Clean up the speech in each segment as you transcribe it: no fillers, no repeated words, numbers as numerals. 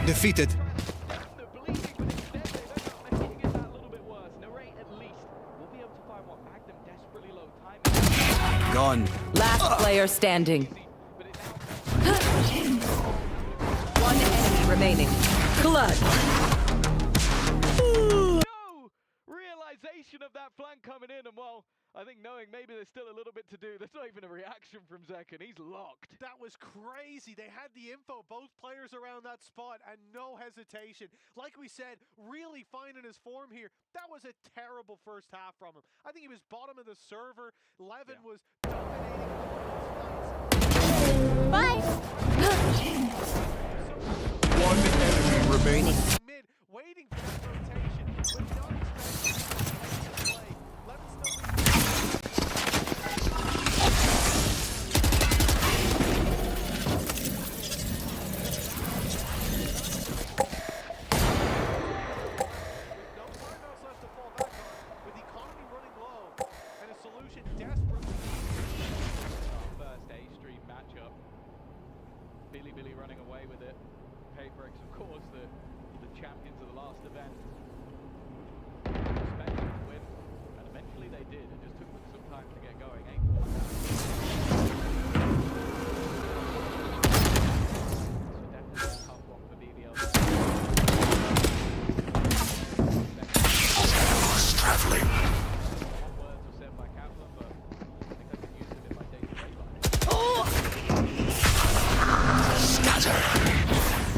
Defeated. Gone. Last player standing. One enemy remaining. Clutch. No realization of that flank coming in, and well, I think knowing maybe there's still a little bit to do, there's not even a reaction from Zek, and he's locked. That was crazy. They had the info, both players around that spot, and no hesitation. Like we said, really finding his form here. That was a terrible first half from him. I think he was bottom of the server. Levin was dominating. Bye. One enemy remaining. Mid, waiting for that rotation, but not expecting to play. Levin's still with the economy running low and a solution desperately. First A Stream matchup. Billy running away with it. Paperx, of course, the champions of the last event. Expected to win, and eventually they did. It just took them some time to get going. 8-4 down. So definitely a tough one for BBL. Traveling. Words were said by Kaplan, but I think I could use it in my day-to-day life. Scatter.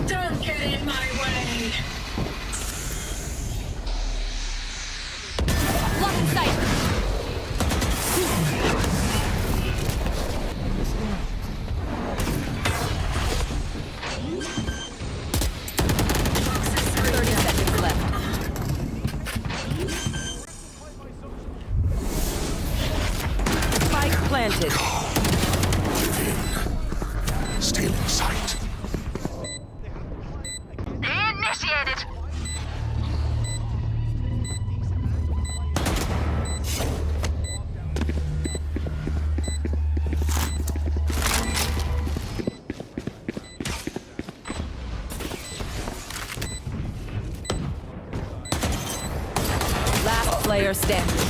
Don't get in my way! Lock in sight. Planted. Stealing sight. Initiated! Last player standing.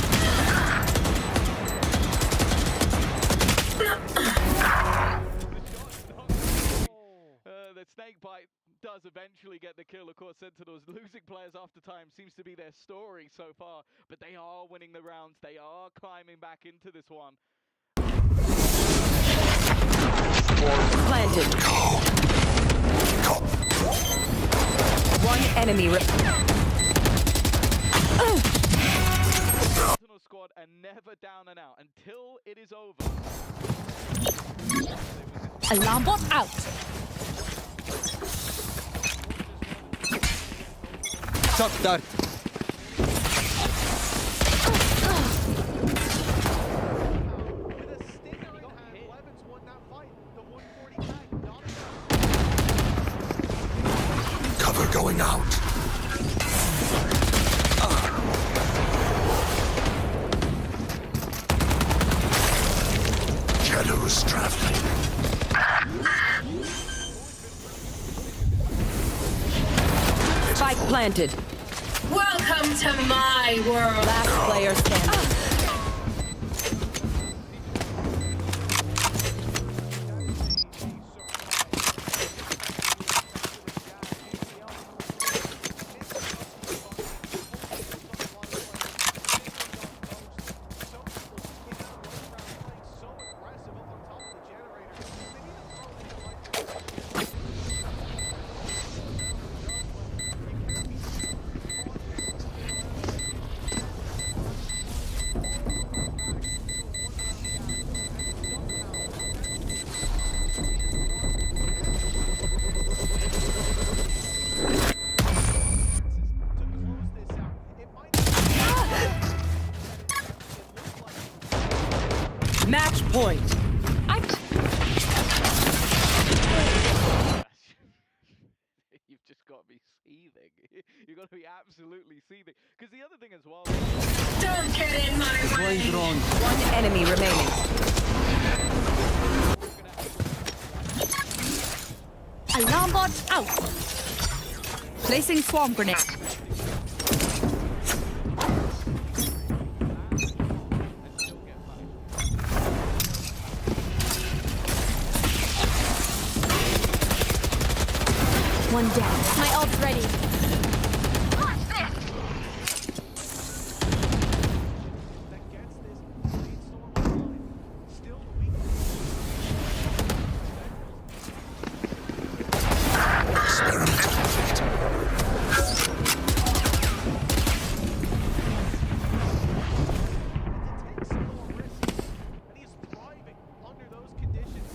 The snake bite does eventually get the kill. Of course, Sentinels losing players after time seems to be their story so far, but they are winning the rounds. They are climbing back into this one. Planted. One enemy. Sentinel squad are never down and out until it is over. Alarm bot out. Shot dart. With a stinger in hand, Levin's won that fight. The 140 tag, not enough. Cover going out. Shadows traveling. Spike planted. Welcome to my world! Last player standing. Match point. You've just got to be seething. You've got to be absolutely seething. Because the other thing as well. Don't get in my way! Drone. One enemy remaining. Alarm bot out. Placing swarm grenade. One down. My ult's ready. that gets this brainstorm online. Still weak. Experimental fate. To take some more risks, and he's thriving under those conditions.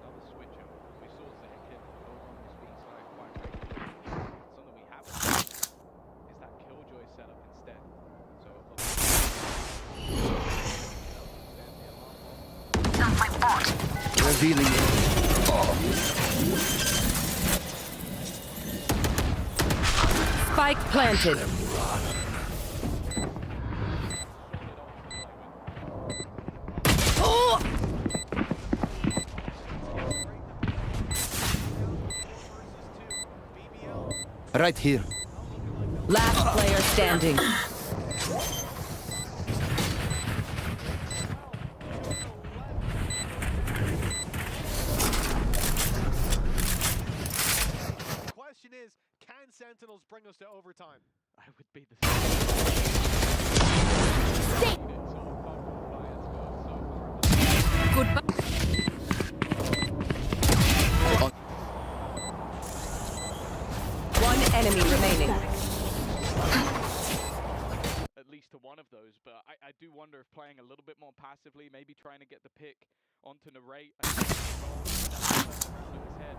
Another switch up. We saw Zach hit both on his feet side quite regularly. Something we haven't seen is that Killjoy setup instead. So Revealing. Spike planted. Right here. Last player standing. Question is, can Sentinels bring us to overtime? I would be the same. It's all fumbled by us, but so Goodbye. One enemy remaining. at least to one of those, but I do wonder if playing a little bit more passively, maybe trying to get the pick onto Narrate and around his head.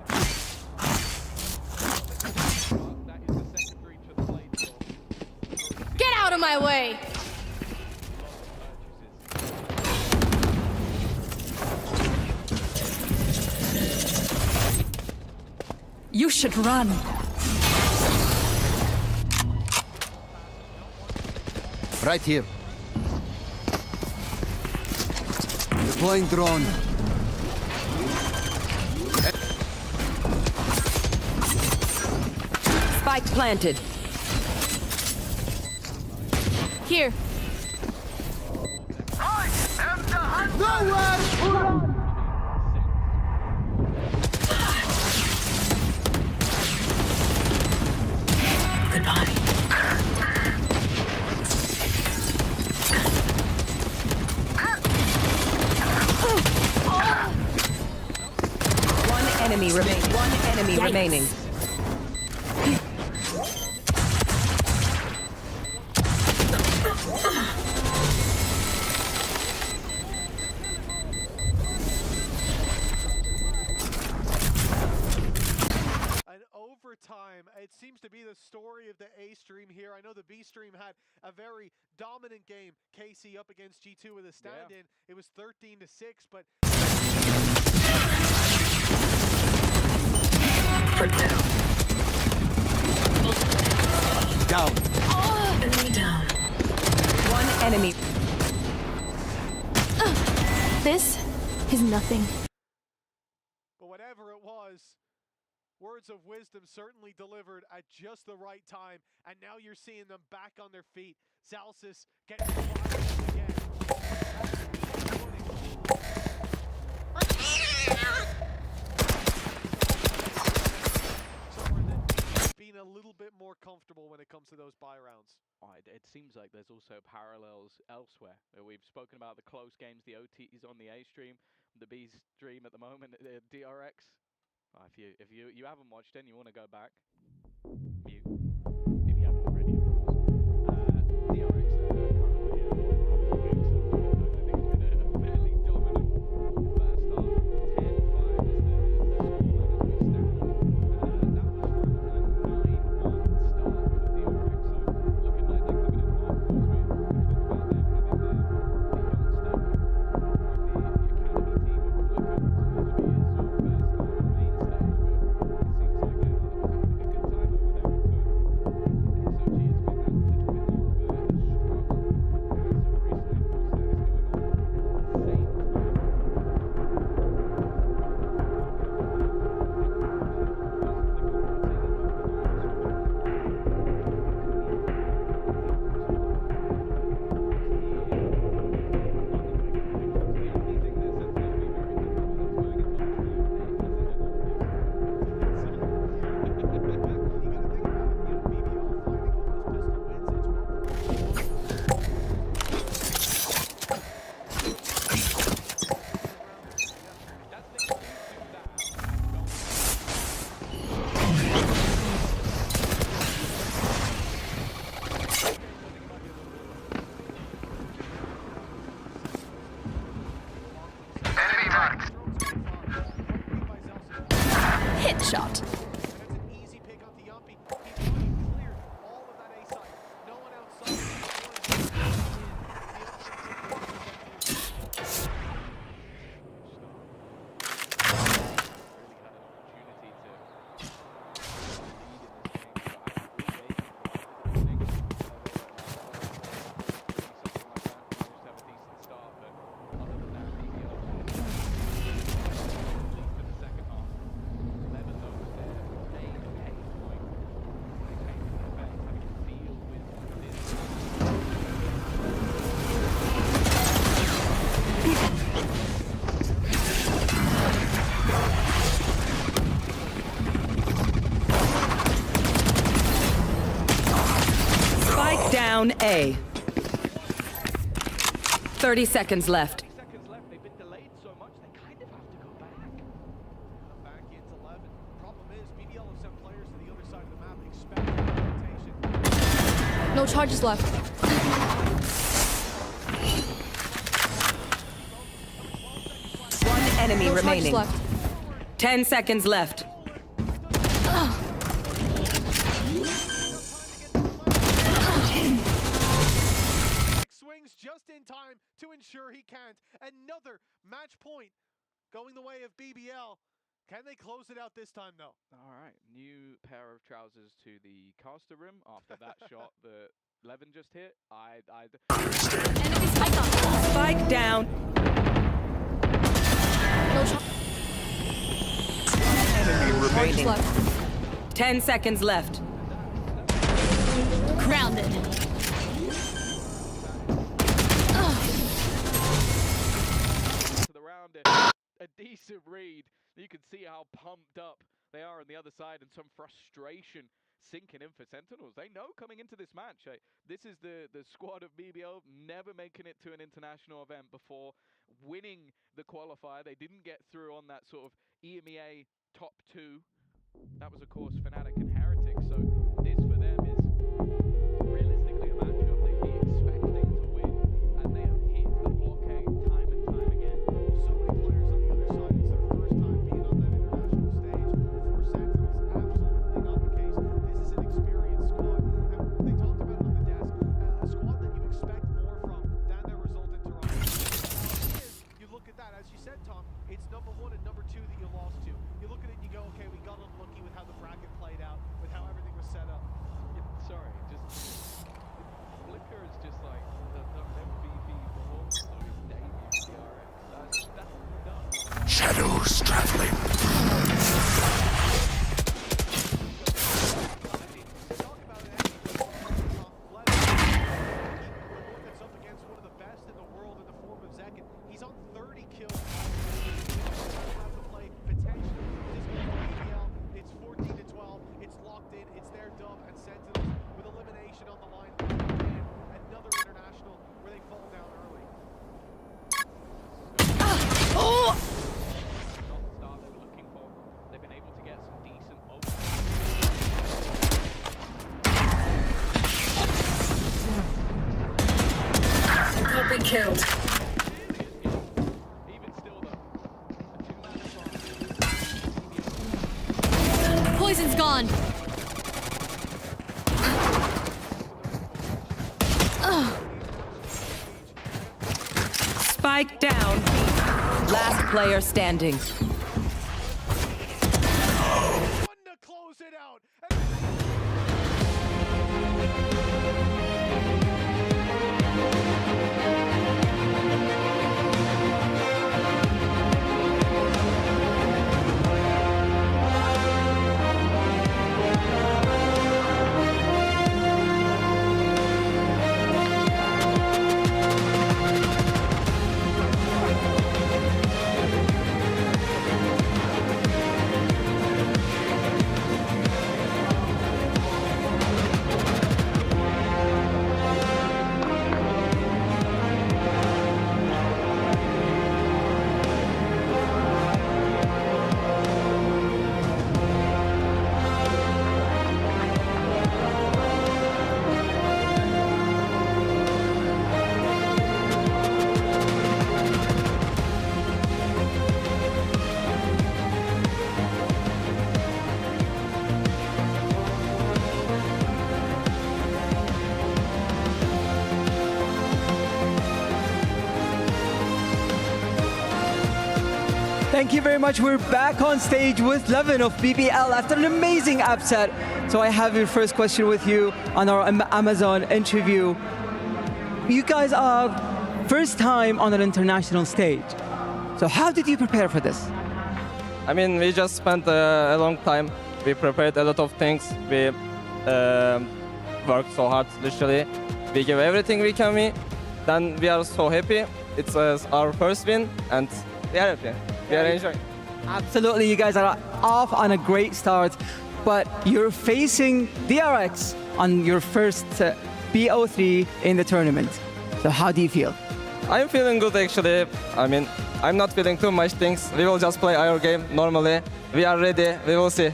That is the second breach of the blade store. Get out of my way! You should run. Right here. Deploying drone. Spike planted. Here. One enemy remaining. One enemy Yikes. remaining. And overtime, it seems to be the story of the A stream here. I know the B stream had a very dominant game. KC up against G2 with a stand-in. It was 13-6, but Down. One enemy. This is nothing. But whatever it was, words of wisdom certainly delivered at just the right time. And now you're seeing them back on their feet. Zalsis getting fired again. Somewhere that's being a little bit more comfortable when it comes to those buy rounds. It seems like there's also parallels elsewhere. We've spoken about the close games, the OTs on the A stream, the B stream at the moment, DRX. If you haven't watched it and you want to go back, mute. If you haven't already, of course. DRX currently I think it's been a fairly dominant first half. 10-5 is the scoreline as we stand. That was from a 9-1 start for DRX. So looking like they're coming in hard. Of course, we talk about them having the youngster from the academy team of Flicker to be his sort of first time on the main stage. But Hit the shot. And that's an easy pick on the Yumpy. He's already cleared all of that A side. No one outside. Down A. 30 seconds left. 30 seconds left. They've been delayed so much, they kind of have to go back. Back into 11. Problem is, BBL have sent players to the other side of the map expecting rotation. No charges left. One enemy No charges remaining. left. 10 seconds left. Swings just in time to ensure he can't. Another match point going the way of BBL. Can they close it out this time, though? All right, new pair of trousers to the caster room after that shot that Levin just hit. Enemy spike up. Spike down. No charges Remaining. left. 10 seconds left. Grounded. To the round, a decent read. You can see how pumped up they are on the other side and some frustration sinking in for Sentinels. They know coming into this match, this is the squad of BBL never making it to an international event before, winning the qualifier. They didn't get through on that sort of EMEA top 2. That was, of course, Fnatic and Heretic. So this for them is realistically a matchup they'd be expecting to win, and they have hit a blockade time and time again. So many players on the other side. It's their first time being on that international stage. For Sentinels, absolutely not the case. This is an experienced squad. And they talked about it on the desk. A squad that you expect more from than their result in Toronto. You look at that, as you said, Tom, it's number 1 and number 2 that you lost to. You look at it and you go, okay, we got unlucky with how the bracket played out, with how everything was set up. Sorry, just Flicker is just like the MVP performance of his debut DRX. That's nuts. Shadows traveling. Talk about it, one that's up against one of the best in the world in the form of Zekin. He's on 30 kills. Have to play potentially. This goes to BBL. It's 14-12. It's locked in. It's their dub and Sentinels with elimination on the line. And another international where they fall down early. Oh! Not the start they were looking for. They've been able to get some decent open. Copy killed. Even still, though, a two-man advantage. Poison's gone. Spike down. Last player standing. One to close it out. Thank you very much. We're back on stage with Levin of BBL after an amazing upset. So I have your first question with you on our Amazon interview. You guys are first time on an international stage. So how did you prepare for this? I mean, we just spent a long time. We prepared a lot of things. We worked so hard, literally. We gave everything we can. Then we are so happy. It's our first win, and we are happy. We are enjoying. Absolutely, you guys are off on a great start, but you're facing DRX on your first BO3 in the tournament. So how do you feel? I'm feeling good, actually. I mean, I'm not feeling too much things. We will just play our game normally. We are ready. We will see.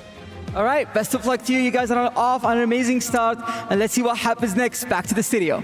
All right, best of luck to you. You guys are off on an amazing start, and let's see what happens next. Back to the studio.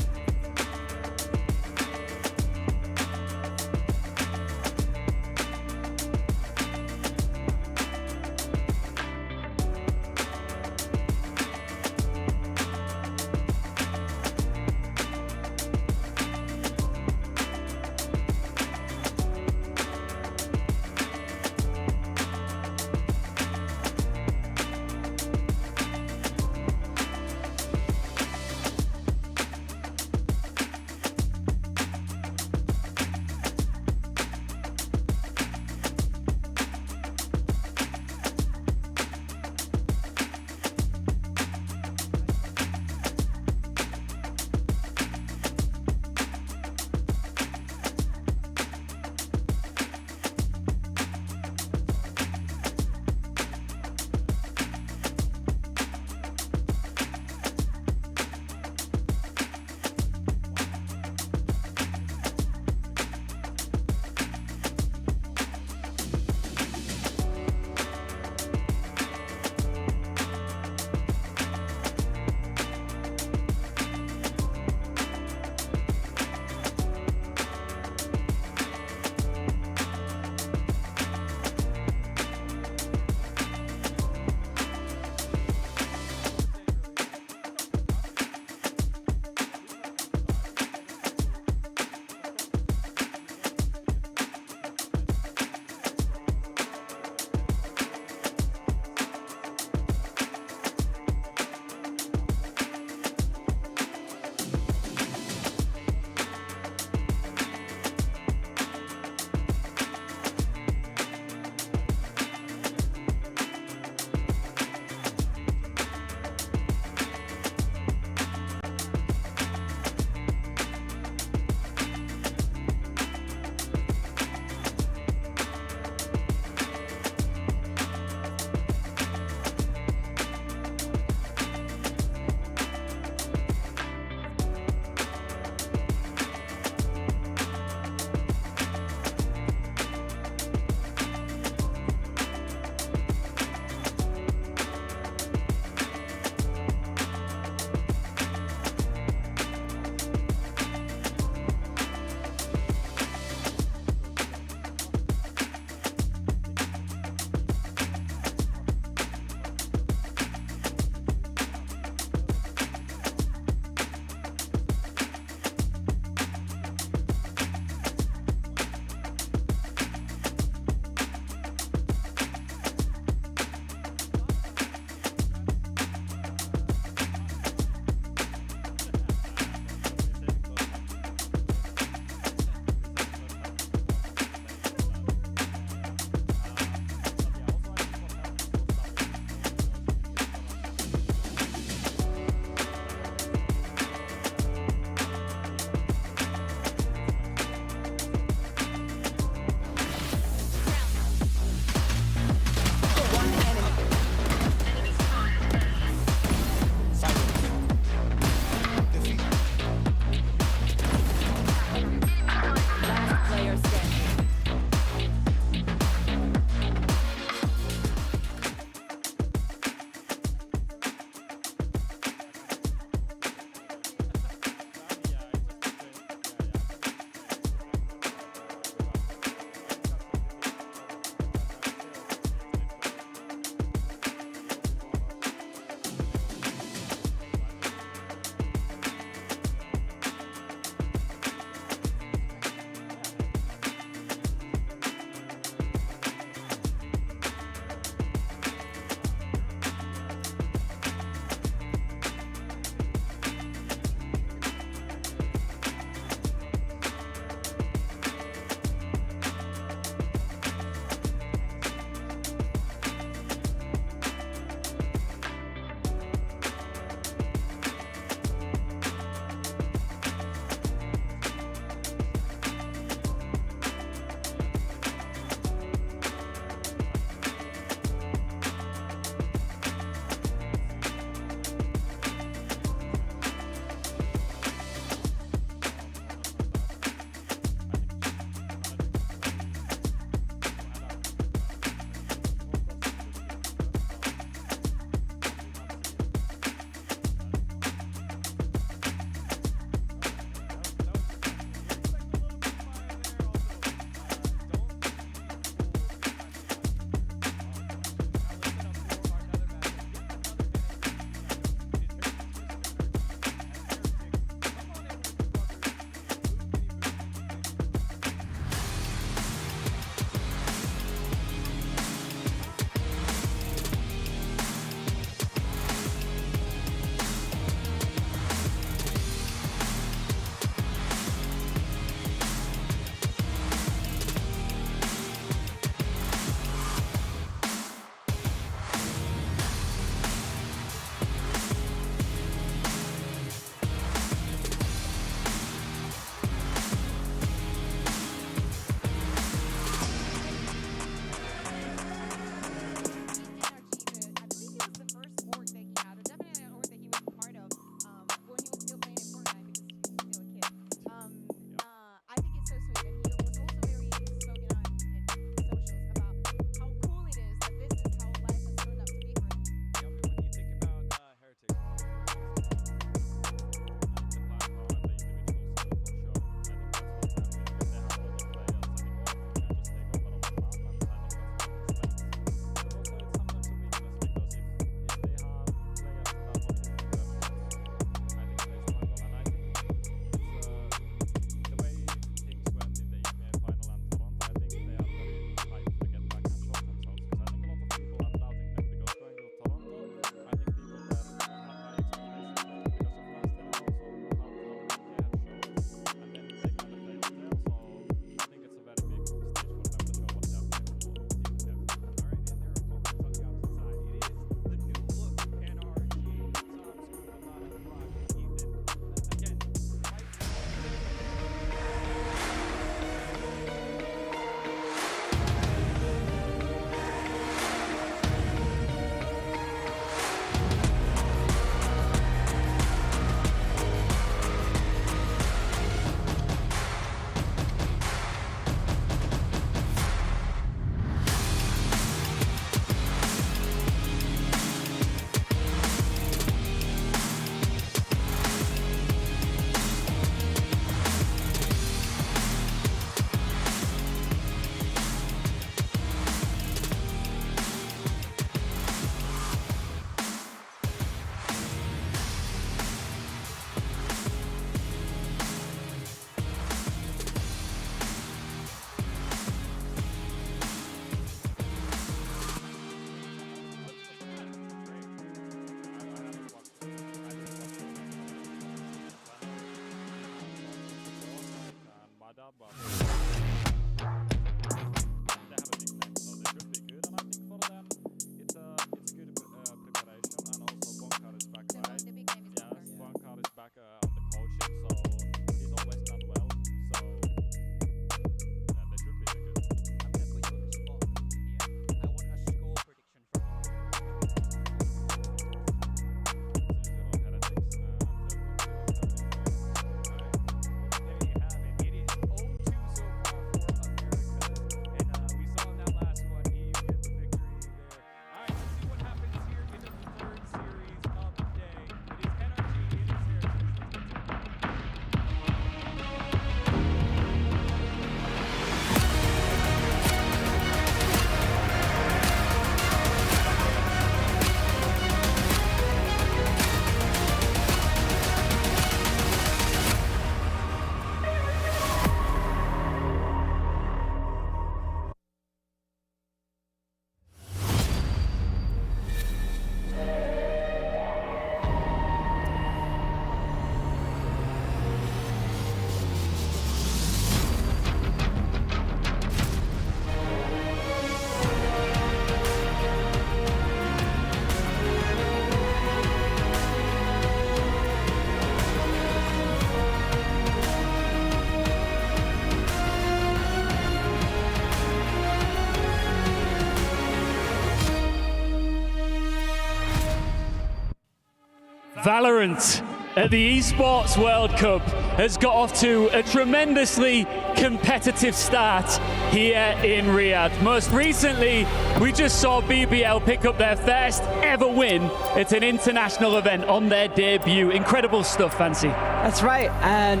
Valorant at the Esports World Cup has got off to a tremendously competitive start here in Riyadh. Most recently, we just saw BBL pick up their first ever win at an international event on their debut. Incredible stuff, Fancy. That's right, and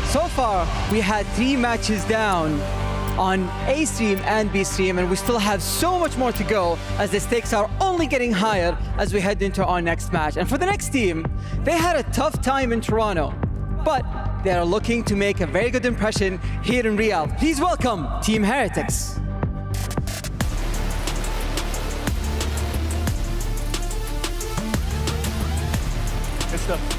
so far we had 3 matches down on A stream and B stream, and we still have so much more to go as the stakes are only getting higher as we head into our next match. And for the next team, they had a tough time in Toronto, but they are looking to make a very good impression here in Riyadh. Please welcome Team Heretics. Good stuff.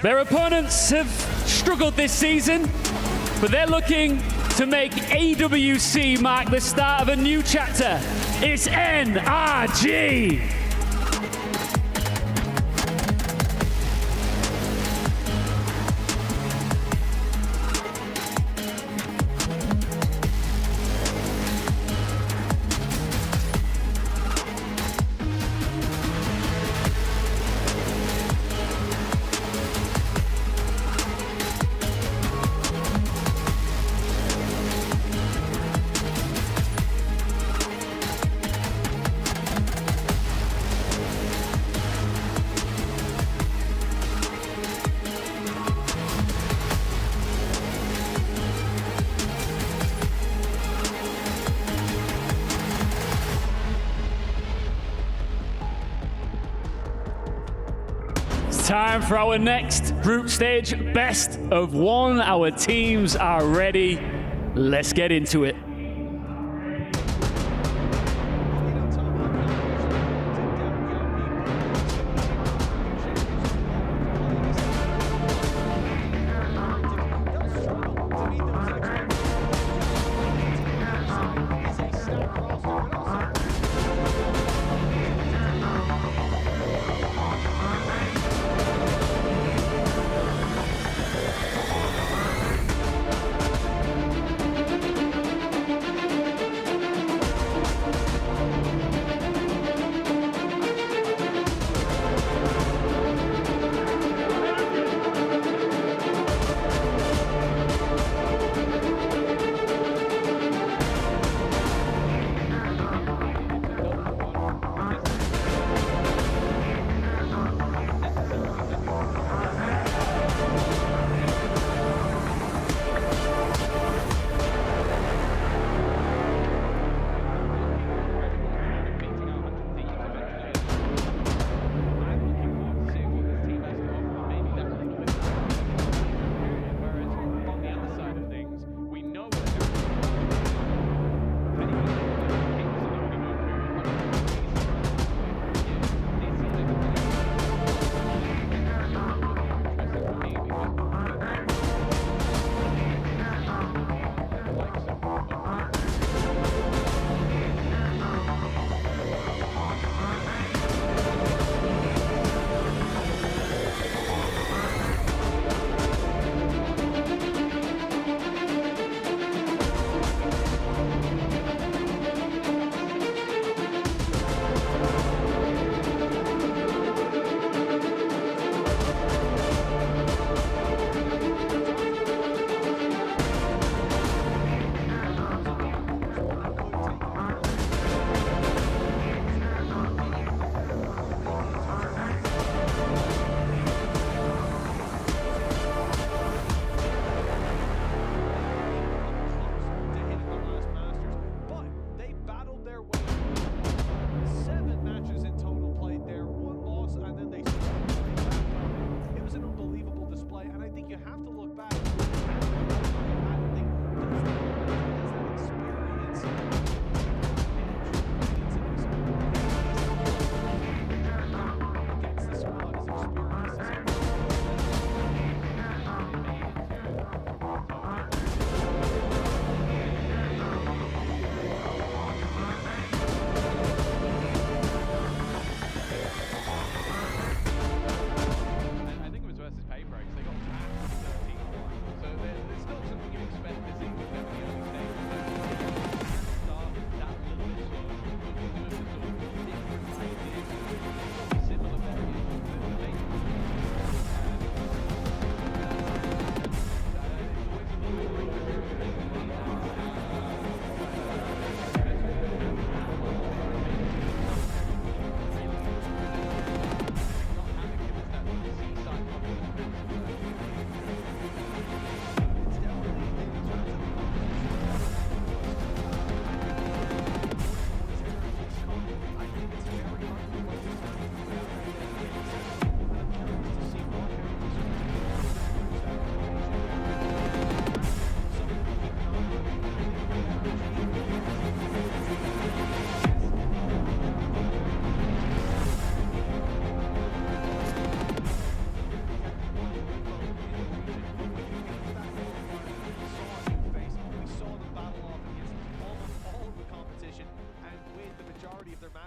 Their opponents have struggled this season, but they're looking to make EWC mark the start of a new chapter. It's NRG. Time for our next group stage best of 1. Our teams are ready. Let's get into it.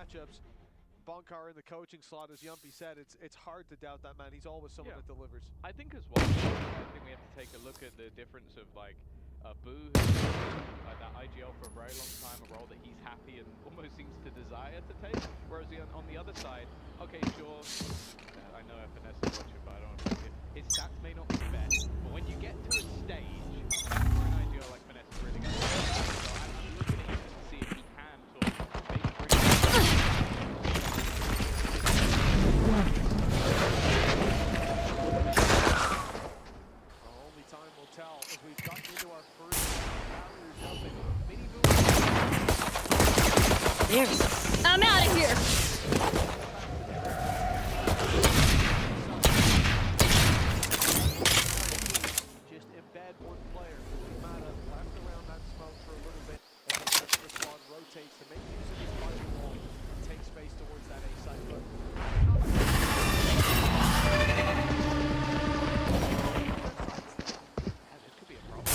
matchups. Bonkar in the coaching slot, as Yumpy said, it's hard to doubt that man. He's always someone that delivers. I think as well, I think we have to take a look at the difference of like Boo, who's that IGL for a very long time, a role that he's happy and almost seems to desire to take. Whereas on the other side, okay, sure, I know FNS is watching, but I don't want to take it. His stats may not be best, but when you get to a stage, that's where an IGL like Finesse is really going to go. So I'm looking at him to see if he can sort of make Only time will tell as we've gotten into our first I'm out of here. Just embed one player. Mata left around that smoke for a little bit as the rest of the squad rotates to make use of his fighting wall and take space towards that A side. But this could be a problem.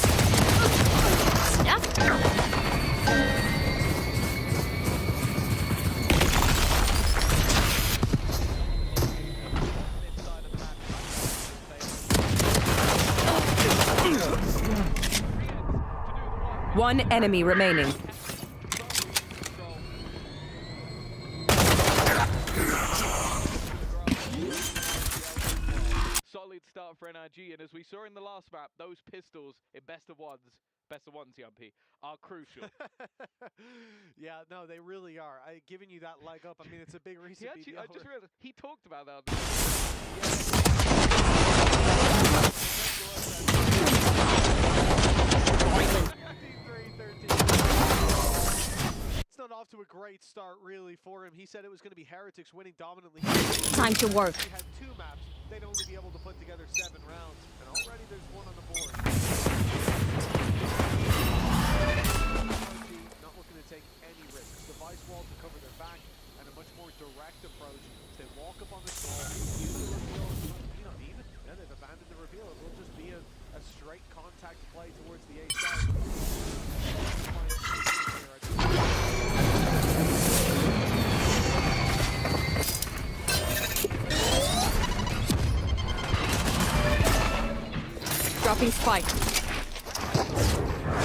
One enemy remaining. Solid start for NRG, and as we saw in the last map, those pistols in best of ones, Yumpy, are crucial. yeah, no, they really are. Giving you that leg up, I mean, it's a big reason. I just realized he talked about that. It's not off to a great start, really, for him. He said it was going to be Heretics winning dominantly. Time to work. He had 2 maps. They'd only be able to put together 7 rounds, and already there's 1 on the board. Not looking to take any risks. Device wall to cover their back, and a much more direct approach. They walk up on the wall, use the reveal. Even they've abandoned the reveal. It will just be a straight contact play towards the A side. Dropping spike.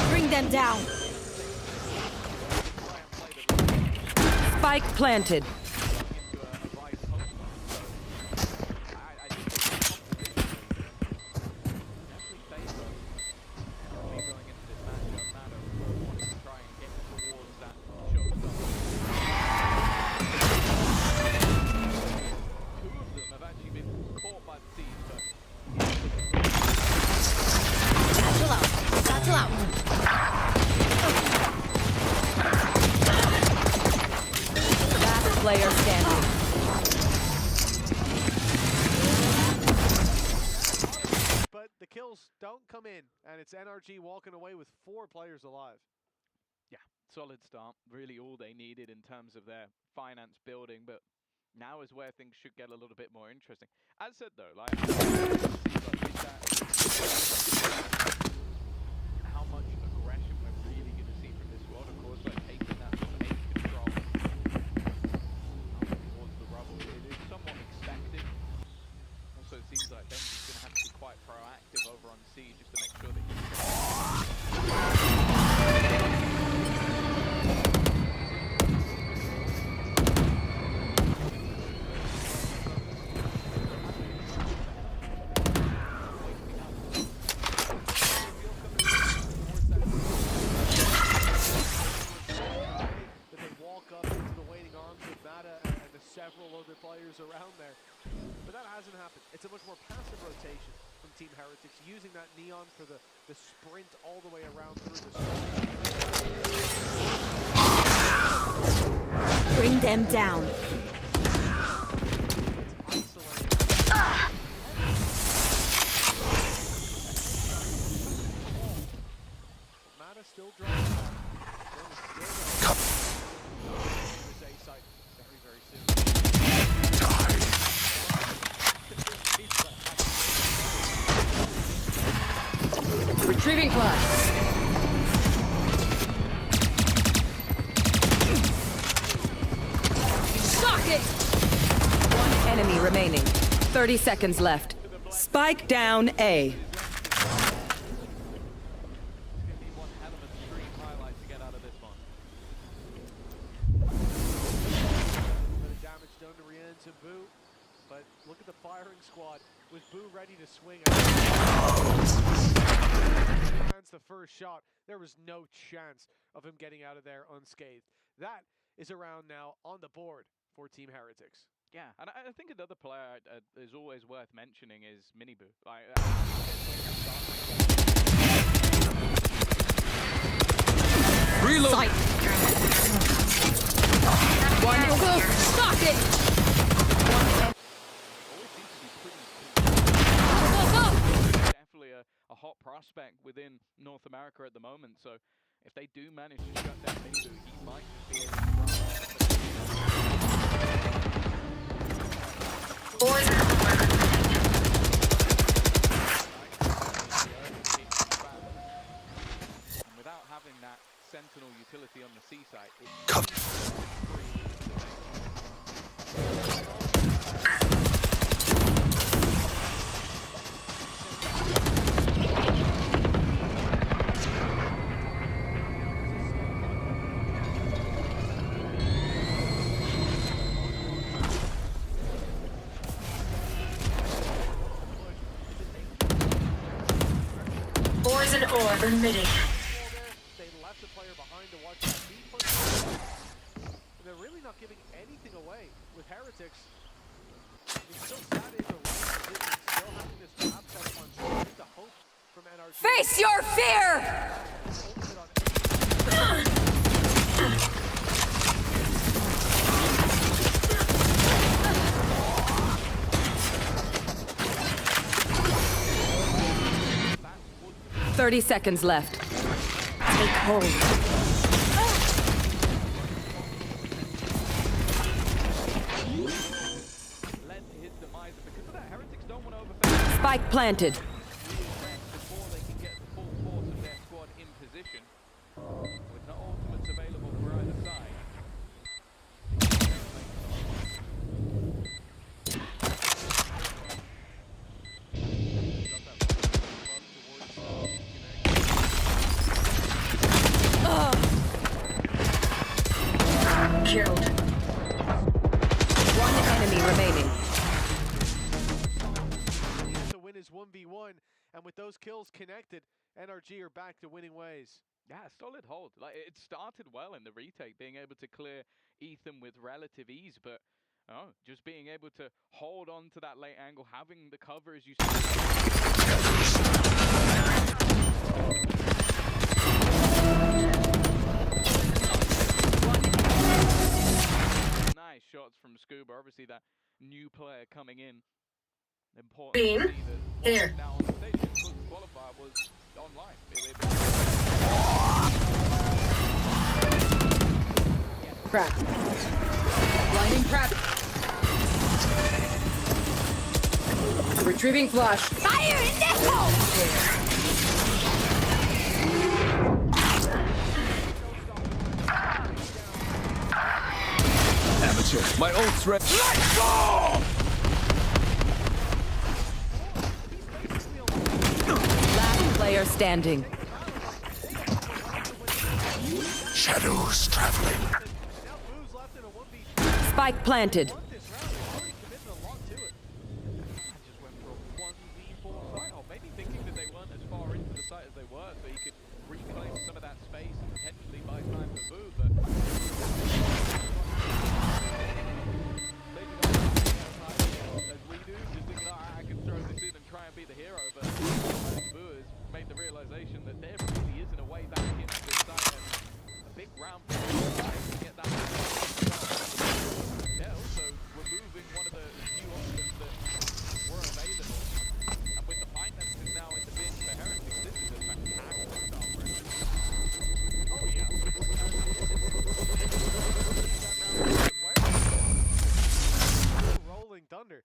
Bring them down. Spike planted. Player standing. But the kills don't come in, and it's NRG walking away with 4 players alive. Yeah, solid start. Really all they needed in terms of their finance building, but now is where things should get a little bit more interesting. As said though, like how much aggression we're really going to see from this squad. Of course, like taking that sort of aim control towards the rubble. It is somewhat expected. Also, it seems like Benji's going to have to be quite proactive over on C just to make sure that he's several other players around there. But that hasn't happened. It's a much more passive rotation from Team Heretics, using that Neon for the sprint all the way around through the sprint. Bring them down. Mata still drawing back. Very soon. Retrieving flash. it! One enemy remaining. 30 seconds left. Spike down A. It's going to be one hell of a stream highlight to get out of this one. Bit of damage done to Rien to Boo, but look at the firing squad with Boo ready to swing. Lands the first shot. There was no chance of him getting out of there unscathed. That is a round now on the board for Team Heretics. Yeah, and I think another player is always worth mentioning is Miniboo. Reload! Sight. One. Stop it! Always seems to be pretty definitely a hot prospect within North America at the moment. So if they do manage to shut down Miniboo, he might just be able to run. Boys, And without having that sentinel utility on the C site, boys and orb emitting. They left the player behind to watch that beat push. And they're really not giving anything away with Heretics. It's still sat in the right position, still having this trap set one. Just the hope from NRG. Face your fear! Ultimate on 30 seconds left. Take hold. led to his demise. And because of that, Heretics don't want to overfit. Spike planted. Before they can get the full force of their squad in position. With no ultimates available for either side. Killed. One enemy remaining. to win his 1v1, and with those kills connected, NRG are back to winning ways. Yeah, solid hold. Like it started well in the retake, being able to clear Ethan with relative ease, but just being able to hold on to that late angle, having the cover as you nice shots from Scuba. Obviously, that new player coming in. Important Beam, to see that here. now on the stage because the qualifier was online. Crap. Blinding crap. Retrieving flash. Fire in the hole! Amateur. My ult's ready. Let's go! Last player standing. Shadows traveling. Now Boo's left in a 1v3. Spike planted. Won this round, they've already committed a lot to it. I just went for a 1v4 site, or maybe thinking that they weren't as far into the site as they were, so he could reclaim some of that space and potentially buy time for Boo, but as we do, just thinking, I can throw this in and try and be the hero, but Boo has made the realization that there really isn't a way back into this site, and a big round for the side to get that. Yeah, also removing one of the few options that were available. And with the finances now in the bin for Heretics, this is a fantastic start for him. Oh yeah. Rolling thunder.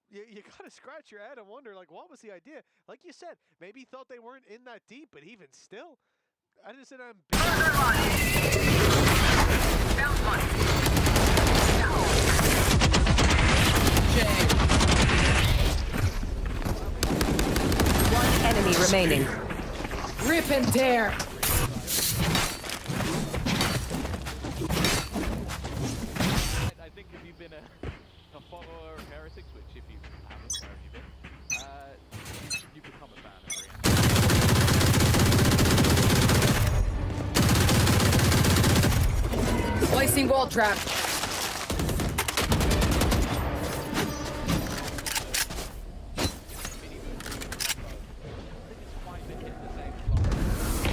You gotta scratch your head and wonder, like, what was the idea? Like you said, maybe he thought they weren't in that deep, but even still, I just said I'm. remaining. Rip and tear. I think if you've been a follower of Heretics, which if you haven't, where have you been? You become a fan of React. Placing wall trap.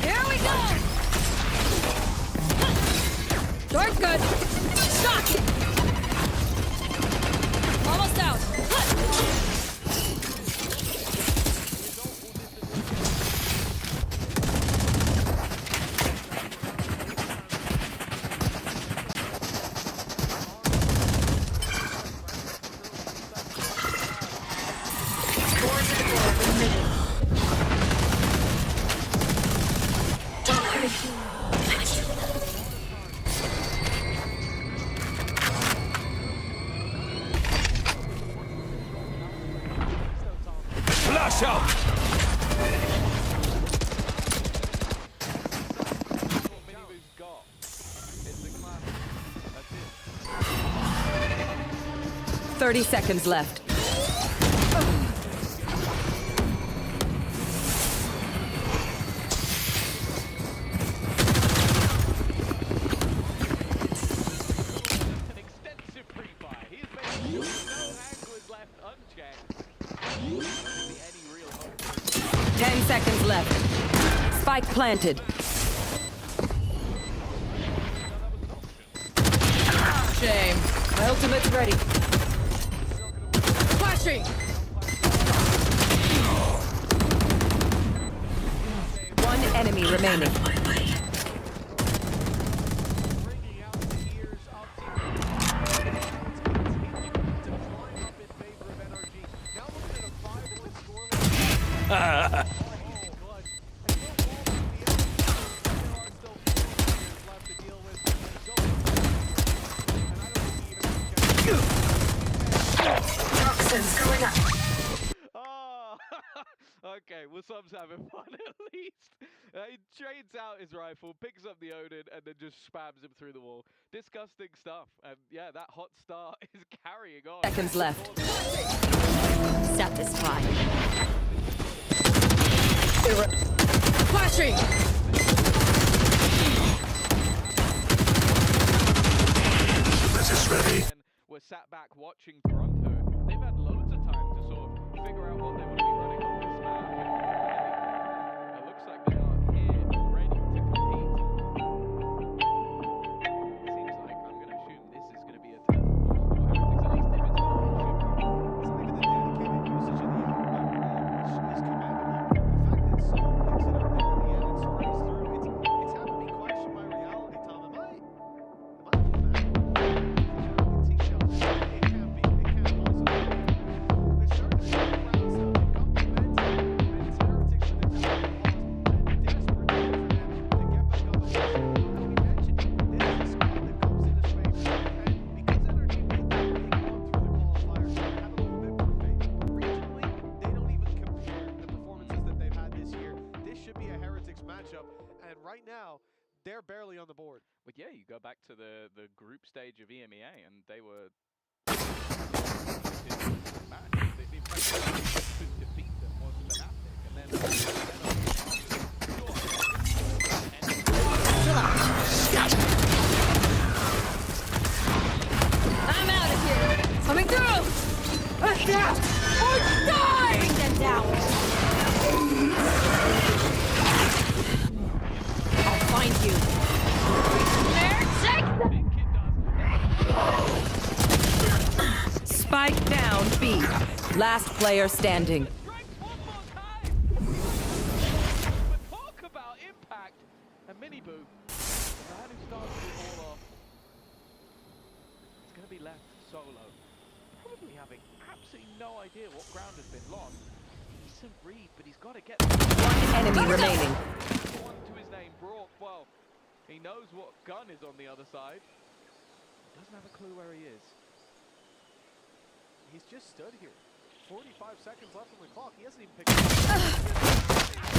Here we go! Door's good. Shock it! Almost out. 30 seconds left. An extensive pre-fire. He's made no anglers left unchecked. Any real hope. 10 seconds left. Spike planted. Shame. My ultimate's ready. Flashing! One enemy remaining. Bringing out the ears of team. To climb up in favor of NRG. Now looking at a 5-point scoreline. Toxins going up. Oh, okay. Well, Sub's having fun at least. He trades out his rifle, picks up the Odin, and then just spams him through the wall. Disgusting stuff. And yeah, that hot start is carrying on. Seconds left. Satisfied. Flashing! This is ready. And we're sat back watching Toronto. They've had loads of time to sort of figure out what they want to be running on this map. And it looks like they are here, ready to compete. Seems like I'm going to assume this is going to be a total loss for Heretics, at least if it's not. It's not even the dedicated usage of the which is commendable. The fact that Saul picks it up there in the end and sprays through, it's having me question my reality, Tom. Am I a fan? It can't be. It can't possibly be. They're starting to see the rounds now. They've got momentum, and it's Heretics with a down loss and desperate need for them to get back on the horse. As we mentioned, this is a squad that comes in as favorites, and because Energy made that big run through the qualifiers, I have a little bit more faith. Regionally, they don't even compare the performances that they've had this year. This should be a Heretics matchup, and right now, they're barely on the board. But yeah, you go back to the group stage of EMEA, and they were. The impression to defeat them was fantastic, and then. I'm out of here! Coming through! Adapt or die! Bring them down! I'll find you! Spike down B. Last player standing. Strikes one more time! But talk about impact! And Mini Boo, the man who started it all off, is going to be left solo. Probably having absolutely no idea what ground has been lost. Decent read, but he's got to get One enemy remaining. one to his name, Brock. Well, he knows what gun is on the other side. He doesn't have a clue where he is. He's just stood here. 45 seconds left on the clock. He hasn't even picked up.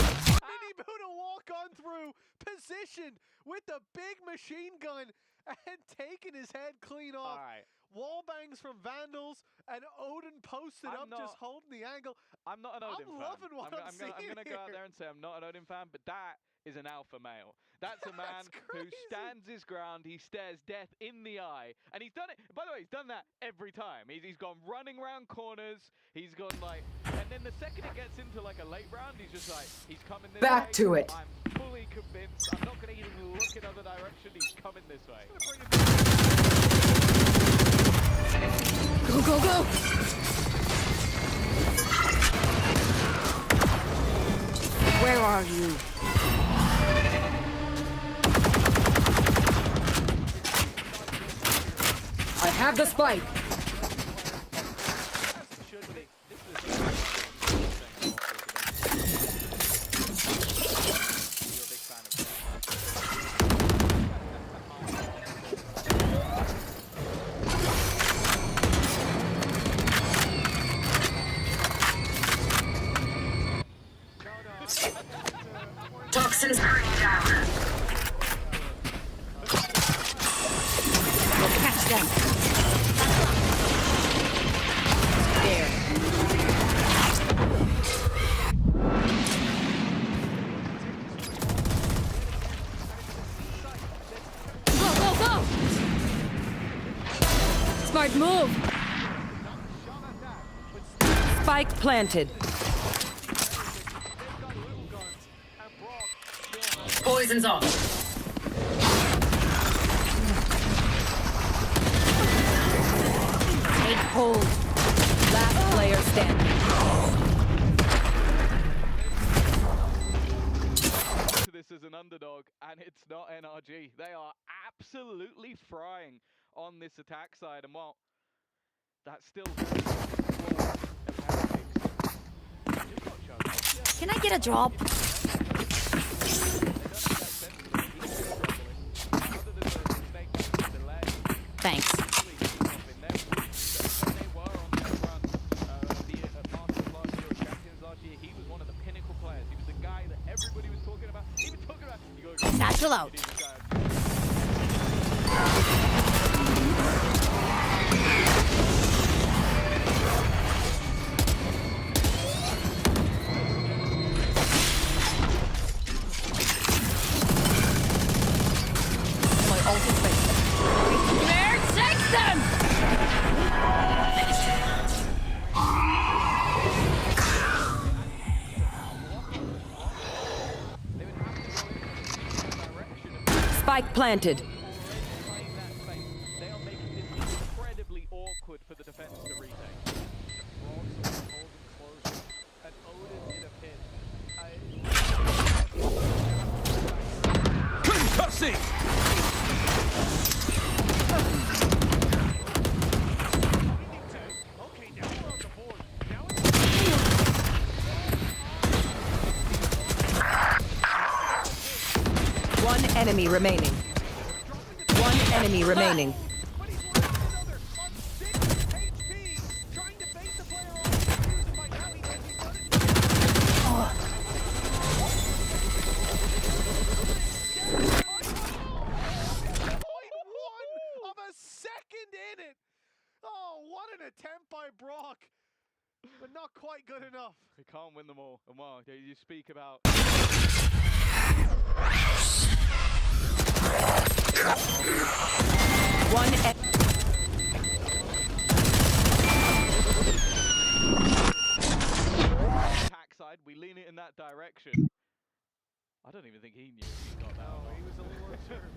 gone through, positioned with the big machine gun, and taken his head clean off. All right. Wall bangs from Vandals, and Odin posted I'm up, just holding the angle. I'm not an Odin fan. loving what I'm seeing I'm gonna go out here. there and say I'm not an Odin fan, but that is an alpha male. That's a man who crazy. stands his ground. He stares death in the eye, and he's done it. By the way, he's done that every time. He's gone running around corners. He's gone like, and then the second it gets into like a late round, he's just like, he's coming this Back way. to it. I'm fully convinced. I'm not gonna even look in other direction. He's coming this way. Go, go, go! Where are you? I have the spike. Should be. You're a big fan of that. Toxins screen down. Catch them. There. Go, go, go! Smart move. Spike planted. Poison's off. Take hold. Last player standing. This is an underdog, and it's not NRG. They are absolutely frying on this attack side, and while that's still Can I get a drop? Thanks. He was one of the pinnacle players. He was the guy that everybody was talking about. Even talking about. You go, Natural out. My ult is ready. There, take them! Spike planted. They are making this incredibly awkward for the defense to retake. And Odin in a pin. Concussing! Okay, now we're on the board. Now One enemy remaining. One enemy remaining. but he's left another on 6 HP, trying to bait the player off. Use it by now. He's done it. 0.1 of a second in it. Oh, what an attempt by Brock. But not quite good enough. We can't win them all. And well, you speak about. One Attack side, we lean it in that direction. I don't even think he knew he got that. Oh, he was a little uncertain.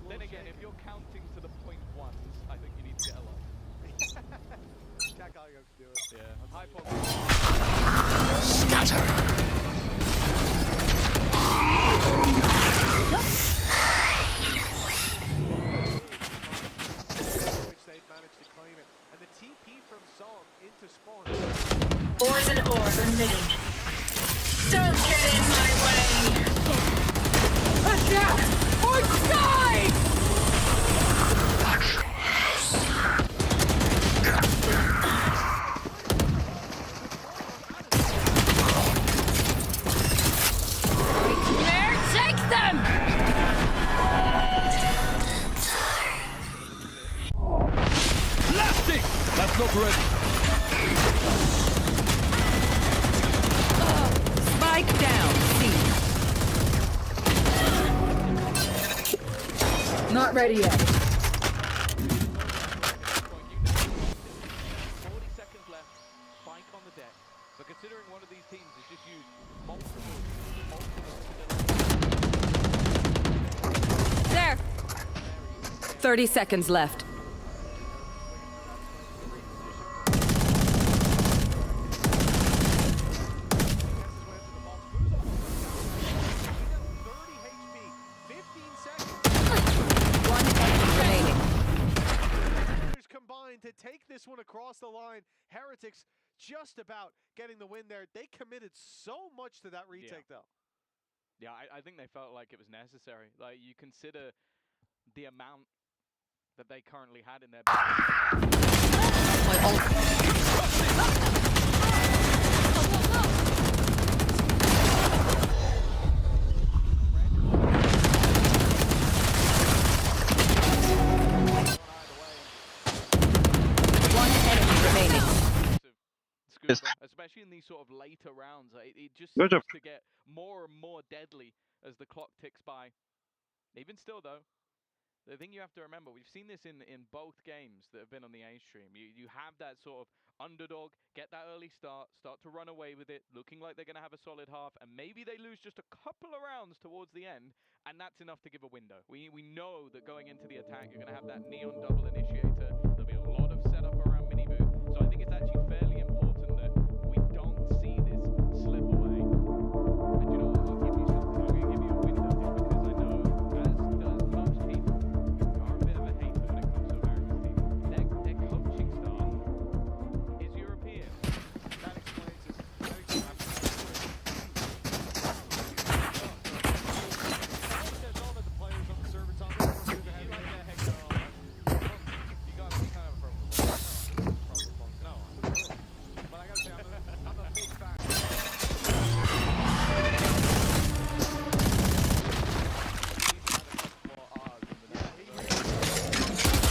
Then again, if you're counting to the point ones, I think you need to get a lot. Jack Algo can do it. Yeah, high pop. Which they've managed to claim it. And the TP from Song into spawn. poison orb emitting. Don't get in my way. Attack or die! There, take not ready. Spike down. C. Not ready yet. 40 seconds left. Spike on the deck. But considering one of these teams has just used multiple There. 30 seconds left. One enemy remaining. Combined to take this one across the line. Heretics just about getting the win there. They committed so much to that retake, though. Yeah, I think they felt like it was necessary. Like, you consider the amount that they currently had in their One enemy remaining. especially in these sort of later rounds. It just Good seems job. to get more and more deadly as the clock ticks by. Even still, though, the thing you have to remember, we've seen this in both games that have been on the A stream. You have that sort of underdog, get that early start to run away with it, looking like they're going to have a solid half, and maybe they lose just a couple of rounds towards the end, and that's enough to give a window. We know that going into the attack, you're going to have that neon double initiator. There'll be a lot of setup around Minibu, so I think it's actually fairly important that we don't see this slip away. And you know what, I'll give you something. I'm going to give you a window just because I know, as does most people, you are a bit of a hater when it comes to American teams. Their coaching staff is European. That explains it.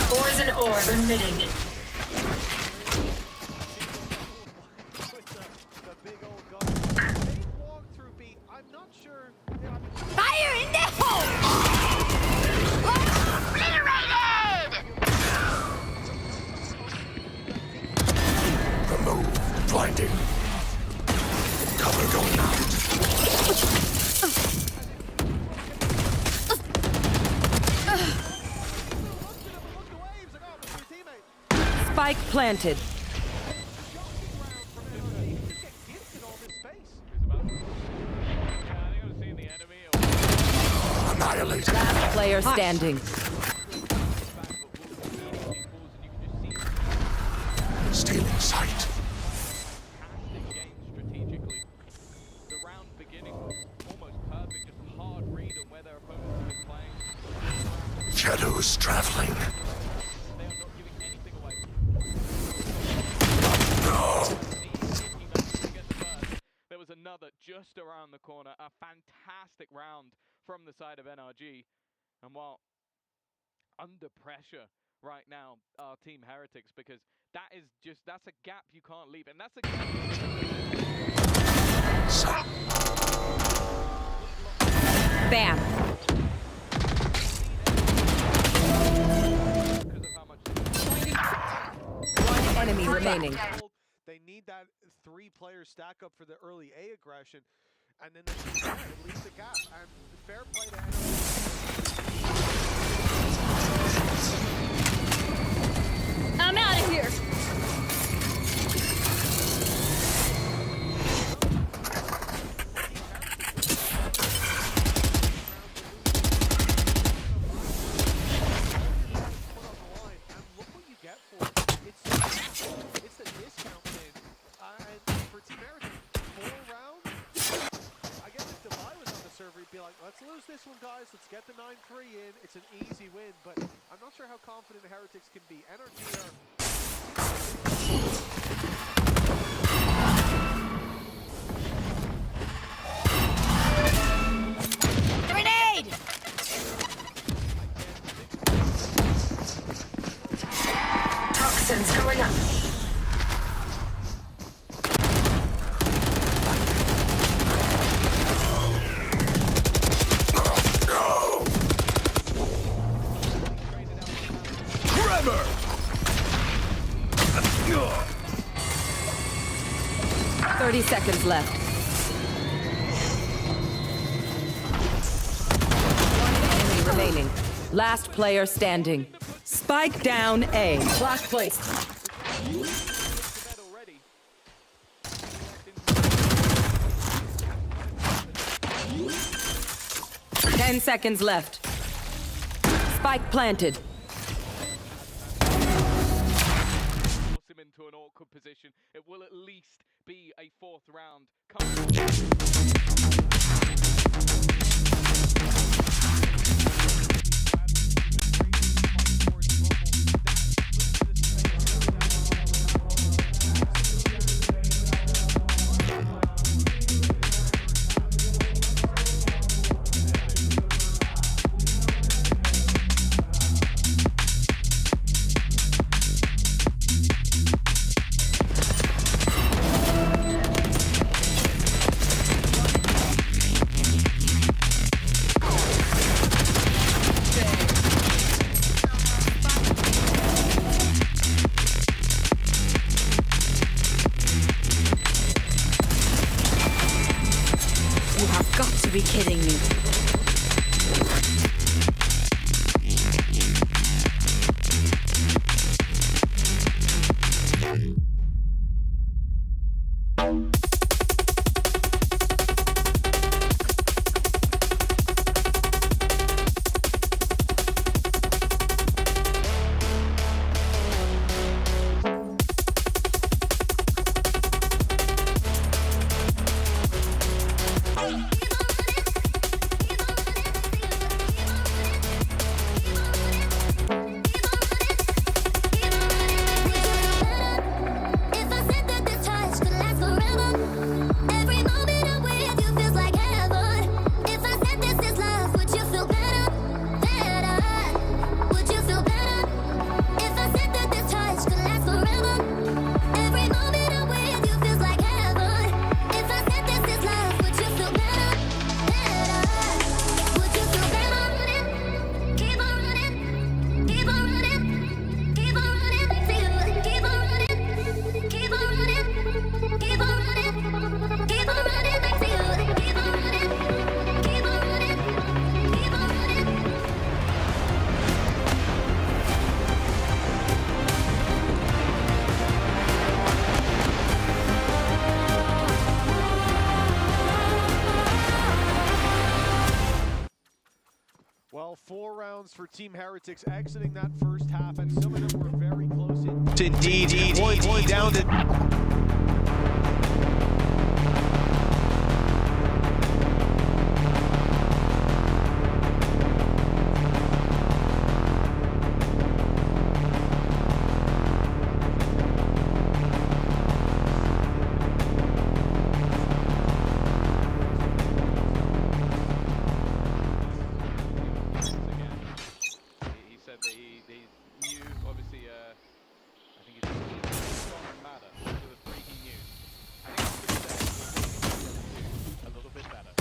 Poison orb emitting. The big old gun. They walked through B. I'm not sure. Fire in the hole! Remove. Blinding. Cover going out. Spike planted. Annihilated. Last player standing. Stealing sight. Fantastic game strategically. The round beginning was almost perfect, just a hard read on where their opponents have been playing. Shadows traveling. They are not giving anything away. There was another just around the corner, a fantastic round from the side of NRG. And while under pressure right now, our team Heretics, because that's a gap you can't leave, and that's a gap. Bam. Because of how much One enemy remaining. They need that 3-player stack up for the early A aggression, and then they can at least a gap. And fair play to I'm out of here. Let's lose this one, guys. Let's get the 9-3 in. It's an easy win, but I'm not sure how confident the Heretics can be. NRG are... Grenade! Toxins going up. 30 seconds left. One enemy remaining. Last player standing. Spike down A. Flash placed. Already. 10 seconds left. Spike planted. Force him into an awkward position. It will at least be a fourth round. You have got to be kidding me. Well, 4 rounds for Team Heretics exiting that first half, and some of them were very close. Indeed, point down to... He said that he knew, obviously, I think it's strong matter. There were 3 he knew. I think I'm going to say a little bit better.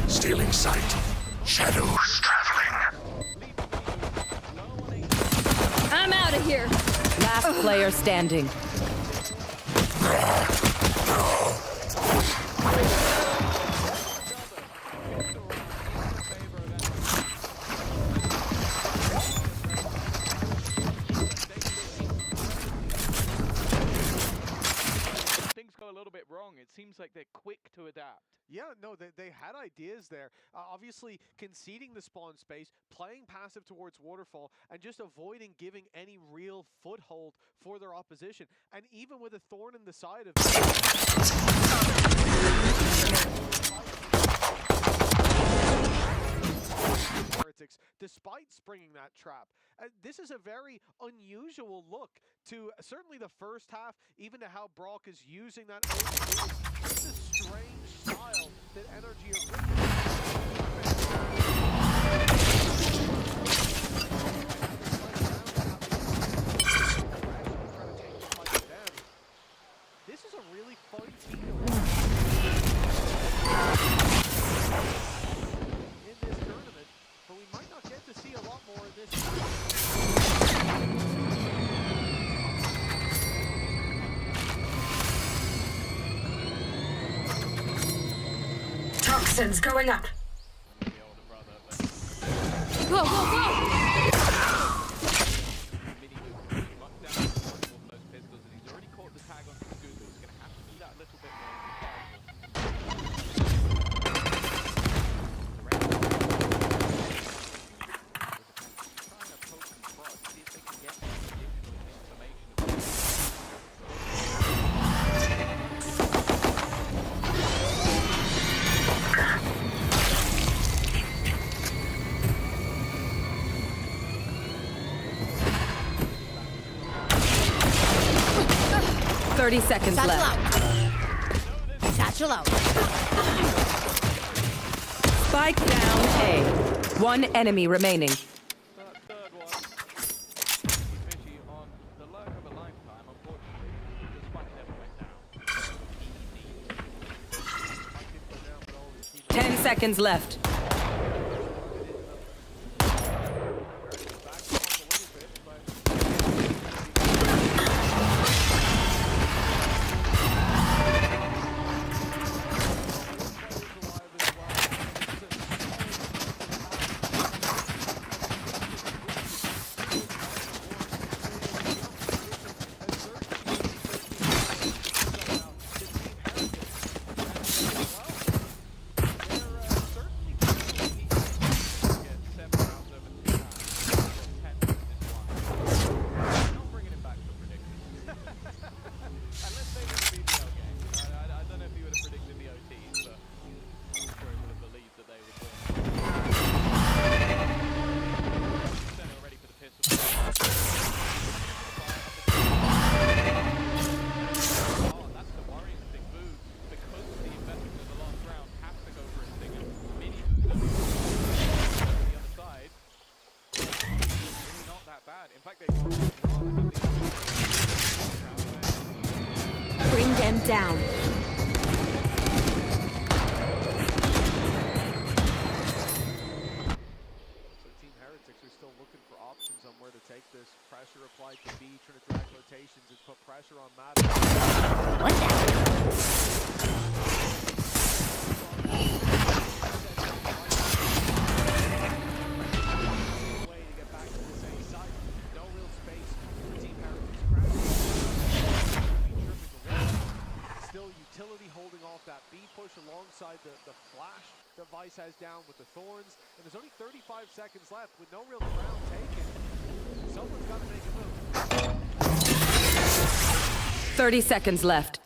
Stealing sight. Shadows traveling. I'm out of here. Last player standing. seems like they're quick to adapt. Yeah, no, they had ideas there. Obviously, conceding the spawn space, playing passive towards Waterfall, and just avoiding giving any real foothold for their opposition. And even with a thorn in the side of Heretics, despite springing that trap. This is a very unusual look to certainly the first half, even to how Brock is using that. It's a strange style that Energy are This is a really fun team in this tournament, but we might not get to see a lot more of this. Toxins going up. Go, go, go! Seconds Satchel left. out. Satchel out. Spike down A. One enemy remaining. That third one, Fishy on the low of a lifetime, unfortunately, the spike never went down. 10 seconds left. Bring them down. So Team Heretics are still looking for options on where to take this. Pressure applied to B, trying to direct rotations and put pressure on Matt. What the? Way to get back to the same side. No real space for Team Heretics. Still utility holding off that B push alongside the flash that Vice has down with the thorns. And there's only 35 seconds left with no real ground taken. Someone's got to make a move. 30 seconds left.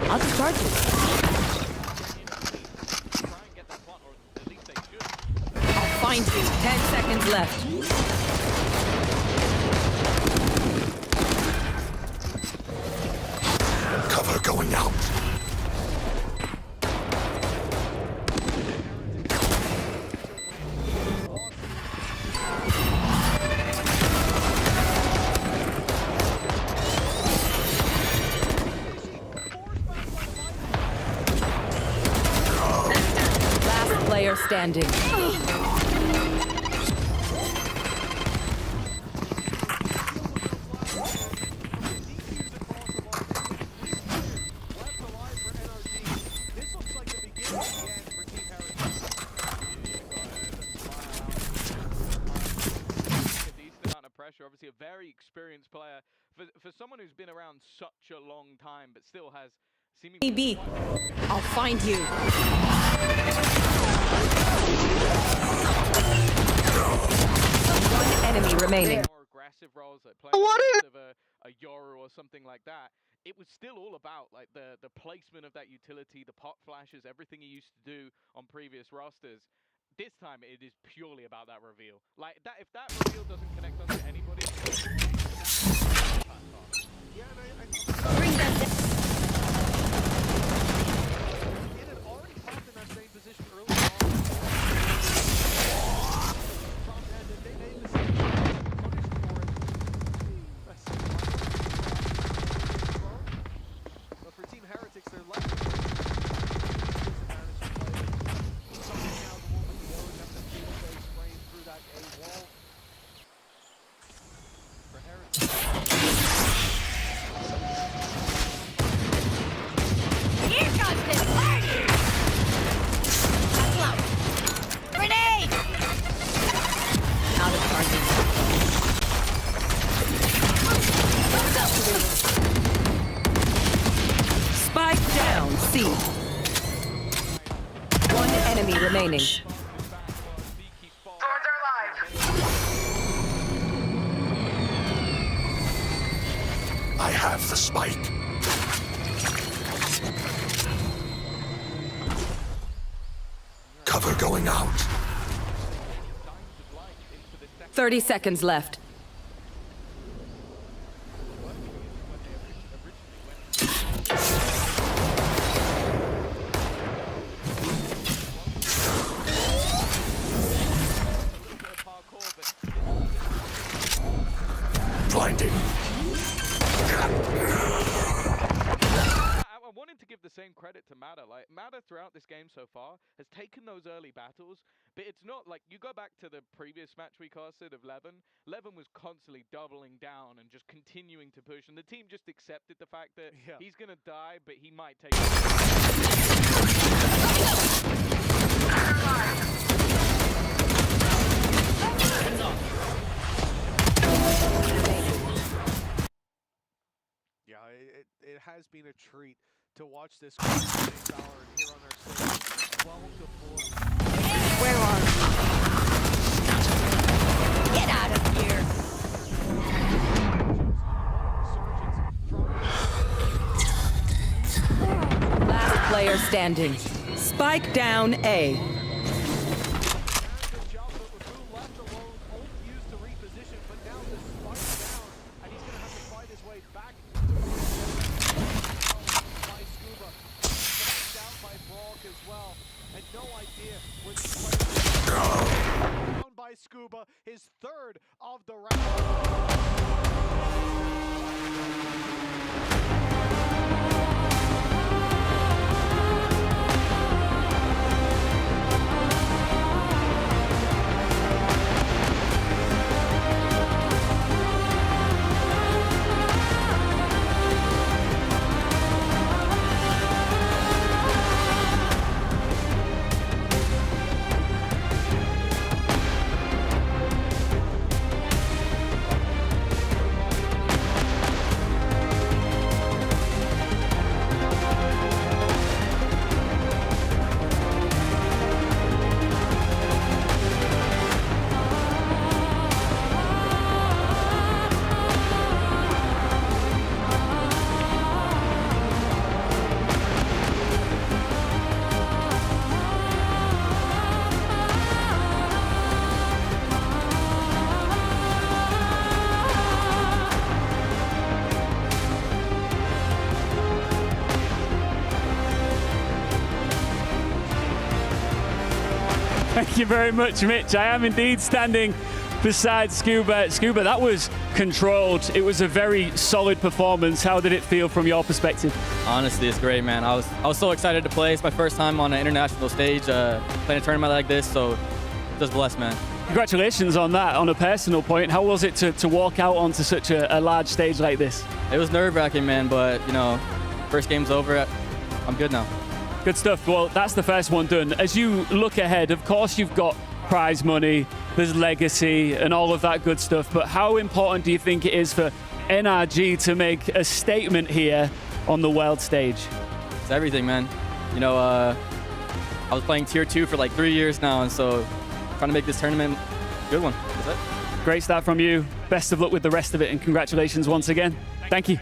I'll charge you. I'll find you. 10 seconds left. Cover going out. Last player standing. roster. Obviously a very experienced player. For someone who's been around such a long time, but still has seemingly... B. I'll find you. One enemy remaining. More aggressive roles, like playing of a Yoru or something like that. It was still all about like the placement of that utility, the pot flashes, everything he used to do on previous rosters. This time it is purely about that reveal. Like that, if that reveal doesn't connect onto anybody, Yeah, Bring them down. it had already popped in that same position early on. Top end, and they made the same punished for it. But for Team Heretics, they're lucky. Disadvantage to play. Something now the moment the O's have to feel they spraying through that A wall. For Heretics. Here comes the party! Buckle up. Grenade! Out of charging. Spike down, C. One enemy remaining. Thorns are live. I have the spike. Cover going out. 30 seconds left. Blinding. I wanted to give the same credit to Mata. Like Mata throughout this game so far has taken those early battles, but it's not like you go back to the previous match we casted of Levin. Levin was constantly doubling down and just continuing to push, and the team just accepted the fact that he's gonna die, but he might take. Yeah, it has been a treat to watch this Valorant here on their stage. Well deployed. Where are you? Get out of here! Last player standing. Spike down A. Good job, but with Boom left alone, Ult used to reposition, but now this spike's down, and he's going to have to fight his way back. By Scuba, knocked out by Brock as well, and no idea where the players are. Down by Scuba, his third of the round. Thank you very much, Mitch. I am indeed standing beside Scuba. Scuba, that was controlled. It was a very solid performance. How did it feel from your perspective? Honestly, it's great, man. I was so excited to play. It's my first time on an international stage, playing a tournament like this, so just blessed, man. Congratulations on that. On a personal point, how was it to walk out onto such a large stage like this? It was nerve-wracking, man, but, you know, first game's over. I'm good now. Good stuff. Well, that's the first one done. As you look ahead, of course, you've got prize money, there's legacy and all of that good stuff, but how important do you think it is for NRG to make a statement here on the world stage? It's everything, man. You know, I was playing Tier 2 for like 3 years now, and so trying to make this tournament a good one. That's it. Great start from you. Best of luck with the rest of it, and congratulations once again. Thank you.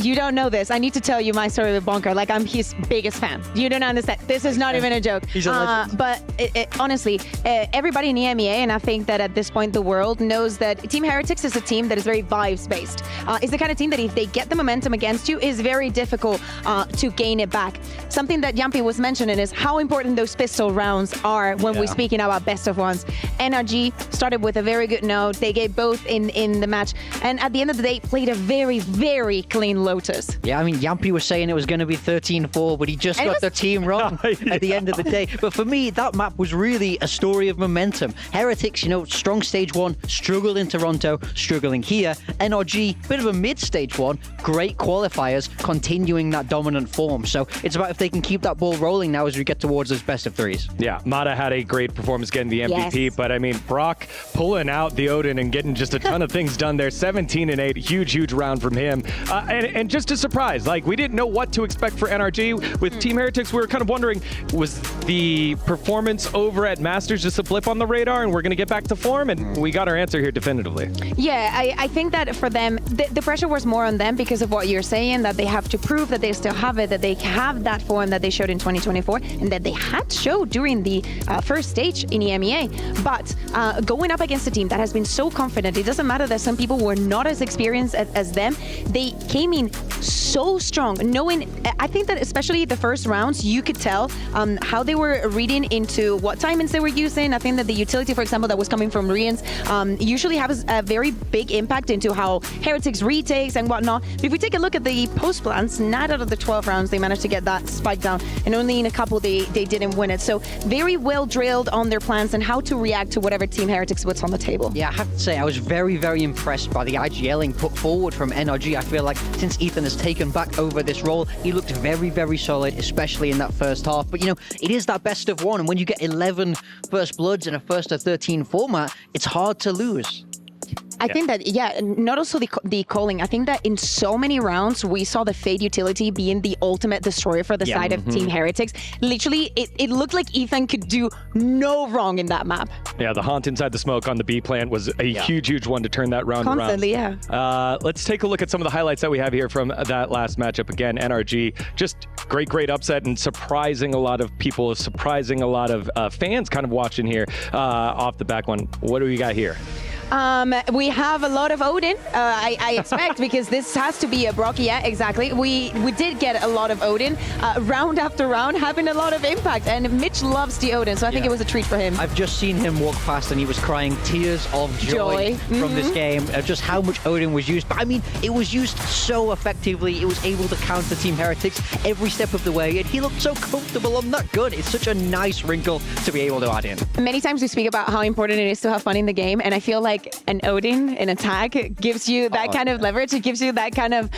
you don't know this. I need to tell you my story with Bonker. Like, I'm his biggest fan. You don't understand. This is not even a joke. He's a legend. But honestly, everybody in EMEA, and I think that at this point the world knows that Team Heretics is a team that is very vibes-based. It's the kind of team that if they get the momentum against you, is very difficult to gain it back. Something that Jumpy was mentioning is how important those pistol rounds are when we're speaking about best of ones. NRG started with a very good note. They gave both in the match, and at the end of the day, played a very, very clean Lotus. Yeah, I mean, Yampy was saying it was going to be 13-4, but he just got the team wrong at the end of the day. But for me, that map was really a story of momentum. Heretics, you know, strong stage 1, struggled in Toronto, struggling here. NRG, bit of a mid-stage 1, great qualifiers, continuing that dominant form. So it's about if they can keep that ball rolling now as we get towards those best of 3s. Yeah, Mata had a great performance getting the MVP, but I mean, Brock pulling out the Odin and getting just a ton of things done there. 17-8, huge round from him. And just a surprise, like we didn't know what to expect for NRG. With Team Heretics, we were kind of wondering, was the performance over at Masters just a blip on the radar and we're going to get back to form? And we got our answer here definitively. Yeah, I think that for them, the pressure was more on them because of what you're saying, that they have to prove that they still have it, that they have that form that they showed in 2024, and that they had showed during the first stage in EMEA. But going up against a team that has been so confident, it doesn't matter that some people were not as experienced as them, they came in so strong, knowing, I think that especially the first rounds, you could tell how they were reading into what timings they were using. I think that the utility, for example, that was coming from Rians usually has a very big impact into how Heretics retakes and whatnot. But if we take a look at the post plans, 9 out of the 12 rounds they managed to get that spike down, and only in a couple they didn't win it. So very well drilled on their plans and how to react to whatever Team Heretics puts on the table. Yeah, I have to say, I was very, very impressed by the IGLing put forward from NRG. I feel like since Ethan has taken back over this role, he looked very, very solid, especially in that first half. But, you know, it is that best of 1, and when you get 11 first bloods in a first to 13 format, it's hard to lose. I think that, not also the calling. I think that in so many rounds, we saw the Fade utility being the ultimate destroyer for the side of Team Heretics. Literally, it looked like Ethan could do no wrong in that map. Yeah, the haunt inside the smoke on the B plant was a huge one to turn that round Constantly, around. Let's take a look at some of the highlights that we have here from that last matchup. Again, NRG, just great upset and surprising a lot of people, surprising a lot of fans kind of watching here off the back one. What do we got here? We have a lot of Odin, I expect, because this has to be a Brock. Yeah, exactly. We did get a lot of Odin, round after round, having a lot of impact. And Mitch loves the Odin, so I think it was a treat for him. I've just seen him walk past and he was crying tears of joy. From this game, just how much Odin was used. But I mean, it was used so effectively. It was able to counter Team Heretics every step of the way, and he looked so comfortable on that gun. It's such a nice wrinkle to be able to add in. Many times we speak about how important it is to have fun in the game, and I feel like an Odin in attack gives you that kind of leverage. It gives you that kind of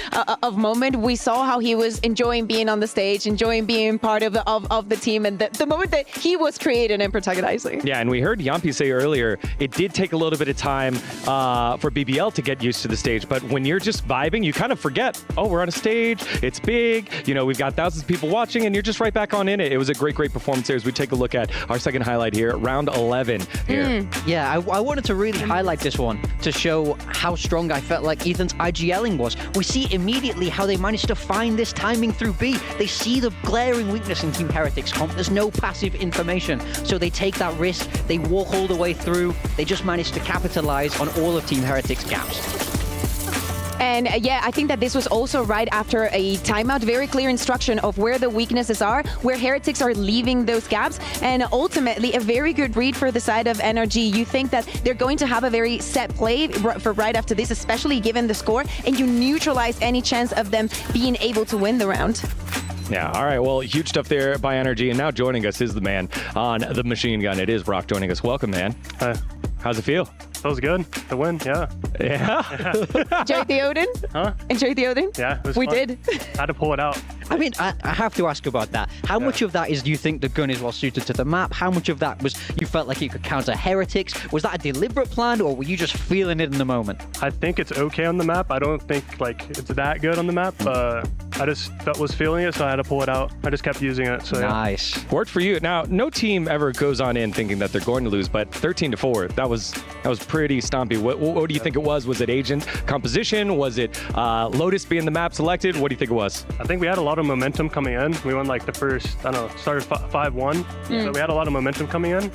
moment. We saw how he was enjoying being on the stage, enjoying being part of the team, and the moment that he was creating and protagonizing. Yeah, and we heard Yampy say earlier, it did take a little bit of time for BBL to get used to the stage, but when you're just vibing, you kind of forget, oh, we're on a stage, it's big, you know, we've got thousands of people watching, and you're just right back on in it. It was a great performance there as we take a look at our second highlight here, round 11 here. Yeah, I wanted to really highlight this one to show how strong I felt like Ethan's IGLing was. We see immediately how they managed to find this timing through B. They see the glaring weakness in Team Heretics comp. There's no passive information, so they take that risk. They walk all the way through. They just managed to capitalize on all of Team Heretics' gaps. And yeah, I think that this was also right after a timeout, very clear instruction of where the weaknesses are, where Heretics are leaving those gaps, and ultimately a very good read for the side of NRG. You think that they're going to have a very set play for right after this, especially given the score, and you neutralize any chance of them being able to win the round. Yeah, all right, well, huge stuff there by NRG, and now joining us is the man on the machine gun. It is Brock joining us. Welcome, man. How's it feel? Feels good. The win, yeah. Yeah? Enjoyed the Odin? Huh? Enjoyed the Odin? Yeah, it was We fun. did. Had to pull it out. I mean, I have to ask about that. How much of that is, do you think the gun is well suited to the map? How much of that was you felt like it could counter Heretics? Was that a deliberate plan, or were you just feeling it in the moment? I think it's okay on the map. I don't think like it's that good on the map. I just was feeling it, so I had to pull it out. I just kept using it. So Nice. Worked for you. Now, no team ever goes on in thinking that they're going to lose, but 13-4, that was pretty stompy. What do you think it was? Was it agent composition? Was it Lotus being the map selected? What do you think it was? I think we had a lot of momentum coming in. We won like the first, I don't know, started 5-1. So we had a lot of momentum coming in,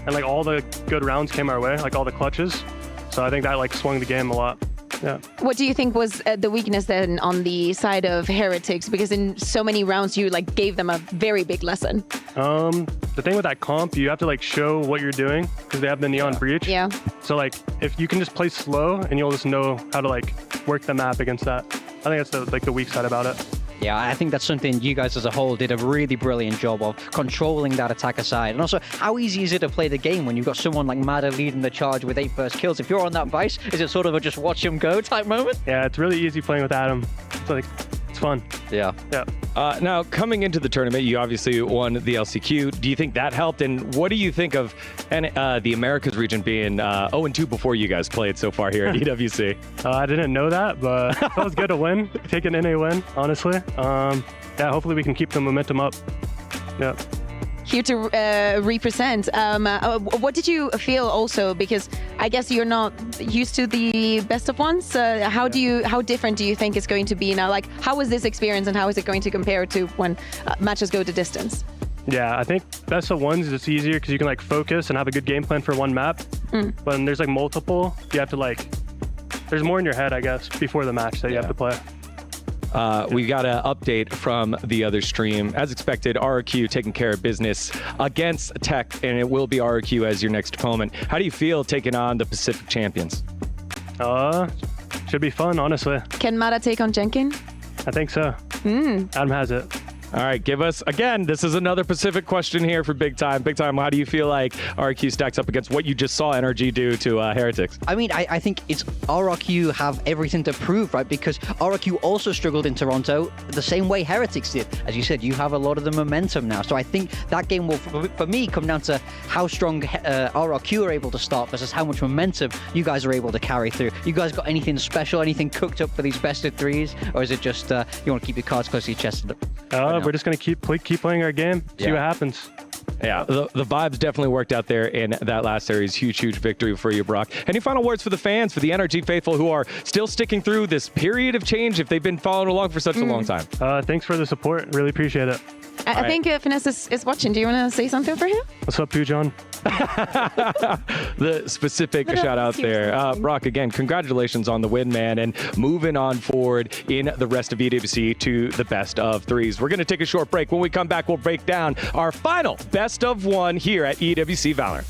and like all the good rounds came our way, like all the clutches. So I think that like swung the game a lot. Yeah. What do you think was the weakness then on the side of Heretics? Because in so many rounds you like gave them a very big lesson. The thing with that comp, you have to like show what you're doing because they have the neon breach. Yeah. So like if you can just play slow and you'll just know how to like work the map against that. I think that's the weak side about it. Yeah, I think that's something you guys as a whole did a really brilliant job of, controlling that attacker side. And also, how easy is it to play the game when you've got someone like Mada leading the charge with 8 first kills? If you're on that Vice, is it sort of a just watch him go type moment? Yeah, it's really easy playing with Adam. It's like, it's fun. Yeah. Yeah. Now, coming into the tournament, you obviously won the LCQ. Do you think that helped? And what do you think of the Americas region being 0-2 before you guys played so far here at EWC? I didn't know that, but it was good to win. Take an NA win, honestly. Yeah, hopefully we can keep the momentum up. Yeah. Here to represent. What did you feel also? Because I guess you're not used to the best of ones. How different do you think it's going to be now? Like, how was this experience and how is it going to compare to when matches go to distance? Yeah, I think best of ones, it's easier because you can like focus and have a good game plan for one map. But when there's like multiple, you have to like, there's more in your head, I guess, before the match that you have to play. We got an update from the other stream. As expected, RRQ taking care of business against Tech, and it will be RRQ as your next opponent. How do you feel taking on the Pacific champions? Should be fun, honestly. Can Mada take on Jenkin? I think so. Adam has it. All right, give us, again, this is another Pacific question here for Big Time. Big Time, how do you feel like RRQ stacks up against what you just saw NRG do to Heretics? I mean, I think it's RRQ have everything to prove, right? Because RRQ also struggled in Toronto the same way Heretics did. As you said, you have a lot of the momentum now. So I think that game will, for me, come down to how strong RRQ are able to start versus how much momentum you guys are able to carry through. You guys got anything special, anything cooked up for these best of threes? Or is it just you want to keep your cards close to your chest? We're just going to keep playing our game, see what happens. Yeah, the vibes definitely worked out there in that last series. Huge victory for you, Brock. Any final words for the fans, for the NRG faithful who are still sticking through this period of change if they've been following along for such a long time? Thanks for the support. Really appreciate it. I think Finesse is watching. Do you want to say something for him? What's up, Pujon? The specific shout out there. Brock, again, congratulations on the win, man, and moving on forward in the rest of EWC to the best of threes. We're going to take a short break. When we come back, we'll break down our final best of one here at EWC Valorant.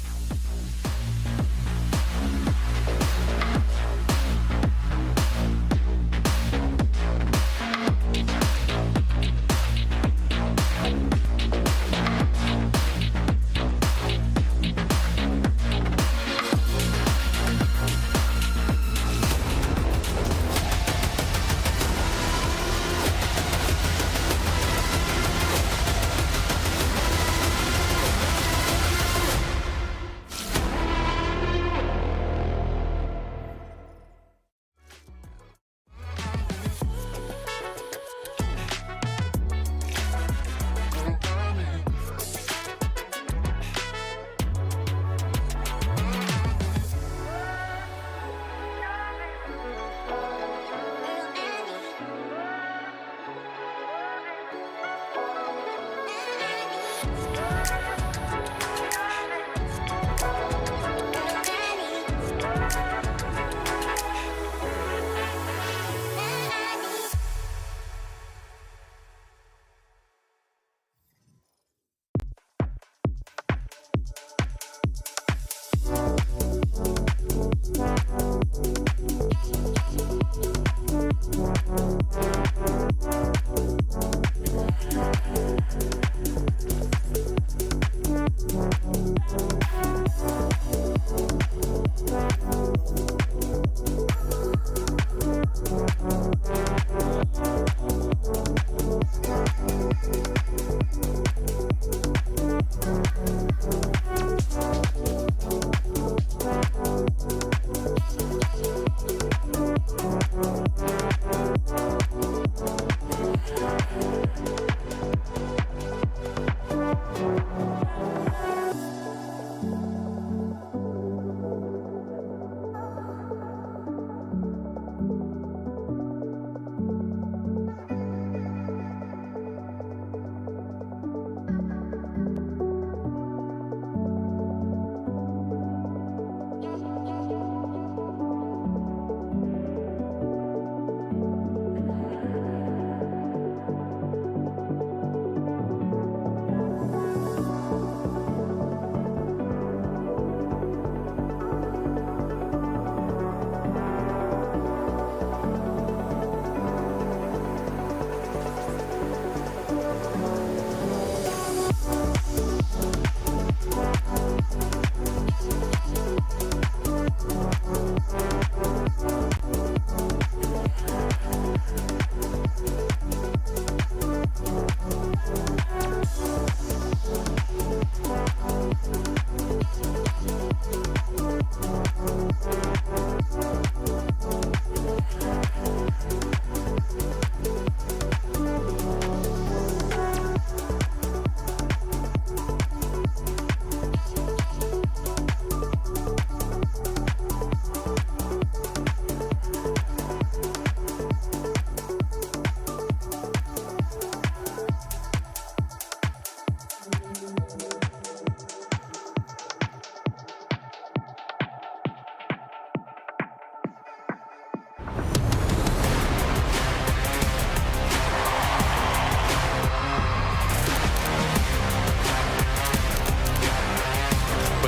But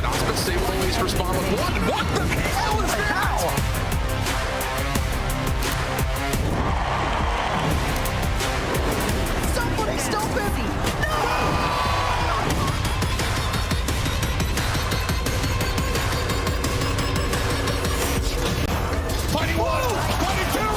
Osmond they will always respond with one. What the hell is that? Somebody stop him! Fighting one, fighting two,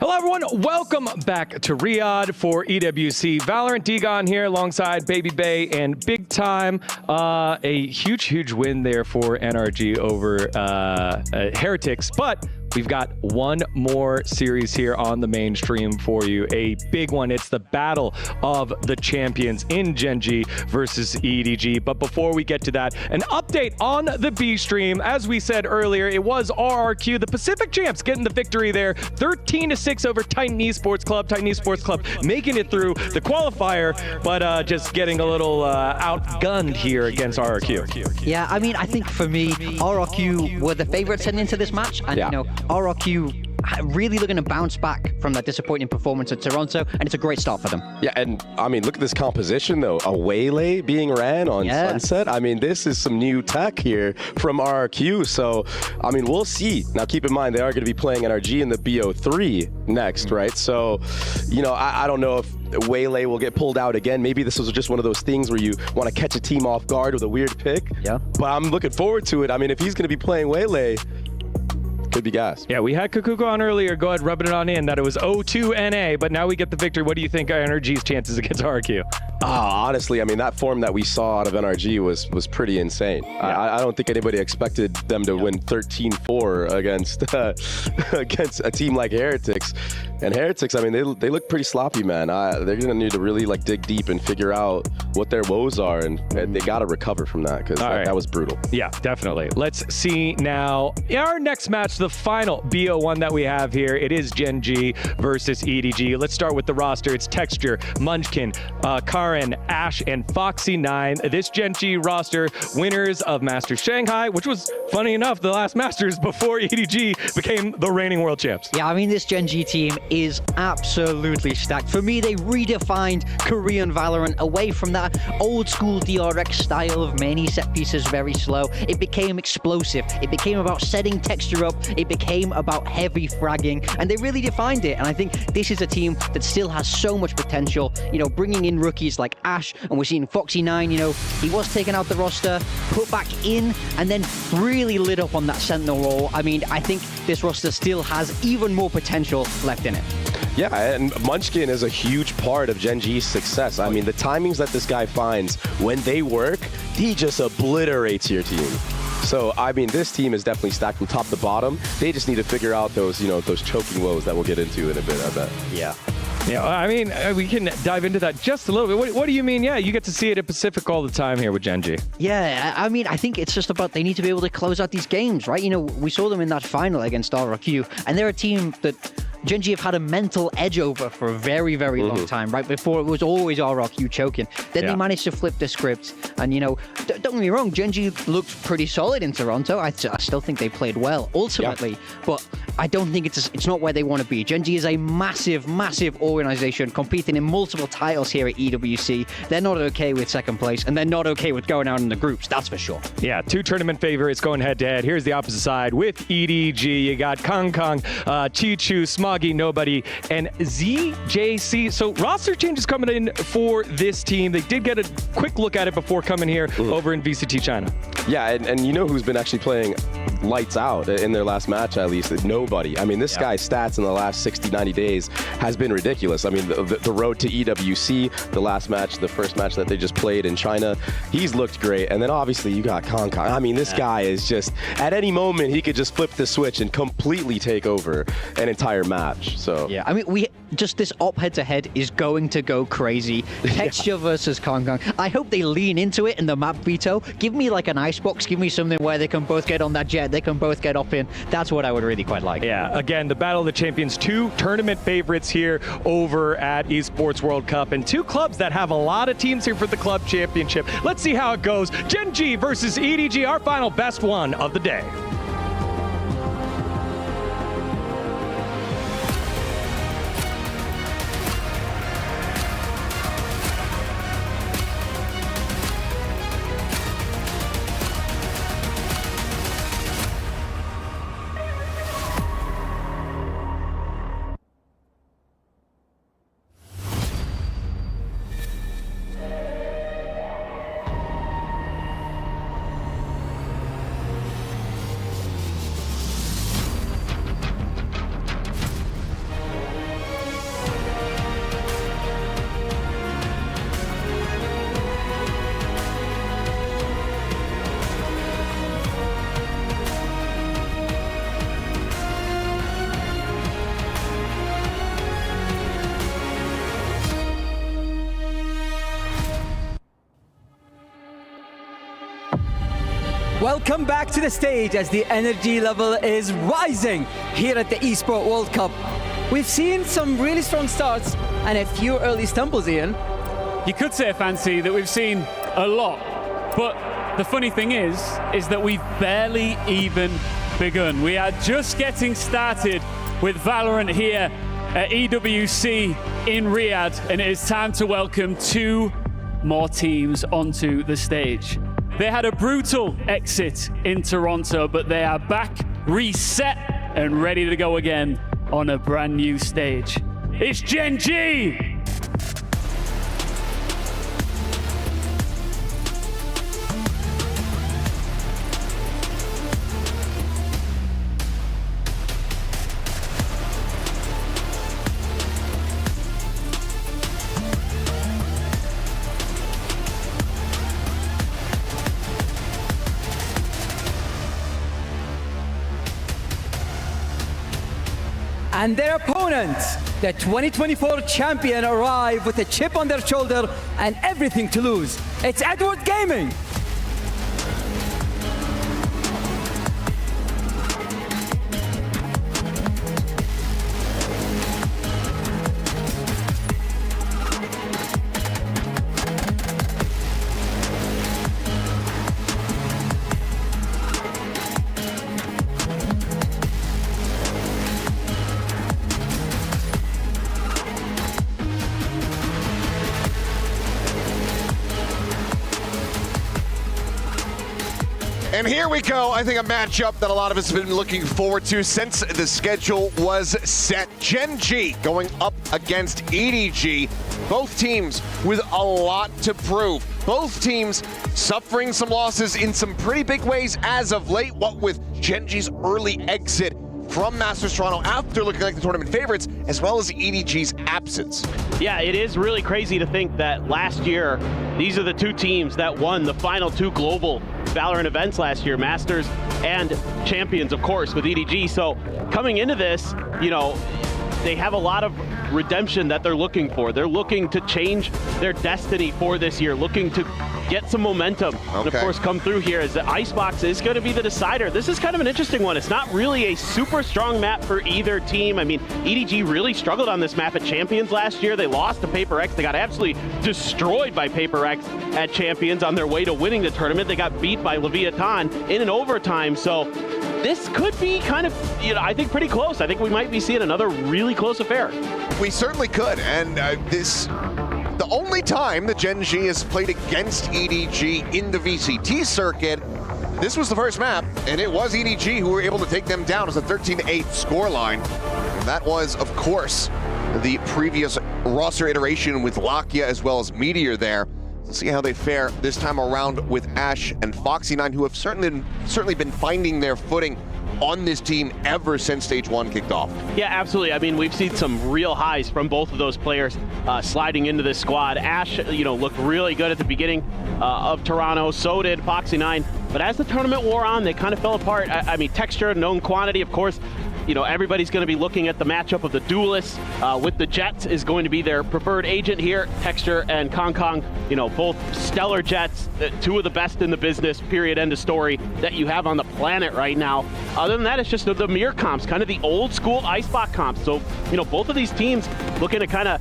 Hello, everyone. Welcome back to Riyadh for EWC. Valorant Degon here alongside Baby Bay and Big Time. A huge win there for NRG over Heretics, but we've got one more series here on the mainstream for you. A big one. It's the battle of the champions in Gen G versus EDG. But before we get to that, an update on the B stream. As we said earlier, it was RRQ, the Pacific champs, getting the victory there. 13-6 over Titan Esports Club. Titan Esports Club making it through the qualifier, but just getting a little outgunned here against RRQ. Yeah, I mean, I think for me, RRQ were the favorites heading into this match. And, you know, RRQ really looking to bounce back from that disappointing performance at Toronto, and it's a great start for them. Yeah, and I mean, look at this composition, though. A Waylay being ran on Sunset. I mean, this is some new tech here from RRQ, so, I mean, we'll see. Now, keep in mind, they are going to be playing NRG in the BO3 next, right? So, you know, I don't know if Waylay will get pulled out again. Maybe this was just one of those things where you want to catch a team off guard with a weird pick. Yeah. But I'm looking forward to it. I mean, if he's going to be playing Waylay, could be gas. Yeah, we had Kukuko on earlier. Go ahead, rubbing it on in that it was 0-2 NA, but now we get the victory. What do you think of NRG's chances against RQ? Honestly, I mean, that form that we saw out of NRG was pretty insane. Yeah. I don't think anybody expected them to win 13-4 against a team like Heretics. And Heretics, I mean, they look pretty sloppy, man. They're going to need to really like dig deep and figure out what their woes are, and they got to recover from that because that was brutal. Yeah, definitely. Let's see now our next match, the final BO1 that we have here. It is Gen G versus EDG. Let's start with the roster. It's Texture, Munchkin, Karen, Ash, and Foxy9. This Gen G roster, winners of Masters Shanghai, which was, funny enough, the last Masters before EDG became the reigning world champs. Yeah, I mean, this Gen G team is absolutely stacked. For me, they redefined Korean Valorant away from that old school DRX style of many set pieces, very slow. It became explosive. It became about setting Texture up. It became about heavy fragging, and they really defined it. And I think this is a team that still has so much potential, you know, bringing in rookies like Ash, and we're seeing Foxy9, you know, he was taken out the roster, put back in, and then really lit up on that Sentinel role. I mean, I think this roster still has even more potential left in it. Yeah, and Munchkin is a huge part of Gen G's success. I mean, the timings that this guy finds when they work, he just obliterates your team. So, I mean, this team is definitely stacked from top to bottom. They just need to figure out those, you know, those choking woes that we'll get into in a bit, I bet. Yeah. Yeah, I mean, we can dive into that just a little bit. What do you mean? Yeah, you get to see it at Pacific all the time here with Gen G. Yeah, I mean, I think it's just about they need to be able to close out these games, right? You know, we saw them in that final against RRQ, and they're a team that Gen G have had a mental edge over for a very long time, right? Before it was always RRQ choking. Then they managed to flip the script, and you know, don't get me wrong, Gen G looked pretty solid in Toronto. I still think they played well ultimately, but I don't think it's not where they want to be. Gen G is a massive organization competing in multiple titles here at EWC. They're not okay with second place, and they're not okay with going out in the groups, that's for sure. Yeah, two tournament favorites going head to head. Here's the opposite side with EDG. You got Kong Kong, Chichu, Smoggy, Nobody, and ZJC. So roster changes coming in for this team. They did get a quick look at it before coming here over in VCT China. Yeah, and you know who's been actually playing lights out in their last match, at least? Nobody. I mean, this guy's stats in the last 60, 90 days has been ridiculous. I mean, the road to EWC, the last match, the first match that they just played in China, he's looked great. And then obviously you got Kong Kong. I mean, this guy is just, at any moment, he could just flip the switch and completely take over an entire match. So yeah, I mean, this op head-to-head is going to go crazy. Texture versus Kong Kong. I hope they lean into it in the map veto. Give me like an icebox. Give me something where they can both get on that jet they can both get up in. That's what I would really quite like. Yeah, again, the Battle of the Champions, 2 tournament favorites here over at Esports World Cup, and 2 clubs that have a lot of teams here for the club championship. Let's see how it goes. Gen G versus EDG, our final best one of the day. Welcome back to the stage as the energy level is rising here at the Esports World Cup. We've seen some really strong starts and a few early stumbles, Ian. You could say, Fancy, that we've seen a lot, but the funny thing is that we've barely even begun. We are just getting started with Valorant here at EWC in Riyadh, and it is time to welcome 2 more teams onto the stage. They had a brutal exit in Toronto, but they are back, reset, and ready to go again on a brand new stage. It's Gen G! And their opponents, the 2024 champion, arrive with a chip on their shoulder and everything to lose. It's Edward Gaming. And here we go. I think a matchup that a lot of us have been looking forward to since the schedule was set. Gen G going up against EDG. Both teams with a lot to prove. Both teams suffering some losses in some pretty big ways as of late, what with Gen G's early exit from Masters Toronto after looking like the tournament favorites, as well as EDG's absence. Yeah, it is really crazy to think that last year, these are the 2 teams that won the final 2 global Valorant events last year, Masters and Champions, of course, with EDG. So coming into this, you know, they have a lot of redemption that they're looking for. They're looking to change their destiny for this year, looking to get some momentum, and of course come through here as the Icebox is going to be the decider. This is kind of an interesting one. It's not really a super strong map for either team. I mean, EDG really struggled on this map at Champions last year. They lost to Paper X. They got absolutely destroyed by Paper X at Champions on their way to winning the tournament. They got beat by Leviathan in an overtime. So this could be kind of, you know, I think pretty close. I think we might be seeing another really close affair. We certainly could, and the only time that Gen G has played against EDG in the VCT circuit, this was the first map, and it was EDG who were able to take them down as a 13-8 scoreline. And that was, of course, the previous roster iteration with Lakia as well as Meteor there. Let's see how they fare this time around with Ash and Foxy9, who have certainly been finding their footing on this team ever since Stage 1 kicked off. Yeah, absolutely. I mean, we've seen some real highs from both of those players sliding into this squad. Ash, you know, looked really good at the beginning of Toronto. So did Foxy9. But as the tournament wore on, they kind of fell apart. I mean, Texture, known quantity, of course, you know, everybody's going to be looking at the matchup of the duelists. With the Jets is going to be their preferred agent here. Texture and Kong, you know, both stellar Jets, two of the best in the business, period, end of story, that you have on the planet right now. Other than that, it's just the mirror comps, kind of the old school Icebox comps. So, you know, both of these teams looking to kind of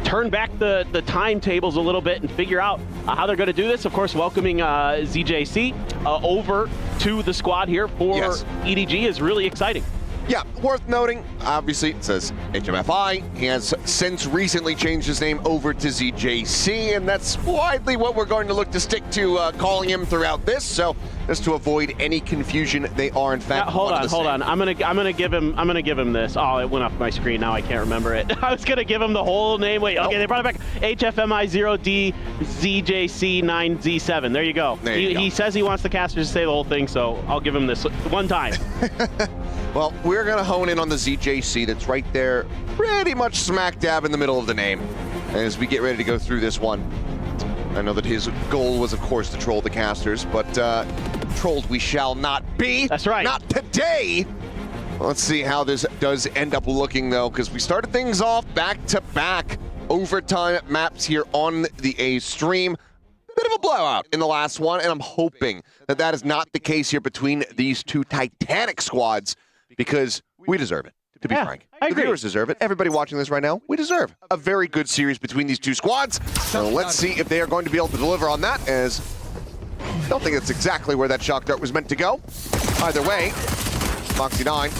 turn back the timetables a little bit and figure out how they're going to do this. Of course, welcoming ZJC over to the squad here for EDG is really exciting. Yeah, worth noting, obviously, it says HMFI. He has since recently changed his name over to ZJC, and that's widely what we're going to look to stick to calling him throughout this. So, just to avoid any confusion, they are in fact. Hold on. I'm gonna give him this. Oh, it went off my screen. Now I can't remember it. I was gonna give him the whole name. Wait, okay, they brought it back. HFMI0D ZJC9Z7. There you go. He says he wants the casters to say the whole thing, so I'll give him this one time. Well, we're going to hone in on the ZJC that's right there, pretty much smack dab in the middle of the name as we get ready to go through this one. I know that his goal was, of course, to troll the casters, but trolled we shall not be. That's right. Not today. Let's see how this does end up looking, though, because we started things off back-to-back overtime maps here on the A stream. Bit of a blowout in the last one, and I'm hoping that that is not the case here between these two titanic squads, because we deserve it, to be frank. The viewers deserve it. Everybody watching this right now, we deserve a very good series between these two squads. So let's see if they are going to be able to deliver on that, as I don't think that's exactly where that shock dart was meant to go. Either way, Foxy9,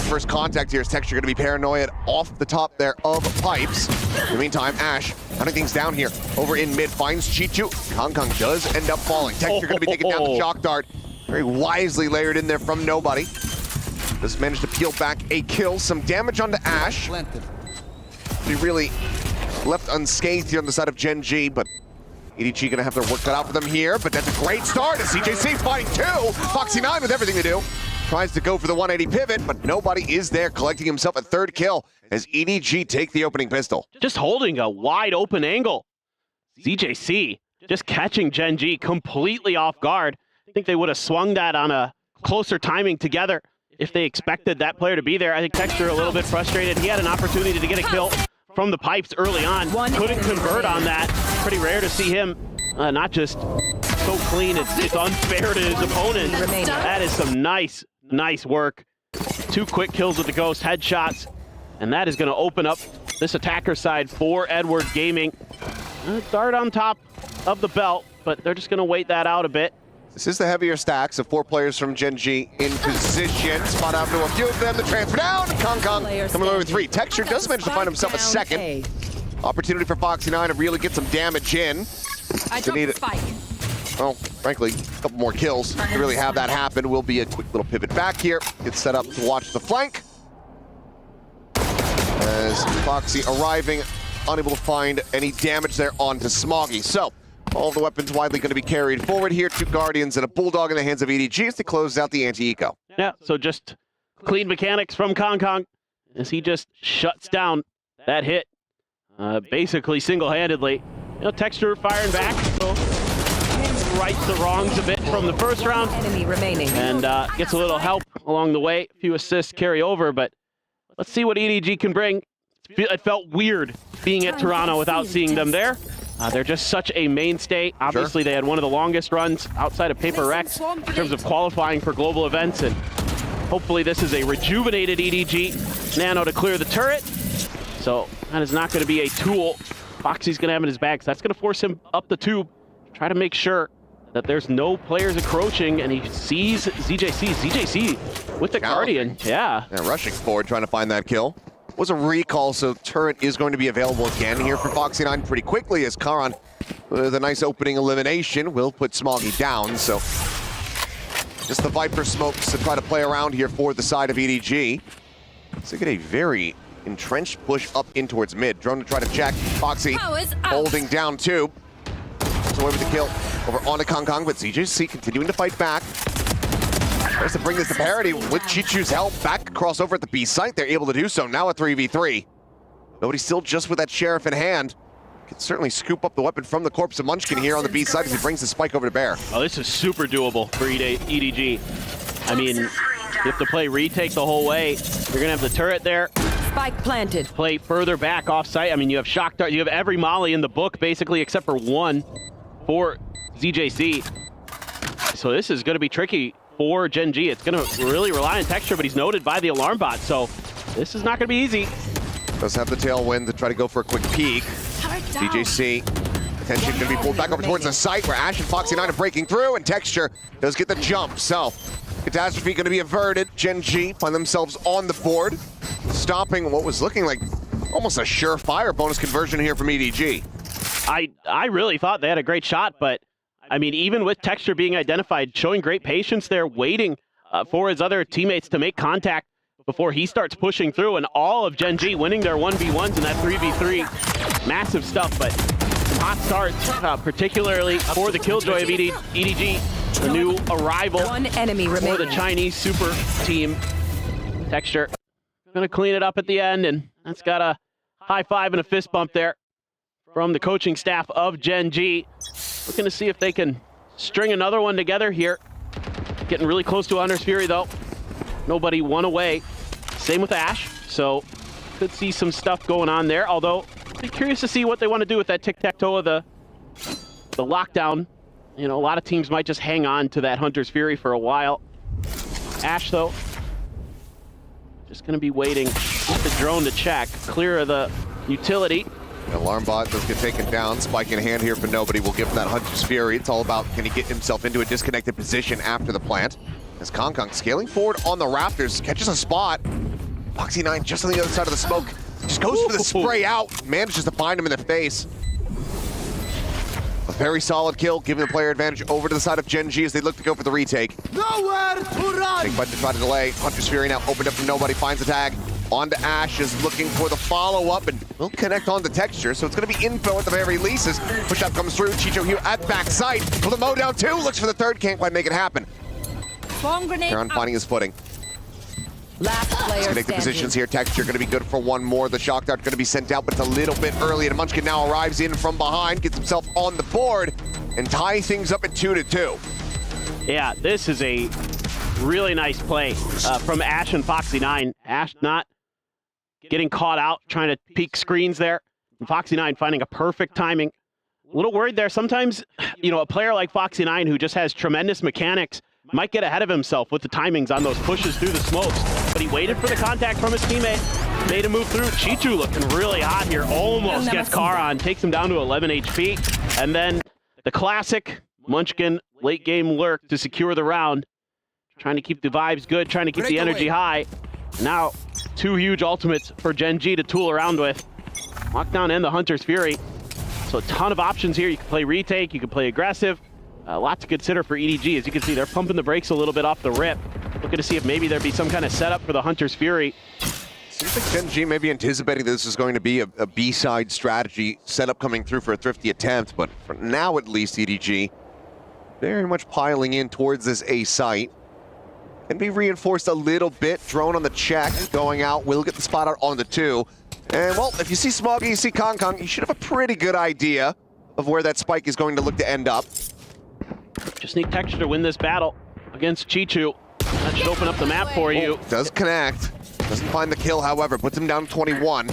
first contact here is Texture going to be paranoid off the top there of pipes. In the meantime, Ash hunting things down here. Over in mid, finds Chichu. Kong does end up falling. Texture going to be taking down the shock dart. Very wisely layered in there from nobody. Just managed to peel back a kill. Some damage onto Ash. He really left unscathed here on the side of Gen G, but EDG gonna have their work cut out for them here, but that's a great start as CJC fighting two. Foxy9 with everything to do. Tries to go for the 180 pivot, but nobody is there, collecting himself a third kill as EDG take the opening pistol. Just holding a wide open angle. ZJC just catching Gen G completely off guard. I think they would have swung that on a closer timing together if they expected that player to be there. I think Texture a little bit frustrated. He had an opportunity to get a kill from the pipes early on. Couldn't convert on that. Pretty rare to see him not just so clean, it's unfair to his opponent. That is some nice work. 2 quick kills with the Ghost headshots, and that is going to open up this attacker side for Edward Gaming. Dart on top of the belt, but they're just going to wait that out a bit. This is the heavier stacks of 4 players from Gen G in position. Spot out to a few of them. The transfer down. Kong coming over 3. Texture does manage to find himself a second. Opportunity for Foxy9 to really get some damage in. I dropped the spike. Well, frankly, a couple more kills to really have that happen. Will be a quick little pivot back here. Gets set up to watch the flank. As Foxy arriving, unable to find any damage there onto Smoggy. So, all the weapons widely going to be carried forward here. 2 Guardians and a Bulldog in the hands of EDG as they close out the anti-eco. Yeah, so just clean mechanics from Kong as he just shuts down that hit basically single-handedly. You know, Texture firing back, so rights the wrongs a bit from the first round. Enemy remaining. And gets a little help along the way. A few assists carry over, but let's see what EDG can bring. It felt weird being at Toronto without seeing them there. They're just such a mainstay. Obviously, they had one of the longest runs outside of Paper Rex in terms of qualifying for global events, and hopefully this is a rejuvenated EDG. Nano to clear the turret, so that is not going to be a tool Foxy's going to have in his bag. So that's going to force him up the tube, try to make sure that there's no players encroaching, and he sees ZJC. ZJC with the Guardian, yeah. Rushing forward, trying to find that kill. Was a recall, so turret is going to be available again here for Foxy9 pretty quickly, as Karan, with a nice opening elimination, will put Smoggy down. So just the Viper smokes to try to play around here for the side of EDG. So get a very entrenched push up in towards mid. Drone to try to check. Foxy holding down 2. So away with the kill over onto Kong, but ZJC continuing to fight back. Tries to bring this to parity with Chichu's help. Back across over at the B site. They're able to do so. Now a 3v3. Nobody still just with that Sheriff in hand. Can certainly scoop up the weapon from the corpse of Munchkin here on the B side as he brings the spike over to Bear. Oh, this is super doable for EDG. I mean, You have to play retake the whole way. You're gonna have the turret there. Spike planted. Play further back off site. I mean, you have shock dart. You have every molly in the book basically, except for one for ZJC. So this is gonna be tricky for Gen G. It's gonna really rely on Texture, but he's noted by the alarm bot. So this is not gonna be easy. Does have the tailwind to try to go for a quick peek. DJC, attention going to be pulled back over towards the site where Ash and Foxy9 are breaking through, and Texture does get the jump. So, catastrophe going to be averted. Gen G find themselves on the board, stopping what was looking like almost a surefire bonus conversion here from EDG. I really thought they had a great shot, but I mean, even with Texture being identified, showing great patience there, waiting for his other teammates to make contact before he starts pushing through, and all of Gen G winning their 1v1s in that 3v3. Massive stuff, but some hot starts, particularly for the Killjoy of EDG, the new arrival for the Chinese super team. Texture gonna clean it up at the end, and that's got a high five and a fist bump there from the coaching staff of Gen G. Looking to see if they can string another one together here. Getting really close to Hunter's Fury though. Nobody one away. Same with Ash, so could see some stuff going on there. Although, I'm curious to see what they want to do with that tic-tac-toe of the lockdown. You know, a lot of teams might just hang on to that Hunter's Fury for a while. Ash, though, just going to be waiting with the drone to check. Clear of the utility. The alarm bot does get taken down. Spike in hand here for nobody. We'll give him that Hunter's Fury. It's all about can he get himself into a disconnected position after the plant. As Kong scaling forward on the rafters, catches a spot. Foxy9 just on the other side of the smoke. Just goes for the spray out. Manages to find him in the face. A very solid kill, giving the player advantage over to the side of Gen G as they look to go for the retake. Nowhere to run! Big button to try to delay. Hunter's Fury now opened up from nobody, finds the tag. On to Ash, is looking for the follow-up, and will connect on to Texture, so it's going to be info at the very least as push-up comes through. Chicho here at backside. With the mow down two, looks for the third, can't quite make it happen. Bomb grenade Aaron finding his footing. Last player Disconnected positions here. Texture going to be good for one more. The shock dart going to be sent out, but it's a little bit early, and Munchkin now arrives in from behind, gets himself on the board, and tie things up at 2-2. Yeah, this is a really nice play from Ash and Foxy9. Ash not getting caught out, trying to peek screens there. And Foxy9 finding a perfect timing. A little worried there. Sometimes, you know, a player like Foxy9 who just has tremendous mechanics might get ahead of himself with the timings on those pushes through the smokes. But he waited for the contact from his teammate, made him move through. Chichu looking really hot here. Almost gets Karan, takes him down to 11 HP. And then the classic Munchkin late game lurk to secure the round. Trying to keep the vibes good, trying to keep the energy high. Now, two huge ultimates for Gen G to tool around with. Lockdown and the Hunter's Fury. So a ton of options here. You can play retake, you can play aggressive. A lot to consider for EDG. As you can see, they're pumping the brakes a little bit off the rip. Looking to see if maybe there'd be some kind of setup for the Hunter's Fury. Seems like Gen G may be anticipating this is going to be a B-side strategy setup coming through for a thrifty attempt, but for now at least, EDG very much piling in towards this A site. Can be reinforced a little bit. Drone on the check, going out, will get the spot out on the 2. And well, if you see Smoggy, you see Kong, you should have a pretty good idea of where that spike is going to look to end up. Just need Texture to win this battle against Chichu. That should open up the map for you. Does connect. Doesn't find the kill, however. Puts him down to 21.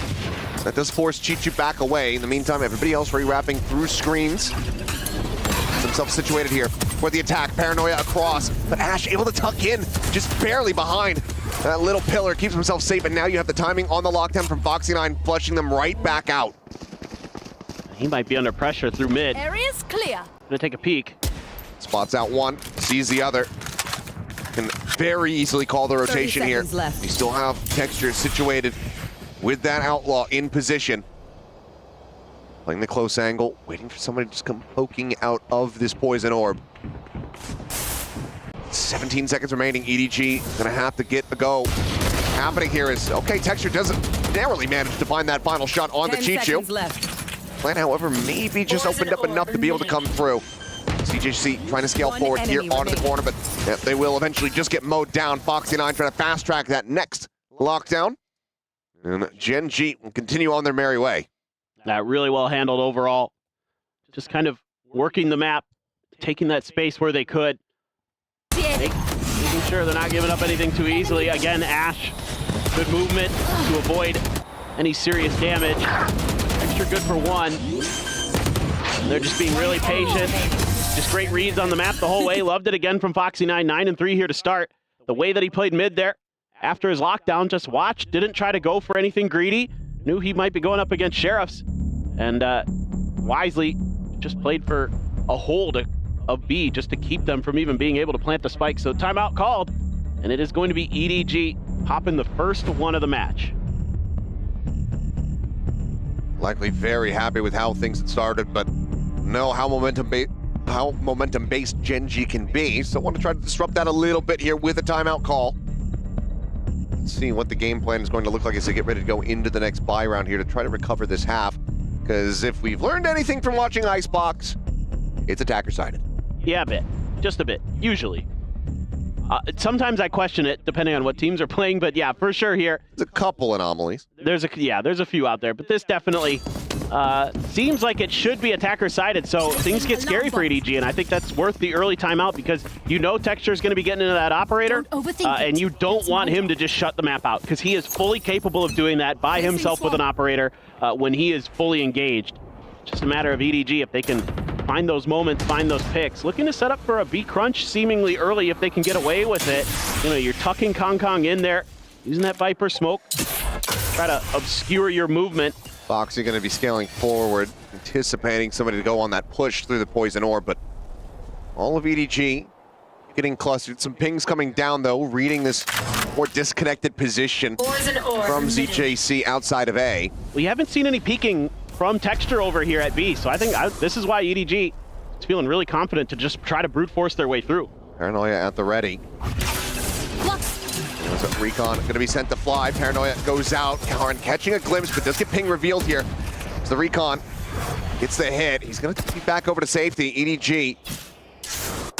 That does force Chichu back away. In the meantime, everybody else rewrapping through screens. Gets himself situated here for the attack. Paranoia across. But Ash able to tuck in, just barely behind. That little pillar keeps himself safe, and now you have the timing on the lockdown from Foxy9, flushing them right back out. He might be under pressure through mid. Area's clear. Gonna take a peek. Spots out one, sees the other. Can very easily call the rotation here. Left. We still have Texture situated with that Outlaw in position. Playing the close angle, waiting for somebody to just come poking out of this poison orb. 17 seconds remaining. EDG gonna have to get a go. Happening here is, okay, Texture doesn't narrowly manage to find that final shot on the Chichu. Plan, however, maybe just opened up enough to be able to come through. CJC trying to scale forward here onto the corner, but yeah, they will eventually just get mowed down. Foxy9 trying to fast track that next lockdown. And Gen G will continue on their merry way. Really well handled overall. Just kind of working the map, taking that space where they could. Making sure they're not giving up anything too easily. Again, Ash, good movement to avoid any serious damage. Extra good for one. They're just being really patient. Just great reads on the map the whole way. Loved it again from Foxy9. 9-3 here to start. The way that he played mid there after his lockdown, just watched, didn't try to go for anything greedy. Knew he might be going up against Sheriffs. And wisely just played for a hold of B just to keep them from even being able to plant the spike. So timeout called, and it is going to be EDG popping the first one of the match. Likely very happy with how things had started, but know how momentum-based Gen G can be. So want to try to disrupt that a little bit here with a timeout call. Let's see what the game plan is going to look like as they get ready to go into the next buy round here to try to recover this half. Because if we've learned anything from watching Icebox, it's attacker-sided. Yeah, a bit. Just a bit, usually. Sometimes I question it, depending on what teams are playing, but yeah, for sure here. There's a couple anomalies. There's a few out there, but this definitely seems like it should be attacker-sided, so things get scary for EDG, and I think that's worth the early timeout because you know Texture is going to be getting into that operator, and you don't want him to just shut the map out because he is fully capable of doing that by himself with an operator when he is fully engaged. Just a matter of EDG if they can find those moments, find those picks. Looking to set up for a B crunch seemingly early if they can get away with it. You know, you're tucking Kong in there, using that Viper smoke, try to obscure your movement. Foxy going to be scaling forward, anticipating somebody to go on that push through the poison orb, but all of EDG getting clustered. Some pings coming down though, reading this more disconnected position from ZJC outside of A. We haven't seen any peeking from Texture over here at B, so I think this is why EDG is feeling really confident to just try to brute force their way through. Paranoia at the ready. Recon going to be sent to fly. Paranoia goes out. Karen catching a glimpse, but does get ping revealed here. So the Recon gets the hit. He's going to be back over to safety. EDG,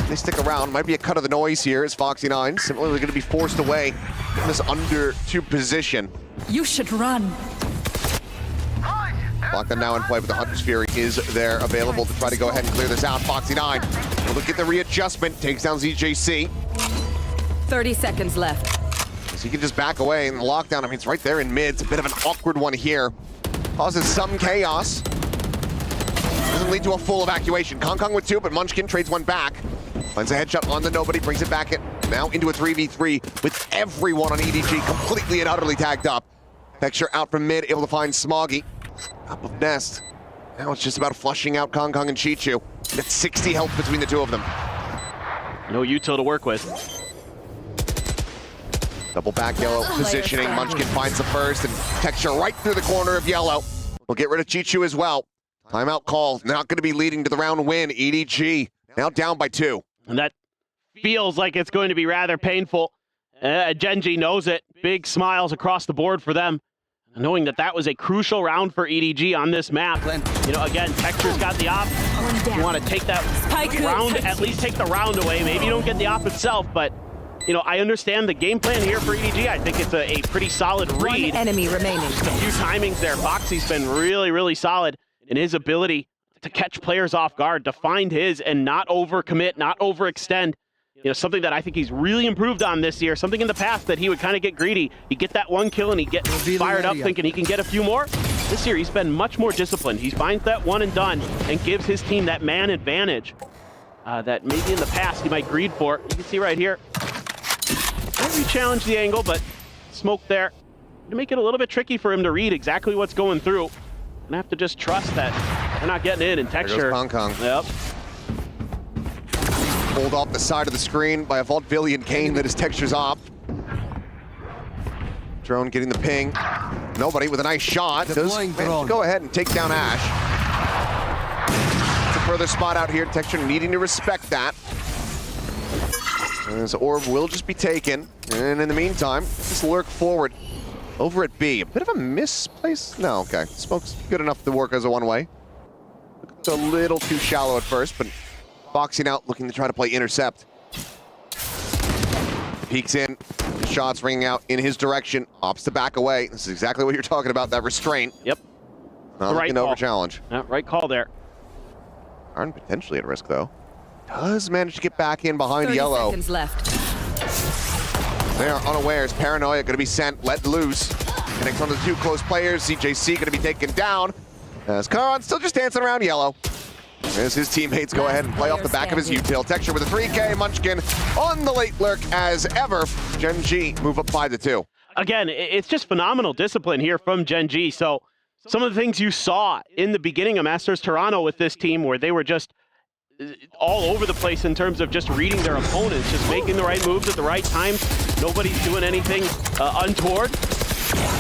they stick around. Might be a cut of the noise here as Foxy9 similarly going to be forced away from this under 2 position. You should run. Lockdown now in play, but the Hunter's Fury is there available to try to go ahead and clear this out. Foxy9 will look at the readjustment, takes down ZJC. 30 seconds left. So he can just back away in the lockdown. I mean, it's right there in mid. It's a bit of an awkward one here. Causes some chaos. Doesn't lead to a full evacuation. Kong with 2, but Munchkin trades one back. Finds a headshot on the nobody, brings it back in. Now into a 3v3 with everyone on EDG completely and utterly tagged up. Texture out from mid, able to find Smoggy. Top of Nest. Now it's just about flushing out Kong and Chichu. That's 60 health between the two of them. No util to work with. Double back yellow positioning. Munchkin finds the first and Texture right through the corner of yellow. We'll get rid of Chichu as well. Timeout call. Not going to be leading to the round win. EDG now down by 2. And that feels like it's going to be rather painful. Gen G knows it. Big smiles across the board for them, knowing that that was a crucial round for EDG on this map. You know, again, Texture's got the op. You want to take that round, at least take the round away. Maybe you don't get the op itself, but you know, I understand the game plan here for EDG. I think it's a pretty solid read. One enemy remaining. Just a few timings there. Foxy's been really, really solid in his ability to catch players off guard, to find his and not overcommit, not overextend. You know, something that I think he's really improved on this year. Something in the past that he would kind of get greedy. He'd get that one kill and he'd get fired up thinking he can get a few more. This year he's been much more disciplined. He finds that one and done and gives his team that man advantage that maybe in the past he might greed for. You can see right here. Might re-challenge the angle, but smoke there to make it a little bit tricky for him to read exactly what's going through. And have to just trust that they're not getting in. And Texture. There goes Kong. Yep. Pulled off the side of the screen by a Vaudevillian Kane that is Texture's op. Drone getting the ping. Nobody with a nice shot. Does go ahead and take down Ash. It's a further spot out here. Texture needing to respect that. This orb will just be taken. And in the meantime, just lurk forward over at B. A bit of a misplace? No, okay. Smoke's good enough to work as a one-way. It's a little too shallow at first, but Foxy out looking to try to play intercept. Peeks in, shots ringing out in his direction, opts to back away. This is exactly what you're talking about, that restraint. Yep. Not looking to over-challenge. Right call there. Aren't potentially at risk though. Does manage to get back in behind 30 yellow. seconds left. They are unawares. Paranoia going to be sent, let loose. Connects on the two close players. CJC going to be taken down. As Karan still just dancing around yellow. As his teammates go ahead and play off the back of his util. Texture with a 3K. Munchkin on the late lurk as ever. Gen G move up 5-2. Again, it's just phenomenal discipline here from Gen G. So some of the things you saw in the beginning of Masters Toronto with this team where they were just all over the place in terms of just reading their opponents, just making the right moves at the right time. Nobody's doing anything untoward.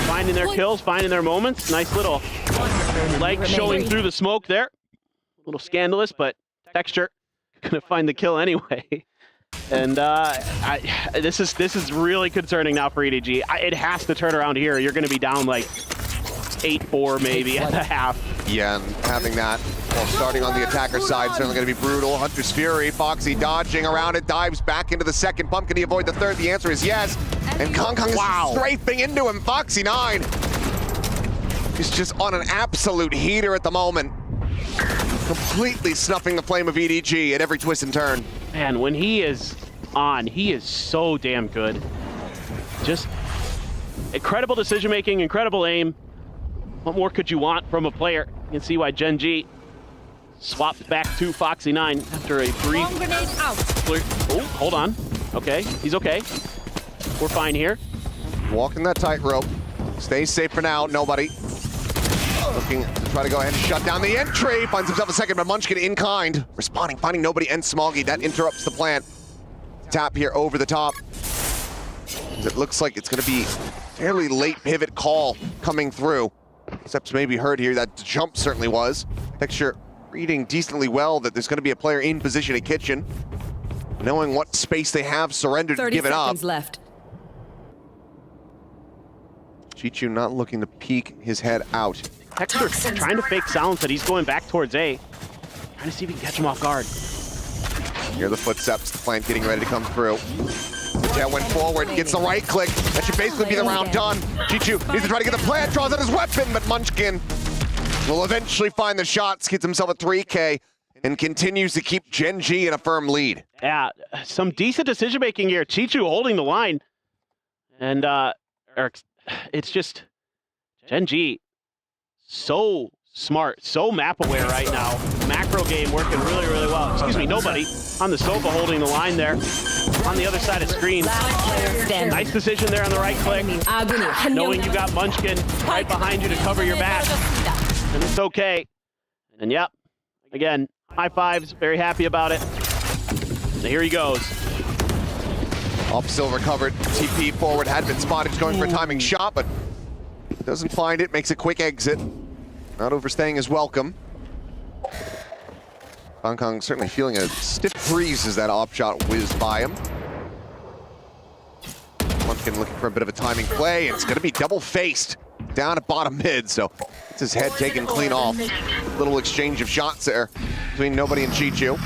Finding their kills, finding their moments. Nice little leg showing through the smoke there. A little scandalous, but Texture gonna find the kill anyway. And this is really concerning now for EDG. It has to turn around here. You're gonna be down like 8-4 maybe at the half. Yeah, and having that while starting on the attacker side certainly going to be brutal. Hunter's Fury, Foxy dodging around it, dives back into the second pump. Can he avoid the third? The answer is yes. And Kong Kong is strafing into him. Foxy 9 is just on an absolute heater at the moment. Completely snuffing the flame of EDG at every twist and turn. Man, when he is on, he is so damn good. Just incredible decision making, incredible aim. What more could you want from a player? You can see why Gen G swapped back to Foxy 9 after a brief... Grenade out. Oh, hold on. Okay, he's okay. We're fine here. Walking that tightrope. Stays safe for now, nobody. Looking to try to go ahead and shut down the entry. Finds himself a second, but Munchkin in kind. Responding, finding nobody, and Smoggy. That interrupts the plant. Tap here over the top. It looks like it's going to be fairly late pivot call coming through. Steps may be heard here. That jump certainly was. Texture reading decently well that there's going to be a player in position at Kitchen. Knowing what space they have surrendered and given up. 30 seconds left. Chichu not looking to peek his head out. Texture trying to fake sounds that he's going back towards A. Trying to see if he can catch him off guard. Hear the footsteps, the plant getting ready to come through. Yeah, went forward, gets the right click. That should basically be the round done. Chichu needs to try to get the plant, draws out his weapon, but Munchkin will eventually find the shots, gets himself a 3K, and continues to keep Gen G in a firm lead. Yeah, some decent decision making here. Chichu holding the line. And it's just Gen G so smart, so map aware right now. Macro game working really, really well. Excuse me, nobody on the sofa holding the line there. On the other side of screen. Nice decision there on the right click. Knowing you got Munchkin right behind you to cover your back. And it's okay. And yep, again, high fives, very happy about it. So here he goes. Off silver covered, TP forward, had been spotted, he's going for a timing shot, but doesn't find it, makes a quick exit. Not overstaying his welcome. Hong Kong certainly feeling a stiff breeze as that op shot whizzed by him. Munchkin looking for a bit of a timing play, and it's going to be double-faced down at bottom mid, so it's his head taken clean off. Little exchange of shots there between nobody and Chichu.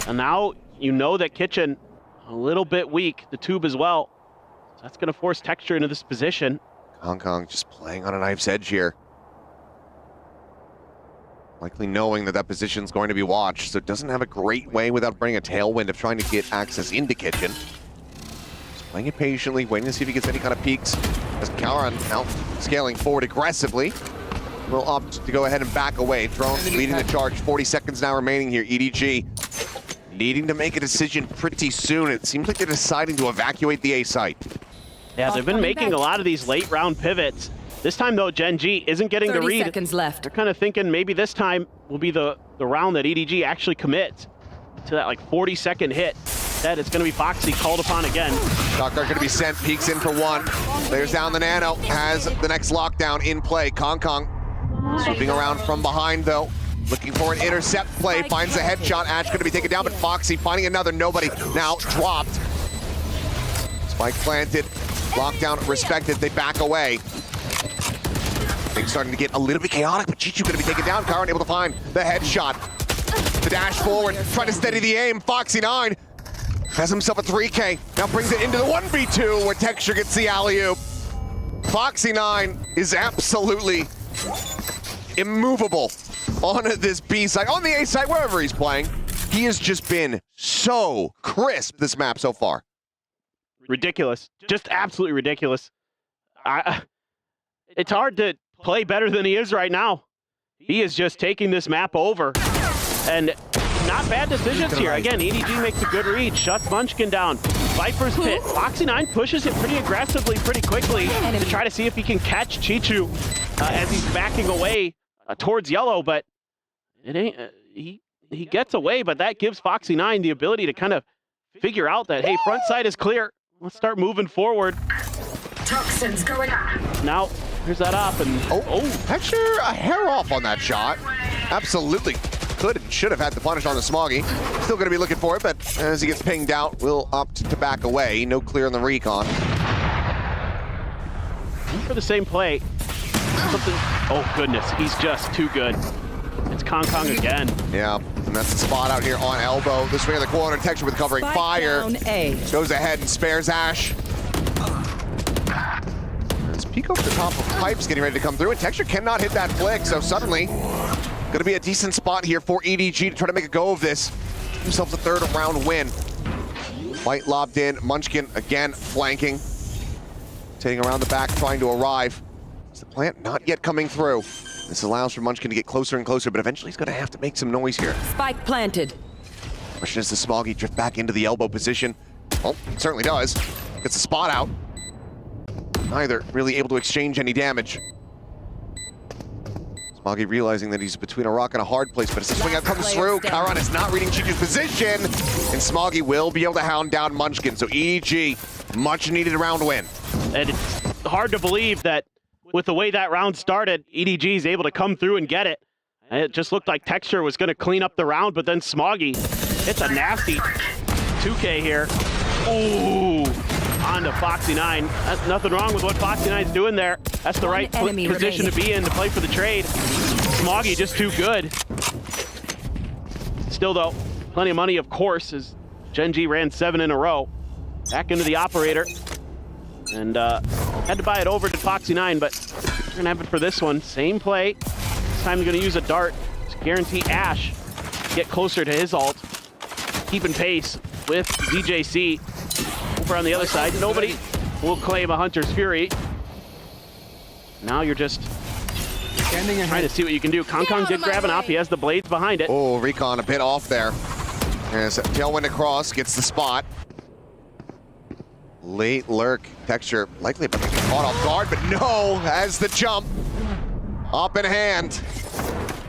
And now you know that Kitchen a little bit weak, the tube as well. So that's going to force Texture into this position. Hong Kong just playing on a knife's edge here. Likely knowing that that position's going to be watched, so it doesn't have a great way without bringing a tailwind of trying to get access into Kitchen. Just playing it patiently, waiting to see if he gets any kind of peaks. As Karan now scaling forward aggressively, will opt to go ahead and back away. Drone leading the charge, 40 seconds now remaining here. EDG needing to make a decision pretty soon. It seems like they're deciding to evacuate the A site. Yeah, they've been making a lot of these late round pivots. This time, though, Gen G isn't getting the read. 30 seconds left. They're kind of thinking maybe this time will be the round that EDG actually commits to that like 40-second hit. Instead, it's going to be Foxy called upon again. Shock Dart going to be sent, peeks in for one. Layers down the Nano, has the next lockdown in play. Kong Kong sweeping around from behind, though. Looking for an intercept play, finds a headshot. Ash going to be taken down, but Foxy finding another. Nobody now dropped. Spike planted, lockdown respected. They back away. Things starting to get a little bit chaotic, but Chichu going to be taken down. Karan able to find the headshot. The dash forward, trying to steady the aim. Foxy 9 has himself a 3K. Now brings it into the 1v2 where Texture gets the alley-oop. Foxy 9 is absolutely immovable on this B side, on the A side, wherever he's playing. He has just been so crisp this map so far. ridiculous. Just absolutely ridiculous. It's hard to play better than he is right now. He is just taking this map over. And not bad decisions here. Again, EDG makes a good read, shuts Munchkin down. Viper's pit. Foxy9 pushes it pretty aggressively, pretty quickly to try to see if he can catch Chichu as he's backing away towards yellow, but it ain't. He gets away, but that gives Foxy9 the ability to kind of figure out that, hey, front side is clear. Let's start moving forward. Toxins going up. Now, here's that up, and Texture a hair off on that shot. Absolutely could and should have had the punish on the Smoggy. Still going to be looking for it, but as he gets pinged out, will opt to back away. No clear on the recon. For the same play. Something. Oh goodness, he's just too good. It's Kong again. Yeah, and that's the spot out here on elbow. This way in the corner, Texture with covering fire. Goes ahead and spares Ash. As Peek over the top of pipes getting ready to come through, and Texture cannot hit that flick, so suddenly gonna be a decent spot here for EDG to try to make a go of this. Give himself the third round win. White lobbed in, Munchkin again flanking. Taking around the back, trying to arrive. Is the plant not yet coming through? This allows for Munchkin to get closer and closer, but eventually he's gonna have to make some noise here. Spike planted. Question is, the Smoggy drift back into the elbow position? Oh, it certainly does. Gets the spot out. Neither really able to exchange any damage. Smoggy realizing that he's between a rock and a hard place, but as the swing out comes through, Chiron is not reading Chichu's position, and Smoggy will be able to hound down Munchkin. So EG, much needed round win. And it's hard to believe that with the way that round started, EDG is able to come through and get it. And it just looked like Texture was going to clean up the round, but then Smoggy hits a nasty 2K here. Ooh, on to Foxy9. That's nothing wrong with what Foxy9's doing there. That's the right position to be in to play for the trade. Smoggy just too good. Still though, plenty of money of course, as Gen G ran 7 in a row. Back into the operator. And had to buy it over to Foxy9, but we're gonna have it for this one. Same play. This time you're gonna use a dart to guarantee Ash to get closer to his ult. Keeping pace with DJC. Over on the other side, nobody will claim a Hunter's Fury. Now you're just trying to see what you can do. Kong did grab an op. He has the blades behind it. Oh, Recon a bit off there. As Tailwind across, gets the spot. Late lurk. Texture likely about to get caught off guard, but no, has the jump. Up in hand.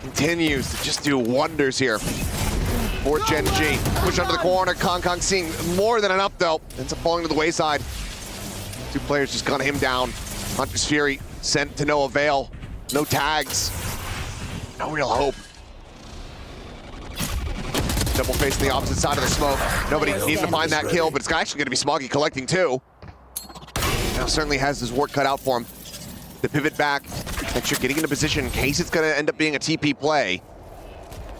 Continues to just do wonders here for Gen G. Push under the corner. Kong seeing more than enough though. Ends up falling to the wayside. Two players just gun him down. Hunter's Fury sent to no avail. No tags. No real hope. Double facing the opposite side of the smoke. Nobody needing to find that kill, but it's actually going to be Smoggy collecting two. Now certainly has his work cut out for him. The pivot back. Texture getting into position in case it's going to end up being a TP play.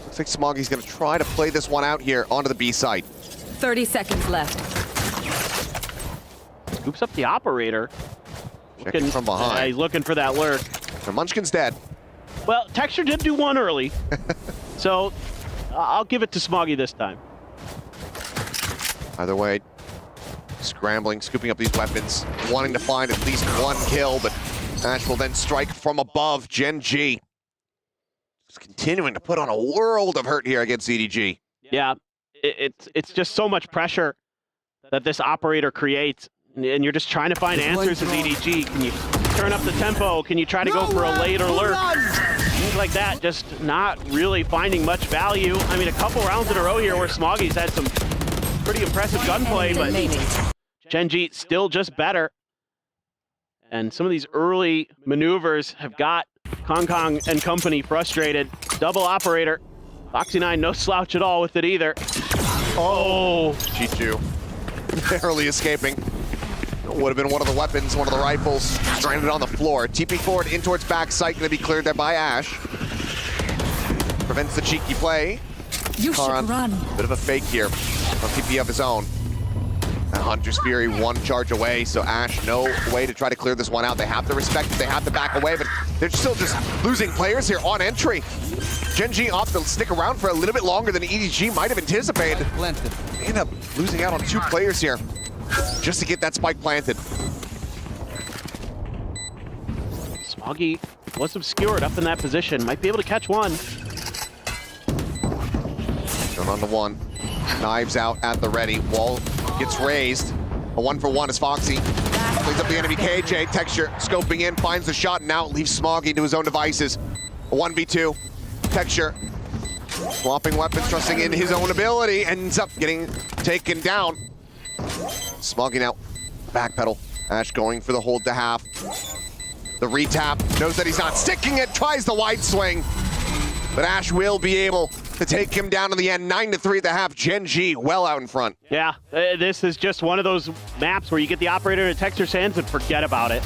Looks like Smoggy's going to try to play this one out here onto the B site. 30 seconds left. Scoops up the operator. Checking from behind. He's looking for that lurk. And Munchkin's dead. Well, Texture did do one early. So I'll give it to Smoggy this time. Either way, scrambling, scooping up these weapons, wanting to find at least one kill, but Ash will then strike from above. Gen G just continuing to put on a world of hurt here against EDG. Yeah, it's just so much pressure that this operator creates, and you're just trying to find answers as EDG. Can you turn up the tempo? Can you try to go for a later lurk? Things like that, just not really finding much value. I mean, a couple rounds in a row here where Smoggy's had some pretty impressive gunplay, but Gen G still just better. And some of these early maneuvers have got Kong and company frustrated. Double operator. Foxy9 no slouch at all with it either. Oh, Chichu barely escaping. Would have been one of the weapons, one of the rifles, stranded on the floor. TP forward in towards backside, going to be cleared there by Ash. Prevents the cheeky play. You should run. Bit of a fake here. On TP of his own. And Hunter's Fury one charge away, so Ash no way to try to clear this one out. They have to respect it, they have to back away, but they're still just losing players here on entry. Gen G opt to stick around for a little bit longer than EDG might have anticipated. They end up losing out on two players here. just to get that spike planted. Smoggy was obscured up in that position. Might be able to catch one. Going on to one. Knives out at the ready. Wall gets raised. A 1-for-1 is Foxy. Plays up the enemy KJ. Texture scoping in, finds the shot, and now leaves Smoggy to his own devices. A 1v2. Texture swapping weapons, trusting in his own ability, ends up getting taken down. Smoggy now backpedal. Ash going for the hold to half. The retap, knows that he's not sticking it, tries the wide swing. But Ash will be able to take him down in the end. 9-3 at the half. Gen G well out in front. Yeah, this is just one of those maps where you get the operator in Texture's hands and forget about it.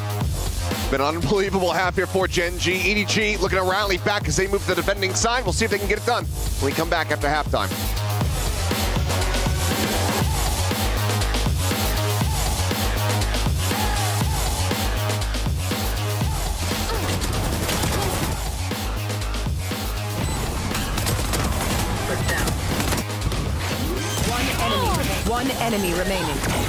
Been an unbelievable half here for Gen G. EDG looking to rally back as they move to the defending side. We'll see if they can get it done when we come back after halftime. One enemy remaining.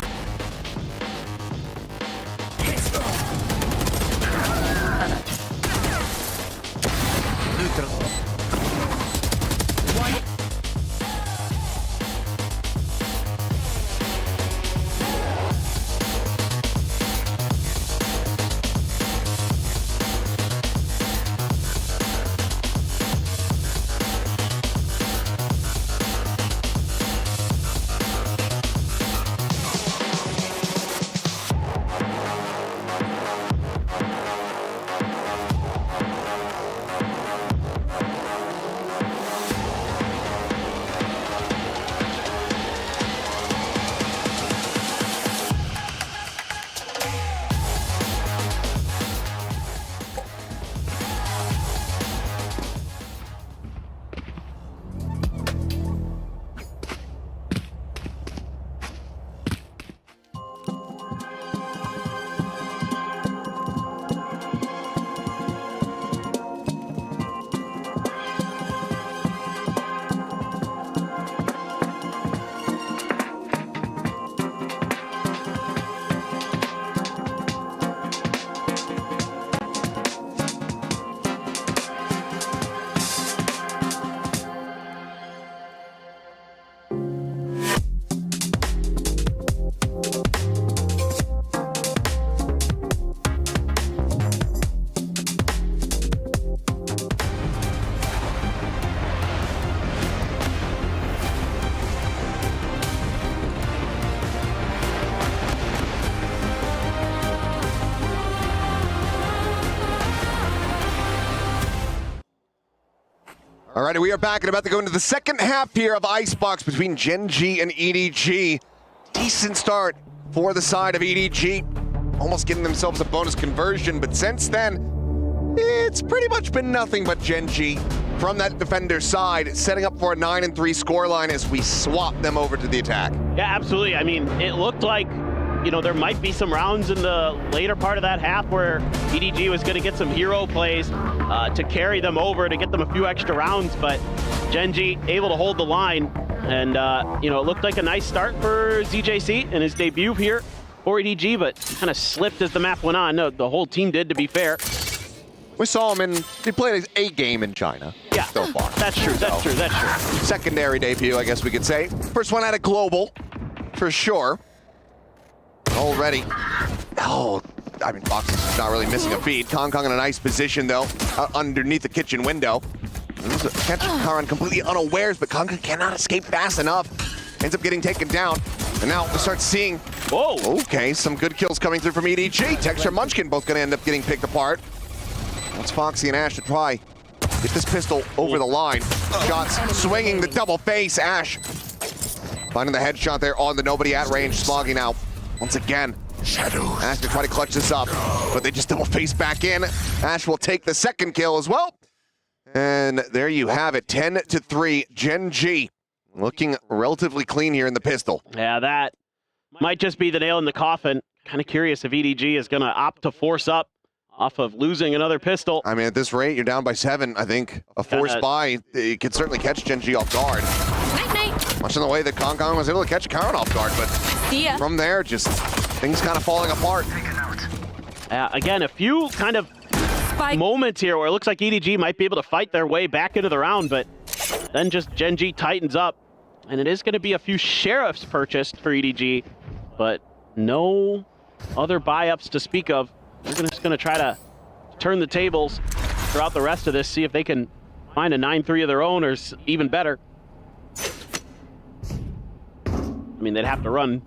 All right, we are back and about to go into the second half here of Icebox between Gen G and EDG. Decent start for the side of EDG. Almost getting themselves a bonus conversion, but since then, it's pretty much been nothing but Gen G from that defender side, setting up for a 9-3 scoreline as we swap them over to the attack. Yeah, absolutely. I mean, it looked like, you know, there might be some rounds in the later part of that half where EDG was going to get some hero plays to carry them over, to get them a few extra rounds, but Gen G able to hold the line. And, you know, it looked like a nice start for ZJC in his debut here for EDG, but kind of slipped as the map went on. No, the whole team did, to be fair. We saw him he played a game in China. Yeah, so far. That's true, that's true, that's true. Secondary debut, I guess we could say. First one out of Global, for sure. Already. Oh, I mean, Fox is not really missing a beat. Kong in a nice position, though, underneath the kitchen window. Catch Karan completely unawares, but Kong cannot escape fast enough. Ends up getting taken down. And now we start seeing, whoa, okay, some good kills coming through from EDG. Texture Munchkin both going to end up getting picked apart. That's Foxy and Ash to try. Get this pistol over the line. Shots swinging the double face. Ash finding the headshot there on the nobody at range. Smoggy now. Once again, Ash to try to clutch this up, but they just double face back in. Ash will take the second kill as well. And there you have it, 10-3, Gen G. Looking relatively clean here in the pistol. Yeah, that might just be the nail in the coffin. Kind of curious if EDG is going to opt to force up off of losing another pistol. I mean, at this rate, you're down by 7. I think a forced buy, it could certainly catch Gen G off guard. Night, night. Much in the way that Kong was able to catch Karan off guard, but from there, just things kind of falling apart. Again, a few kind of moments here where it looks like EDG might be able to fight their way back into the round, but then just Gen G tightens up, and it is going to be a few sheriffs purchased for EDG, but no other buy-ups to speak of. They're just going to try to turn the tables throughout the rest of this, see if they can find a 9-3 of their own or even better. I mean, they'd have to run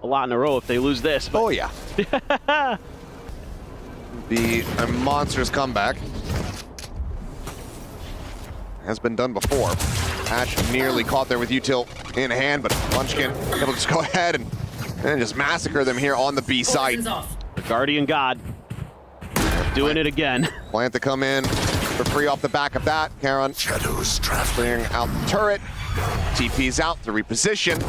a lot in a row if they lose this. But... Oh, yeah. Be a monstrous comeback. Has been done before. Ash nearly caught there with Util in hand, but Munchkin able to just go ahead and just massacre them here on the B site. The Guardian God doing it again. Plant to come in for free off the back of that. Karan clearing out the turret. TP's out to reposition,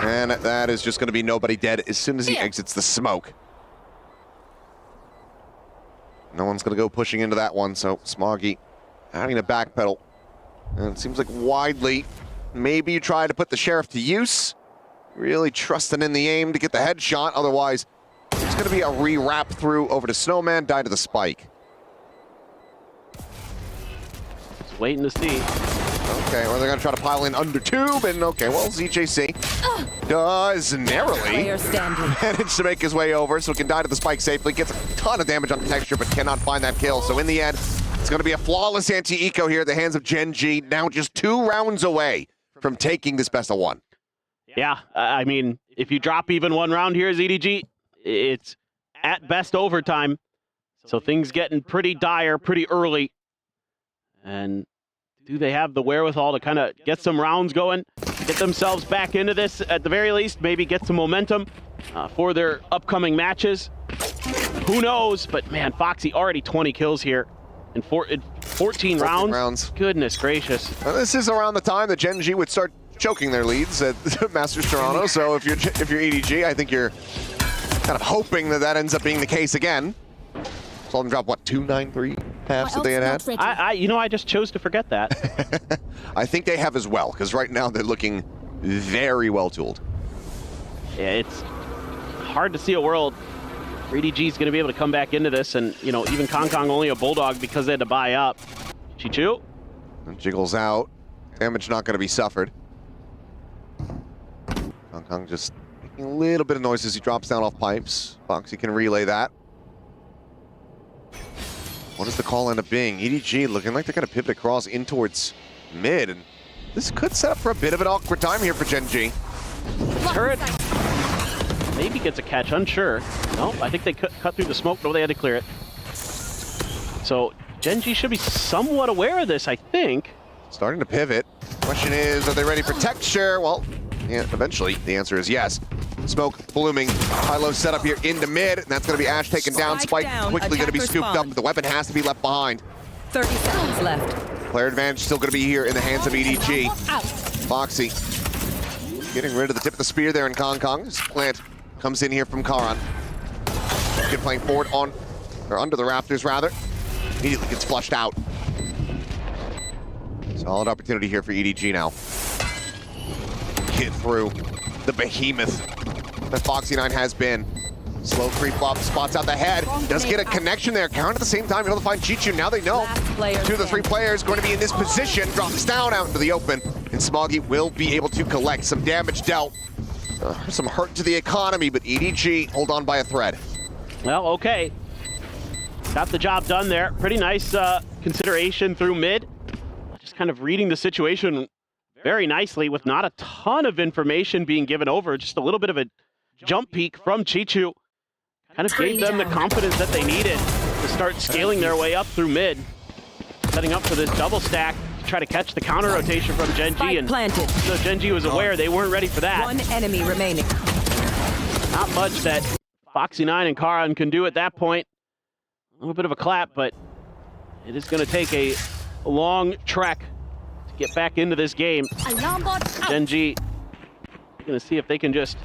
and that is just going to be nobody dead as soon as he exits the smoke. No one's going to go pushing into that one, so Smoggy having to backpedal. And it seems like widely, maybe you try to put the Sheriff to use, really trusting in the aim to get the headshot, otherwise it's going to be a re-wrap through over to Snowman, die to the spike. Just waiting to see. Okay, well, they're going to try to pile in under tube, and okay, well, ZJC does narrowly manage to make his way over, so he can die to the spike safely, gets a ton of damage on the texture, but cannot find that kill. So in the end, it's going to be a flawless anti-eco here at the hands of Gen G, now just 2 rounds away from taking this best of 1. Yeah, I mean, if you drop even 1 round here as EDG, it's at best overtime. So things getting pretty dire pretty early. And do they have the wherewithal to kind of get some rounds going, get themselves back into this at the very least, maybe get some momentum for their upcoming matches? Who knows? But man, Foxy already 20 kills here in 14 rounds. Goodness gracious. Well, this is around the time that Gen G would start choking their leads at Masters Toronto. So if you're EDG, I think you're kind of hoping that that ends up being the case again. Saw them drop, what, 2-9-3 halves that they had? I just chose to forget that. I think they have as well, because right now they're looking very well tooled. Yeah, it's hard to see a world where EDG is going to be able to come back into this, and, you know, even Kong only a Bulldog because they had to buy up. Chichu. And jiggles out. Damage not going to be suffered. Kong just making a little bit of noise as he drops down off pipes. Foxy can relay that. What does the call end up being? EDG looking like they're going to pivot across in towards mid, and this could set up for a bit of an awkward time here for Gen G. Turret maybe gets a catch, unsure. No, I think they cut through the smoke, though they had to clear it. So Gen G should be somewhat aware of this, I think. Starting to pivot. Question is, are they ready for texture? Well, yeah, eventually the answer is yes. Smoke blooming, high-low setup here into mid, and that's going to be Ash taken down. Spike quickly going to be scooped up, but the weapon has to be left behind. 30 seconds left. Player advantage still going to be here in the hands of EDG. Foxy getting rid of the tip of the spear there in Kong. Plant comes in here from Karan. Good playing forward on, or under the rafters rather. Immediately gets flushed out. Solid opportunity here for EDG now. Hit through the behemoth that Foxy9 has been. Slow creep up, spots out the head. Does get a connection there. Count at the same time, able to find Chichu. Now they know 2 of the 3 players going to be in this position. Drops down out into the open, and Smoggy will be able to collect some damage dealt. Some hurt to the economy, but EDG hold on by a thread. Well, okay. Got the job done there. Pretty nice consideration through mid. Just kind of reading the situation very nicely with not a ton of information being given over. Just a little bit of a jump peek from Chichu. Kind of gave them the confidence that they needed to start scaling their way up through mid. Setting up for this double stack to try to catch the counter rotation from Gen G. And planted. So Gen G was aware they weren't ready for that. 1 enemy remaining. Not much that Foxy9 and Karan can do at that point. A little bit of a clap, but it is going to take a long trek to get back into this game. Gen G going to see if they can just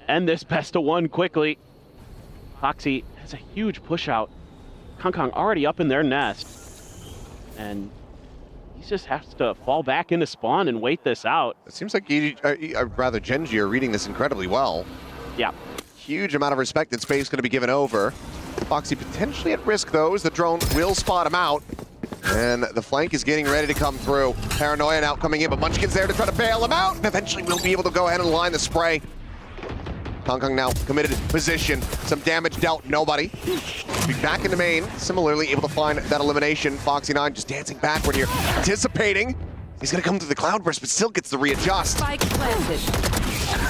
end this best of 1 quickly. Foxy has a huge push out. Kong already up in their nest. And he just has to fall back into spawn and wait this out. It seems like Gen G are reading this incredibly well. Yeah. Huge amount of respect and space going to be given over. Foxy potentially at risk though, as the drone will spot him out. And the flank is getting ready to come through. Paranoia now coming in, but Munchkin's there to try to bail him out. And eventually we'll be able to go ahead and line the spray. Kong now committed position. Some damage dealt, nobody. Be back in the main, similarly able to find that elimination. Foxy9 just dancing backward here, anticipating. He's gonna come through the cloudburst, but still gets the readjust. Spike planted.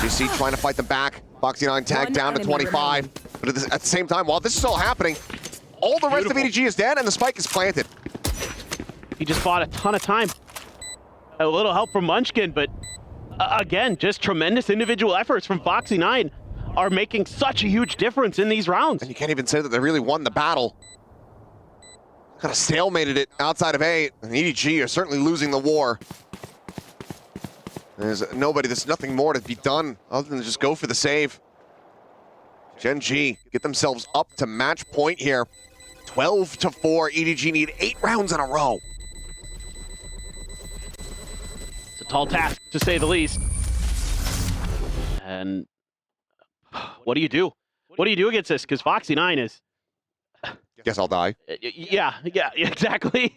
You see, trying to fight them back. Foxy9 tagged down to 25. But at the same time, while this is all happening, all the rest of EDG is dead and the spike is planted. He just bought a ton of time. A little help from Munchkin, but again, just tremendous individual efforts from Foxy9 are making such a huge difference in these rounds. And you can't even say that they really won the battle. Kind of stalemated it outside of A, and EDG are certainly losing the war. There's nothing more to be done other than just go for the save. Gen G get themselves up to match point here. 12-4, EDG need 8 rounds in a row. It's a tall task, to say the least. And what do you do? What do you do against this? Because Foxy9 is... Guess I'll die. Yeah, exactly.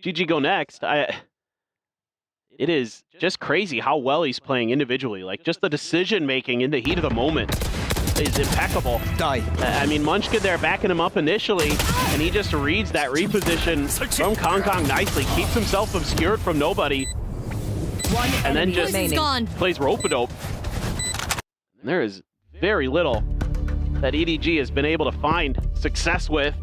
GG go next. It is just crazy how well he's playing individually. Like, just the decision-making in the heat of the moment is impeccable. Die. I mean, Munchkin there backing him up initially, and he just reads that reposition from Kong nicely, keeps himself obscured from nobody, and then just plays rope-a-dope. There is very little that EDG has been able to find success with.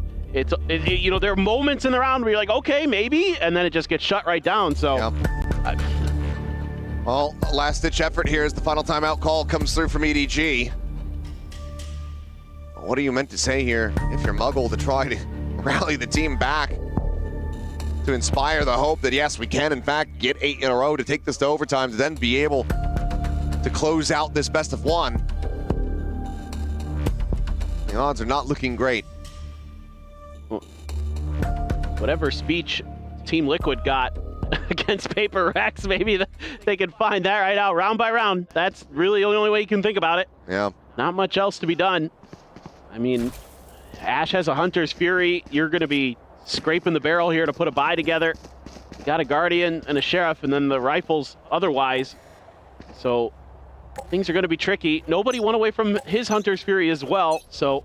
You know, there are moments in the round where you're like, okay, maybe, and then it just gets shut right down, so. Yep. Well, last-ditch effort here as the final timeout call comes through from EDG. What are you meant to say here if you're Muggle to try to rally the team back? To inspire the hope that, yes, we can, in fact, get 8 in a row to take this to overtime, to then be able to close out this best of 1. The odds are not looking great. Whatever speech Team Liquid got against Paper Rex, maybe they can find that right out, round by round. That's really the only way you can think about it. Yeah. Not much else to be done. I mean, Ash has a Hunter's Fury. You're going to be scraping the barrel here to put a buy together. Got a Guardian and a Sheriff, and then the rifles otherwise. So things are going to be tricky. Nobody went away from his Hunter's Fury as well, so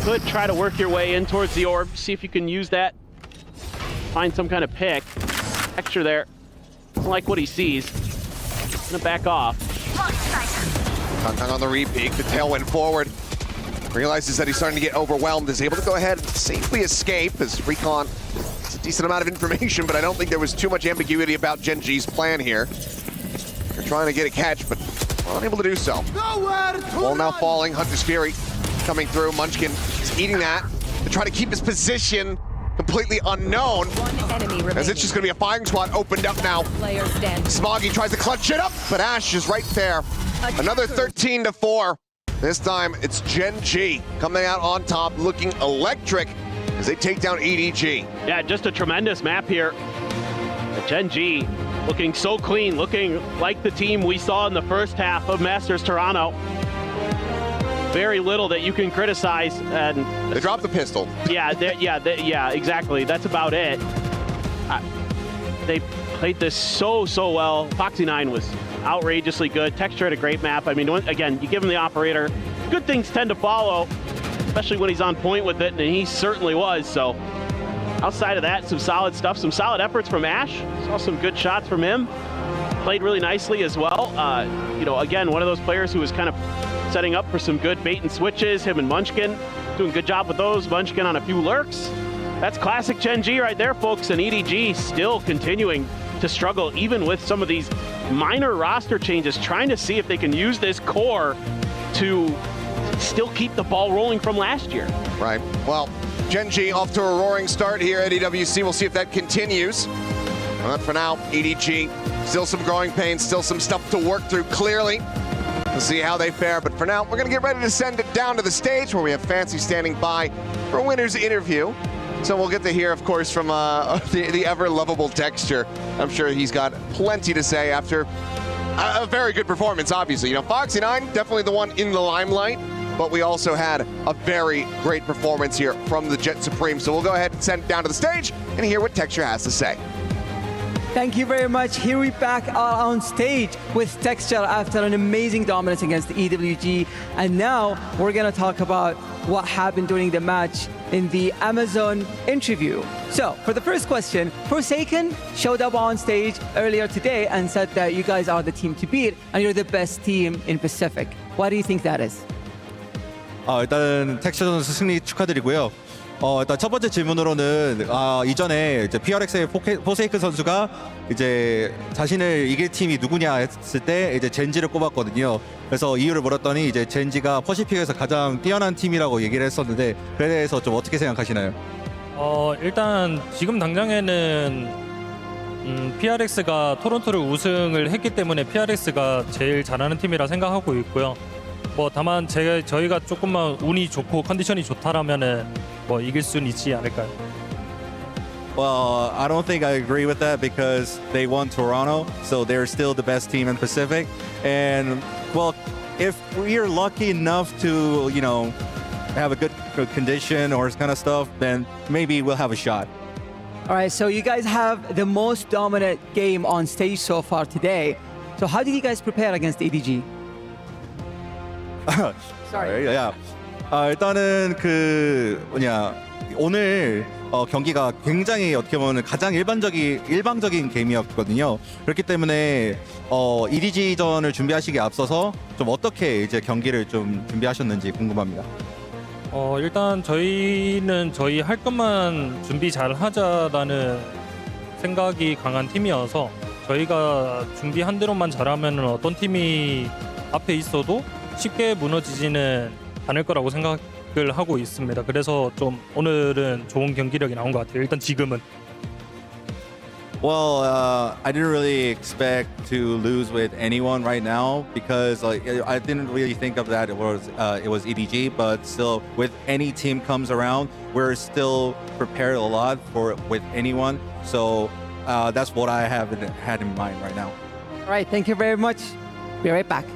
could try to work your way in towards the orb, see if you can use that. Find some kind of pick. Extra there. Doesn't like what he sees. Gonna back off. Kong on the repeat, the tailwind forward. Realizes that he's starting to get overwhelmed, is able to go ahead and safely escape as Recon. It's a decent amount of information, but I don't think there was too much ambiguity about Gen G's plan here. They're trying to get a catch, but unable to do so. Ball now falling, Hunter's Fury coming through. Munchkin is eating that to try to keep his position completely unknown. As it's just going to be a firing squad opened up now. Smoggy tries to clutch it up, but Ash is right there. Another 13-4. This time, it's Gen G coming out on top, looking electric as they take down EDG. Yeah, just a tremendous map here. Gen G looking so clean, looking like the team we saw in the first half of Masters Toronto. Very little that you can criticize. And they dropped the pistol. Yeah, exactly. That's about it. They played this so well. Foxy9 was outrageously good. Texture had a great map. I mean, again, you give him the operator, good things tend to follow, especially when he's on point with it, and he certainly was. So outside of that, some solid stuff, some solid efforts from Ash. Saw some good shots from him. Played really nicely as well. You know, again, one of those players who was kind of setting up for some good bait and switches. Him and Munchkin doing a good job with those. Munchkin on a few lurks. That's classic Gen G right there, folks. And EDG still continuing to struggle, even with some of these minor roster changes, trying to see if they can use this core to still keep the ball rolling from last year. Right. Well, Gen G off to a roaring start here at EWC. We'll see if that continues. But for now, EDG, still some growing pains, still some stuff to work through, clearly. We'll see how they fare. But for now, we're going to get ready to send it down to the stage where we have Fancy standing by for a winner's interview. So we'll get to hear, of course, from the ever-lovable Texture. I'm sure he's got plenty to say after a very good performance, obviously. You know, Foxy9, definitely the one in the limelight, but we also had a very great performance here from the Jet Supreme. So we'll go ahead and send it down to the stage and hear what Texture has to say. Thank you very much. Here we back on stage with Texture after an amazing dominance against the EWG. And now we're going to talk about what happened during the match in the Amazon interview. So for the first question, Forsaken showed up on stage earlier today and said that you guys are the team to beat and you're the best team in Pacific. Why do you think that is? 일단은 텍스처 선수 승리 축하드리고요. 일단 첫 번째 질문으로는 이전에 이제 PRX의 포세이크 선수가 이제 자신을 이길 팀이 누구냐 했을 때 이제 젠지를 꼽았거든요. 그래서 이유를 물었더니 이제 젠지가 퍼시픽에서 가장 뛰어난 팀이라고 얘기를 했었는데 그에 대해서 좀 어떻게 생각하시나요? 일단 지금 당장에는 PRX가 토론토를 우승을 했기 때문에 PRX가 제일 잘하는 팀이라 생각하고 있고요. 뭐 다만 저희가 조금만 운이 좋고 컨디션이 좋다라면은 뭐 이길 수는 있지 않을까요? Well, I don't think I agree with that because they won Toronto, so they're still the best team in Pacific. And well, if we're lucky enough to, you know, have a good condition or kind of stuff, then maybe we'll have a shot. All right, so you guys have the most dominant game on stage so far today. So how did you guys prepare against EDG? Sorry. Yeah. 일단은 오늘 경기가 굉장히 어떻게 보면 가장 일방적인 게임이었거든요. 그렇기 때문에 EDG전을 준비하시기에 앞서서 좀 어떻게 이제 경기를 좀 준비하셨는지 궁금합니다. 일단 저희는 저희 할 것만 준비 잘 하자라는 생각이 강한 팀이어서 저희가 준비한 대로만 잘하면 어떤 팀이 앞에 있어도 쉽게 무너지지는 않을 거라고 생각을 하고 있습니다. 그래서 좀 오늘은 좋은 경기력이 나온 것 같아요. 일단 지금은. Well, I didn't really expect to lose with anyone right now because I didn't really think of that it was EDG, but still, with any team comes around, we're still prepared a lot for with anyone. So that's what I had in mind right now. All right, thank you very much. Be right back.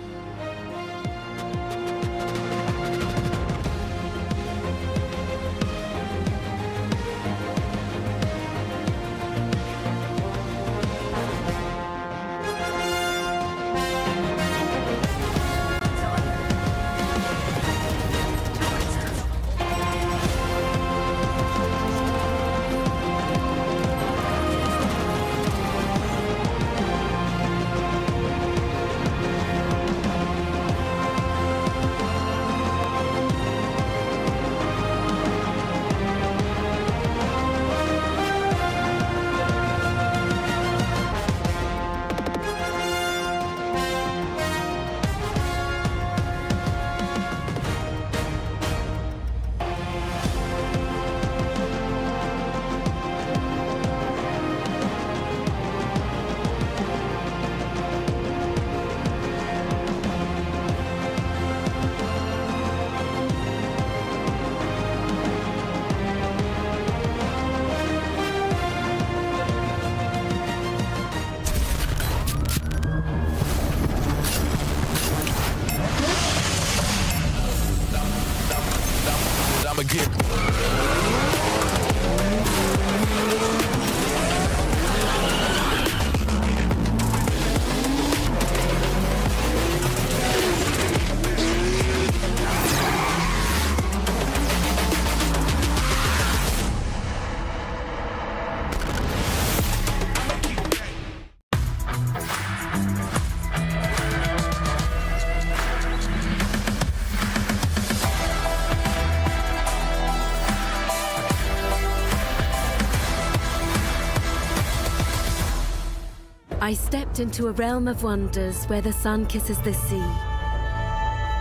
I stepped into a realm of wonders where the sun kisses the sea.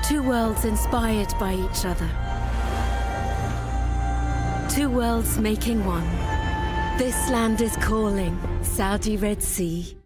Two worlds inspired by each other. Two worlds making one. This land is calling, Saudi Red Sea.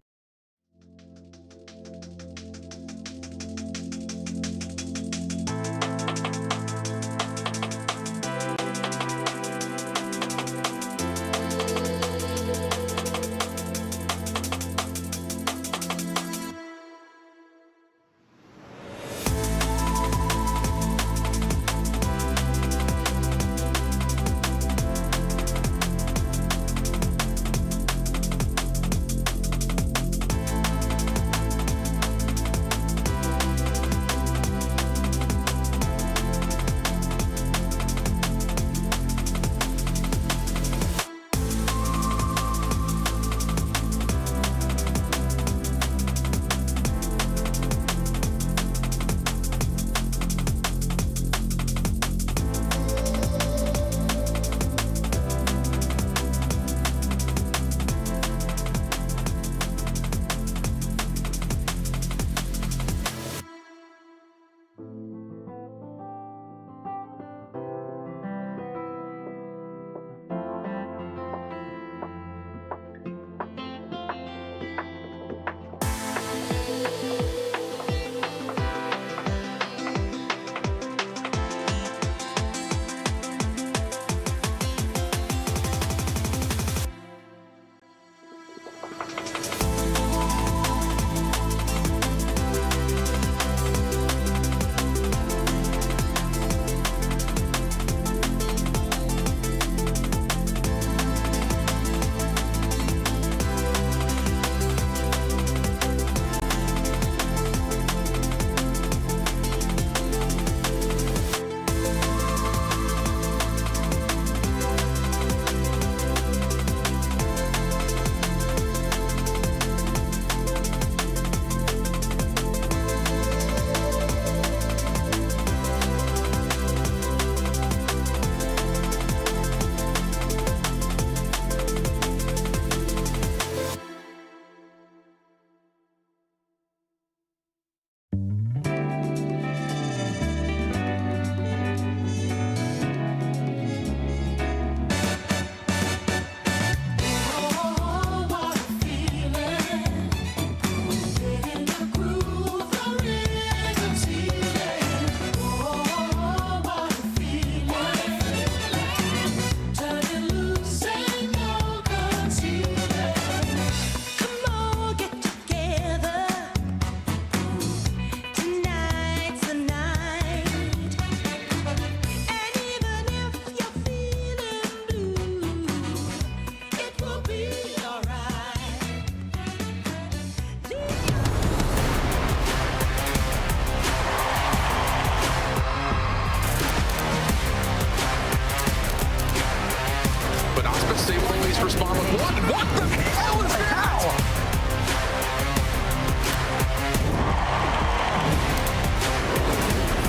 What the hell is that?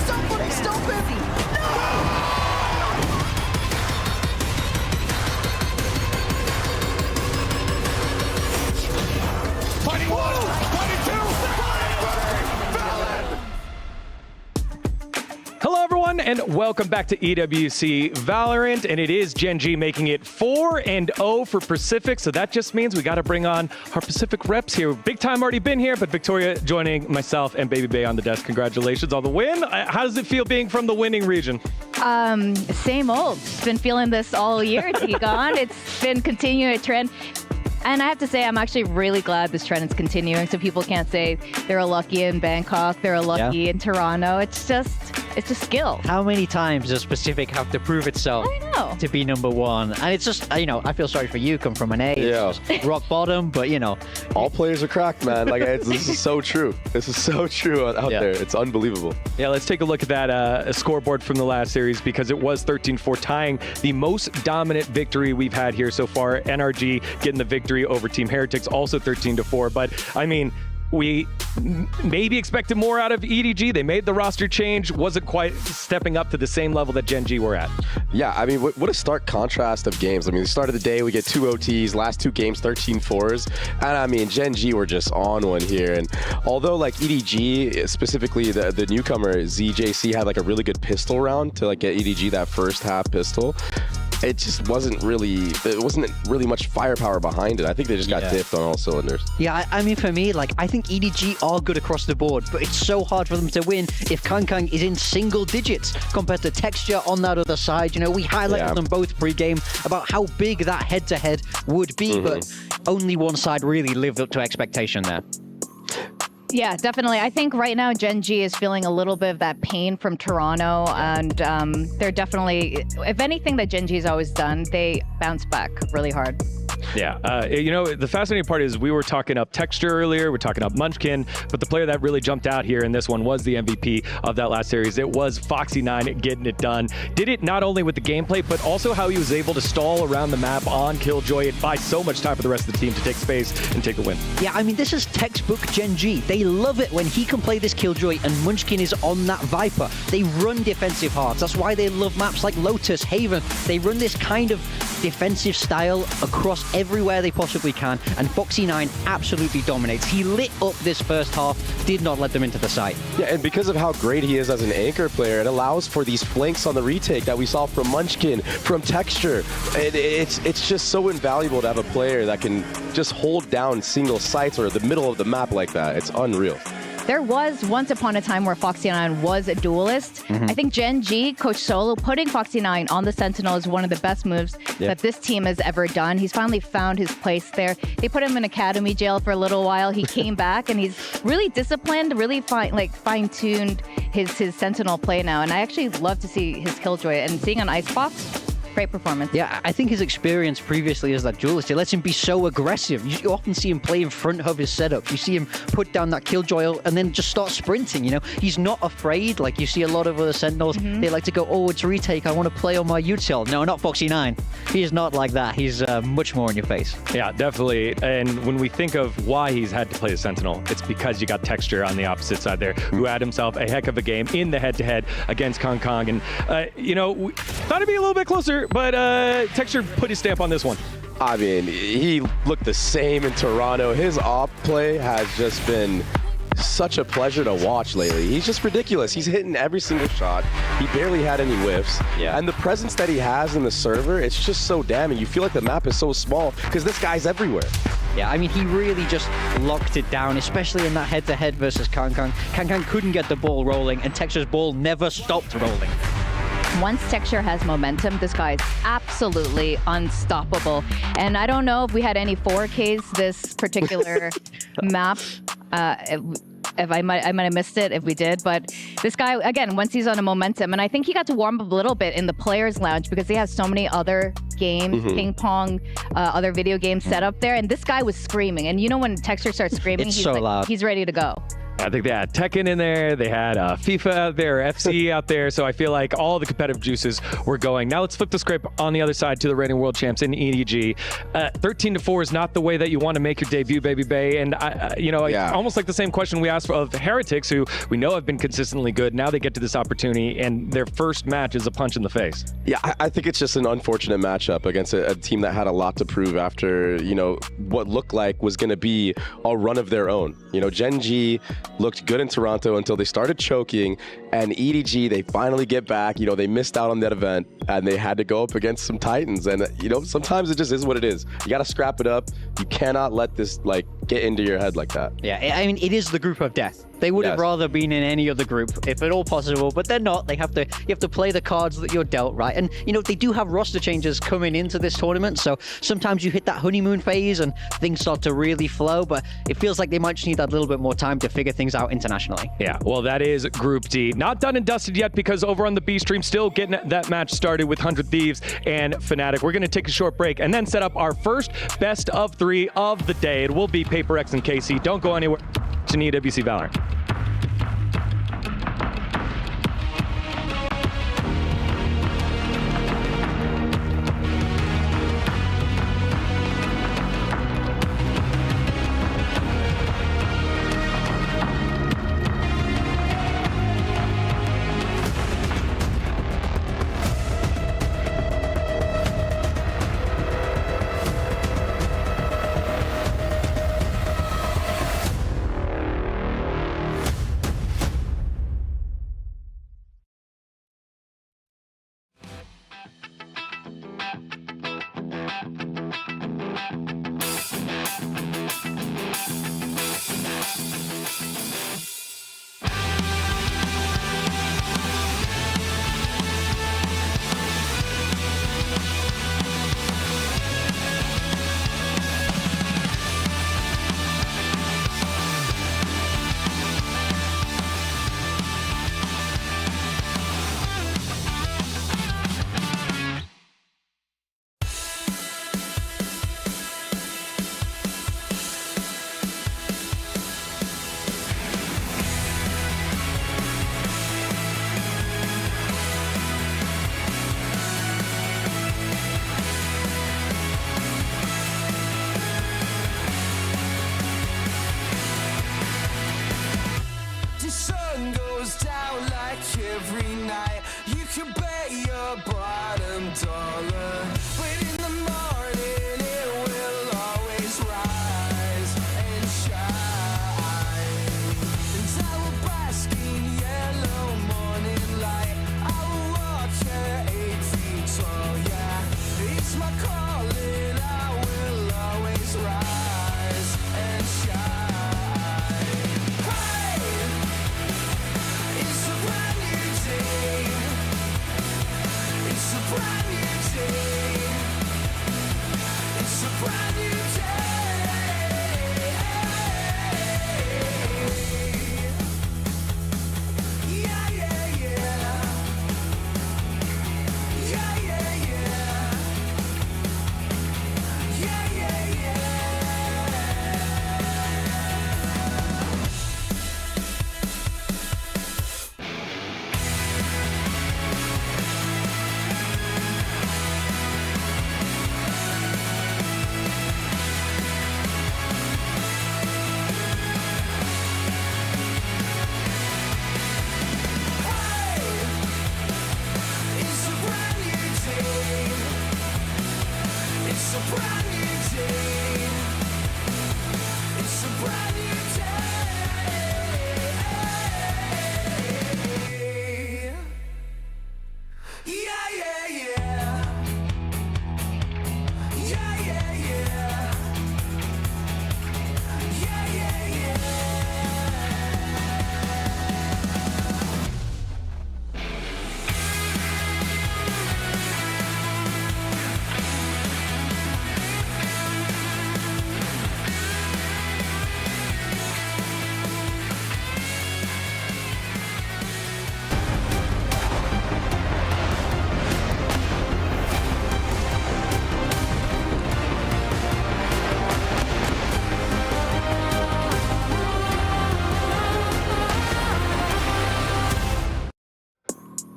Somebody's still busy. Fighting one, fighting two, Hello, everyone, and welcome back to EWC Valorant. And it is Gen G making it 4-0 for Pacific. So that just means we got to bring on our Pacific reps here. Big time already been here, but Victoria joining myself and Baby Bay on the desk. Congratulations on the win. How does it feel being from the winning region? Same old. Been feeling this all year, T-Gon. It's been continuing a trend. And I have to say, I'm actually really glad this trend is continuing, so people can't say they're lucky in Bangkok, they're lucky in Toronto. It's just skill. How many times does Pacific have to prove itself to be number one? And it's just, I feel sorry for you, come from an A. It's just rock bottom, but all players are cracked, man. Like this is so true. This is so true out there. It's unbelievable. Yeah, let's take a look at that scoreboard from the last series, because it was 13-4, tying the most dominant victory we've had here so far. NRG getting the victory over Team Heretics, also 13-4. But I mean, we maybe expected more out of EDG. They made the roster change, wasn't quite stepping up to the same level that Gen G were at. Yeah, I mean, what a stark contrast of games. I mean, the start of the day, we get 2 OTs, last 2 games, 13-4s. And I mean, Gen G were just on one here. And although like EDG, specifically the newcomer ZJC had like a really good pistol round to like get EDG that first half pistol, it just wasn't really much firepower behind it. I think they just got diffed on all cylinders. Yeah, I mean, for me, like, I think EDG are good across the board, but it's so hard for them to win if Kang is in single digits compared to Texture on that other side. We highlighted them both pre-game about how big that head-to-head would be, but only one side really lived up to expectation there. Yeah, definitely. I think right now Gen G is feeling a little bit of that pain from Toronto, and they're definitely, if anything that Gen G has always done, they bounce back really hard. Yeah, the fascinating part is we were talking up Texture earlier, we're talking up Munchkin, but the player that really jumped out here in this one was the MVP of that last series. It was Foxy9 getting it done. Did it not only with the gameplay, but also how he was able to stall around the map on Killjoy and buy so much time for the rest of the team to take space and take the win. Yeah, I mean, this is textbook Gen G. They love it when he can play this Killjoy and Munchkin is on that Viper. They run defensive hearts. That's why they love maps like Lotus, Haven. They run this kind of defensive style across everywhere they possibly can, and Foxy9 absolutely dominates. He lit up this first half, did not let them into the site. Yeah, and because of how great he is as an anchor player, it allows for these flanks on the retake that we saw from Munchkin, from Texture. It's just so invaluable to have a player that can just hold down single sites or the middle of the map like that. It's unreal. There was once upon a time where Foxy9 was a duelist. I think Gen G, Coach Solo, putting Foxy9 on the Sentinel is one of the best moves that this team has ever done. He's finally found his place there. They put him in academy jail for a little while. He came back and he's really disciplined, really fine-tuned his Sentinel play now. And I actually love to see his Killjoy, and seeing on Icebox, great performance. Yeah, I think his experience previously as that duelist, it lets him be so aggressive. You often see him play in front of his setup. You see him put down that Killjoy and then just start sprinting, He's not afraid. Like, you see a lot of other Sentinels, they like to go, oh, it's retake, I want to play on my util. No, not Foxy9. He is not like that. He's much more in your face. Yeah, definitely. And when we think of why he's had to play the Sentinel, it's because you got Texture on the opposite side there, who had himself a heck of a game in the head-to-head against Kong. And, we thought it'd be a little bit closer, but Texture put his stamp on this one. I mean, he looked the same in Toronto. His op play has just been such a pleasure to watch lately. He's just ridiculous. He's hitting every single shot. He barely had any whiffs. Yeah. And the presence that he has in the server, it's just so damning. You feel like the map is so small because this guy's everywhere. Yeah, I mean, he really just locked it down, especially in that head-to-head versus Kang. Kang couldn't get the ball rolling, and Texture's ball never stopped rolling. Once Texture has momentum, this guy is absolutely unstoppable. And I don't know if we had any 4Ks this particular map. If I might have missed it if we did, but this guy, again, once he's on a momentum, and I think he got to warm up a little bit in the players' lounge because they have so many other games, ping pong, other video games set up there, and this guy was screaming. And when Texture starts screaming, he's so loud. He's ready to go. I think they had Tekken in there, they had FIFA out there, FC out there, so I feel like all the competitive juices were going. Now let's flip the script on the other side to the reigning world champs in EDG. 13-4 is not the way that you want to make your debut, Baby Bay, and it's almost like the same question we asked of Heretics, who we know have been consistently good. Now they get to this opportunity, and their first match is a punch in the face. Yeah, I think it's just an unfortunate matchup against a team that had a lot to prove after, what looked like was going to be a run of their own. Gen G looked good in Toronto until they started choking, and EDG, they finally get back. They missed out on that event, and they had to go up against some Titans. And, sometimes it just is what it is. You got to scrap it up. You cannot let this, get into your head like that. Yeah, I mean, it is the group of death. They would have rather been in any other group, if at all possible, but they're not. You have to play the cards that you're dealt, right? And, they do have roster changes coming into this tournament, so sometimes you hit that honeymoon phase and things start to really flow, but it feels like they might just need that little bit more time to figure things out internationally. Yeah, well, that is Group D. Not done and dusted yet, because over on the B stream, still getting that match started with 100 Thieves and Fnatic. We're going to take a short break and then set up our first best of 3 of the day. It will be Paper X and KC. Don't go anywhere. To EWC Valorant. Every night you can pay your bottom dollar, but in the morning it will always rise and shine. And I will bask in yellow morning light. I will walk here 8 feet tall, yeah. It's my calling. I will always rise and shine. Hey, it's a brand new day. It's a brand new day.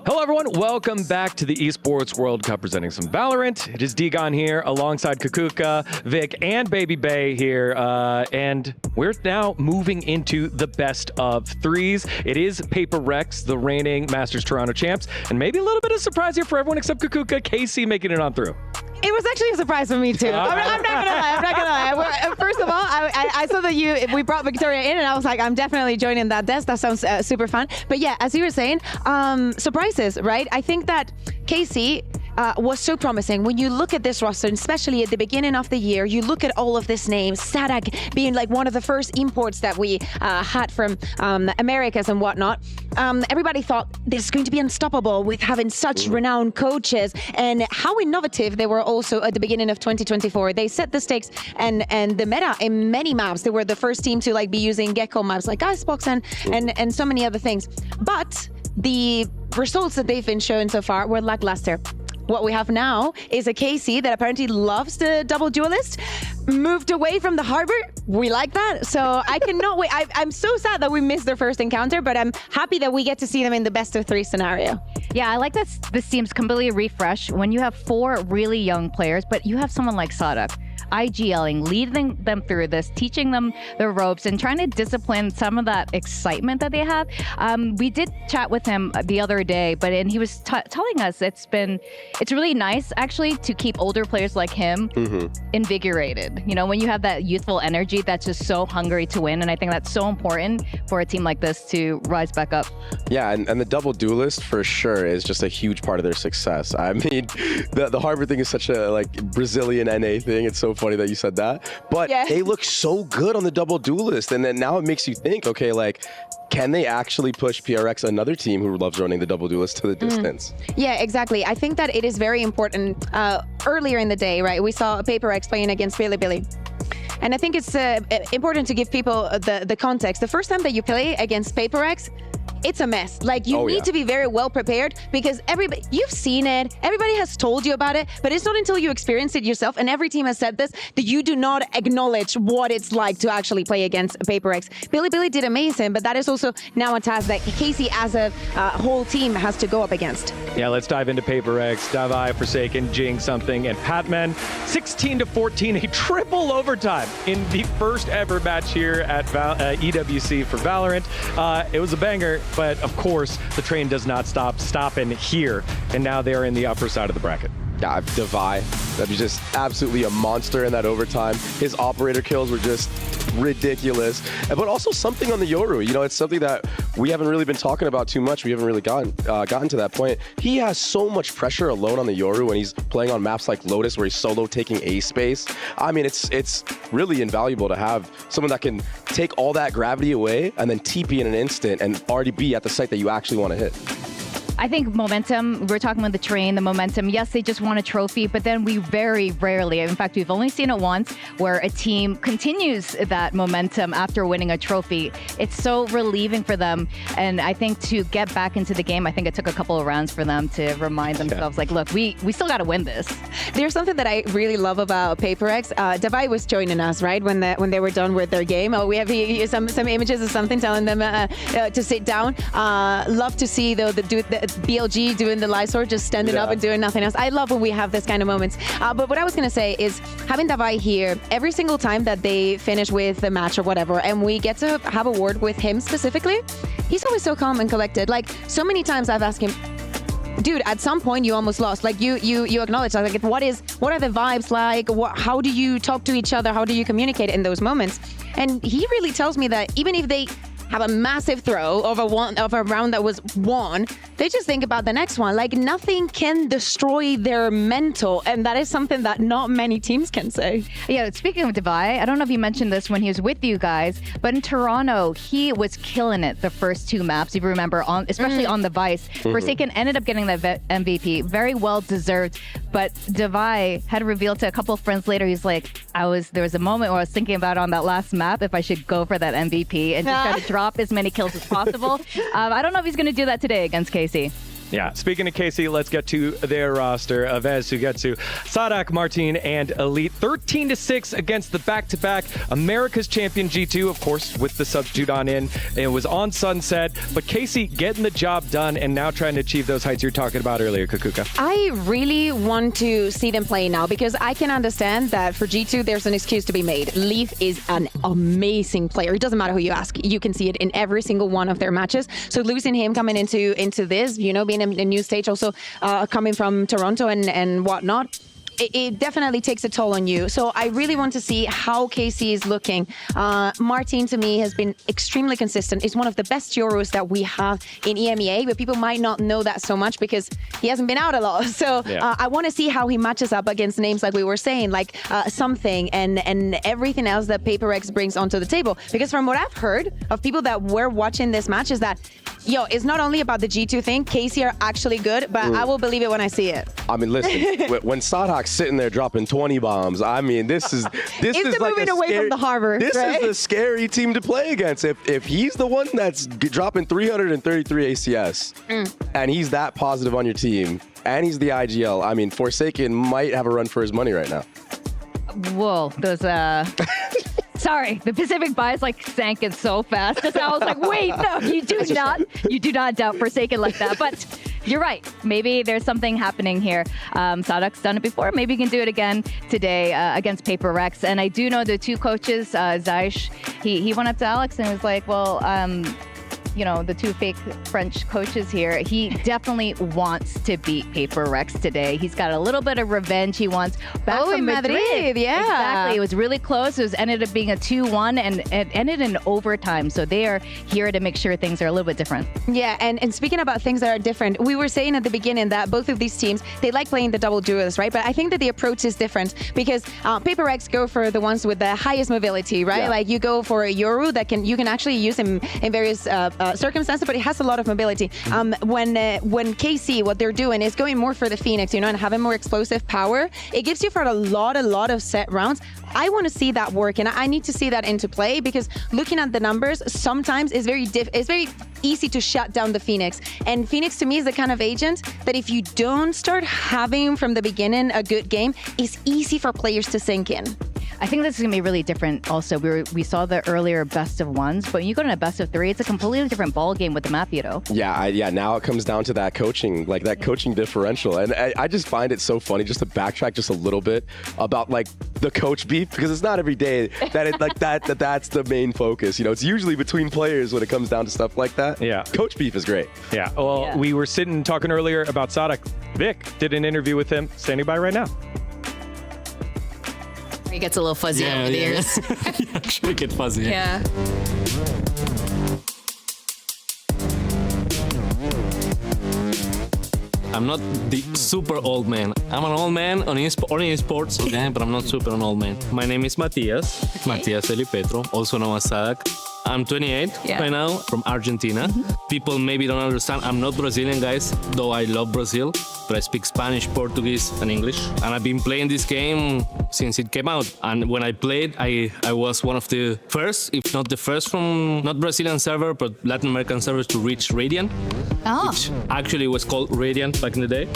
Hello, everyone. Welcome back to the Esports World Cup presenting some Valorant. It is Degon here alongside Kukuka, Vic, and Baby Bay here. And we're now moving into the best of threes. It is Paper Rex, the reigning Masters Toronto champs, and maybe a little bit of surprise here for everyone except Kukuka, KC making it on through. It was actually a surprise for me too. I'm not gonna lie. First of all, I saw that we brought Victoria in, and I was like, I'm definitely joining that desk. That sounds super fun. But yeah, as you were saying, surprises, right? I think that KC was so promising. When you look at this roster, especially at the beginning of the year, you look at all of these names, Sadak being like one of the first imports that we had from Americas and whatnot. Everybody thought this is going to be unstoppable with having such renowned coaches, and how innovative they were also at the beginning of 2024. They set the stakes and the meta in many maps. They were the first team to be using Gecko maps like Icebox and so many other things. But the results that they've been showing so far were lackluster. What we have now is a KC that apparently loves the double duelist, moved away from the harbor. We like that. So I cannot wait. I'm so sad that we missed their first encounter, but I'm happy that we get to see them in the best of three scenario. Yeah, I like that this seems completely refreshed when you have 4 really young players, but you have someone like Sadak. IGLing, leading them through this, teaching them the ropes, and trying to discipline some of that excitement that they have. We did chat with him the other day, and he was telling us it's really nice actually to keep older players like him invigorated. You know, when you have that youthful energy that's just so hungry to win, and I think that's so important for a team like this to rise back up. Yeah, and the double duelist for sure is just a huge part of their success. I mean, the Harbor thing is such a Brazilian NA thing. It's so funny that you said that, but they look so good on the double duelist, and then now it makes you think, okay, can they actually push PRX, another team who loves running the double duelist, to the distance? Yeah, exactly. I think that it is very important. Earlier in the day, right, we saw Paper X playing against Billy. And I think it's important to give people the context. The first time that you play against Paper X, it's a mess. You need to be very well prepared, because you've seen it, everybody has told you about it, but it's not until you experience it yourself, and every team has said this, that you do not acknowledge what it's like to actually play against Paper X. Billy did amazing, but that is also now a task that Casey as a whole team has to go up against. Yeah, let's dive into Paper X, Davai, Forsaken, Jing something, and Patman. 16-14, a triple overtime in the first ever match here at EWC for Valorant. It was a banger, but of course, the train does not stop stopping here, and now they are in the upper side of the bracket. Yeah, Davai, that was just absolutely a monster in that overtime. His operator kills were just ridiculous, but also something on the Yoru. You know, it's something that we haven't really been talking about too much. We haven't really gotten to that point. He has so much pressure alone on the Yoru when he's playing on maps like Lotus, where he's solo taking A space. I mean, it's really invaluable to have someone that can take all that gravity away and then TP in an instant and already be at the site that you actually want to hit. I think momentum, we're talking about the train, the momentum. Yes, they just won a trophy, but then we very rarely, in fact, we've only seen it once, where a team continues that momentum after winning a trophy. It's so relieving for them. And I think to get back into the game, I think it took a couple of rounds for them to remind themselves, look, we still got to win this. There's something that I really love about Paper X. Davai was joining us, right, when they were done with their game. We have some images of something telling them to sit down. Love to see, though, the BLG doing the Lysor, just standing up and doing nothing else. I love when we have this kind of moments. But what I was going to say is, having Davai here, every single time that they finish with the match or whatever, and we get to have a word with him specifically, he's always so calm and collected. So many times I've asked him, dude, at some point you almost lost. You acknowledge that. What are the vibes like? How do you talk to each other? How do you communicate in those moments? And he really tells me that even if they have a massive throw of a round that was won, they just think about the next one. Nothing can destroy their mental, and that is something that not many teams can say. Yeah, speaking of Davai, I don't know if he mentioned this when he was with you guys, but in Toronto, he was killing it the first 2 maps, if you remember, especially on the Vice. Forsaken ended up getting that MVP, very well deserved, but Davai had revealed to a couple of friends later, he's like, there was a moment where I was thinking about on that last map if I should go for that MVP and just try to drop as many kills as possible. I don't know if he's going to do that today against KC. Yeah. Speaking of KC, let's get to their roster. Avez, Sugetsu, Sadak, Martin, and Elite. 13-6 against the back-to-back America's champion G2, of course, with the substitute on in. It was on Sunset, but KC getting the job done and now trying to achieve those heights you're talking about earlier, Kakuka. I really want to see them play now because I can understand that for G2, there's an excuse to be made. Leaf is an amazing player. It doesn't matter who you ask. You can see it in every single one of their matches. So losing him coming into this, you know, being in a new stage, also coming from Toronto and whatnot, it definitely takes a toll on you. So I really want to see how KC is looking. Martin, to me, has been extremely consistent. He's one of the best Euros that we have in EMEA, but people might not know that so much because he hasn't been out a lot. So I want to see how he matches up against names like we were saying, like Something and everything else that PaperX brings onto the table. Because from what I've heard of people that were watching this match is that, it's not only about the G2 thing. KC are actually good, but I will believe it when I see it. I mean, listen, when Sadok's sitting there dropping 20 bombs, I mean, this is like moving away from the harbor. This right? is a scary team to play against. If he's the one that's dropping 333 ACS, and he's that positive on your team, and he's the IGL, I mean, Forsaken might have a run for his money right now. Whoa, those sorry, the Pacific bias sank in so fast. Just I was like, wait, no, you do not doubt Forsaken like that. But you're right. Maybe there's something happening here. Sadok's done it before. Maybe he can do it again today against Paper Rex. And I do know the two coaches, Zaish, he went up to Alex and was like, well, the two fake French coaches here, he definitely wants to beat Paper Rex today. He's got a little bit of revenge he wants back from in Madrid. Yeah. Exactly. It was really close. It ended up being a 2-1 and it ended in overtime. So they are here to make sure things are a little bit different. Yeah, and speaking about things that are different, we were saying at the beginning that both of these teams, they like playing the double duos, right? But I think that the approach is different because Paper Rex go for the ones with the highest mobility, right? Yeah. Like you go for a Yoru that you can actually use him in various circumstances, but it has a lot of mobility. When KC, what they're doing is going more for the Phoenix, and having more explosive power. It gives you for a lot of set rounds. I want to see that work, and I need to see that into play because looking at the numbers, sometimes it's very easy to shut down the Phoenix. And Phoenix to me is the kind of agent that if you don't start having from the beginning a good game, it's easy for players to sink in. I think this is going to be really different also. We saw the earlier best of ones, but when you go to a best of three, it's a completely different ball game with the map, Yeah, now it comes down to that coaching, that coaching differential. And I just find it so funny just to backtrack just a little bit about the coach beef, because it's not every day that it that's the main focus. It's usually between players when it comes down to stuff like that. Yeah. Coach beef is great. Yeah. Well, we were sitting talking earlier about Sadak. Vic did an interview with him, standing by right now. He gets a little fuzzy over the ears. You actually get fuzzy. Yeah. I'm not the super old man. I'm an old man on esports, okay, but I'm not super an old man. My name is Matias Eli Petro, also known as Sadak. I'm 28 right now, from Argentina. People maybe don't understand. I'm not Brazilian, guys, though I love Brazil, but I speak Spanish, Portuguese, and English. And I've been playing this game since it came out. And when I played, I was one of the first, if not the first from not Brazilian server, but Latin American servers to reach Radiant, which actually was called Radiant back in the day.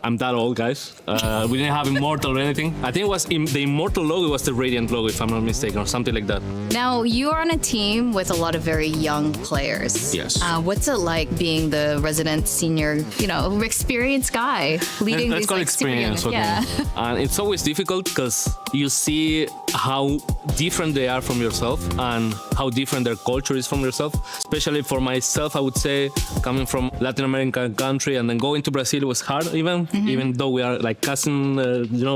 I'm that old, guys. We didn't have Immortal or anything. I think it was the Immortal logo was the Radiant logo, if I'm not mistaken, or something like that. Now, you are on a team with a lot of very young players. Yes. What's it like being the resident senior, experienced guy leading Let's these call experience. Okay. Yeah. And it's always difficult because you see how different they are from yourself and how different their culture is from yourself. Especially for myself, I would say, coming from Latin American country and then going to Brazil was hard even though we are like cousin,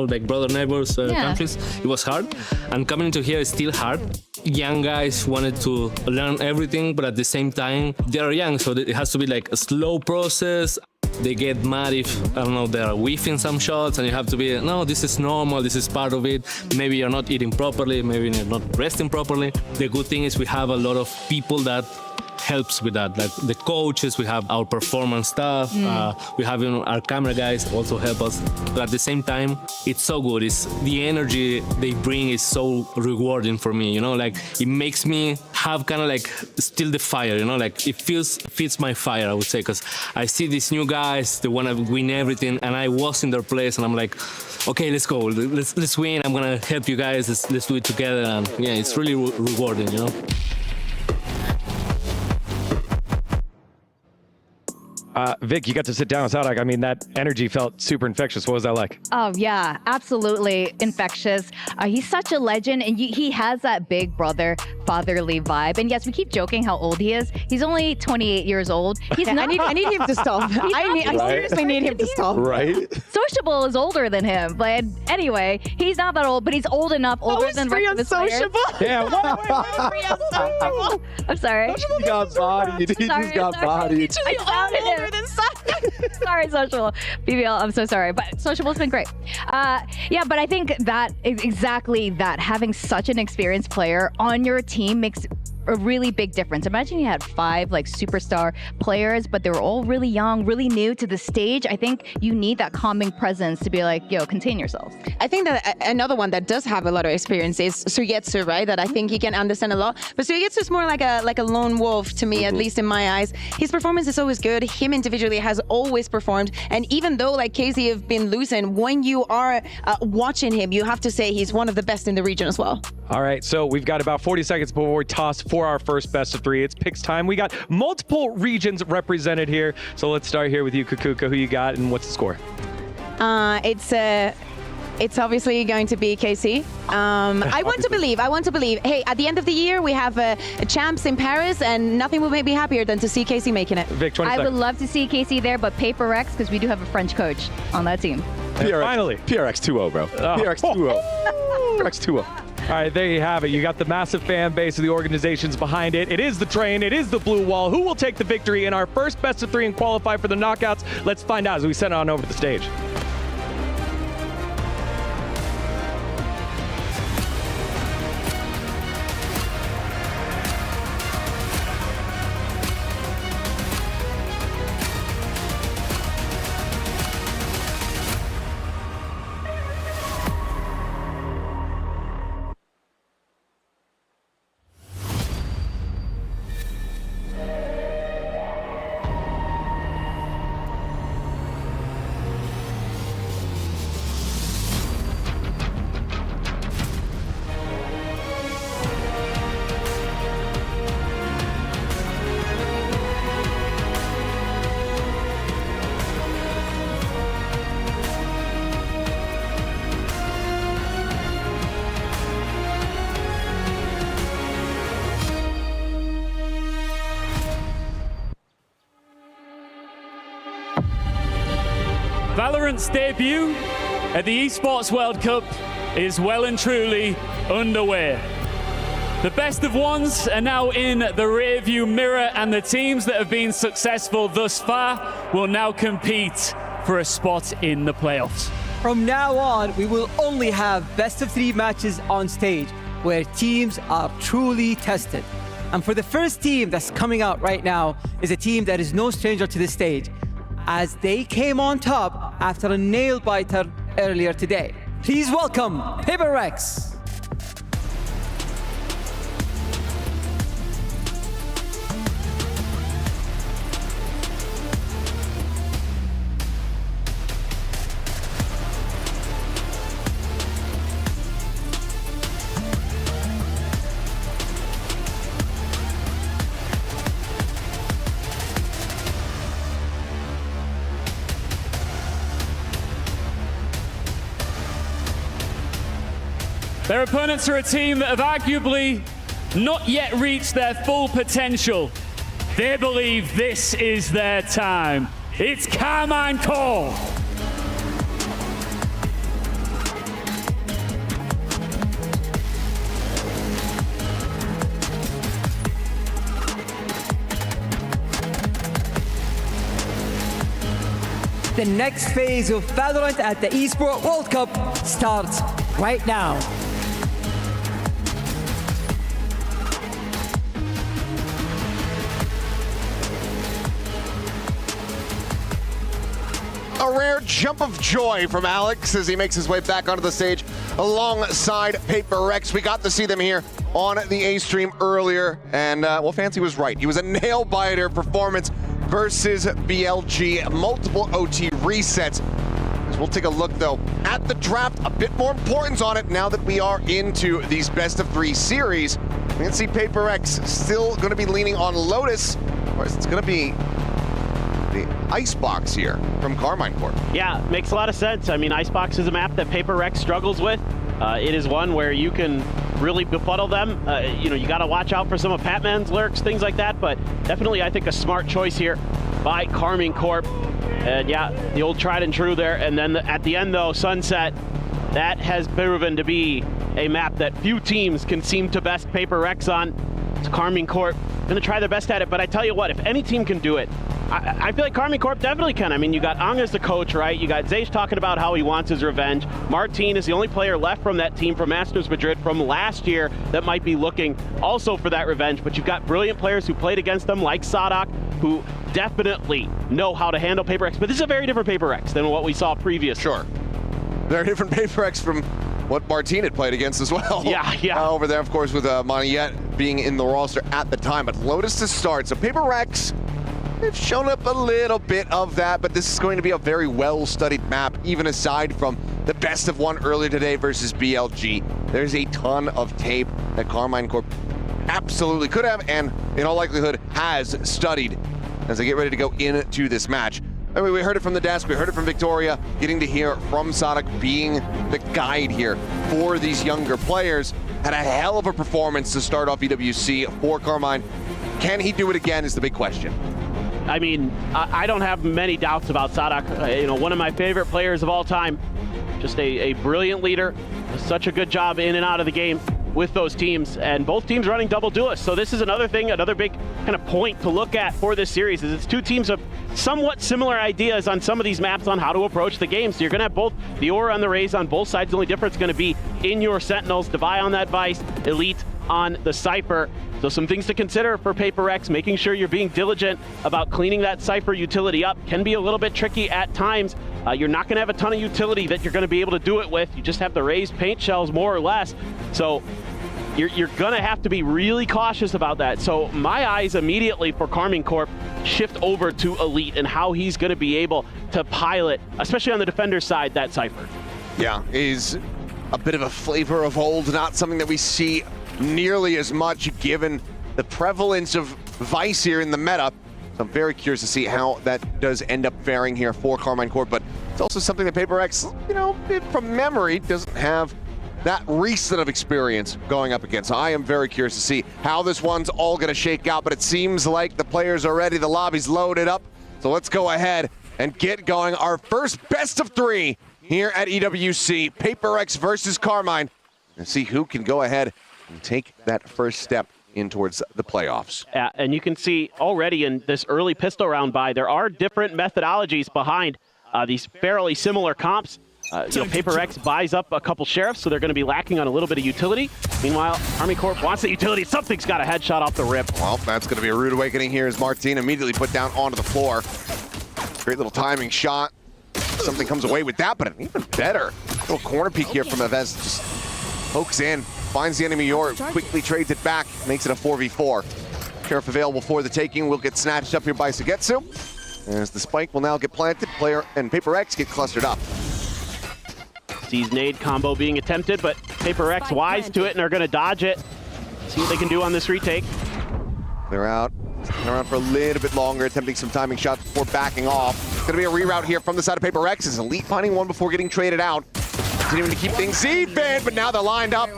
like brother neighbors countries, it was hard. And coming into here is still hard. Young guys wanted to learn everything, but at the same time, they are young, so it has to be like a slow process. They get mad if, they're whiffing some shots and you have to be, no, this is normal, this is part of it. Maybe you're not eating properly, maybe you're not resting properly. The good thing is we have a lot of people that helps with that, like the coaches, we have our performance staff, we have our camera guys also help us, but at the same time it's so good. It's the energy they bring is so rewarding for me, it makes me have kind of like still the fire, you know, like it fits my fire, I would say, because I see these new guys, they want to win everything, and I was in their place, and I'm like, okay, let's go, let's win. I'm gonna help you guys. Let's do it together, and yeah, it's really rewarding, you know. Vic, you got to sit down with Sadak. I mean, that energy felt super infectious. What was that like? Oh, yeah, absolutely infectious. He's such a legend, and he has that big brother, fatherly vibe. And yes, we keep joking how old he is. He's only 28 years old. He's not. I need him to stop. I seriously need him to stop. Right? Sociable is older than him, but anyway, he's not that old, but he's old enough, older than the rest of his players. Yeah, I'm sorry. He got bodied. He just got bodied. I found him. Sorry, Sociable. BBL, I'm so sorry, but Sociable's been great. Yeah, but I think that exactly that, having such an experienced player on your team makes a really big difference. Imagine you had 5 like superstar players, but they were all really young, really new to the stage. I think you need that calming presence to be like, yo, contain yourselves. I think that another one that does have a lot of experience is Suryetsu, right? That I think he can understand a lot. But Suryetsu is more like a lone wolf to me, at least in my eyes. His performance is always good. Him individually has always performed. And even though like KZ have been losing, when you are watching him, you have to say he's one of the best in the region as well. All right, so we've got about 40 seconds before we toss for our first best of 3. It's picks time. We got multiple regions represented here. So let's start here with you, Kukuka. Who you got and what's the score? It's obviously going to be KC. I want to believe. Hey, at the end of the year, we have a champs in Paris, and nothing will make me happier than to see KC making it. Vic, 20 I seconds. would love to see KC there, but Paper X, because we do have a French coach on that team. Finally. PRX 2-0, bro. PRX 2-0. PRX 2-0. All right, there you have it. You got the massive fan base of the organizations behind it. It is the train. It is the blue wall. Who will take the victory in our first best of 3 and qualify for the knockouts? Let's find out as we send it on over to the stage. Valorant's debut at the Esports World Cup is well and truly underway. The best of ones are now in the rearview mirror, and the teams that have been successful thus far will now compete for a spot in the playoffs. From now on, we will only have best of 3 matches on stage where teams are truly tested. And for the first team that's coming out right now is a team that is no stranger to this stage, as they came on top after a nail-biter earlier today. Please welcome Paper Rex. Their opponents are a team that have arguably not yet reached their full potential. They believe this is their time. It's Carmine Core. The next phase of Valorant at the Esports World Cup starts right now. A rare jump of joy from Alex as he makes his way back onto the stage alongside Paper Rex. We got to see them here on the A stream earlier, and well, Fancy was right. He was a nail-biter performance versus BLG, multiple OT resets. As we'll take a look, though, at the draft, a bit more importance on it now that we are into these best-of-3 series. We can see Paper X still going to be leaning on Lotus, or it's going to be the Icebox here from Carmine Corp. Yeah, makes a lot of sense. I mean, Icebox is a map that Paper X struggles with. It is one where you can really befuddle them. You know, you got to watch out for some of Patman's lurks, things like that, but definitely I think a smart choice here by Carmine Corp. And yeah, the old tried and true there. And then at the end, though, Sunset, that has proven to be a map that few teams can seem to best Paper X on. It's Carmine Corp going to try their best at it, but I tell you what, if any team can do it, I feel like Carmine Corp definitely can. I mean, you got Ang as the coach, right? You got Zaysh talking about how he wants his revenge. Martin is the only player left from that team from Masters Madrid from last year that might be looking also for that revenge. But you've got brilliant players who played against them, like Sadak, who definitely know how to handle Paper X. But this is a very different Paper X than what we saw previously. Sure. Very different Paper X from what Martin had played against as well. Yeah. Over there, of course, with Moniette being in the roster at the time. But Lotus to start. So Paper X, they've shown up a little bit of that, but this is going to be a very well-studied map, even aside from the best of one earlier today versus BLG. There's a ton of tape that Carmine Corp absolutely could have, and in all likelihood has studied as they get ready to go into this match. I mean, we heard it from the desk, we heard it from Victoria, getting to hear from Sadak being the guide here for these younger players. Had a hell of a performance to start off EWC for Carmine. Can he do it again is the big question. I mean, I don't have many doubts about Sadak. You know, one of my favorite players of all time. Just a brilliant leader. Such a good job in and out of the game with those teams, and both teams running double duelists. So this is another thing, another big kind of point to look at for this series is it's two teams of somewhat similar ideas on some of these maps on how to approach the game. So you're going to have both the Aura and the Raze on both sides. The only difference is going to be in your Sentinels, Devi on that Vice, Elite on the Cypher. So some things to consider for Paper X, making sure you're being diligent about cleaning that Cypher utility up. Can be a little bit tricky at times. You're not going to have a ton of utility that you're going to be able to do it with. You just have the raised paint shells more or less. So you're going to have to be really cautious about that. So my eyes immediately for Carmine Corp shift over to Elite and how he's going to be able to pilot, especially on the defender side, that Cypher. Yeah, is a bit of a flavor of old, not something that we see nearly as much given the prevalence of Vice here in the meta. So I'm very curious to see how that does end up faring here for Carmine Corp, but it's also something that Paper X, you know, from memory, doesn't have that recent of experience going up against. So I am very curious to see how this one's all going to shake out, but it seems like the players are ready, the lobby's loaded up. So let's go ahead and get going. Our first best of 3 here at EWC, Paper X versus Carmine, and see who can go ahead and take that first step in towards the playoffs. Yeah, and you can see already in this early pistol round buy, there are different methodologies behind these fairly similar comps. You know, Paper X buys up a couple sheriffs, so they're going to be lacking on a little bit of utility. Meanwhile, Army Corp wants the utility. Something's got a headshot off the rip. Well, that's going to be a rude awakening here as Martin immediately put down onto the floor. Great little timing shot. Something comes away with that, but an even better little corner peek here from Evez. Just pokes in, finds the enemy Yor, quickly trades it back, makes it a 4v4. Sheriff available for the taking will get snatched up here by Sugetsu. As the spike will now get planted, player and Paper X get clustered up. Sees nade combo being attempted, but Paper X wise to it and are going to dodge it. See what they can do on this retake. They're out, sticking around for a little bit longer, attempting some timing shots before backing off. It's going to be a reroute here from the side of Paper X as Elite finding one before getting traded out. Continuing to keep things Z-band, but now they're lined up.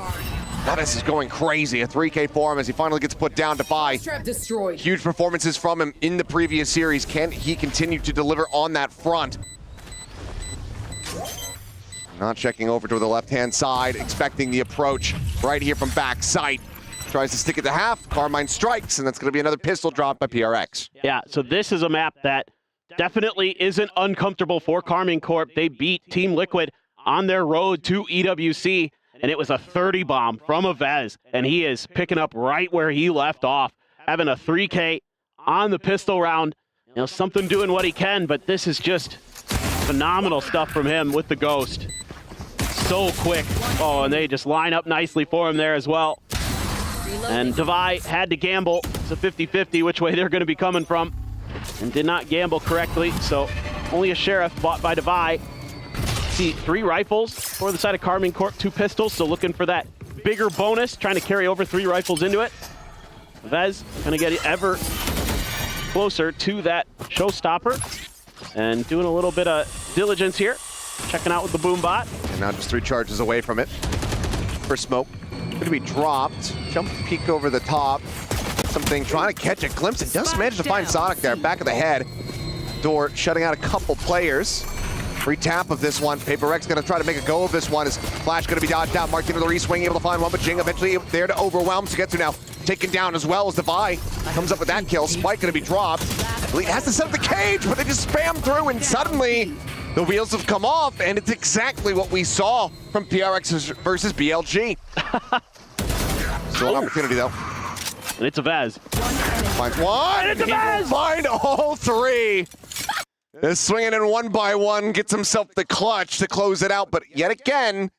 Lotus is going crazy. A 3K for him as he finally gets put down to buy. Huge performances from him in the previous series. Can he continue to deliver on that front? Not checking over to the left-hand side, expecting the approach right here from backside. Tries to stick it to half. Carmine strikes, and that's going to be another pistol drop by PRX. Yeah, so this is a map that definitely isn't uncomfortable for Carmine Corp. They beat Team Liquid on their road to EWC, and it was a 30 bomb from Evez, and he is picking up right where he left off, having a 3K on the pistol round. You know, something doing what he can, but this is just phenomenal stuff from him with the Ghost. So quick. Oh, and they just line up nicely for him there as well. And Devi had to gamble. It's a 50-50 which way they're going to be coming from, and did not gamble correctly, so only a Sheriff bought by Devi. See, 3 rifles for the side of Carmine Corp, 2 pistols, so looking for that bigger bonus, trying to carry over 3 rifles into it. Vez going to get ever closer to that showstopper, and doing a little bit of diligence here, checking out with the boom bot. And now just 3 charges away from it. For smoke. Going to be dropped. Jump peek over the top. Something trying to catch a glimpse. It does manage to find Sonic there, back of the head. Door shutting out a couple players. Free tap of this one. Paper Rex going to try to make a go of this one. Is Flash going to be dodged out? Martin with the re-swing, able to find one, but Jing eventually there to overwhelm. To get to now. Taken down as well as Devi. Comes up with that kill. Spike going to be dropped. Elite has to set up the cage, but they just spam through, and suddenly the wheels have come off, and it's exactly what we saw from PRX versus BLG. Still an opportunity, though. And it's a Vez. Find one. And it's a Vez! Find all 3. Is swinging in 1 by 1, gets himself the clutch to close it out, but yet again,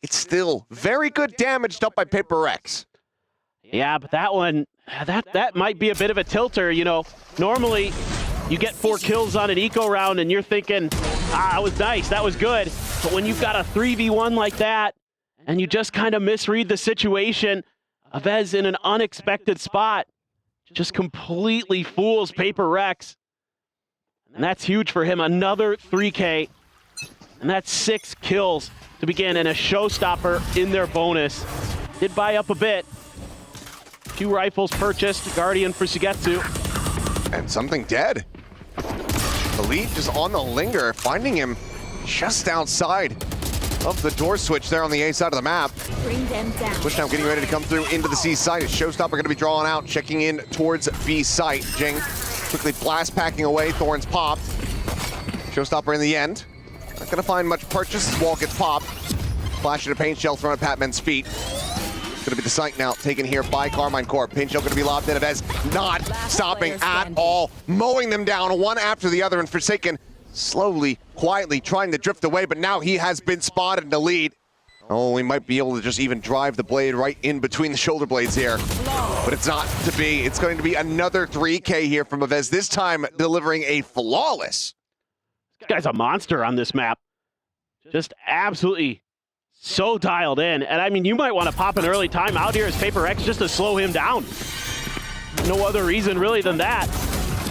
it's still very good damage dealt by Paper Rex. Yeah, but that one, that might be a bit of a tilter. You know, normally you get 4 kills on an eco round and you're thinking, that was nice, that was good. But when you've got a 3v1 like that and you just kind of misread the situation, Vez in an unexpected spot just completely fools Paper Rex. And that's huge for him. Another 3K. And that's 6 kills to begin, and a showstopper in their bonus. Did buy up a bit. 2 rifles purchased. Guardian for Sugetsu. And something dead. Elite just on the linger, finding him just outside of the door switch there on the A side of the map. Bring them down. Switch now getting ready to come through into the C site. Is Showstopper going to be drawn out, checking in towards B site. Jing quickly blast packing away. Thorns popped. Showstopper in the end. Not going to find much purchase as wall gets popped. Flash in a paint shell thrown at Patman's feet. It's going to be the site now taken here by Carmine Corp. Paint shell going to be lobbed in at Ez. Not stopping at all. Mowing them down one after the other, and Forsaken slowly, quietly trying to drift away, but now he has been spotted in the lead. Oh, we might be able to just even drive the blade right in between the shoulder blades here. But it's not to be. It's going to be another 3K here from Avez, this time delivering a flawless. This guy's a monster on this map. Just absolutely so dialed in. And I mean, you might want to pop an early timeout here as Paper X just to slow him down. No other reason really than that.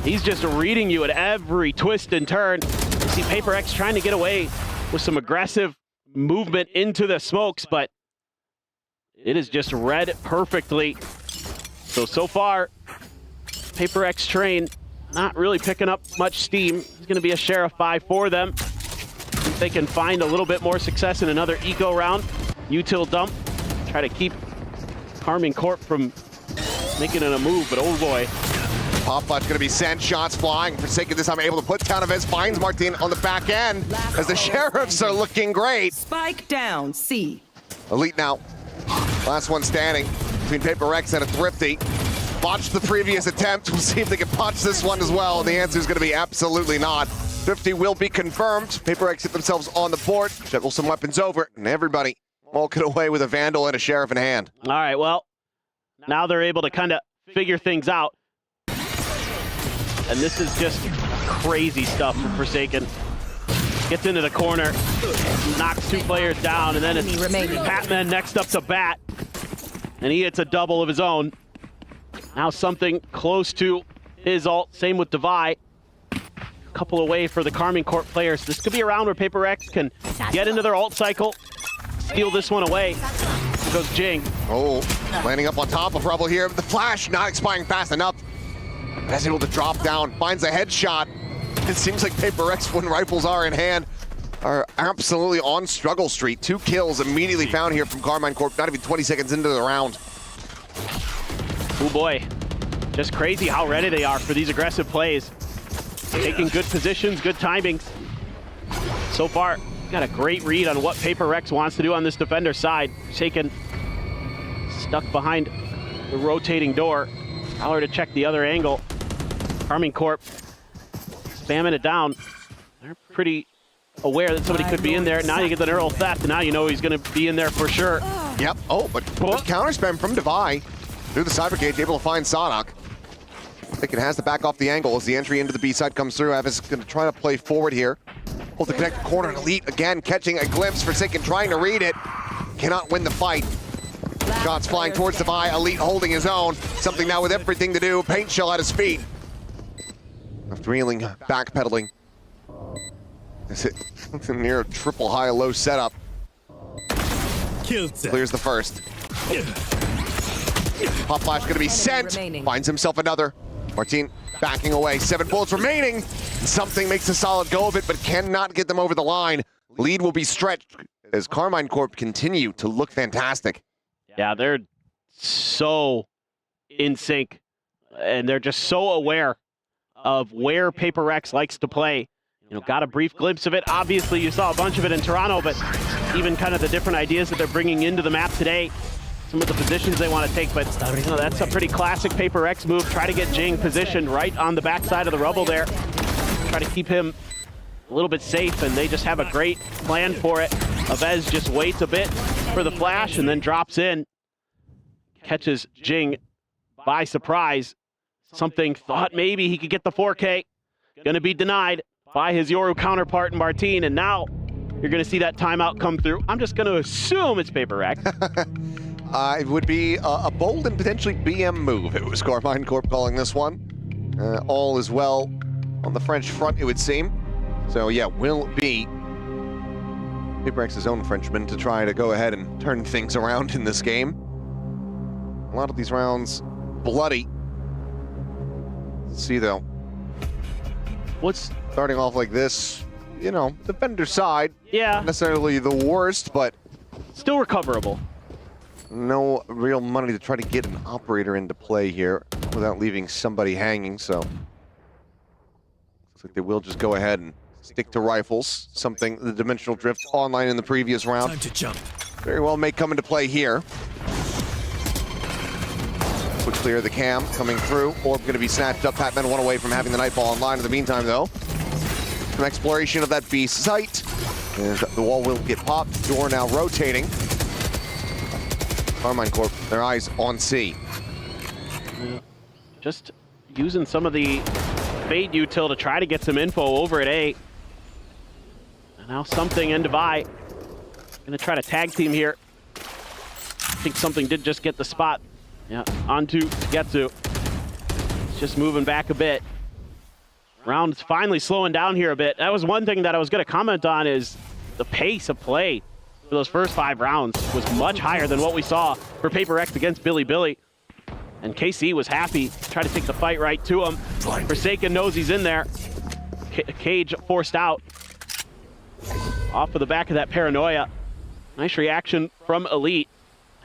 He's just reading you at every twist and turn. You see Paper X trying to get away with some aggressive movement into the smokes, but it is just read perfectly. So far, Paper X train not really picking up much steam. It's going to be a Sheriff 5 for them. If they can find a little bit more success in another eco round, util dump, try to keep Carmine Corp from making it a move, but oh boy. Pop Flash going to be sent, shots flying. Forsaken this time able to put down Avez, finds Martin on the back end as the Sheriffs are looking great. Spike down, C. Elite now. Last one standing between Paper X and a Thrifty. Botched the previous attempt. We'll see if they can botch this one as well. And the answer is going to be absolutely not. Thrifty will be confirmed. Paper X hit themselves on the board. Juggle some weapons over, and everybody walk it away with a Vandal and a Sheriff in hand. All right, well, now they're able to kind of figure things out. And this is just crazy stuff from Forsaken. Gets into the corner, knocks 2 players down, and then it's Patman next up to bat. And he hits a double of his own. Now something close to his ult. Same with Devi. Couple away for the Carmine Corp players. This could be a round where Paper X can get into their ult cycle, steal this one away. Here goes Jing. Oh, landing up on top of Rubble here. The flash not expiring fast enough. As able to drop down, finds a headshot. It seems like Paper X, when rifles are in hand, are absolutely on struggle street. 2 kills immediately found here from Carmine Corp, not even 20 seconds into the round. Oh boy, just crazy how ready they are for these aggressive plays. Taking good positions, good timings. So far, got a great read on what Paper X wants to do on this defender side. Shaken, stuck behind the rotating door. Holler to check the other angle. Carmine Corp spamming it down. They're pretty aware that somebody could be in there. Now you get the neural theft, and now you know he's going to be in there for sure. Yep. Oh, but counter spam from Devi. through the cyber cage, able to find Sadok. Forsaken has to back off the angle as the entry into the B side comes through. Avis is going to try to play forward here. Hold the connected corner, and Elite again catching a glimpse. Forsaken trying to read it. Cannot win the fight. Shots flying towards the Vi. Elite holding his own. Something now with everything to do. Paint shell at his feet. After reeling, backpedaling. Is it near a triple high-low setup? Clears the first. Pop flash going to be sent. Finds himself another. Martin backing away. 7 bullets remaining. Something makes a solid go of it, but cannot get them over the line. Lead will be stretched as Carmine Corp continue to look fantastic. Yeah, they're so in sync, and they're just so aware of where Paper Rex likes to play. You know, got a brief glimpse of it. Obviously, you saw a bunch of it in Toronto, but even kind of the different ideas that they're bringing into the map today, some of the positions they want to take, but you know, that's a pretty classic Paper Rex move. Try to get Jing positioned right on the backside of the rubble there. Try to keep him a little bit safe, and they just have a great plan for it. Avez just waits a bit for the flash and then drops in. Catches Jing by surprise. Something thought maybe he could get the 4K. Gonna be denied by his Yoru counterpart Martin, and now you're gonna see that timeout come through. I'm just gonna assume it's Paper Rex. It would be a bold and potentially BM move. It was Carmine Corp calling this one. All is well on the French front, it would seem. So yeah, will be Paper Rex's own Frenchman to try to go ahead and turn things around in this game. A lot of these rounds bloody. Let's see though. What's starting off like this? You know, defender side. Yeah. Not necessarily the worst, but still recoverable. No real money to try to get an operator into play here without leaving somebody hanging, so looks like they will just go ahead and stick to rifles, something the Dimensional Drift online in the previous round. Time to jump. Very well may come into play here. Quick clear of the cam coming through. Orb going to be snatched up. Patman one away from having the Nightfall online. In the meantime, though, some exploration of that B site. And the wall will get popped. Door now rotating. Carmine Corp, their eyes on C. Yeah. Just using some of the Fade util to try to get some info over at A. And now something into Vi. Gonna try to tag team here. I think something did just get the spot. Yeah, onto Getsu. It's just moving back a bit. Round's finally slowing down here a bit. That was one thing that I was gonna comment on, is the pace of play for those first 5 rounds was much higher than what we saw for Paper X against Billy. And KC was happy to try to take the fight right to him. Forsaken knows he's in there. Cage forced out. Off of the back of that paranoia. Nice reaction from Elite.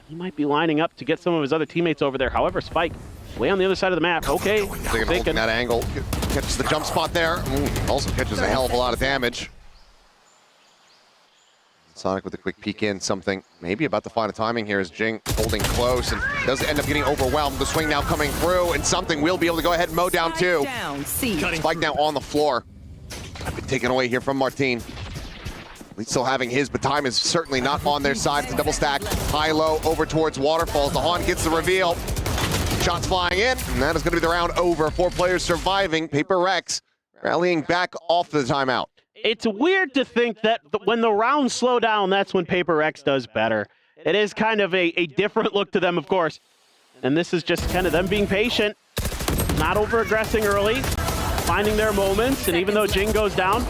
He might be lining up to get some of his other teammates over there. However, Spike, way on the other side of the map. Okay. Taking that angle. Catches the jump spot there. Also catches a hell of a lot of damage. Sonic with a quick peek in, something maybe about to find a timing here as Jing holding close and does end up getting overwhelmed. The swing now coming through, and something will be able to go ahead and mow down too. Spike now on the floor. I've been taken away here from Martin. He's still having his, but time is certainly not on their side. It's a double stack, high-low over towards Waterfalls. The Han gets the reveal. Shots flying in, and that is going to be the round over. 4 players surviving. Paper Rex rallying back off the timeout. It's weird to think that when the rounds slow down, that's when Paper Rex does better. It is kind of a different look to them, of course. And this is just kind of them being patient, not over-aggressing early, finding their moments, and even though Jing goes down,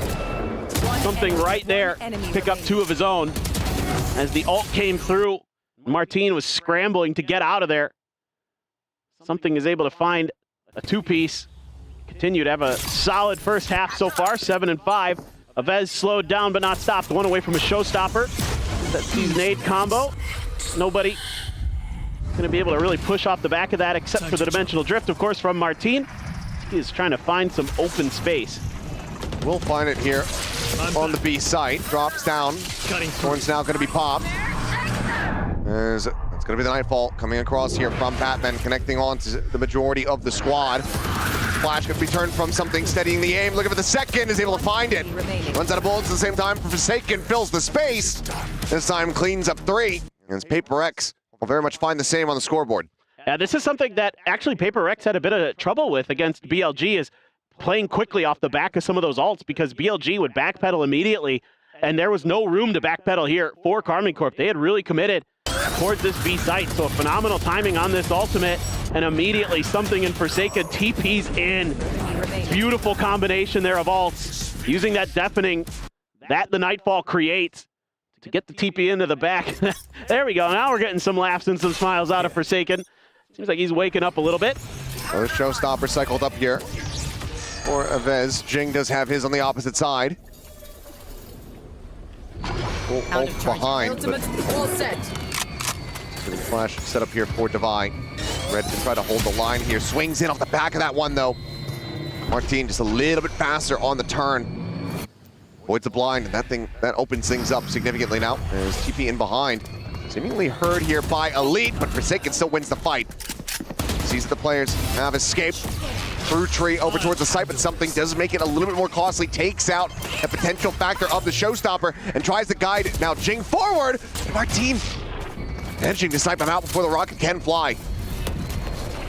something right there, pick up 2 of his own. As the ult came through, Martin was scrambling to get out of there. Something is able to find a 2-piece. Continue to have a solid first half so far, 7 and 5. Avez slowed down but not stopped. 1 away from a showstopper. That sees nade combo. Nobody going to be able to really push off the back of that except for the Dimensional Drift, of course, from Martin. He is trying to find some open space. We'll find it here on the B site. Drops down. Horn's now going to be popped. It's going to be the Nightfall coming across here from Batman, connecting on to the majority of the squad. Flash could be turned from something, steadying the aim. Looking for the second, is able to find it. Runs out of bullets at the same time. Forsaken fills the space. This time cleans up 3. As Paper X will very much find the same on the scoreboard. Yeah, this is something that actually Paper Rex had a bit of trouble with against BLG, is playing quickly off the back of some of those ults, because BLG would backpedal immediately, and there was no room to backpedal here for Karmine Corp. They had really committed towards this B site, so phenomenal timing on this ultimate, and immediately something in Forsaken TP's in. Beautiful combination there of ults, using that deafening that the Nightfall creates to get the TP into the back. There we go. Now we're getting some laughs and some smiles out of Forsaken. Seems like he's waking up a little bit. Another showstopper cycled up here for Avez. Jing does have his on the opposite side. Ult behind. All set. Flash set up here for Divine. Red to try to hold the line here. Swings in off the back of that one, though. Martin just a little bit faster on the turn. Avoids the blind. That opens things up significantly now. There's TP in behind. Seemingly heard here by Elite, but Forsaken still wins the fight. Sees the players have escaped through tree over towards the site, but something does make it a little bit more costly. Takes out a potential factor of the showstopper and tries to guide now Jing forward. Martin managing to snipe him out before the rocket can fly.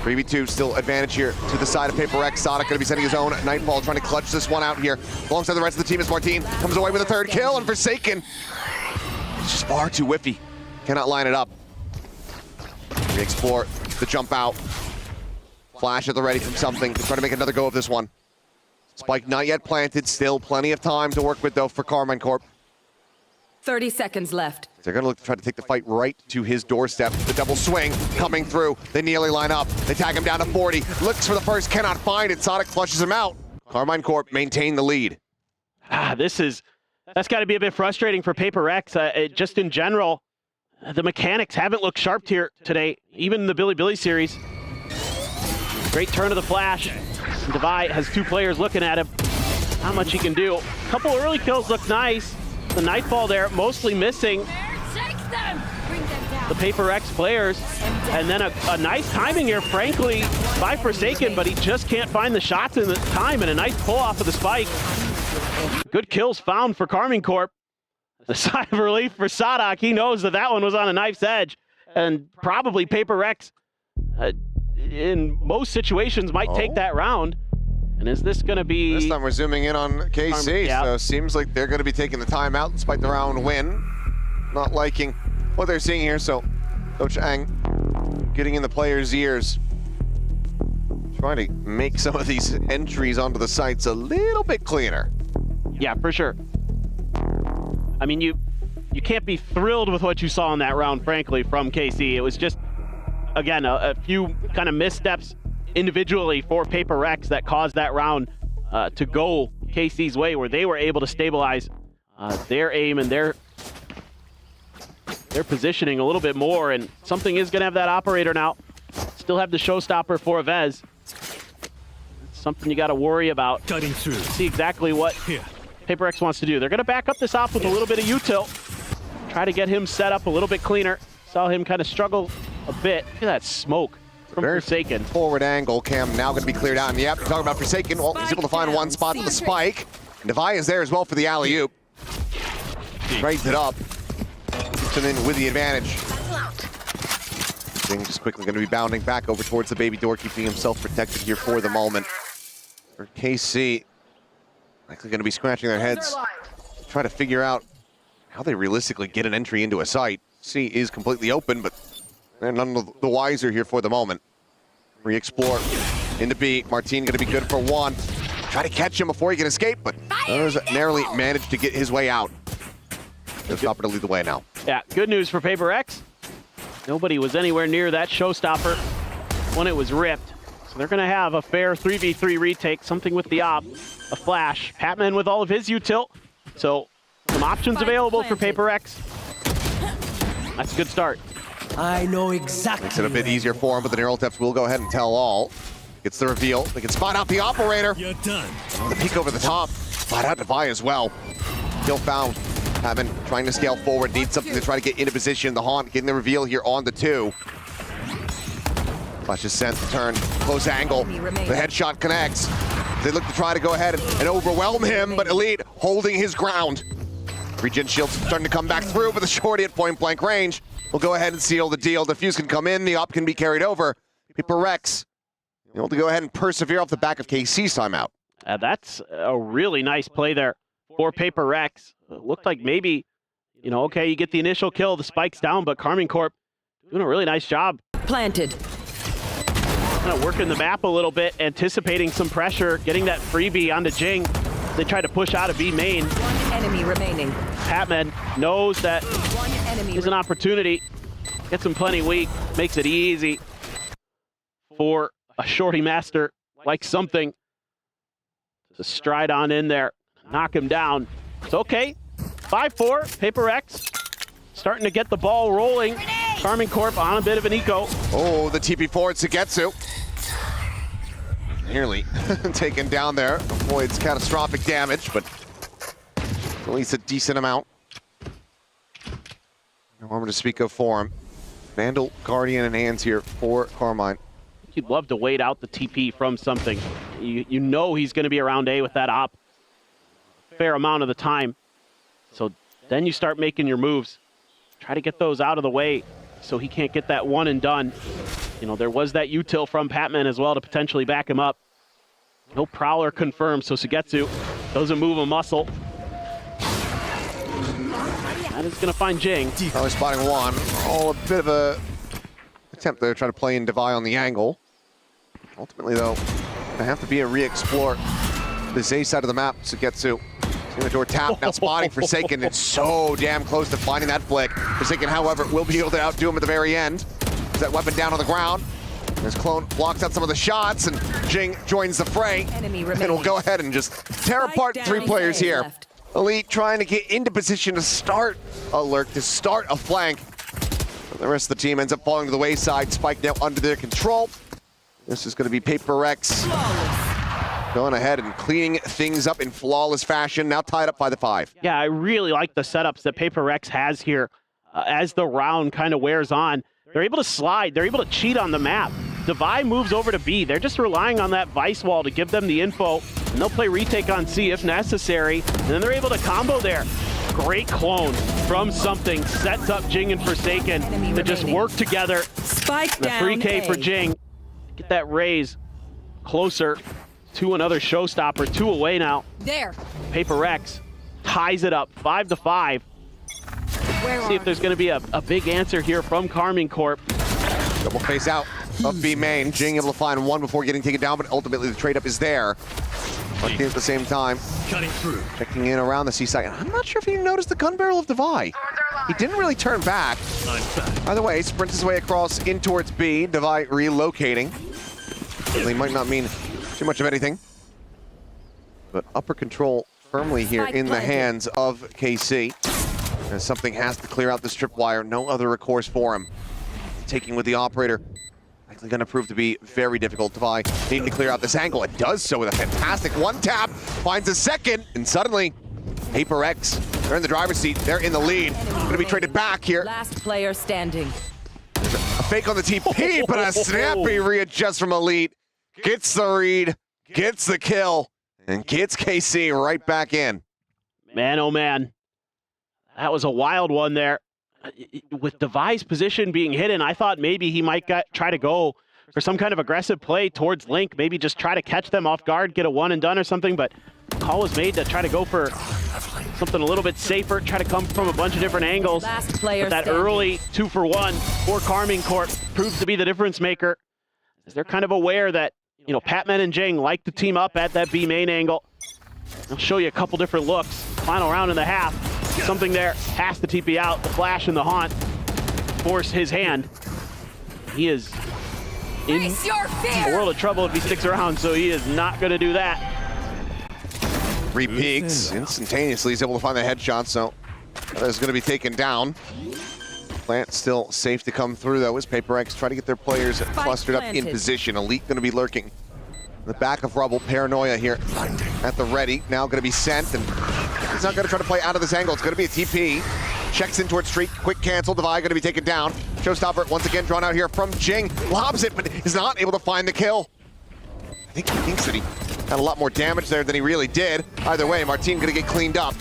3v2 still advantage here to the side of Paper Rex. Sada going to be sending his own Nightfall, trying to clutch this one out here. Alongside the rest of the team is Martin. Comes away with a third kill, and Forsaken, it's just far too whiffy. Cannot line it up. We explore the jump out. Flash at the ready from something to try to make another go of this one. Spike not yet planted. Still plenty of time to work with, though, for Karmine Corp. 30 seconds left. They're going to look to try to take the fight right to his doorstep. The double swing coming through. They nearly line up. They tag him down to 40. Looks for the first, cannot find it. Sonic flushes him out. Karmine Corp maintain the lead. That's got to be a bit frustrating for Paper Rex. Just in general, the mechanics haven't looked sharp here today, even in the Billy series. Great turn of the flash. Devi has two players looking at him. Not much he can do. A couple early kills look nice. The Nightfall there mostly missing the Paper X players. And then a nice timing here, frankly, by Forsaken, but he just can't find the shots in the time, and a nice pull off of the spike. Good kills found for Karmine Corp. The sigh of relief for Sadak. He knows that one was on a knife's edge, and probably Paper Rex, in most situations, might take that round. And is this going to be... This time we're zooming in on KC, so seems like they're going to be taking the time out despite the round win. Not liking what they're seeing here, so Coach Ang getting in the players' ears. Trying to make some of these entries onto the sites a little bit cleaner. Yeah, for sure. I mean, you can't be thrilled with what you saw in that round, frankly, from KC. It was just, again, a few kind of missteps individually for Paper Rex that caused that round to go KC's way, where they were able to stabilize their aim and their positioning a little bit more. And something is going to have that operator now. Still have the showstopper for Avez. It's something you got to worry about. Cutting through. See exactly what Paper Rex wants to do. They're going to back up this op with a little bit of util. Try to get him set up a little bit cleaner. Saw him kind of struggle a bit. Look at that smoke from Forsaken. Forward angle. Cam now going to be cleared out. And yep, talking about Forsaken. Well, he's able to find one spot with the spike. And Devi is there as well for the alley-oop. Trades it up. Keeps him in with the advantage. Jing just quickly going to be bounding back over towards the baby door, keeping himself protected here for the moment. For KC, likely going to be scratching their heads, try to figure out how they realistically get an entry into a site. C is completely open, but they're none of the wiser here for the moment. Re-explore into B. Martin going to be good for one. Try to catch him before he can escape, but narrowly managed to get his way out. Just stop to lead the way now. Yeah, good news for Paper X. Nobody was anywhere near that showstopper when it was ripped. So they're going to have a fair 3v3 retake, something with the op, a flash. Patman with all of his util. So some options available for Paper X. That's a good start. I know exactly. Makes it a bit easier for him, but the neural depths will go ahead and tell all. Gets the reveal. They can spot out the operator. You're done. The peek over the top. Spot out Devi as well. Kill found. Patman trying to scale forward. Needs something to try to get into position. The Haunt getting the reveal here on the 2. Flash is sent to turn. Close angle. The headshot connects. They look to try to go ahead and overwhelm him, but Elite holding his ground. Regen shields starting to come back through, but the shorty at point blank range will go ahead and seal the deal. Defuse can come in, the op can be carried over. Paper Rex able to go ahead and persevere off the back of KC's timeout. That's a really nice play there for Paper Rex. It looked like maybe, okay, you get the initial kill, the spike's down, but Karmine Corp doing a really nice job. Planted. Kind of working the map a little bit, anticipating some pressure, getting that freebie onto Jing. They tried to push out of B main. One enemy remaining. Patman knows that is an opportunity. Gets him plenty weak, makes it easy for a shorty master like something to stride on in there, knock him down. It's okay. 5-4, Paper Rex starting to get the ball rolling. Karmine Corp on a bit of an eco. Oh, the TP forward Sugetsu. Nearly taken down there. Avoids catastrophic damage, but at least a decent amount. No armor to speak of for him. Vandal, Guardian, and hands here for Karmine. You'd love to wait out the TP from something. You know he's going to be around A with that op a fair amount of the time. So then you start making your moves. Try to get those out of the way so he can't get that one and done. There was that util from Patman as well to potentially back him up. No Prowler confirmed, so Sugetsu doesn't move a muscle. That is going to find Jing. Probably spotting one. Oh, a bit of a attempt there to try to play in Devi on the angle. Ultimately, though, gonna have to be a re-explore this A side of the map. Sugetsu. Seeing the door tap, now spotting Forsaken. It's so damn close to finding that flick. Forsaken, however, will be able to outdo him at the very end. That weapon down on the ground. His clone blocks out some of the shots, and Jing joins the fray. And will go ahead and just tear apart three players here. Left. Elite trying to get into position to start a lurk, to start a flank. But the rest of the team ends up falling to the wayside. Spike now under their control. This is going to be Paper Rex going ahead and cleaning things up in flawless fashion, now tied up by the 5. Yeah, I really like the setups that Paper Rex has here as the round kind of wears on. They're able to slide. They're able to cheat on the map. Devi moves over to B. They're just relying on that Vice wall to give them the info, and they'll play retake on C if necessary, and then they're able to combo there. Great clone from something. Sets up Jing and Forsaken to just work together. Spike the down free K for Jing. Get that raise closer to another showstopper. 2 away now. There. Paper Rex ties it up 5-5. See if there's going to be a big answer here from Karmine Corp. Double face out of B main. Jing able to find one before getting taken down, but ultimately the trade up is there. Lucky at the same time. Cutting through. Checking in around the C side. I'm not sure if he noticed the gun barrel of Devi. He didn't really turn back. By the way, sprints his way across in towards B. Devi relocating. Certainly might not mean too much of anything. But upper control firmly here in the hands of KC. As something has to clear out this tripwire. No other recourse for him. Taking with the operator. Likely going to prove to be very difficult. Devi needing to clear out this angle. It does so with a fantastic one tap. Finds a second, and suddenly, Paper Rex, they're in the driver's seat. They're in the lead. Going to be traded back here. Last player standing. A fake on the TP, but a snappy readjust from Elite. Gets the read, gets the kill, and gets KC right back in. Man, oh man. That was a wild one there. With Devi's position being hidden, I thought maybe he might try to go for some kind of aggressive play towards Link, maybe just try to catch them off guard, get a one and done or something, but call was made to try to go for something a little bit safer, try to come from a bunch of different angles. Last player but that standing. early 2-for-1 for Karmine Corp proves to be the difference maker. As they're kind of aware that, Patman and Jing like to team up at that B main angle. I'll show you a couple different looks. Final round in the half. Something there has to TP out. The flash and the haunt force his hand. He is in a world of trouble if he sticks around, so he is not going to do that. 3 peaks. Instantaneously, he's able to find the headshot, so that's going to be taken down. Plant still safe to come through, though, as Paper Rex try to get their players clustered up in position. Elite going to be lurking in the back of rubble. Paranoia here at the ready. Now going to be sent, and he's not going to try to play out of this angle. It's going to be a TP. Checks in towards Street. Quick cancel. Devi going to be taken down. Showstopper once again drawn out here from Jing. Lobs it, but is not able to find the kill. I think he thinks that he had a lot more damage there than he really did. Either way, Martin going to get cleaned up.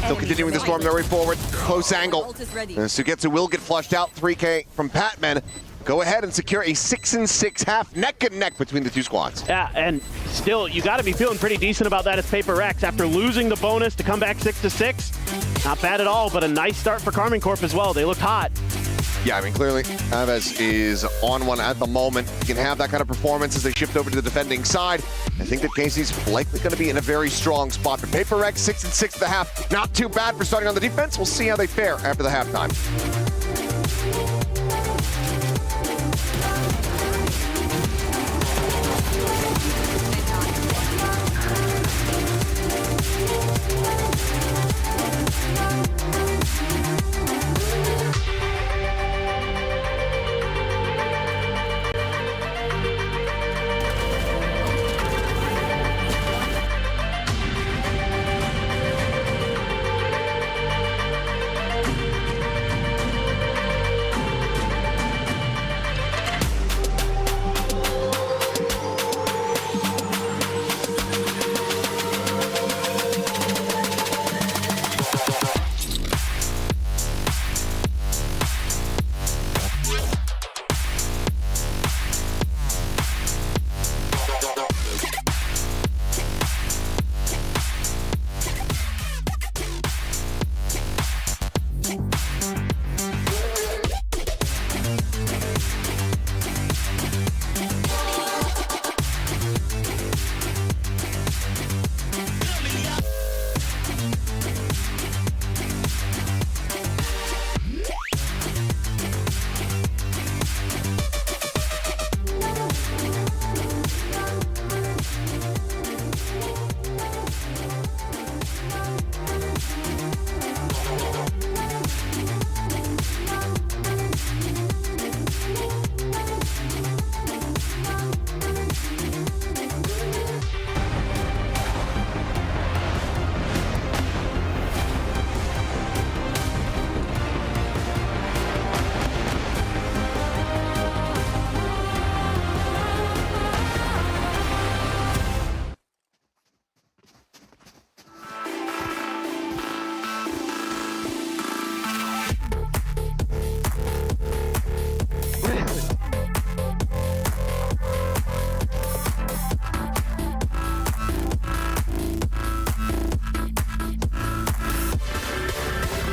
Still continuing the storm their way forward. Close angle. Sugetsu will get flushed out. 3K from Patman. Go ahead and secure a 6-6 half, neck and neck between the two squads. Yeah, and still, you got to be feeling pretty decent about that as Paper Rex. After losing the bonus to come back 6-6, not bad at all, but a nice start for Karmine Corp as well. They looked hot. Yeah, I mean, clearly, Aves is on one at the moment. He can have that kind of performance as they shift over to the defending side. I think that Casey's likely going to be in a very strong spot. But Paper Rex, 6-6 at the half. Not too bad for starting on the defense. We'll see how they fare after the halftime.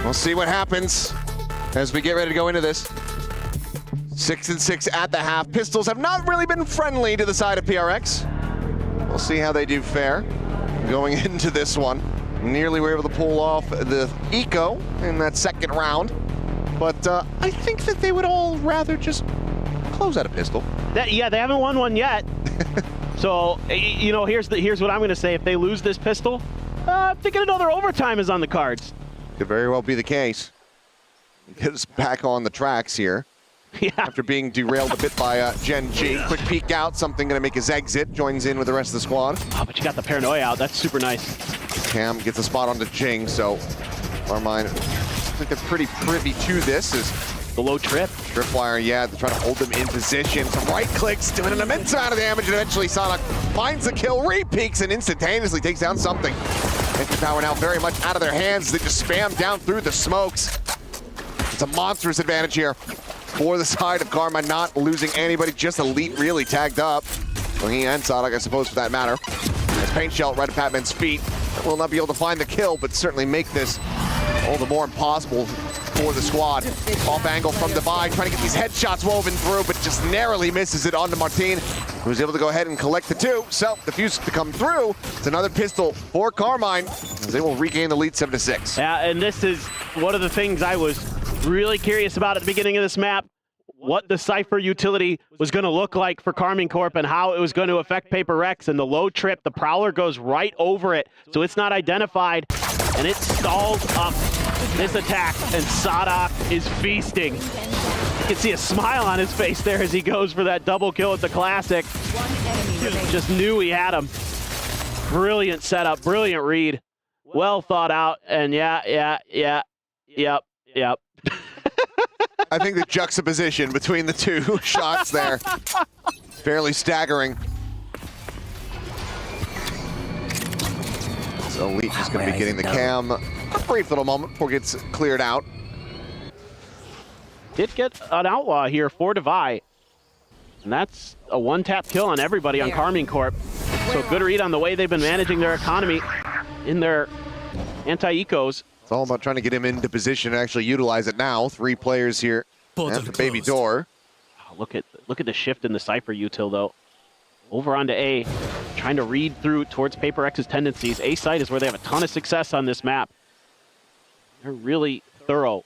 We'll see what happens as we get ready to go into this. 6-6 at the half. Pistols have not really been friendly to the side of PRX. We'll see how they do fare going into this one. Nearly were able to pull off the eco in that second round, but I think that they would all rather just close out a pistol. Yeah, they haven't won one yet. So, you know, here's what I'm going to say. If they lose this pistol, I'm thinking another overtime is on the cards. Could very well be the case. Get us back on the tracks here. Yeah. After being derailed a bit by Gen G. Quick peek out, something going to make his exit. Joins in with the rest of the squad. Oh, but you got the paranoia out. That's super nice. Cam gets a spot onto Jing, so Karmine, I think they're pretty privy to this. Is the low trip. Tripwire, yeah, to try to hold them in position. Some right clicks, doing an immense amount of damage, and eventually Sonic finds the kill, re-peeks, and instantaneously takes down something. Entry power now very much out of their hands. They just spam down through the smokes. It's a monstrous advantage here for the side of Karmine, not losing anybody, just Elite really tagged up. Well, he and Sonic, I suppose, for that matter. As Paint Shell right at Patman's feet. Will not be able to find the kill, but certainly make this all the more impossible for the squad. Off angle from Divide, trying to get these headshots woven through, but just narrowly misses it onto Martin, who's able to go ahead and collect the two. So the fuse to come through. It's another pistol for Karmine, as they will regain the lead 7-6. Yeah, and this is one of the things I was really curious about at the beginning of this map. What the Cypher utility was going to look like for Karmine Corp and how it was going to affect Paper Rex. And the low trip, the Prowler goes right over it, so it's not identified, and it stalls up this attack, and Sadak is feasting. You can see a smile on his face there as he goes for that double kill at the Classic. Just knew he had him. Brilliant setup, brilliant read. Well thought out, and yep. I think the juxtaposition between the two shots there, fairly staggering. So Elite is going to be getting the cam a brief little moment before it gets cleared out. Did get an outlaw here for Devi. And that's a one-tap kill on everybody on Carmine Corp. So good read on the way they've been managing their economy in their anti-ecos. It's all about trying to get him into position and actually utilize it now. 3 players here at the baby door. Oh, look at the shift in the Cypher util though. Over onto A, trying to read through towards Paper X's tendencies. A site is where they have a ton of success on this map. They're really thorough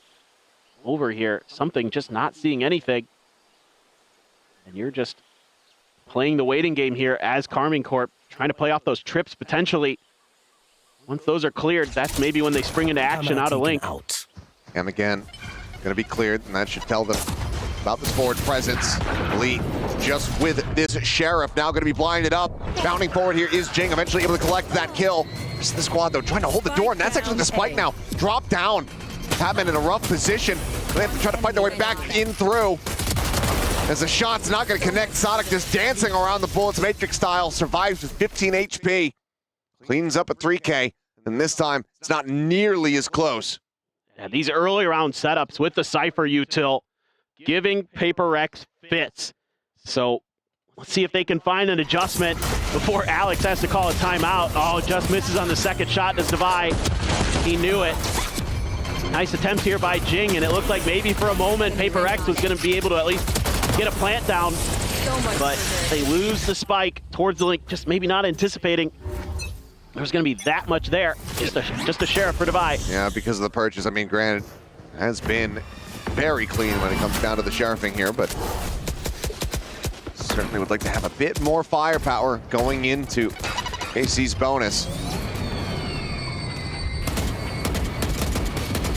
over here. Something just not seeing anything. And you're just playing the waiting game here as Carmine Corp, trying to play off those trips potentially. Once those are cleared, that's maybe when they spring into action out of Link. Cam again, going to be cleared, and that should tell them about this forward presence. Elite just with this Sheriff now going to be blinded up. Bounding forward here is Jing, eventually able to collect that kill. This is the squad though, trying to hold the door, and that's actually the spike now. Drop down. Patman in a rough position. They have to try to fight their way back in through. As the shot's not going to connect, Sonic just dancing around the bullets, Matrix style, survives with 15 HP. Cleans up at 3K, and this time it's not nearly as close. Yeah, these early round setups with the Cypher util, giving Paper X fits. So let's see if they can find an adjustment before Alex has to call a timeout. Oh, just misses on the second shot to Devi. He knew it. Nice attempt here by Jing, and it looked like maybe for a moment Paper X was going to be able to at least get a plant down, but they lose the spike towards the Link, just maybe not anticipating there's going to be that much there. Just a Sheriff for Devi. Yeah, because of the purchase. I mean, granted, has been very clean when it comes down to the Sheriffing here, but certainly would like to have a bit more firepower going into KC's bonus.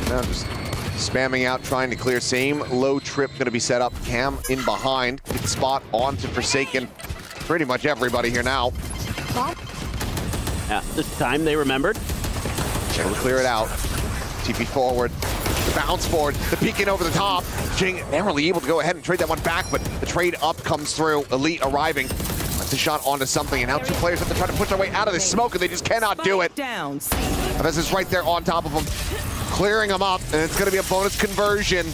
Now just spamming out, trying to clear. Same low trip going to be set up. Cam in behind. Get the spot onto Forsaken. Pretty much everybody here now. Yeah, this time they remembered. Able to clear it out. TP forward. Bounce forward. The peeking over the top. Jing narrowly able to go ahead and trade that one back, but the trade up comes through. Elite arriving. That's a shot onto something, and now 2 players have to try to push their way out of this smoke, and they just cannot do it. This is right there on top of them. Clearing them up, and it's going to be a bonus conversion.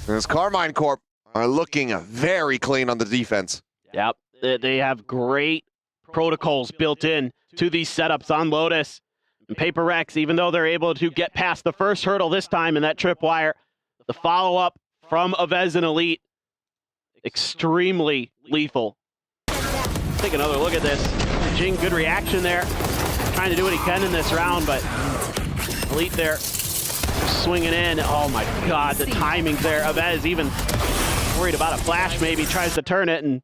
And as Carmine Corp are looking very clean on the defense. Yep, they have great protocols built in to these setups on Lotus. And Paper X, even though they're able to get past the first hurdle this time in that tripwire, the follow-up from Avez and Elite, extremely lethal. Take another look at this. Jing, good reaction there. Trying to do what he can in this round, but Elite there swinging in. Oh my God, the timing's there. Avez even worried about a flash maybe, tries to turn it, and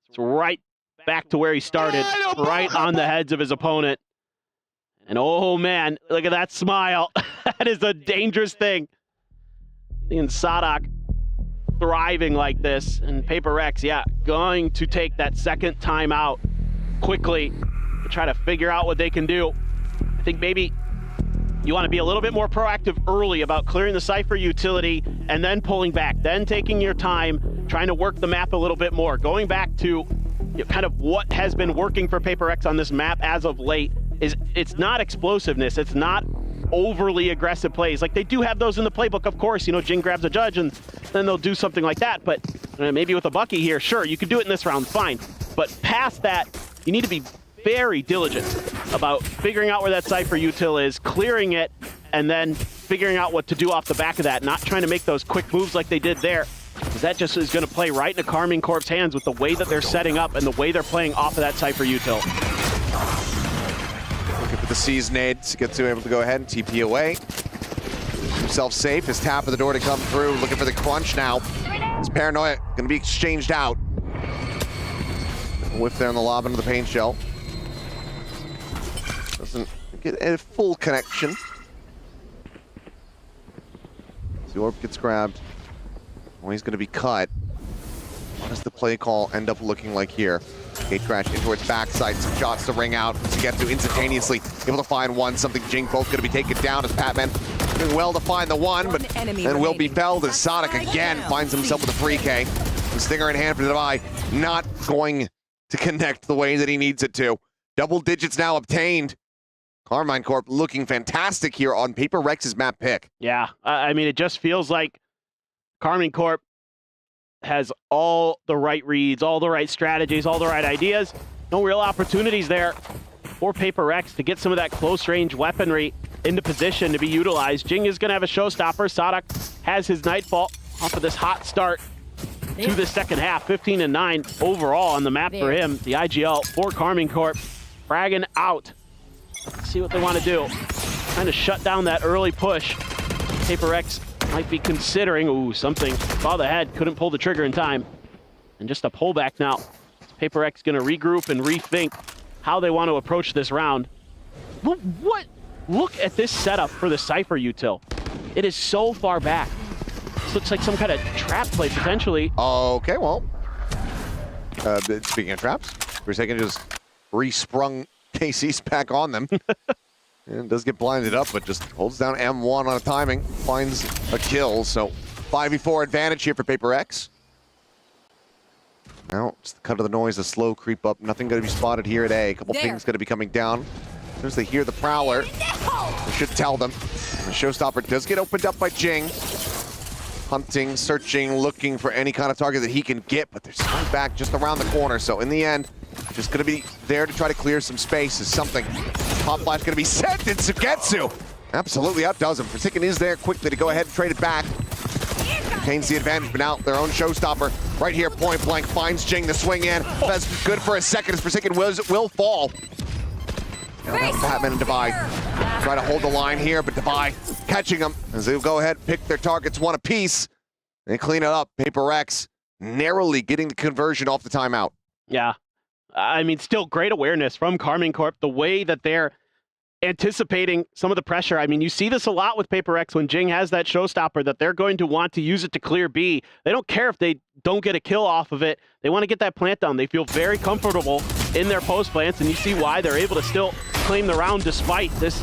it's right back to where he started, right on the heads of his opponent. And oh man, look at that smile. That is a dangerous thing. Seeing Sadak thriving like this, and Paper X, yeah, going to take that second time out quickly to try to figure out what they can do. I think maybe you want to be a little bit more proactive early about clearing the Cypher utility and then pulling back, then taking your time, trying to work the map a little bit more, going back to kind of what has been working for Paper X on this map as of late. Is it's not explosiveness, it's not overly aggressive plays. Like, they do have those in the playbook, of course. You know, Jing grabs a judge and then they'll do something like that, but maybe with a Bucky here, sure, you could do it in this round, fine. But past that, you need to be very diligent about figuring out where that Cypher util is, clearing it, and then figuring out what to do off the back of that, not trying to make those quick moves like they did there, because that just is going to play right into Carmine Corp's hands with the way that they're setting up and the way they're playing off of that Cypher util. Looking for the C's nades, gets able to go ahead and TP away. Himself safe, his tap of the door to come through, looking for the crunch now. His paranoia going to be exchanged out. Whiff there on the lob into the paint shell. Doesn't get a full connection. The orb gets grabbed. Oh, he's going to be cut. What does the play call end up looking like here? Gate crash into its backside, some shots to ring out to get to instantaneously. Able to find one, something Jing both going to be taken down as Patman doing well to find the one, but then will be felled as Sonic again finds himself with a 3K. The stinger in hand for Devi, not going to connect the way that he needs it to. Double digits now obtained. Carmine Corp looking fantastic here on Paper Rex's map pick. Yeah, I mean, it just feels like Carmine Corp has all the right reads, all the right strategies, all the right ideas. No real opportunities there for Paper Rex to get some of that close-range weaponry into position to be utilized. Jing is going to have a showstopper. Sadak has his Nightfall off of this hot start to the second half. 15-9 overall on the map for him. The IGL for Carmine Corp fragging out. Let's see what they want to do. Trying to shut down that early push. Paper Rex might be considering, ooh, something. Saw the head, couldn't pull the trigger in time. And just a pullback now. Paper Rex going to regroup and rethink how they want to approach this round. What? Look at this setup for the Cypher util. It is so far back. This looks like some kind of trap play, potentially. Okay, well. Speaking of traps, for a second, just resprung KC's back on them. And does get blinded up, but just holds down M1 on a timing, finds a kill. So 5v4 advantage here for Paper X. Now, it's the cut of the noise, a slow creep up. Nothing going to be spotted here at A. A couple pings going to be coming down. As soon as they hear the Prowler, they should tell them. And the showstopper does get opened up by Jing. Hunting, searching, looking for any kind of target that he can get, but they're still back just around the corner. So in the end, just going to be there to try to clear some space. Is something. Pop flash going to be sent, and Sugetsu absolutely outdoes him. Forsaken is there quickly to go ahead and trade it back. Retains the advantage, but now their own showstopper right here, point blank, finds Jing to swing in. That's good for a second as Forsaken will fall. Now Batman and Devi try to hold the line here, but Devi catching them as they'll go ahead and pick their targets one apiece. They clean it up. Paper X narrowly getting the conversion off the timeout. Yeah. I mean, still great awareness from Carmine Corp. The way that they're anticipating some of the pressure. I mean, you see this a lot with Paper X when Jing has that showstopper, that they're going to want to use it to clear B. They don't care if they don't get a kill off of it. They want to get that plant down. They feel very comfortable in their post plants, and you see why they're able to still claim the round despite this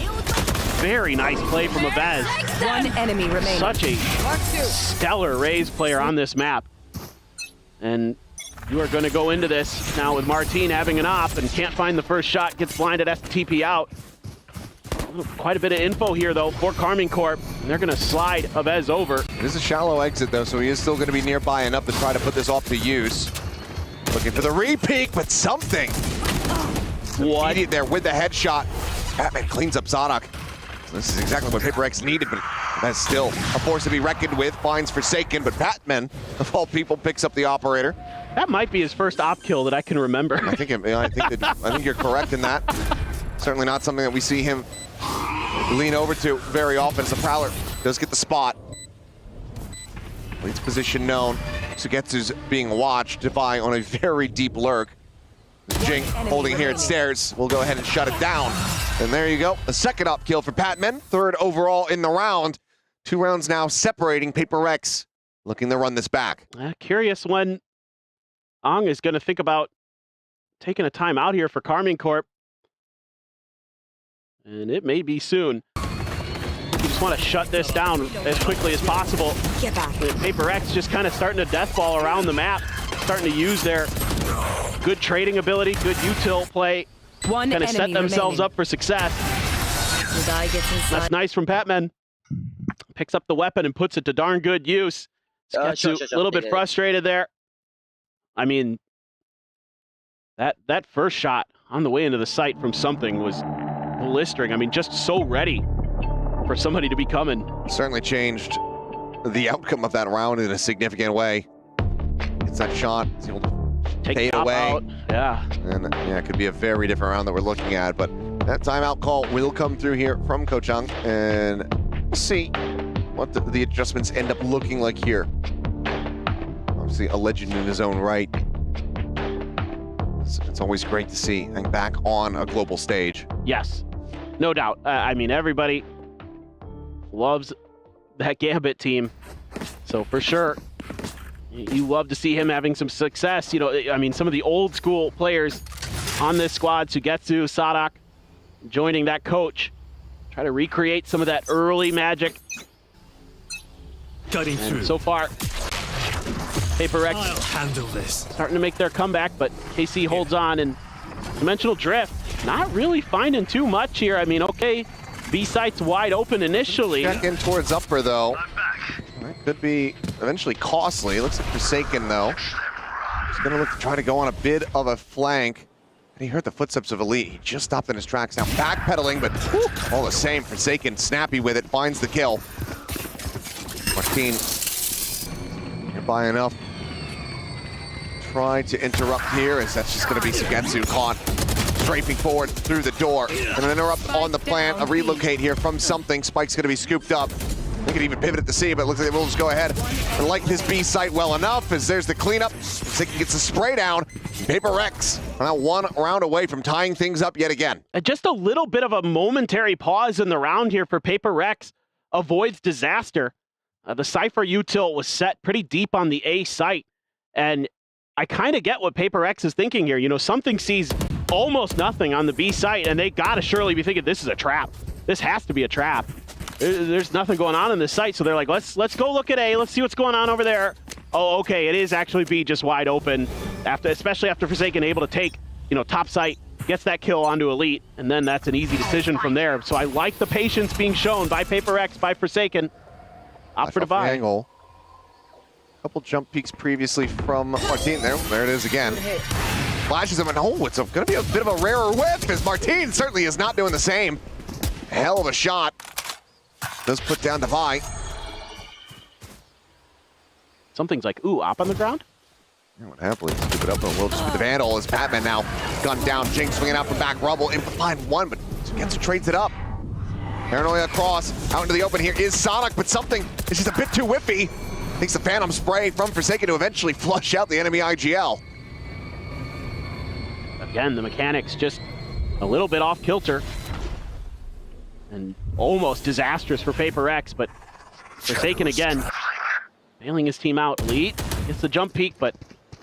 very nice play from Avez. One enemy remaining. Such a stellar Raze player on this map. And you are going to go into this now with Martine having an op and can't find the first shot, gets blinded, has to TP out. Quite a bit of info here, though, for Carmine Corp. And they're going to slide Avez over. It is a shallow exit, though, so he is still going to be nearby enough to try to put this off to use. Looking for the re-peek, but something. What? Immediate there with the headshot. Batman cleans up Zadok. This is exactly what Paper X needed, but that's still a force to be reckoned with. Finds Forsaken, but Batman, of all people, picks up the operator. That might be his first op kill that I can remember. I think you're correct in that. Certainly not something that we see him lean over to very often. As the Prowler does get the spot. Leads position known. Sugetsu's being watched. Devi on a very deep lurk. Jing holding here at stairs. We'll go ahead and shut it down. And there you go. A second up kill for Patman. Third overall in the round. 2 rounds now separating. Paper X looking to run this back. Curious when Ong is going to think about taking a time out here for Carmine Corp. And it may be soon. You just want to shut this down as quickly as possible. Get back. Paper X just kind of starting to deathball around the map, starting to use their good trading ability, good util play, kind of set themselves up for success. That's nice from Patman. Picks up the weapon and puts it to darn good use. Sketsu a little bit frustrated there. I mean, that first shot on the way into the site from something was blistering. I mean, just so ready for somebody to be coming. Certainly changed the outcome of that round in a significant way. It's that shot. It's able to take it away. Out. Yeah. And yeah, it could be a very different round that we're looking at. But that timeout call will come through here from Coach Ung, and we'll see what the adjustments end up looking like here. Obviously, a legend in his own right. It's always great to see him back on a global stage. Yes, no doubt. I mean, everybody loves that Gambit team. So for sure, you love to see him having some success. You know, I mean, some of the old school players on this squad, Sugetsu, Sadak, joining that coach, try to recreate some of that early magic. Cutting through. So far, Paper X I'll handle this. Starting to make their comeback, but KC holds on, and Dimensional Drift not really finding too much here. I mean, okay. okay, B site's wide open initially. Check in towards upper though. That could be eventually costly. Looks like Forsaken though. He's gonna look to try to go on a bit of a flank. And he heard the footsteps of Elite. He just stopped in his tracks now, backpedaling, but all the same, Forsaken snappy with it, finds the kill. Martin nearby enough. Try to interrupt here, as that's just gonna be Sugetsu caught strafing forward through the door. And an interrupt on the plant, a relocate here from something. Spike's gonna be scooped up. They could even pivot at the C, but it looks like they will just go ahead and like this B site well enough, as there's the cleanup. Forsaken gets the spray down. Paper Rex now 1 round away from tying things up yet again. Just a little bit of a momentary pause in the round here for Paper Rex. Avoids disaster. The Cypher util was set pretty deep on the A site. And I kind of get what Paper Rex is thinking here. You know, something sees almost nothing on the B site, and they gotta surely be thinking this is a trap. This has to be a trap. There's nothing going on in this site, so they're like, let's go look at A. Let's see what's going on over there. Oh, okay, it is actually B just wide open. Especially after Forsaken able to take, top site, gets that kill onto Elite, and then that's an easy decision from there. So I like the patience being shown by Paper X, by Forsaken. Opt for the buy. Angle. Couple jump peeks previously from Martin there. There it is again. Flashes him, and it's going to be a bit of a rarer whiff, as Martin certainly is not doing the same. Hell of a shot. Does put down Devi. Something's like, ooh, op on the ground? Yeah, would happily scoop it up, and we'll just with the Vandal as Batman now gunned down. Jinx swinging out from back rubble, in behind one, but Sugetsu trades it up. Paranoia across, out into the open here is Sonic, but something is just a bit too whiffy. Takes the Phantom Spray from Forsaken to eventually flush out the enemy IGL. Again, the mechanics just a little bit off kilter. And almost disastrous for Paper X, but Forsaken again, bailing his team out. Elite gets the jump peak, but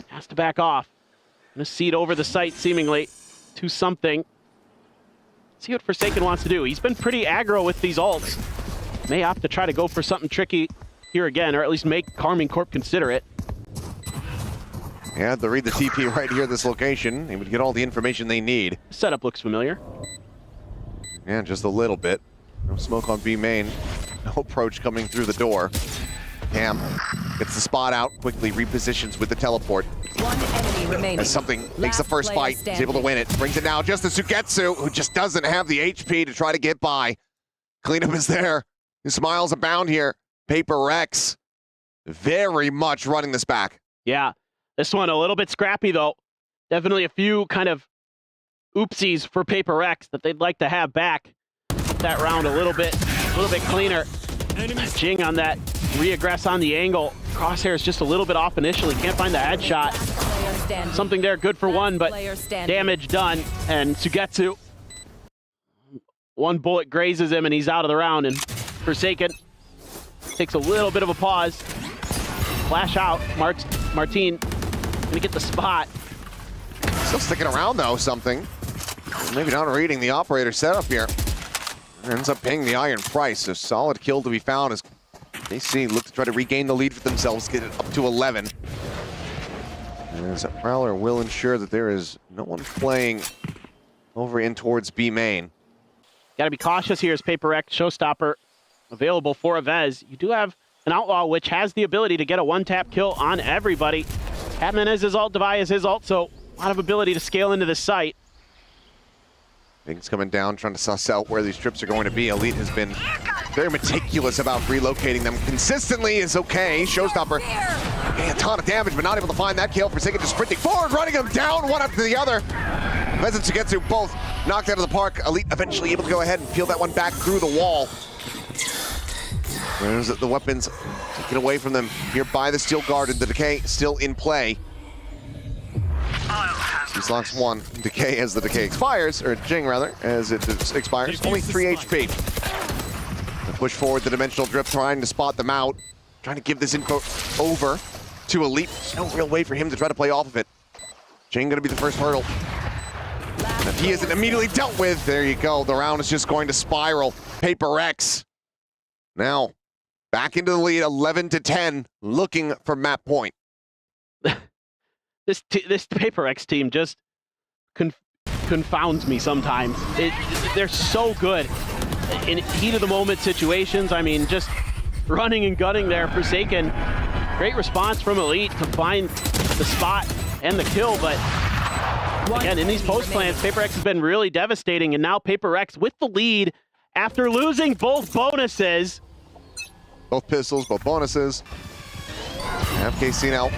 has to back off. Gonna seed over the site seemingly to something. See what Forsaken wants to do. He's been pretty aggro with these ults. May opt to try to go for something tricky here again, or at least make Carmine Corp consider it. Yeah, to read the TP right here at this location. He would get all the information they need. Setup looks familiar. Yeah, just a little bit. No smoke on B main. No approach coming through the door. Cam gets the spot out, quickly repositions with the teleport. One enemy remaining. As something makes the first fight, he's able to win it. Brings it now just to Sugetsu, who just doesn't have the HP to try to get by. Cleanup is there. His smiles abound here. Paper Rex very much running this back. Yeah, this one a little bit scrappy though. Definitely a few kind of oopsies for Paper X that they'd like to have back. That round a little bit cleaner. Jing on that reaggress on the angle. Crosshair's just a little bit off initially. Can't find the headshot. Something there good for one, but damage done. And Sugetsu, one bullet grazes him and he's out of the round. And Forsaken takes a little bit of a pause. Flash out. Martin gonna get the spot. Still sticking around though, something. Maybe not reading the operator setup here. Ends up paying the iron price. A solid kill to be found as KC look to try to regain the lead for themselves, get it up to 11. As Prowler will ensure that there is no one playing over in towards B main. Got to be cautious here as Paper X Showstopper available for Avez. You do have an Outlaw which has the ability to get a one-tap kill on everybody. Catman is his ult, Devi is his ult, so a lot of ability to scale into the site. Things coming down, trying to suss out where these trips are going to be. Elite has been very meticulous about relocating them consistently. Is okay. Showstopper getting a ton of damage, but not able to find that kill. Forsaken just sprinting forward, running them down one after the other. Vez and Sugetsu both knocked out of the park. Elite eventually able to go ahead and peel that one back through the wall. There's the weapons taken away from them here by the Steel Garden. The Decay still in play. He's locks one. Decay as the Decay expires, or Jing rather, as it expires. Only 3 HP. The push forward, the Dimensional Drift, trying to spot them out. Trying to give this info over to Elite. There's no real way for him to try to play off of it. Jing gonna be the first hurdle. And if he isn't immediately dealt with, there you go. The round is just going to spiral. Paper X now back into the lead, 11-10, looking for map point. This Paper X team just confounds me sometimes. They're so good in heat of the moment situations. I mean, just running and gunning there. Forsaken, great response from Elite to find the spot and the kill, but again, in these post plants, Paper Rex has been really devastating, and now Paper Rex with the lead after losing both bonuses. Both pistols, both bonuses. FKC now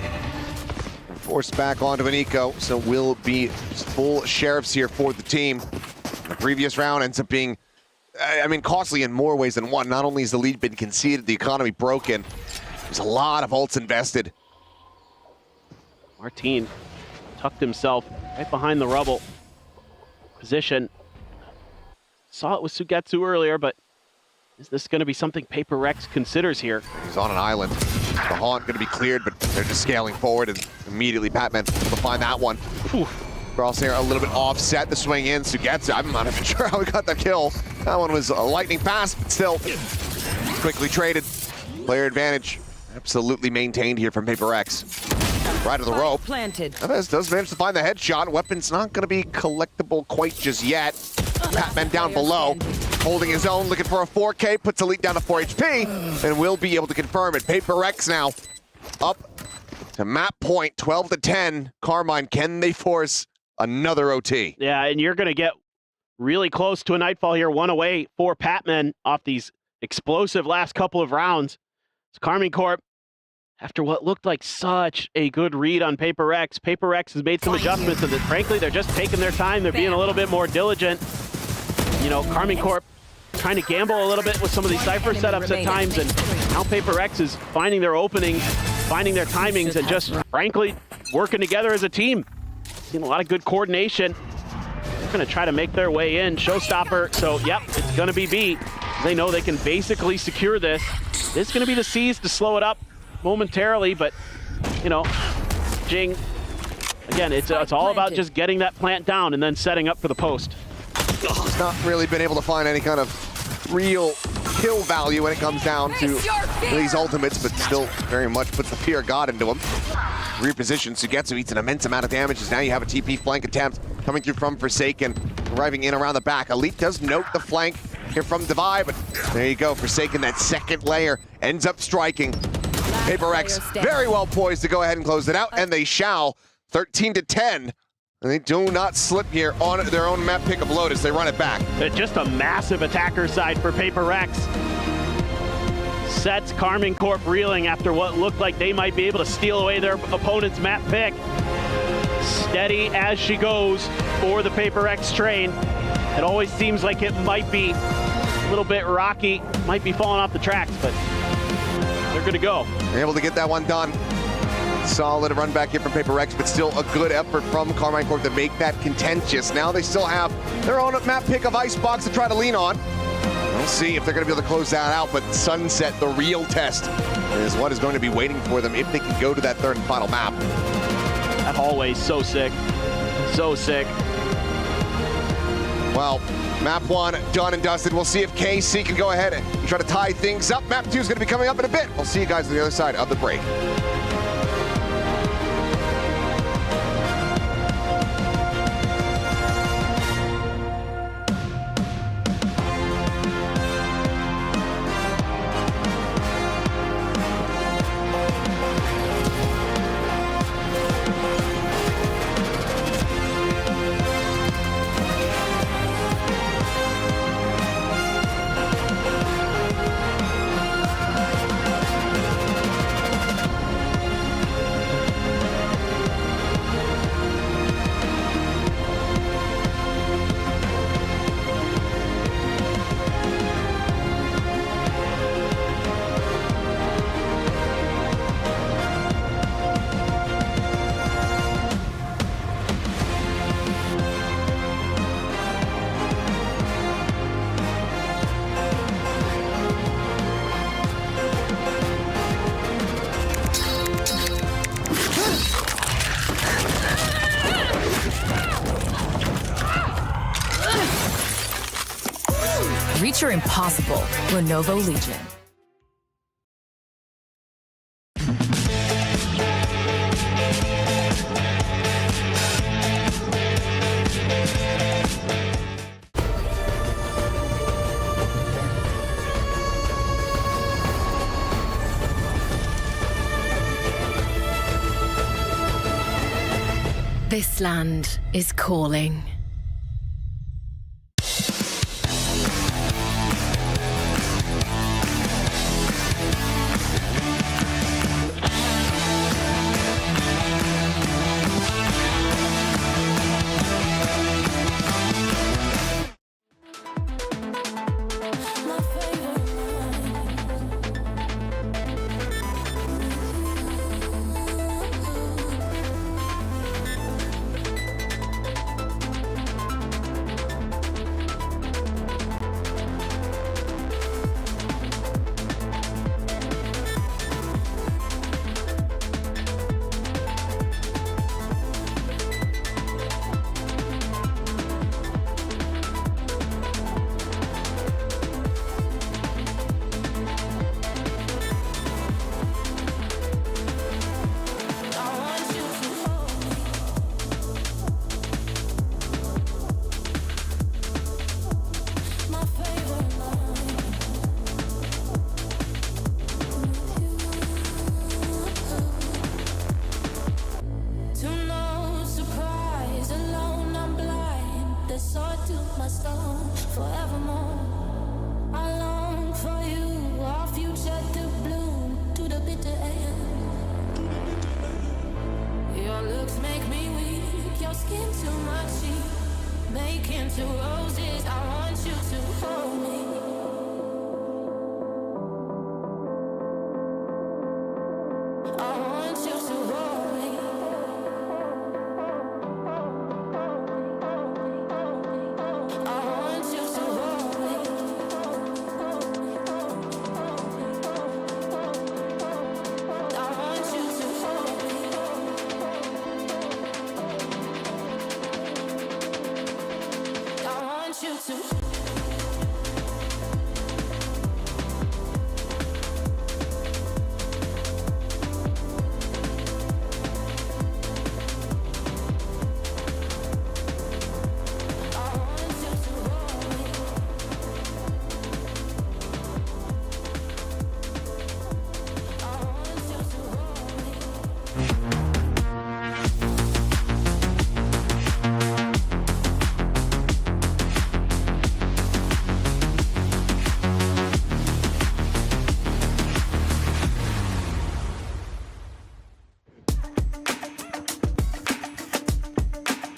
forced back onto an eco, so will be full sheriffs here for the team. The previous round ends up being, I mean, costly in more ways than one. Not only has the lead been conceded, the economy broken, there's a lot of ults invested. Martin tucked himself right behind the rubble position. Saw it with Sugetsu earlier, but is this going to be something Paper Rex considers here? He's on an island. The haunt going to be cleared, but they're just scaling forward, and immediately Patman will find that one. Crosshair a little bit offset, the swing in. Sugetsu, I'm not even sure how he got that kill. That one was lightning fast, but still quickly traded. Player advantage absolutely maintained here from Paper Rex. Right of the rope. Planted. Does manage to find the headshot. Weapon's not going to be collectible quite just yet. Patman down below, holding his own, looking for a 4K, puts Elite down to 4 HP, and will be able to confirm it. Paper Rex now up to map point, 12-10. Carmine, can they force another OT? Yeah, and you're going to get really close to a nightfall here. One away for Patman off these explosive last couple of rounds. It's Carmine Corp. After what looked like such a good read on Paper Rex, Paper Rex has made some adjustments, and frankly, they're just taking their time. They're being a little bit more diligent. You know, Carmine Corp trying to gamble a little bit with some of these Cypher setups at times, and now Paper Rex is finding their openings, finding their timings, and just, frankly, working together as a team. Seeing a lot of good coordination. They're going to try to make their way in. Showstopper, so, yep, it's going to be B. They know they can basically secure this. It's going to be the C's to slow it up momentarily, but, you know, Jing, again, it's all about just getting that plant down and then setting up for the post. He's not really been able to find any kind of real kill value when it comes down to these ultimates, but still very much puts the fear of God into him. Reposition, Sugetsu eats an immense amount of damage as now you have a TP flank attempt coming through from Forsaken, arriving in around the back. Elite does note the flank here from Divide, but there you go. Forsaken, that second layer, ends up striking. Paper Rex very well poised to go ahead and close it out, and they shall. 13-10. And they do not slip here on their own map pick of Lotus. They run it back. Just a massive attacker side for Paper Rex. Sets Carmine Corp reeling after what looked like they might be able to steal away their opponent's map pick. Steady as she goes for the Paper Rex train. It always seems like it might be a little bit rocky, might be falling off the tracks, but they're going to go. They're able to get that one done. Solid run back here from Paper Rex, but still a good effort from Carmine Corp to make that contentious. Now they still have their own map pick of Icebox to try to lean on. We'll see if they're going to be able to close that out, but Sunset, the real test, is what is going to be waiting for them if they can go to that third and final map. That hallway's so sick. So sick. Well, map 1 done and dusted. We'll see if KC can go ahead and try to tie things up. Map 2 is going to be coming up in a bit. We'll see you guys on the other side of the break. Reach your impossible. Lenovo Legion. This land is calling.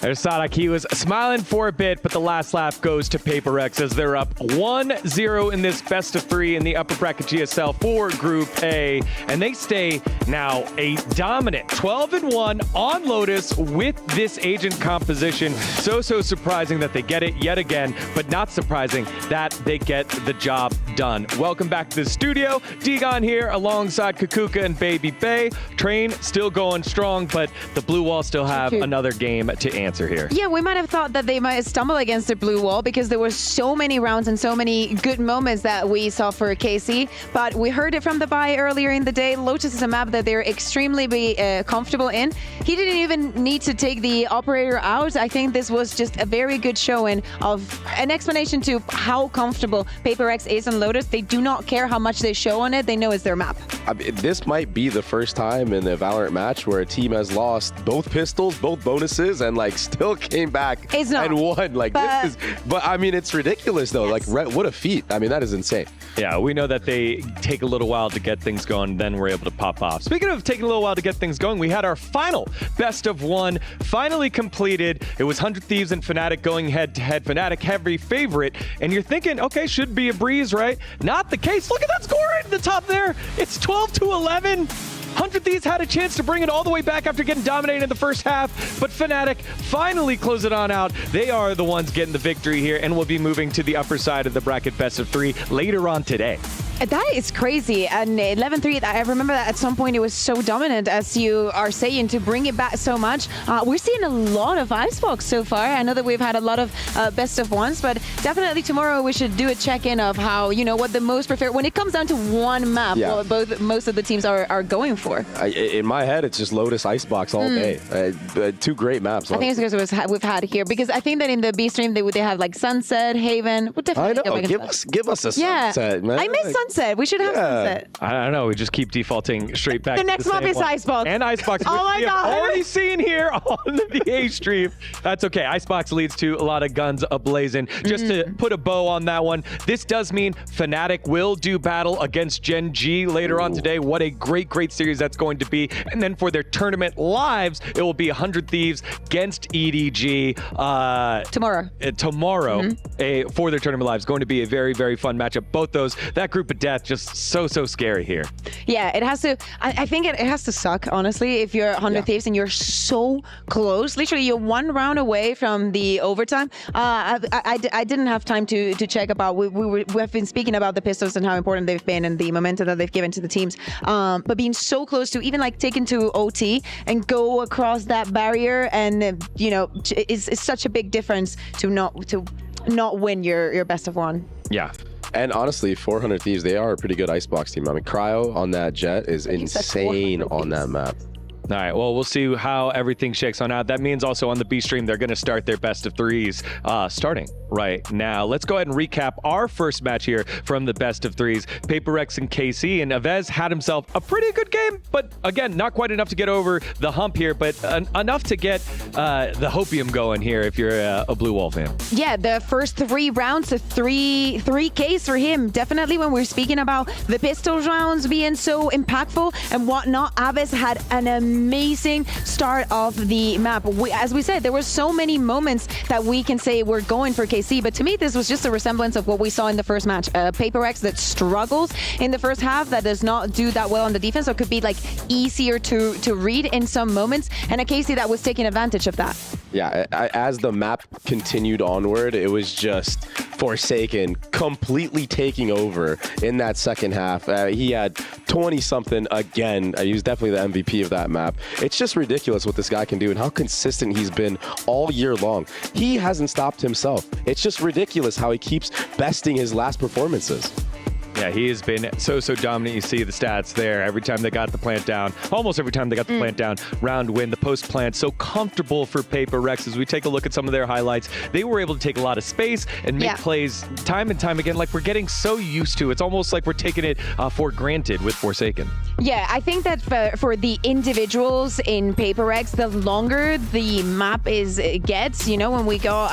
There's Sadak. He was smiling for a bit, but the last laugh goes to Paper Rex as they're up 1-0 in this best of 3 in the upper bracket GSL for Group A. And they stay now a dominant 12-1 on Lotus with this agent composition. So surprising that they get it yet again, but not surprising that they get the job done. Welcome back to the studio. Degon here alongside Kakuka and Baby Bay. Train still going strong, but the Blue Wall still have another game to answer here. Yeah, we might have thought that they might stumble against the Blue Wall because there were so many rounds and so many good moments that we saw for KC, but we heard it from the bye earlier in the day. Lotus is a map that they're extremely comfortable in. He didn't even need to take the operator out. I think this was just a very good showing of an explanation to how comfortable Paper X is on Lotus. They do not care how much they show on it. They know it's their map. I mean, this might be the first time in a Valorant match where a team has lost both pistols, both bonuses, and like still came back and won. Like this is, but I mean, it's ridiculous though. Yes. Like what a feat. I mean, that is insane. Yeah, we know that they take a little while to get things going, then we're able to pop off. Speaking of taking a little while to get things going, we had our final best of 1 finally completed. It was 100 Thieves and Fnatic going head to head. Fnatic heavy favorite, and you're thinking, okay, should be a breeze, right? Not the case. Look at that score right at the top there. It's 12-11. 100 Thieves had a chance to bring it all the way back after getting dominated in the first half, but Fnatic finally close it on out. They are the ones getting the victory here, and will be moving to the upper side of the bracket best of 3 later on today. That is crazy. And 11-3, I remember that at some point it was so dominant, as you are saying, to bring it back so much. We're seeing a lot of Icebox so far. I know that we've had a lot of best of 1s, but definitely tomorrow we should do a check-in of how, you know, what the most preferred, when it comes down to one map, what most of the teams are going for. In my head, it's just Lotus Icebox all day. 2 great maps. I think it's because we've had here, because I think that in the B stream they have like Sunset, Haven. We'll definitely I know. Give us a Sunset, man. I miss Sunset sunset. We should have sunset. I don't know. We just keep defaulting straight back. The next map is Icebox. And Icebox. Oh my we have God. already seen here on the A stream. That's okay. Icebox leads to a lot of guns ablazing. Just to put a bow on that one, this does mean Fnatic will do battle against Gen G later on today. What a great, great series that's going to be. And then for their tournament lives, it will be 100 Thieves against EDG. Tomorrow. For their tournament lives. Going to be a very, very fun matchup. Both those, that group of death, just so scary here. Yeah, it has to, I think it has to suck, honestly, if you're 100 Thieves and you're so close. Literally, you're one round away from the overtime. I didn't have time to check about, we have been speaking about the Pistols and how important they've been and the momentum that they've given to the teams. But being so close to even like taking to OT and go across that barrier and, you know, it's such a big difference to not win your best of one. Yeah. And honestly, 400 Thieves, they are a pretty good Icebox team. I mean, Cryo on that Jet is insane on that map. All right, well, we'll see how everything shakes on out. That means also on the B stream, they're going to start their best of threes starting right now. Let's go ahead and recap our first match here from the best of threes. PaperX and KC, and Avez had himself a pretty good game, but again, not quite enough to get over the hump here, but enough to get the hopium going here if you're a Blue Wall fan. Yeah, the first 3 rounds, the three Ks for him. Definitely when we're speaking about the Pistols rounds being so impactful and whatnot, Aves had an amazing start of the map. As we said, there were so many moments that we can say we're going for KC, but to me, this was just a resemblance of what we saw in the first match. PaperX that struggles in the first half, that does not do that well on the defense, or could be like easier to read in some moments, and a KC that was taking advantage of that. Yeah, as the map continued onward, it was just Forsaken completely taking over in that second half. He had 20-something again. He was definitely the MVP of that map. It's just ridiculous what this guy can do and how consistent he's been all year long. He hasn't stopped himself. It's just ridiculous how he keeps besting his last performances. Yeah, he has been so dominant. You see the stats there. Every time they got the plant down, almost every time they got the plant down, round win. The post plant so comfortable for PaperX. As we take a look at some of their highlights, they were able to take a lot of space and make plays time and time again, like we're getting so used to. It's almost like we're taking it for granted with Forsaken. Yeah, I think that for the individuals in PaperX, the longer the map gets, you know, when we go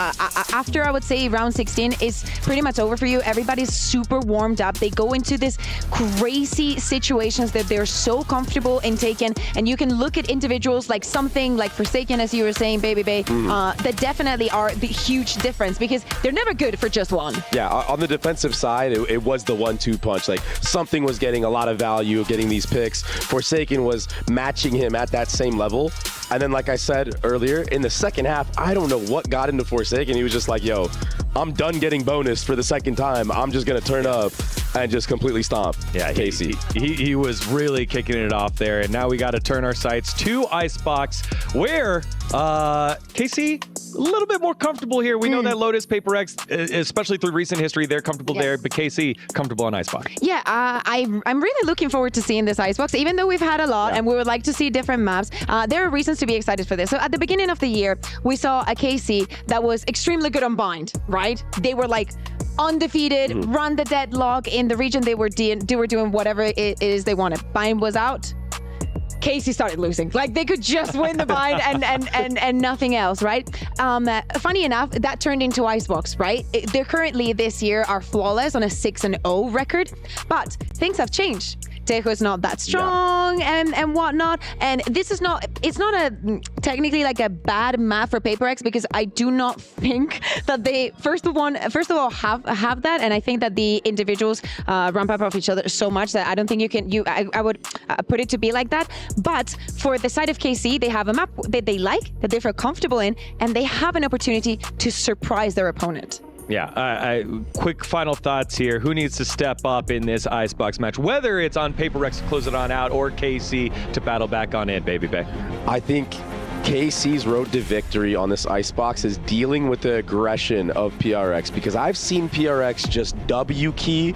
after, I would say round 16 is pretty much over for you. Everybody's super warmed up. They go into this crazy situations that they're so comfortable in taking, and you can look at individuals like something like Forsaken, as you were saying, Baby Bay, that definitely are the huge difference because they're never good for just one. Yeah, on the defensive side, it was the 1-2 punch. Like something was getting a lot of value, getting these picks. Forsaken was matching him at that same level. And then, like I said earlier, in the second half, I don't know what got into Forsaken. He was just like, yo, I'm done getting bonus for the second time. I'm just going to turn up and just completely stomp KC. He was really kicking it off there. And now we got to turn our sights to Icebox, where KC, a little bit more comfortable here. We know that Lotus, PaperX, especially through recent history, they're comfortable there. But KC, comfortable on Icebox. Yeah, I'm really looking forward to seeing this Icebox, even though we've had a lot and we would like to see different maps. There are reasons to be excited for this. So at the beginning of the year, we saw a KC that was extremely good on Bind, right? They were like undefeated, run the deadlock in the region. They were doing whatever it is they wanted. Bind was out. KC started losing. Like they could just win the bind and nothing else, right? Funny enough, that turned into Icebox, right? They're currently this year are flawless on a 6-0 record, but things have changed. Tejo is not that strong and whatnot. And this is it's not technically like a bad map for PaperX because I do not think that they first of all have that, and I think that the individuals ramp up off each other so much that I don't think I would put it to be like that. But for the side of KC, they have a map that they like, that they feel comfortable in, and they have an opportunity to surprise their opponent. Yeah, quick final thoughts here. Who needs to step up in this Icebox match? Whether it's on PaperX to close it on out or KC to battle back on in, Baby Bay. I think KC's road to victory on this Icebox is dealing with the aggression of PRX, because I've seen PRX just W key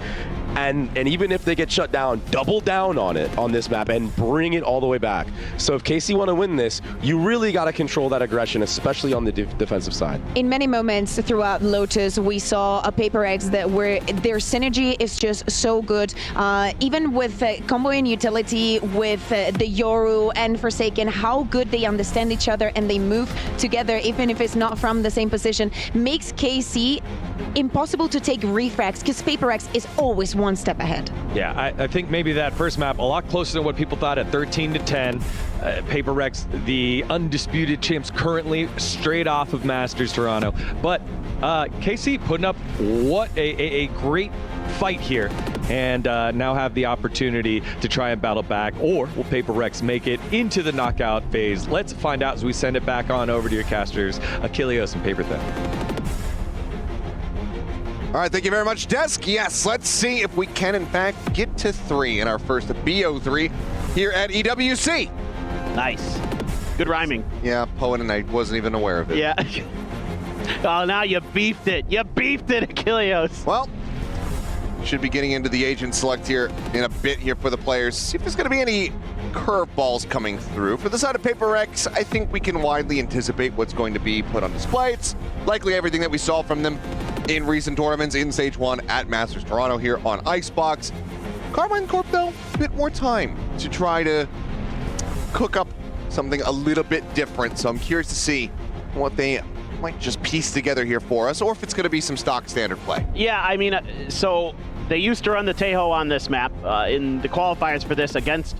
And even if they get shut down, double down on it on this map and bring it all the way back. So if KC want to win this, you really got to control that aggression, especially on the defensive side. In many moments throughout Lotus, we saw a Paper X that where their synergy is just so good. Even with comboing utility with the Yoru and Forsaken, how good they understand each other and they move together, even if it's not from the same position, makes KC impossible to take refrags because Paper X is always one step ahead. Yeah, I think maybe that first map a lot closer than what people thought at 13-10. Paper Rex, the undisputed champs currently, straight off of Masters Toronto. But KC putting up what a great fight here, and now have the opportunity to try and battle back, or will Paper Rex make it into the knockout phase? Let's find out as we send it back on over to your casters, Achilleos and Paper Thin. All right, thank you very much, Desk. Yes, let's see if we can, in fact, get to 3 in our first BO3 here at EWC. Nice. Good rhyming. Yeah, Poet, and I wasn't even aware of it. Yeah. Oh, now you beefed it. You beefed it, Achilleos. Well, should be getting into the agent select here in a bit here for the players. See if there's going to be any curveballs coming through. For the side of Paper X, I think we can widely anticipate what's going to be put on display. It's likely everything that we saw from them in recent tournaments in Stage 1 at Masters Toronto here on Icebox. Carmine Corp, though, a bit more time to try to cook up something a little bit different. So I'm curious to see what they might just piece together here for us, or if it's going to be some stock standard play. Yeah, I mean, so they used to run the Tejo on this map in the qualifiers for this against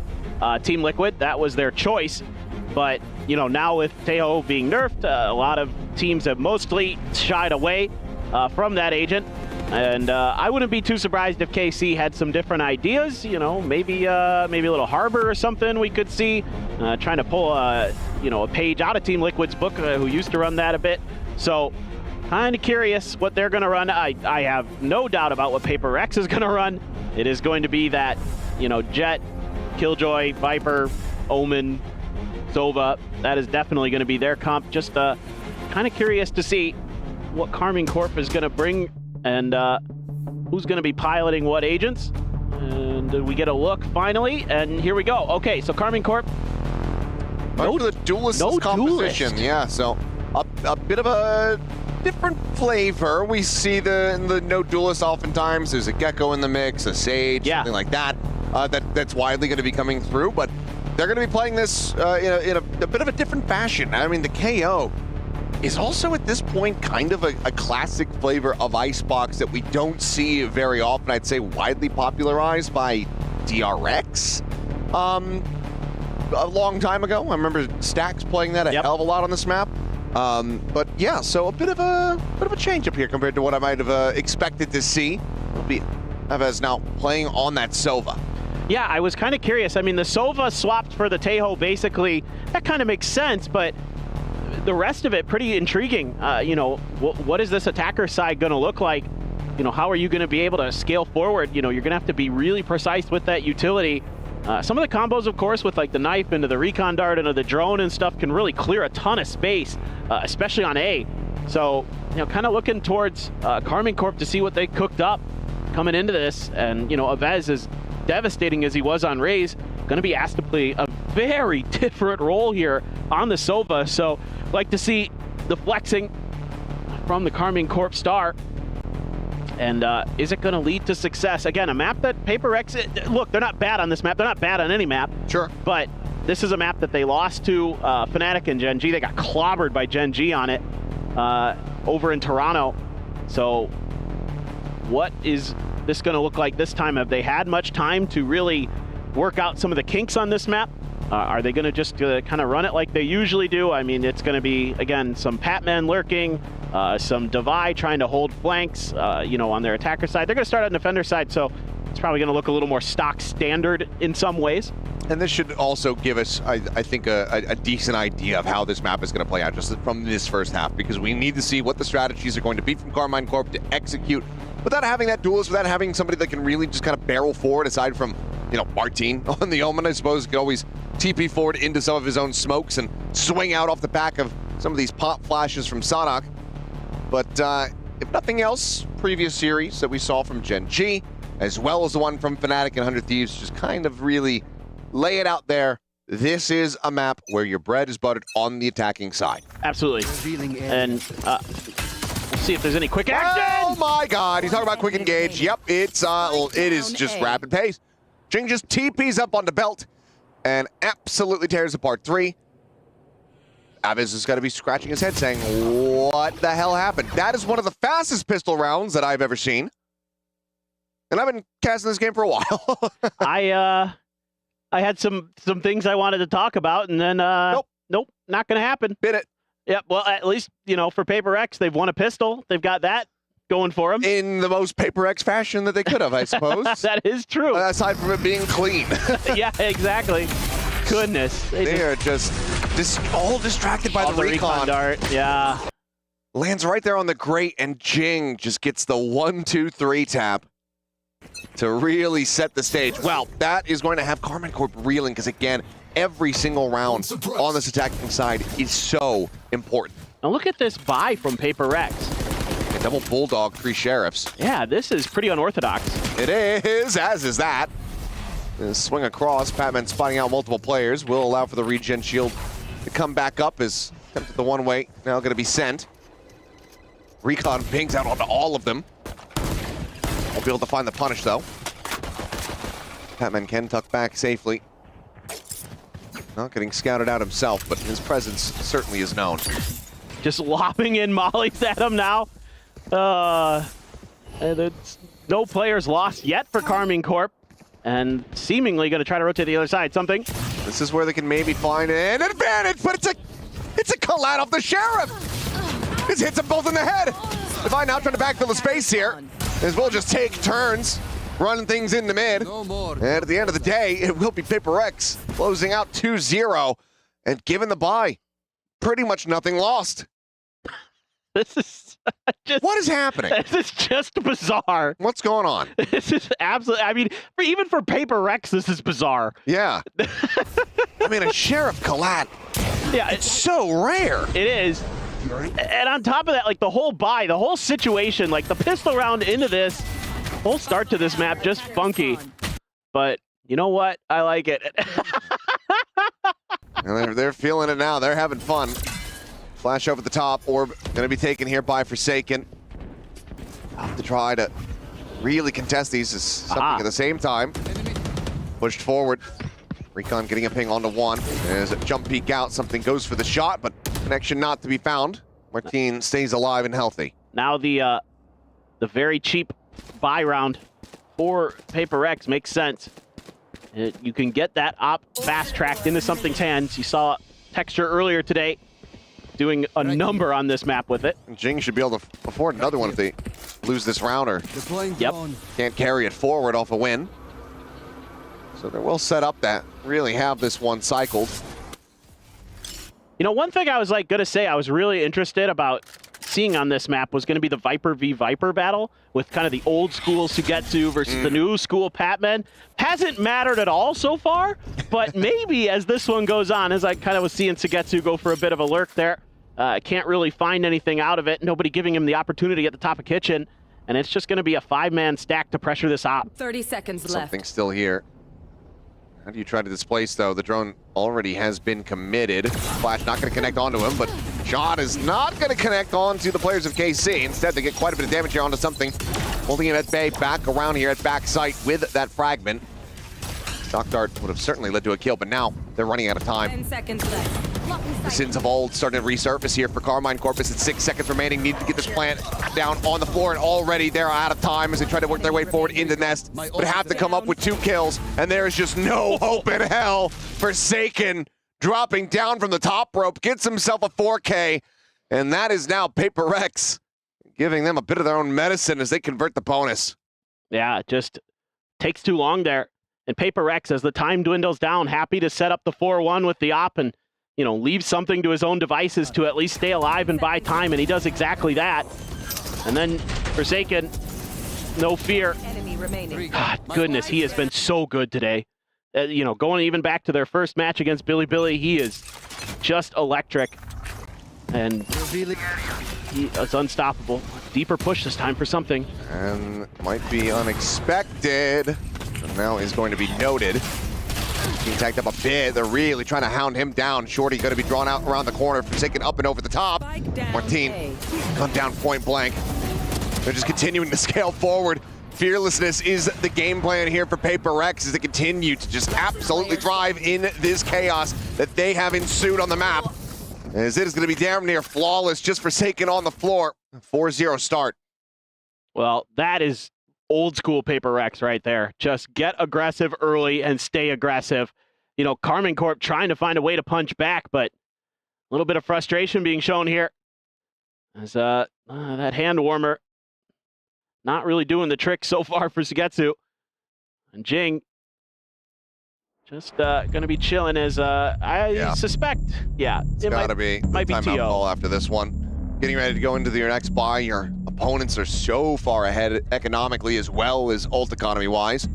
Team Liquid. That was their choice. But, you know, now with Tejo being nerfed, a lot of teams have mostly shied away from that agent. And I wouldn't be too surprised if KC had some different ideas. You know, maybe a little Harbor or something we could see. Trying to pull a page out of Team Liquid's book, who used to run that a bit. So kind of curious what they're going to run. I have no doubt about what Paper X is going to run. It is going to be that, Jet, Killjoy, Viper, Omen, Sova. That is definitely going to be their comp. Just kind of curious to see what Carmine Corp is going to bring and who's going to be piloting what agents. And we get a look finally, and here we go. Okay, so Carmine Corp. No, the duelist composition. Duelist. Yeah, so a bit of a different flavor. We see the no duelist oftentimes. There's a Gecko in the mix, a Sage, something like that. That's widely going to be coming through, but they're going to be playing this in a bit of a different fashion. I mean, the KO is also at this point kind of a classic flavor of Icebox that we don't see very often. I'd say widely popularized by DRX a long time ago. I remember Stax playing that a hell of a lot on this map. But yeah, so a bit of a change up here compared to what I might have expected to see. Evez now playing on that Sova. Yeah, I was kind of curious. I mean, the Sova swapped for the Tejo, basically. That kind of makes sense, but the rest of it pretty intriguing. What is this attacker side going to look like? How are you going to be able to scale forward? You're going to have to be really precise with that utility. Some of the combos, of course, with like the knife into the recon dart into the drone and stuff can really clear a ton of space, especially on A. So, kind of looking towards Carmine Corp to see what they cooked up coming into this. And, Evez, as devastating as he was on Raze, going to be asked to play a very different role here on the Sova. So, like to see the flexing from the Carmine Corp star. And is it going to lead to success? Again, a map that Paper X, look, they're not bad on this map. They're not bad on any map. Sure. But this is a map that they lost to Fnatic and Gen G. They got clobbered by Gen G on it over in Toronto. So what is this going to look like this time? Have they had much time to really work out some of the kinks on this map? Are they going to just kind of run it like they usually do? I mean, it's going to be, again, some Patman lurking, some Devi trying to hold flanks, on their attacker side. They're going to start on the defender side, so it's probably going to look a little more stock standard in some ways. And this should also give us, I think, a decent idea of how this map is going to play out just from this first half, because we need to see what the strategies are going to be from Carmine Corp to execute without having that duelist, without having somebody that can really just kind of barrel forward, aside from, Martin on the Omen, I suppose, could always TP forward into some of his own smokes and swing out off the back of some of these pop flashes from Sanak. But if nothing else, previous series that we saw from Gen G, as well as the one from Fnatic and 100 Thieves, just kind of really lay it out there. This is a map where your bread is buttered on the attacking side. Absolutely. And we'll see if there's any quick action. Oh my God! He's talking about quick engage. Yep, it is just rapid pace. Jing just TPs up onto Belt and absolutely tears apart 3. Aviz is going to be scratching his head saying, what the hell happened? That is one of the fastest pistol rounds that I've ever seen. And I've been casting this game for a while. I had some things I wanted to talk about, and then nope, not going to happen. Bit it. Yep. Well, at least for Paper X, they've won a pistol. They've got that going for them in the most Paper X fashion that they could have, I suppose. That is true. Aside from it being clean. Yeah, exactly. Goodness, they are just all distracted by the recon dart. Yeah. Lands right there on the grate, and Jing just gets the 1-2-3 tap to really set the stage. Well, that is going to have Carmine Corp reeling because, again, every single round on this attacking side is so important. Now look at this buy from Paper X. A double Bulldog, 3 Sheriffs. Yeah, this is pretty unorthodox. It is, as is that. Swing across, Patman spotting out multiple players. Will allow for the regen shield to come back up as attempted the one-way. Now going to be sent. Recon pings out onto all of them. Won't be able to find the punish, though. Patman can tuck back safely. Not getting scouted out himself, but his presence certainly is known. Just lobbing in mollies at him now. And no players lost yet for Carmine Corp. And seemingly going to try to rotate the other side. Something. This is where they can maybe find an advantage, but it's a collide off the Sheriff. This hits them both in the head. Divine now trying to backfill the space here. As we'll just take turns, running things in the mid. And at the end of the day, it will be Paper X closing out 2-0 and giving the bye. Pretty much nothing lost. This is just... What is happening? This is just bizarre. What's going on? This is absolutely... I mean, even for Paper X, this is bizarre. Yeah. I mean, a Sheriff collat. Yeah, it's so rare. It is. And on top of that, like the whole buy, the whole situation, like the pistol round into this, whole start to this map, just funky. But you know what? I like it. And they're feeling it now. They're having fun. Flash over the top. Orb going to be taken here by Forsaken. Have to try to really contest these is something at the same time. Pushed forward. Recon getting a ping onto 1. There's a jump peek out. Something goes for the shot, but connection not to be found. Martin stays alive and healthy. Now the very cheap buy round for Paper X makes sense. You can get that op fast-tracked into something's hands. You saw Texture earlier today doing a number on this map with it. Jing should be able to afford another one if they lose this round or can't carry it forward off a win. So they will set up that, really have this one cycled. You know, one thing I was going to say I was really interested about seeing on this map was going to be the Viper v Viper battle with kind of the old school Sugetsu versus the new school Patman. Hasn't mattered at all so far, but maybe as this one goes on, as I kind of was seeing Sugetsu go for a bit of a lurk there, can't really find anything out of it. Nobody giving him the opportunity at the top of kitchen, and it's just going to be a 5-man stack to pressure this op. 30 seconds left. Something still here. How do you try to displace, though? The drone already has been committed. Flash not going to connect onto him, but John is not going to connect onto the players of KC. Instead, they get quite a bit of damage here onto something. Holding it at bay, back around here at backside with that fragment. Shock Dart would have certainly led to a kill, but now they're running out of time. 10 seconds left. The sins of old starting to resurface here for Carmine Corpus at 6 seconds remaining. Need to get this plant down on the floor, and already they're out of time as they try to work their way forward into Nest, but have to come up with 2 kills, and there is just no hope in hell. Forsaken dropping down from the top rope, gets himself a 4K, and that is now Paper X giving them a bit of their own medicine as they convert the bonus. Yeah, it just takes too long there. And Paper X, as the time dwindles down, happy to set up the 4-1 with the op and, you know, leave something to his own devices to at least stay alive and buy time, and he does exactly that. And then Forsaken, no fear. God, goodness, he has been so good today. You know, going even back to their first match against Billy, he is just electric. And it's unstoppable. Deeper push this time for something. And might be unexpected. And now is going to be noted. Being tagged up a bit. They're really trying to hound him down. Shorty going to be drawn out around the corner, forsaken up and over the top. Martin gone down point blank. They're just continuing to scale forward. Fearlessness is the game plan here for Paper Rex as they continue to just absolutely thrive in this chaos that they have ensued on the map. As it is going to be damn near flawless, just forsaken on the floor. 4-0 start. Well, that is old school Paper Rex right there. Just get aggressive early and stay aggressive. You know, Karmine Corp trying to find a way to punch back, but a little bit of frustration being shown here. As that hand warmer not really doing the trick so far for Sugetsu. And Jing just going to be chilling as I suspect. Yeah, it's got to be timeout call after this one. Getting ready to go into your next buy. Your opponents are so far ahead economically as well as ult economy-wise.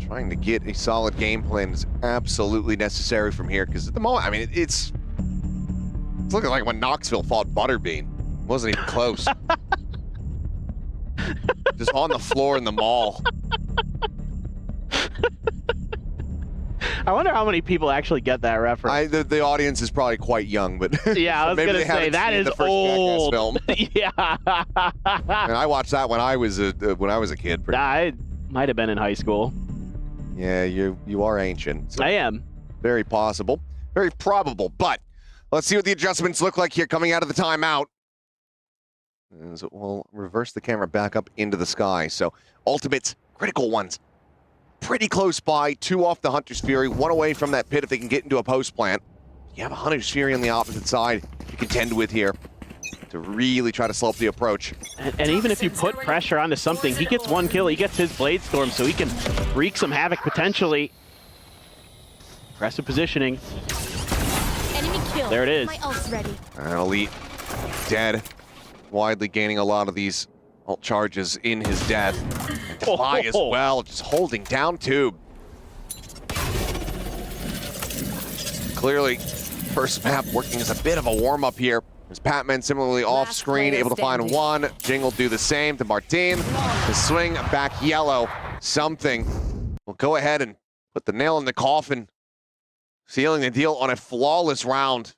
Trying to get a solid game plan is absolutely necessary from here because at the moment, I mean, it's looking like when Knoxville fought Butterbean. It wasn't even close. Just on the floor in the mall. I wonder how many people actually get that reference. The audience is probably quite young, but yeah, I was going to say that is old. Film. Yeah, and I watched that when I was a kid. I might have been in high school. Yeah, you are ancient. So I am. Very possible, very probable. But let's see what the adjustments look like here coming out of the timeout. As we'll reverse the camera back up into the sky. So ultimates, critical ones. Pretty close by, 2 off the Hunter's Fury, 1 away from that pit if they can get into a post plant. You have a Hunter's Fury on the opposite side to contend with here to really try to slow up the approach. And even if you put pressure onto something, he gets 1 kill, he gets his Blade Storm, so he can wreak some havoc potentially. Aggressive positioning. Enemy kill. There it is. My ult's ready. And Elite dead, widely gaining a lot of these ult charges in his death. And Defy as well, just holding down Tube. Clearly, first map working as a bit of a warm-up here. As Patman similarly off screen, able to find one. Jing will do the same to Martin. The swing back yellow. Something will go ahead and put the nail in the coffin, sealing the deal on a flawless round.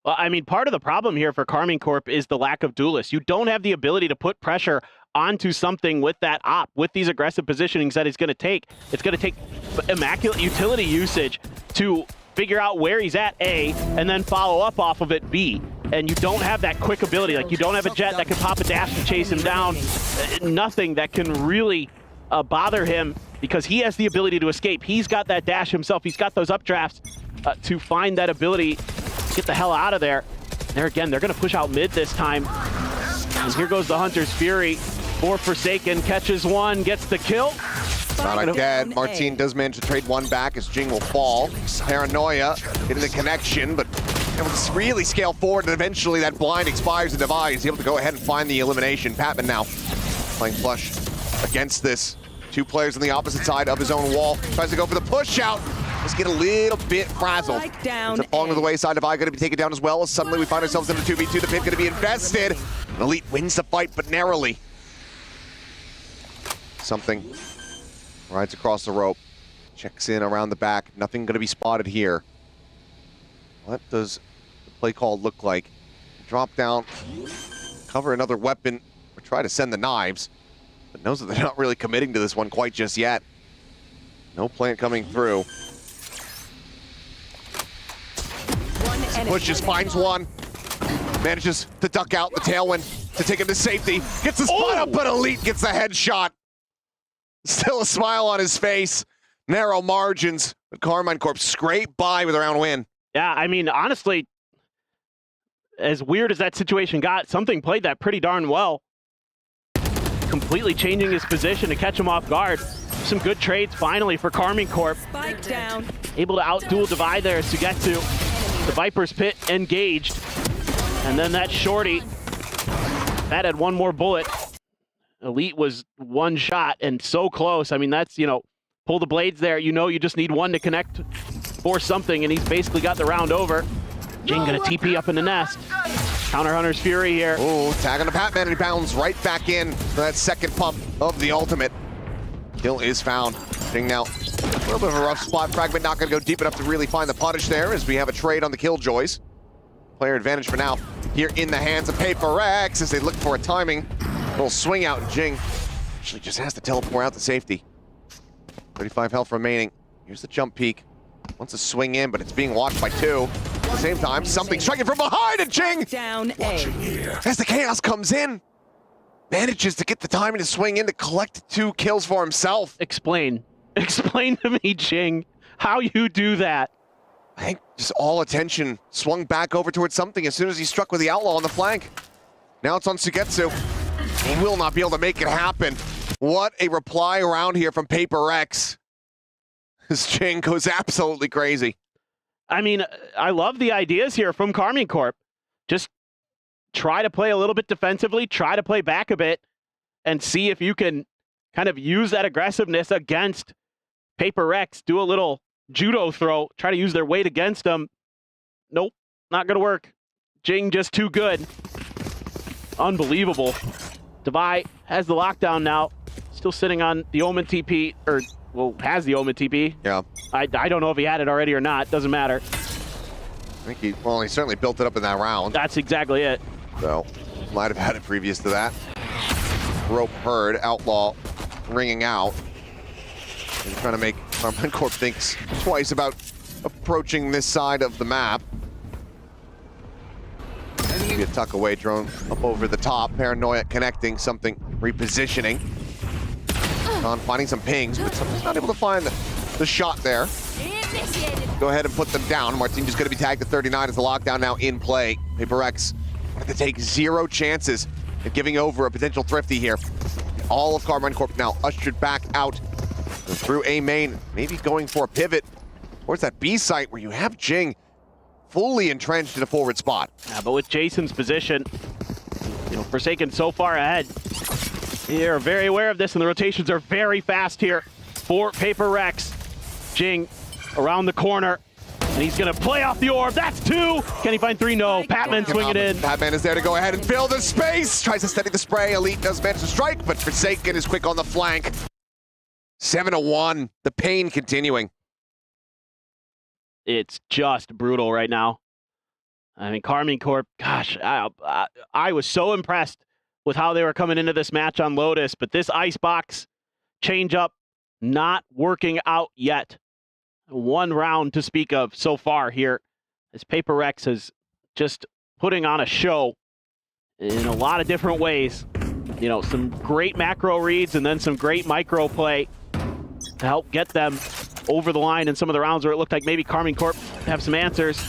Well, I mean, part of the problem here for Karmine Corp is the lack of duelists. You don't have the ability to put pressure onto something with that op, with these aggressive positionings that it's going to take. It's going to take immaculate utility usage to figure out where he's at, A, and then follow up off of it, B. And you don't have that quick ability. Like, you don't have a jet that can pop a dash to chase him down. Nothing that can really bother him because he has the ability to escape. He's got that dash himself. He's got those updrafts to find that ability to get the hell out of there. There again, they're going to push out mid this time. And here goes the Hunter's Fury. For Forsaken, catches one, gets the kill. Not again. Martin does manage to trade one back as Jing will fall. Paranoia getting the connection, but it will really scale forward, and eventually that blind expires and Divide. He's able to go ahead and find the elimination. Patman now playing flush against this. 2 players on the opposite side of his own wall. Tries to go for the push out. Let's get a little bit frazzled. Falling to the wayside. Divide going to be taken down as well. Suddenly we find ourselves in a 2v2. The pit going to be invested. And Elite wins the fight, but narrowly. Something rides across the rope, checks in around the back. Nothing going to be spotted here. What does the play call look like? Drop down, cover another weapon, or try to send the knives, but knows that they're not really committing to this one quite just yet. No plant coming through. Pushes, finds one, manages to duck out the tailwind to take him to safety. Gets the spot up, but Elite gets the headshot. Still a smile on his face. Narrow margins, but Karmine Corp scrape by with a round win. Yeah, I mean, honestly, as weird as that situation got, something played that pretty darn well. Completely changing his position to catch him off guard. Some good trades finally for Karmine Corp. Spike down. Able to out-duel Divide there as Sugetsu. The Viper's Pit engaged. And then that shorty, that had one more bullet. Elite was one shot and so close. I mean, that's, you know, pull the blades there. You know, you just need one to connect for something, and he's basically got the round over. Jing gonna TP up in the nest. Counter Hunter's Fury here. Oh, tag on the Batman, and he bounds right back in for that second pump of the ultimate. Kill is found. Jing now, a little bit of a rough spot. Fragment not going to go deep enough to really find the punish there, as we have a trade on the Killjoys. Player advantage for now here in the hands of Paper X as they look for a timing. Little swing out, and Jing actually just has to teleport out to safety. 35 health remaining. Here's the jump peak. Wants to swing in, but it's being watched by two. At the same time, something striking from behind, and Jing! Down A. As the chaos comes in, manages to get the timing to swing in to collect 2 kills for himself. Explain to me, Jing, how you do that. I think just all attention swung back over towards something as soon as he struck with the Outlaw on the flank. Now it's on Sugetsu. He will not be able to make it happen. What a reply around here from Paper X. This Jing goes absolutely crazy. I mean, I love the ideas here from Karmine Corp. Just try to play a little bit defensively, try to play back a bit, and see if you can kind of use that aggressiveness against Paper X. Do a little judo throw, try to use their weight against them. Nope, not going to work. Jing just too good. Unbelievable. Devi has the lockdown now. Still sitting on the Omen TP, or, well, has the Omen TP. Yeah. I don't know if he had it already or not. Doesn't matter. I think he certainly built it up in that round. That's exactly it. So, might have had it previous to that. Rope heard, Outlaw ringing out. And trying to make Karmine Corp thinks twice about approaching this side of the map. Maybe a tuck away drone up over the top. Paranoia connecting, something repositioning. On finding some pings, but something's not able to find the shot there. Go ahead and put them down. Martin just going to be tagged to 39 as the lockdown now in play. Paper X wanted to take 0 chances at giving over a potential thrifty here. All of Karmine Corp now ushered back out through A main, maybe going for a pivot towards that B site where you have Jing fully entrenched in a forward spot. Yeah, but with Jason's position, Forsaken so far ahead. They're very aware of this, and the rotations are very fast here for Paper Rex. Jing around the corner, and he's going to play off the orb. That's 2. Can he find 3? No. Patman swinging in. Patman is there to go ahead and fill the space. Tries to steady the spray. Elite does manage to strike, but Forsaken is quick on the flank. 7-1. The pain continuing. It's just brutal right now. I mean, Karmine Corp, gosh, I was so impressed with how they were coming into this match on Lotus, but this Icebox change-up not working out yet. 1 round to speak of so far here, as Paper X is just putting on a show in a lot of different ways. Some great macro reads and then some great micro play to help get them over the line in some of the rounds where it looked like maybe Karmine Corp have some answers.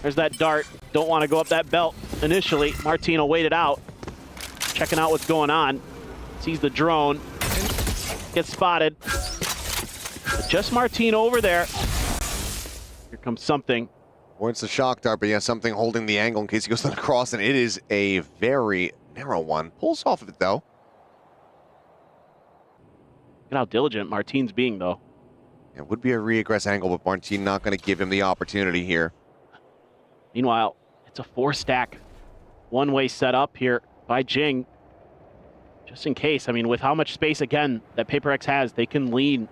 There's that dart. Don't want to go up that belt initially. Martino waited out, checking out what's going on. Sees the drone. Gets spotted. But just Martino over there. Here comes something. Or it's a shock dart, but yeah, something holding the angle in case he goes across, and it is a very narrow one. Pulls off of it, though. Look at how diligent Martin's being, though. It would be a re-aggress angle, but Martin not going to give him the opportunity here. Meanwhile, it's a 4-stack one-way setup here by Jing. Just in case, I mean, with how much space, again, that Paper X has, they can lean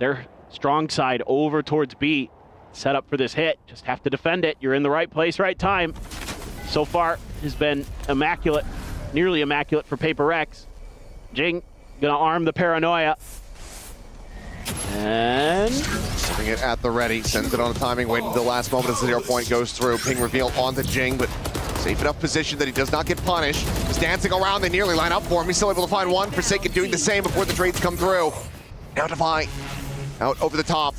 their strong side over towards B. Set up for this hit. Just have to defend it. You're in the right place, right time. So far, has been immaculate, nearly immaculate for Paper X. Jing gonna arm the Paranoia. And setting it at the ready, sends it on the timing, waiting until the last moment as the 0 point goes through. Ping reveal onto Jing, but safe enough position that he does not get punished. He's dancing around, they nearly line up for him. He's still able to find one. Forsaken doing the same before the trades come through. Now Devi out over the top.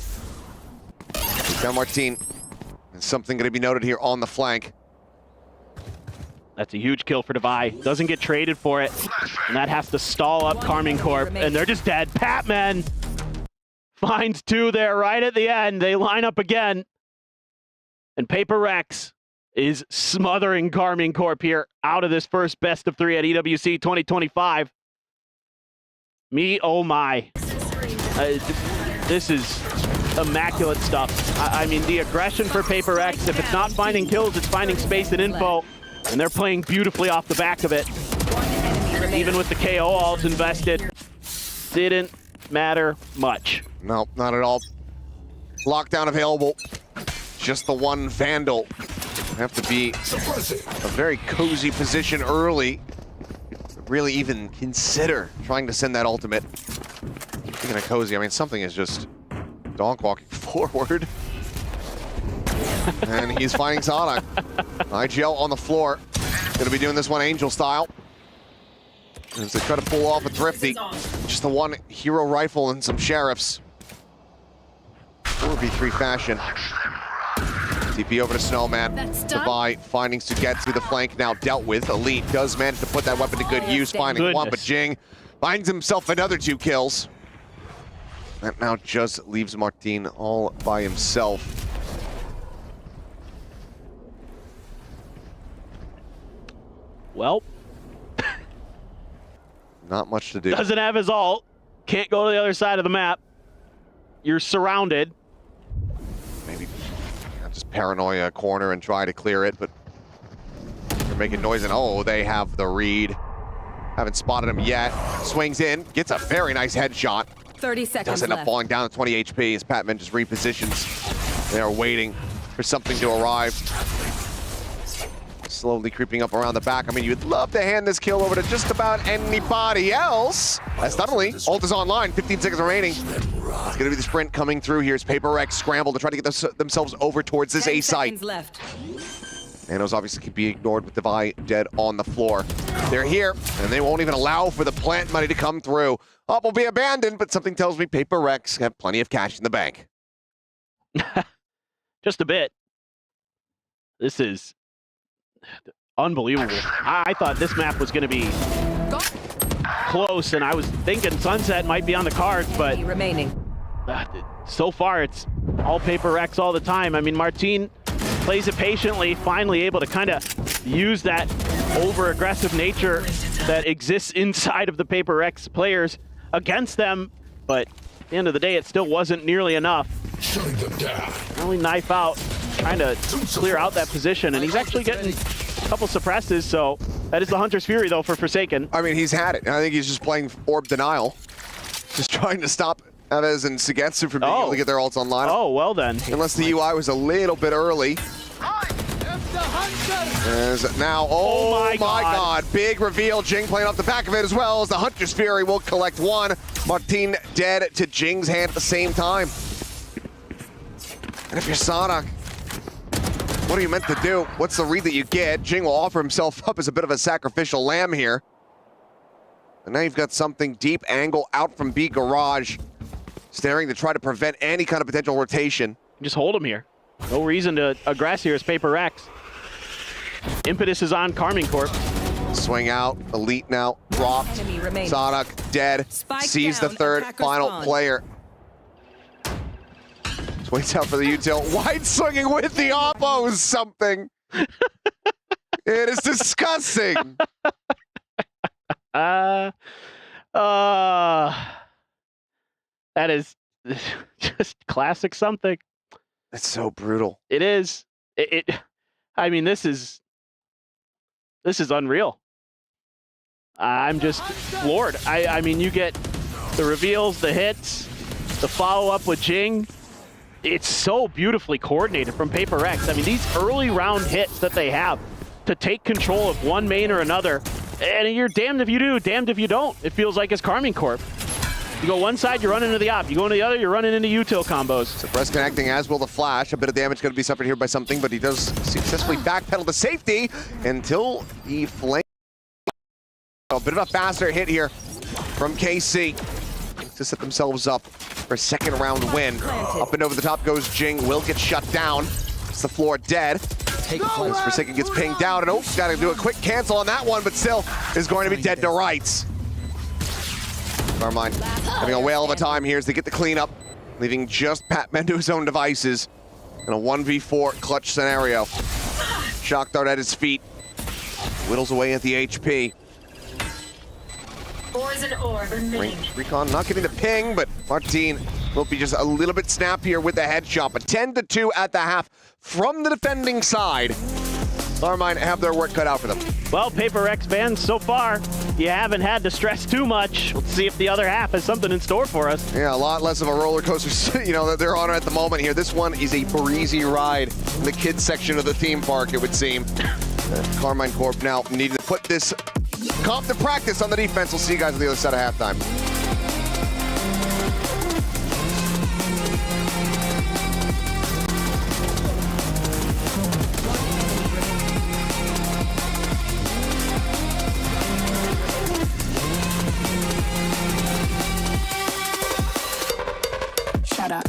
Down Martin. And something going to be noted here on the flank. That's a huge kill for Devi. Doesn't get traded for it. And that has to stall up Karmine Corp. And they're just dead. Patman finds 2 there right at the end. They line up again. And Paper X is smothering Karmine Corp here out of this first best of 3 at EWC 2025. Oh my. This is immaculate stuff. I mean, the aggression for Paper X, if it's not finding kills, it's finding space and info. And they're playing beautifully off the back of it. Even with the KO ult invested, didn't matter much. No, not at all. Lockdown available. Just the one Vandal. Have to be a very cozy position early. Really even consider trying to send that ultimate. Speaking of cozy, I mean, something is just donk walking forward. And he's finding Sonic. IGL on the floor. Gonna be doing this one Angel style. As they try to pull off a Thrifty. Just the one hero rifle and some sheriffs. 4v3 fashion. TP over to Snowman. Devi finding Sugetsu, the flank now dealt with. Elite does manage to put that weapon to good use, finding one, but Jing finds himself another 2 kills. That now just leaves Martin all by himself. Well, not much to do. Doesn't have his ult. Can't go to the other side of the map. You're surrounded. Maybe just paranoia a corner and try to clear it, but they're making noise and oh, they have the read. Haven't spotted him yet. Swings in, gets a very nice headshot. 30 seconds Does end up left. falling down at 20 HP as Patman just repositions. They are waiting for something to arrive. Slowly creeping up around the back. I mean, you'd love to hand this kill over to just about anybody else. As suddenly, ult is online, 15 seconds remaining. It's gonna be the sprint coming through here as Paper Rex scramble to try to get themselves over towards this A site. Left. Nanos obviously can be ignored with Devi dead on the floor. They're here, and they won't even allow for the plant money to come through. Up will be abandoned, but something tells me Paper Rex have plenty of cash in the bank. Just a bit. This is unbelievable. I thought this map was going to be close, and I was thinking Sunset might be on the cards, but remaining. So far it's all Paper Rex all the time. I mean, Martin plays it patiently, finally able to kind of use that over-aggressive nature that exists inside of the Paper Rex players against them, but at the end of the day, it still wasn't nearly enough. Really knife out, trying to clear out that position, and he's actually getting a couple suppresses, so that is the Hunter's Fury, though, for Forsaken. I mean, he's had it. I think he's just playing Orb Denial. Just trying to stop Aves and Sugetsu from being able to get their ults online. Oh, well then. Unless the UI was a little bit early. As now, oh my God, big reveal. Jing playing off the back of it as well as the Hunter's Fury will collect one. Martin dead to Jing's hand at the same time. And if you're Sonic, what are you meant to do? What's the read that you get? Jing will offer himself up as a bit of a sacrificial lamb here. And now you've got something deep angle out from B Garage, staring to try to prevent any kind of potential rotation. Just hold him here. No reason to aggress here as Paper Rex. Impetus is on Carmine Corp. Swing out, Elite now dropped. Sonic dead. Sees the third final player. Waits out for the util. Wide swinging with the oppo is something. It is disgusting. That is just classic something. It's so brutal. It is. I mean, this is unreal. I'm just floored. I mean, you get the reveals, the hits, the follow-up with Jing. It's so beautifully coordinated from Paper Rex. I mean, these early round hits that they have to take control of one main or another, and you're damned if you do, damned if you don't. It feels like it's Carmine Corp. You go one side, you're running into the op. You go into the other, you're running into util combos. Suppress connecting, as will the flash. A bit of damage going to be suffered here by something, but he does successfully backpedal to safety until he flames. A bit of a faster hit here from KC to set themselves up for a second round win. Up and over the top goes Jing, will get shut down. It's the floor dead. As Forsaken gets pinged down, and got to do a quick cancel on that one, but still is going to be dead to rights. Carmine having a whale of a time here as they get the cleanup, leaving just Patman to his own devices in a 1v4 clutch scenario. Shock dart at his feet, whittles away at the HP. Recon not getting the ping, but Martin will be just a little bit snappier with the headshot, but 10-2 at the half from the defending side. Carmine have their work cut out for them. Well, Paper Rex fans, so far, you haven't had to stress too much. Let's see if the other half has something in store for us. Yeah, a lot less of a roller coaster, that they're on at the moment here. This one is a breezy ride in the kids section of the theme park, it would seem. Carmine Corp now needing to put this comp to practice on the defense. We'll see you guys on the other side of halftime. Shut up.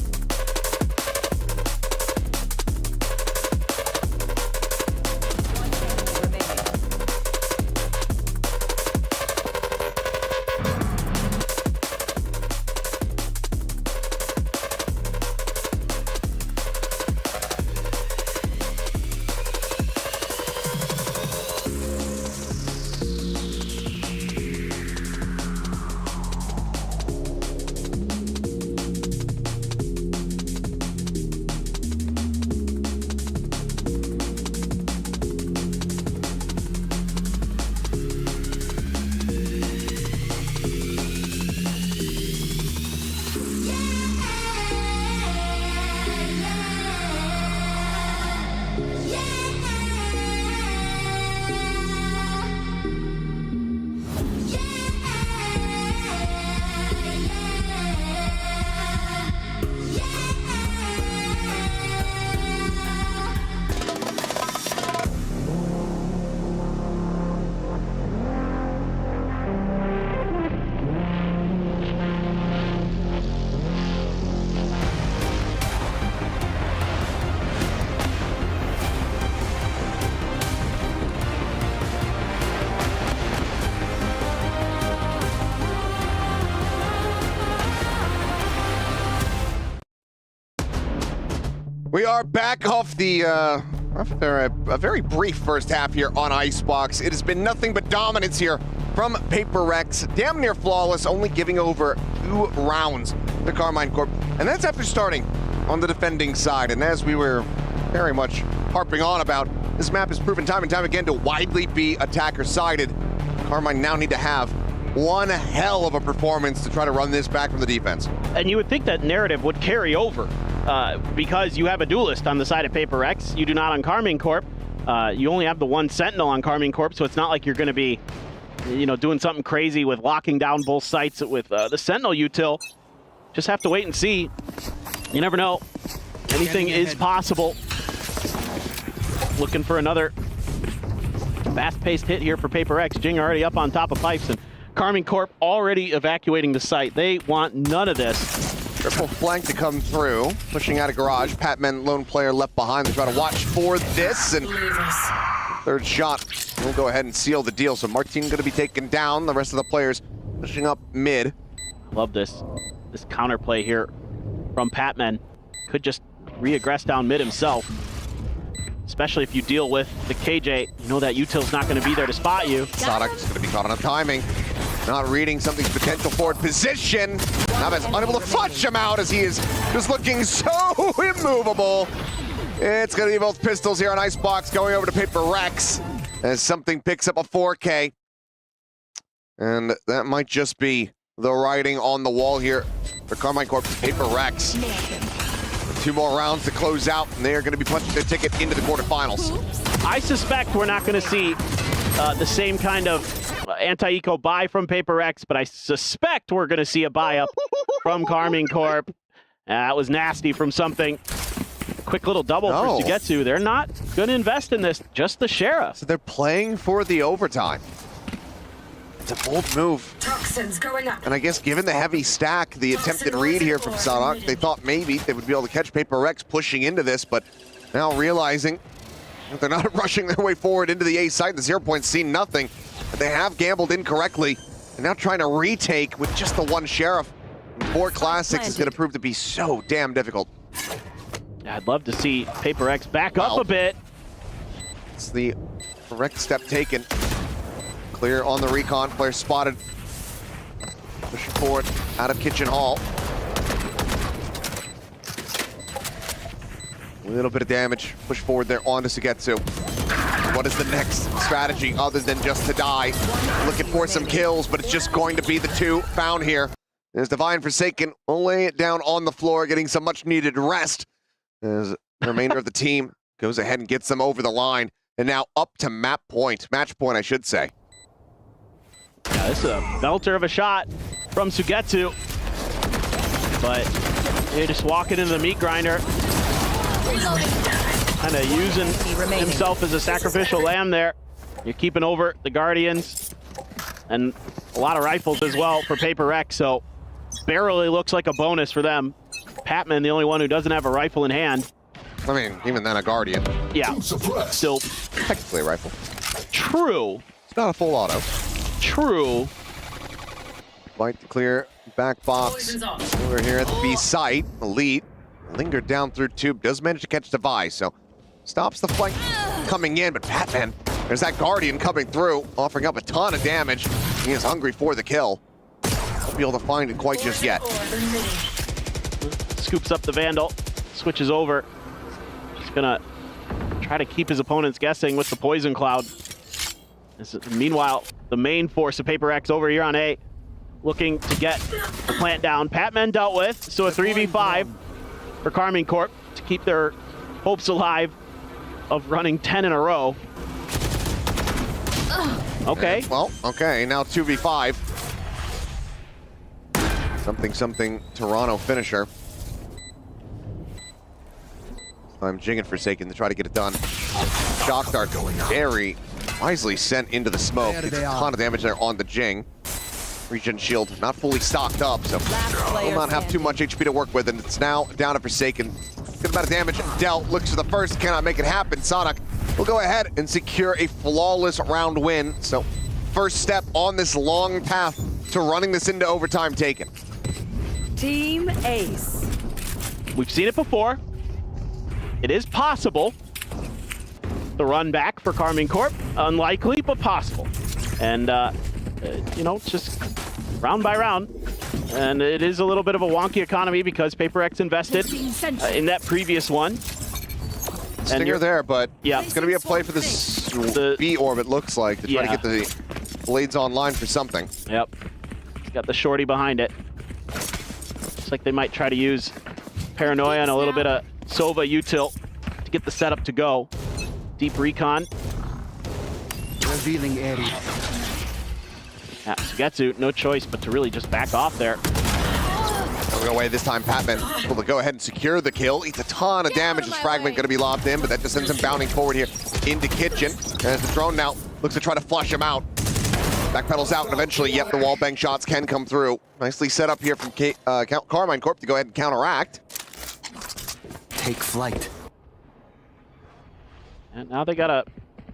We are back off the after a very brief first half here on Icebox. It has been nothing but dominance here from Paper Rex. Damn near flawless, only giving over 2 rounds to Carmine Corp. And that's after starting on the defending side. And as we were very much harping on about, this map has proven time and time again to widely be attacker-sided. Carmine now need to have one hell of a performance to try to run this back from the defense. And you would think that narrative would carry over because you have a duelist on the side of Paper Rex. You do not on Carmine Corp. You only have the 1 Sentinel on Carmine Corp, so it's not like you're going to be, doing something crazy with locking down both sites with the Sentinel util. Just have to wait and see. You never know. Anything is possible. Looking for another fast-paced hit here for Paper Rex. Jing already up on top of pipes, and Carmine Corp already evacuating the site. They want none of this. Triple flank to come through, pushing out of garage. Patman, lone player left behind. They try to watch for this, and third shot will go ahead and seal the deal. So Martin going to be taken down. The rest of the players pushing up mid. Love this counterplay here from Patman. Could just re-aggress down mid himself. Especially if you deal with the KJ. You know that util's not going to be there to spot you. Sadok's going to be caught on timing. Not reading something's potential forward position. Navas unable to flush him out as he is just looking so immovable. It's going to be both pistols here on Icebox going over to Paper Rex as something picks up a 4K. And that might just be the writing on the wall here for Carmine Corp. Paper Rex. 2 more rounds to close out, and they are going to be punching their ticket into the quarterfinals. I suspect we're not going to see the same kind of anti-eco buy from Paper Rex, but I suspect we're going to see a buy-up from Carmine Corp. That was nasty from something. Quick little double for Sugetsu. They're not going to invest in this, just the Sheriff. So they're playing for the overtime. It's a bold move. Toxins going up. And I guess given the heavy stack, the attempted read here from Sadok, they thought maybe they would be able to catch Paper Rex pushing into this, but now realizing that they're not rushing their way forward into the A site. The 0 points seen nothing. But they have gambled incorrectly. And now trying to retake with just the 1 Sheriff. 4 Classics is going to prove to be so damn difficult. I'd love to see Paper Rex back up a bit. It's the correct step taken. Clear on the recon, player spotted. Pushing forward out of Kitchen Hall. A little bit of damage. Push forward there onto Sugetsu. What is the next strategy other than just to die? Looking for some kills, but it's just going to be the two found here. There's Divine Forsaken, will lay it down on the floor, getting some much needed rest. As the remainder of the team goes ahead and gets them over the line. And now up to match point, I should say. Yeah, this is a belter of a shot from Sugetsu. But they're just walking into the meat grinder. Kind of using himself as a sacrificial lamb there. You're keeping over the Guardians. And a lot of rifles as well for Paper Rex, so barely looks like a bonus for them. Patman, the only one who doesn't have a rifle in hand. I mean, even then a Guardian. Yeah, still technically a rifle. True. It's not a full auto. True. Fight to clear back box. We're here at the B site. Elite lingered down through tube, does manage to catch Device, so stops the flank coming in, but Patman, there's that Guardian coming through, offering up a ton of damage. He is hungry for the kill. Won't be able to find it quite just yet. Scoops up the Vandal, switches over. Just gonna try to keep his opponents guessing with the Poison Cloud. Meanwhile, the main force of Paper X over here on A, looking to get the plant down. Patman dealt with, so a 3v5 for Karmine Corp to keep their hopes alive of running 10 in a row. Okay. Well, okay, now 2v5. Something Toronto finisher. I'm jigging Forsaken to try to get it done. Shock Dart very wisely sent into the smoke. Gets a ton of damage there on the Jing. Regen shield not fully stocked up, so will not have too much HP to work with, and it's now down to Forsaken. Good amount of damage dealt. Looks for the first, cannot make it happen. Sonic will go ahead and secure a flawless round win. So first step on this long path to running this into overtime taken. Team Ace. We've seen it before. It is possible. The run back for Karmine Corp, unlikely, but possible. And, you know, just round by round. And it is a little bit of a wonky economy because Paper X invested in that previous one. Stinger there, but yeah, it's going to be a play for this B orbit, looks like, to try to get the blades online for something. Yep. Got the shorty behind it. Looks like they might try to use Paranoia and a little bit of Sova util to get the setup to go. Deep recon. Revealing area. Yeah, Sugetsu, no choice but to really just back off there. Going away this time, Patman able to go ahead and secure the kill. Eats a ton of damage. His fragment going to be lobbed in, but that just sends him bounding forward here into Kitchen. As the drone now looks to try to flush him out. Backpedals out, and eventually, yep, the wallbang shots can come through. Nicely set up here from Karmine Corp to go ahead and counteract. Take flight. And now they got to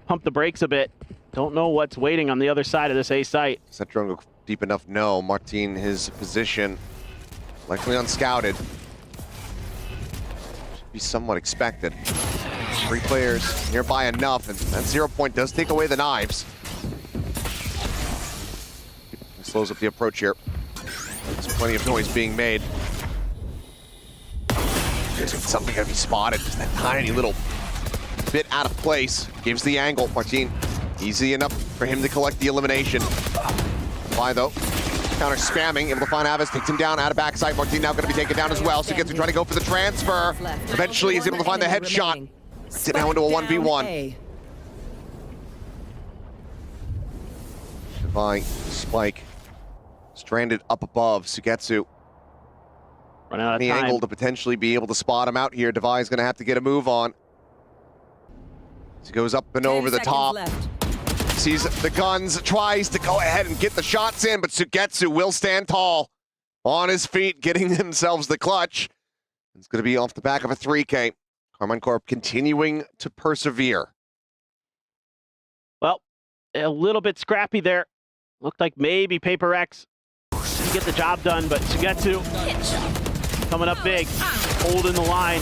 pump the brakes a bit. Don't know what's waiting on the other side of this A site. Does that drone go deep enough? No. Martin, his position, likely unscouted. Should be somewhat expected. 3 players nearby enough, and that 0 point does take away the knives. He slows up the approach here. There's plenty of noise being made. There's something going to be spotted. Just that tiny little bit out of place. Gives the angle. Martin, easy enough for him to collect the elimination. Why though? Counter spamming, able to find Avis, takes him down out of backside. Martin now going to be taken down as well, so he gets to try to go for the transfer. Eventually he's able to find the headshot. It's now into a 1v1. Divine Spike stranded up above. Sugetsu run out of the time. Angle to potentially be able to spot him out here. Devi's going to have to get a move on. He goes up and over the top. Sees the guns, tries to go ahead and get the shots in, but Sugetsu will stand tall on his feet, getting themselves the clutch. It's going to be off the back of a 3K. Karmine Corp continuing to persevere. Well, a little bit scrappy there. Looked like maybe Paper X can get the job done, but Sugetsu coming up big, holding the line.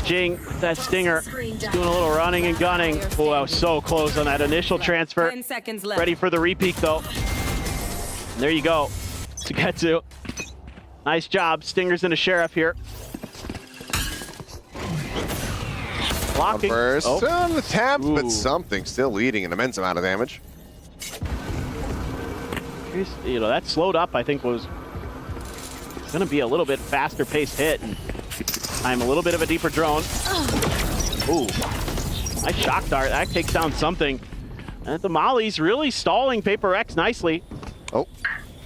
Jing, that stinger, doing a little running and gunning. Oh, I was so close on that initial transfer. 10 seconds left. Ready for the repeat though. And there you go, Sugetsu. Nice job, Stinger's in a Sheriff here. On first, on the tap, but something still leading an immense amount of damage. You know, that slowed up, I think, was going to be a little bit faster paced hit. And I'm a little bit of a deeper drone. Ooh, nice shock dart. That takes down something. And the Molly's really stalling Paper X nicely. Oh,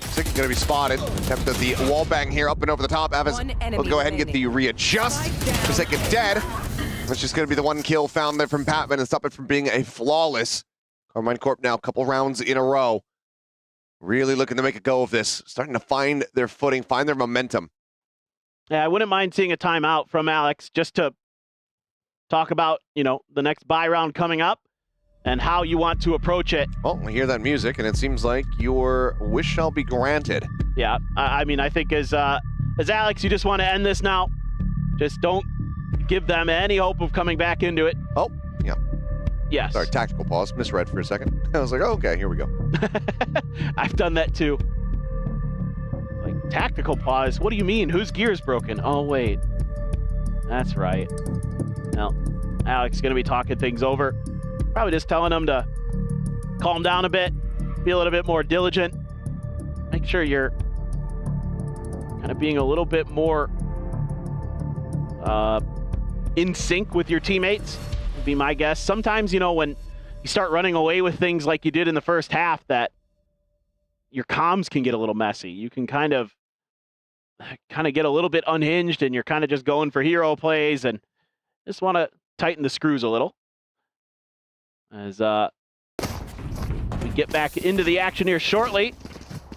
Sick going to be spotted. Attempted the wall bang here up and over the top. Avis will go ahead and get the readjust. Forsaken dead. That's just going to be the one kill found there from Patman and stop it from being a flawless. Carmine Corp now a couple rounds in a row. Really looking to make a go of this. Starting to find their footing, find their momentum. Yeah, I wouldn't mind seeing a timeout from Alex just to talk about, you know, the next buy round coming up and how you want to approach it. Well, we hear that music and it seems like your wish shall be granted. Yeah, I mean, I think as Alex, you just want to end this now. Just don't give them any hope of coming back into it. Oh, yeah. Yes. Sorry, tactical pause. Misread for a second. I was like, oh, okay, here we go. I've done that too. Like, tactical pause? What do you mean? Whose gear is broken? Oh, wait. That's right. Well, Alex is going to be talking things over. Probably just telling them to calm down a bit, be a little bit more diligent. Make sure you're kind of being a little bit more in sync with your teammates, would be my guess. Sometimes, you know, when you start running away with things like you did in the first half, that your comms can get a little messy. You can kind of get a little bit unhinged and you're kind of just going for hero plays and just want to tighten the screws a little. As we get back into the action here shortly,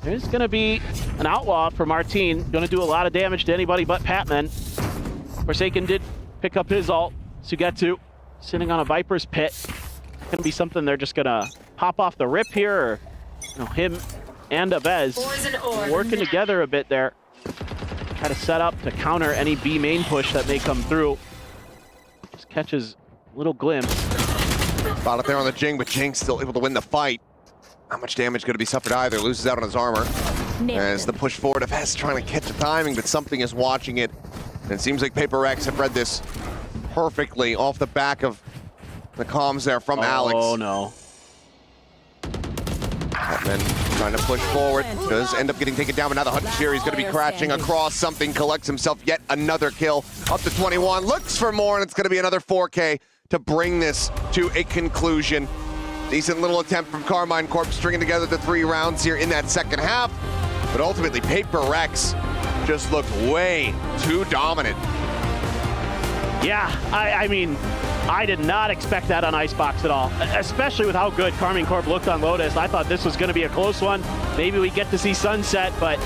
there's going to be an outlaw for Martine. Going to do a lot of damage to anybody but Patman. Forsaken did pick up his ult. Sugetsu sitting on a Viper's pit. Going to be something they're just going to pop off the rip here, or you know, him and Abez working together a bit there. Try to set up to counter any B main push that may come through. Just catches a little glimpse. Spot it there on the Jing, but Jing's still able to win the fight. Not much damage going to be suffered either. Loses out on his armor. As the push forward of Hess trying to catch the timing, but something is watching it. And it seems like Paper X have read this perfectly off the back of the comms there from Alex. Oh no. Batman trying to push forward. Does end up getting taken down, but now the Hunter Fury is going to be crashing across something. Collects himself yet another kill. Up to 21. Looks for more, and it's going to be another 4K to bring this to a conclusion. Decent little attempt from Carmine Corp, stringing together the 3 rounds here in that second half. But ultimately, Paper X just looked way too dominant. Yeah, I mean, I did not expect that on Icebox at all, especially with how good Carmine Corp looked on Lotus. I thought this was going to be a close one. Maybe we get to see Sunset, but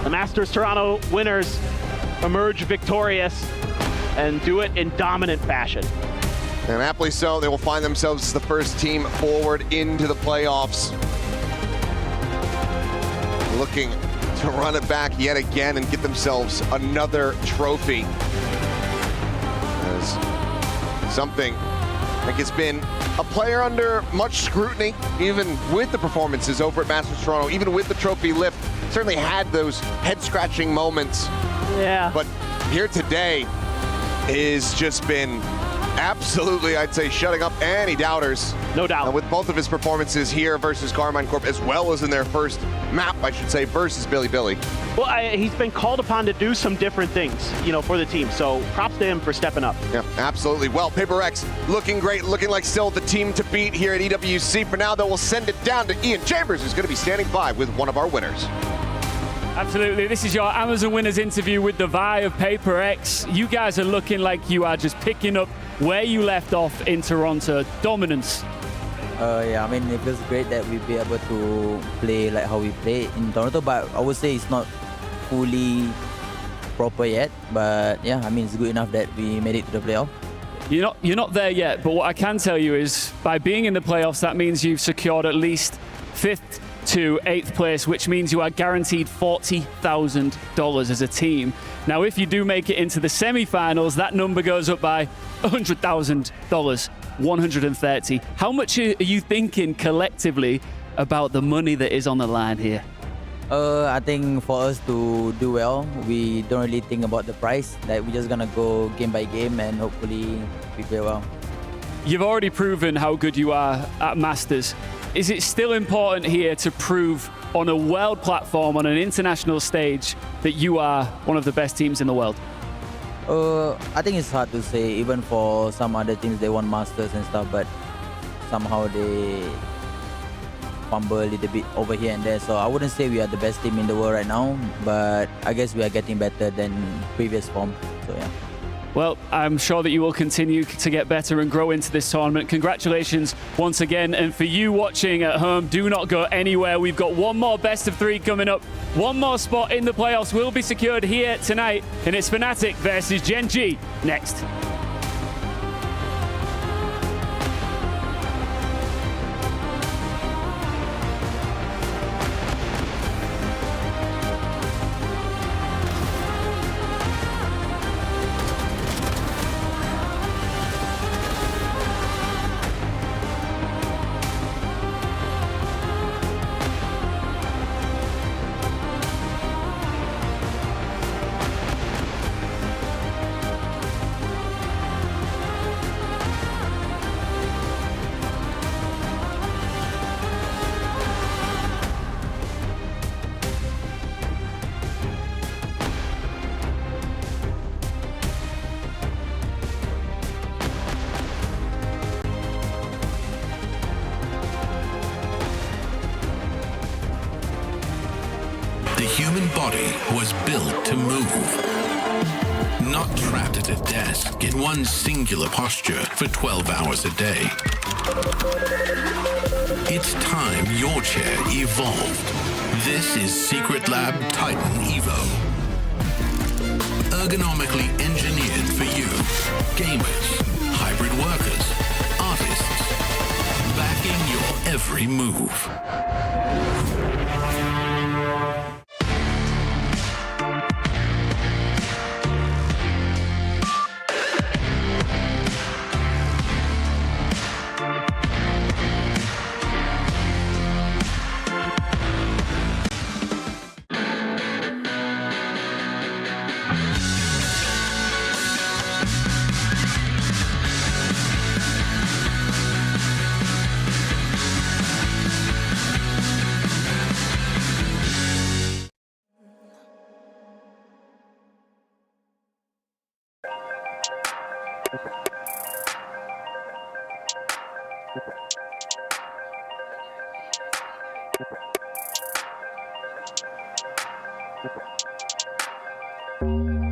the Masters Toronto winners emerge victorious and do it in dominant fashion. And aptly so, they will find themselves the first team forward into the playoffs. Looking to run it back yet again and get themselves another trophy. As something like it's been a player under much scrutiny, even with the performances over at Masters Toronto, even with the trophy lift, certainly had those head-scratching moments. Yeah. But here today has just been absolutely, I'd say, shutting up any doubters. No doubt. With both of his performances here versus Carmine Corp, as well as in their first map, I should say, versus Billy Billy. Well, he's been called upon to do some different things, you know, for the team. So props to him for stepping up. Yeah, absolutely. Well, Paper X looking great, looking like still the team to beat here at EWC. For now, though, we'll send it down to Ian Chambers, who's going to be standing by with one of our winners. Absolutely. This is your Amazon winners interview with the Vi of Paper X. You guys are looking like you are just picking up where you left off in Toronto. Dominance. Yeah, I mean, it feels great that we'll be able to play like how we play in Toronto, but I would say it's not fully proper yet. But yeah, I mean, it's good enough that we made it to the playoff. You're not there yet, but what I can tell you is by being in the playoffs, that means you've secured at least 5th to 8th place, which means you are guaranteed $40,000 as a team. Now, if you do make it into the semi-finals, that number goes up by $100,000, 130. How much are you thinking collectively about the money that is on the line here? I think for us to do well, we don't really think about the price. Like we're just gonna go game by game and hopefully we play well. You've already proven how good you are at Masters. Is it still important here to prove on a world platform, on an international stage, that you are one of the best teams in the world? I think it's hard to say. Even for some other teams, they won Masters and stuff, but somehow they fumble a little bit over here and there. So I wouldn't say we are the best team in the world right now, but I guess we are getting better than previous form. So yeah. Well, I'm sure that you will continue to get better and grow into this tournament. Congratulations once again. And for you watching at home, do not go anywhere. We've got one more best of 3 coming up. One more spot in the playoffs will be secured here tonight. And it's Fnatic versus Gen G next. The human body was built to move, not trapped at a desk in one singular posture for 12 hours a day. It's time your chair evolved. This is Secret Lab Titan Evo. Ergonomically engineered for you, gamers, hybrid workers, artists, backing your every move.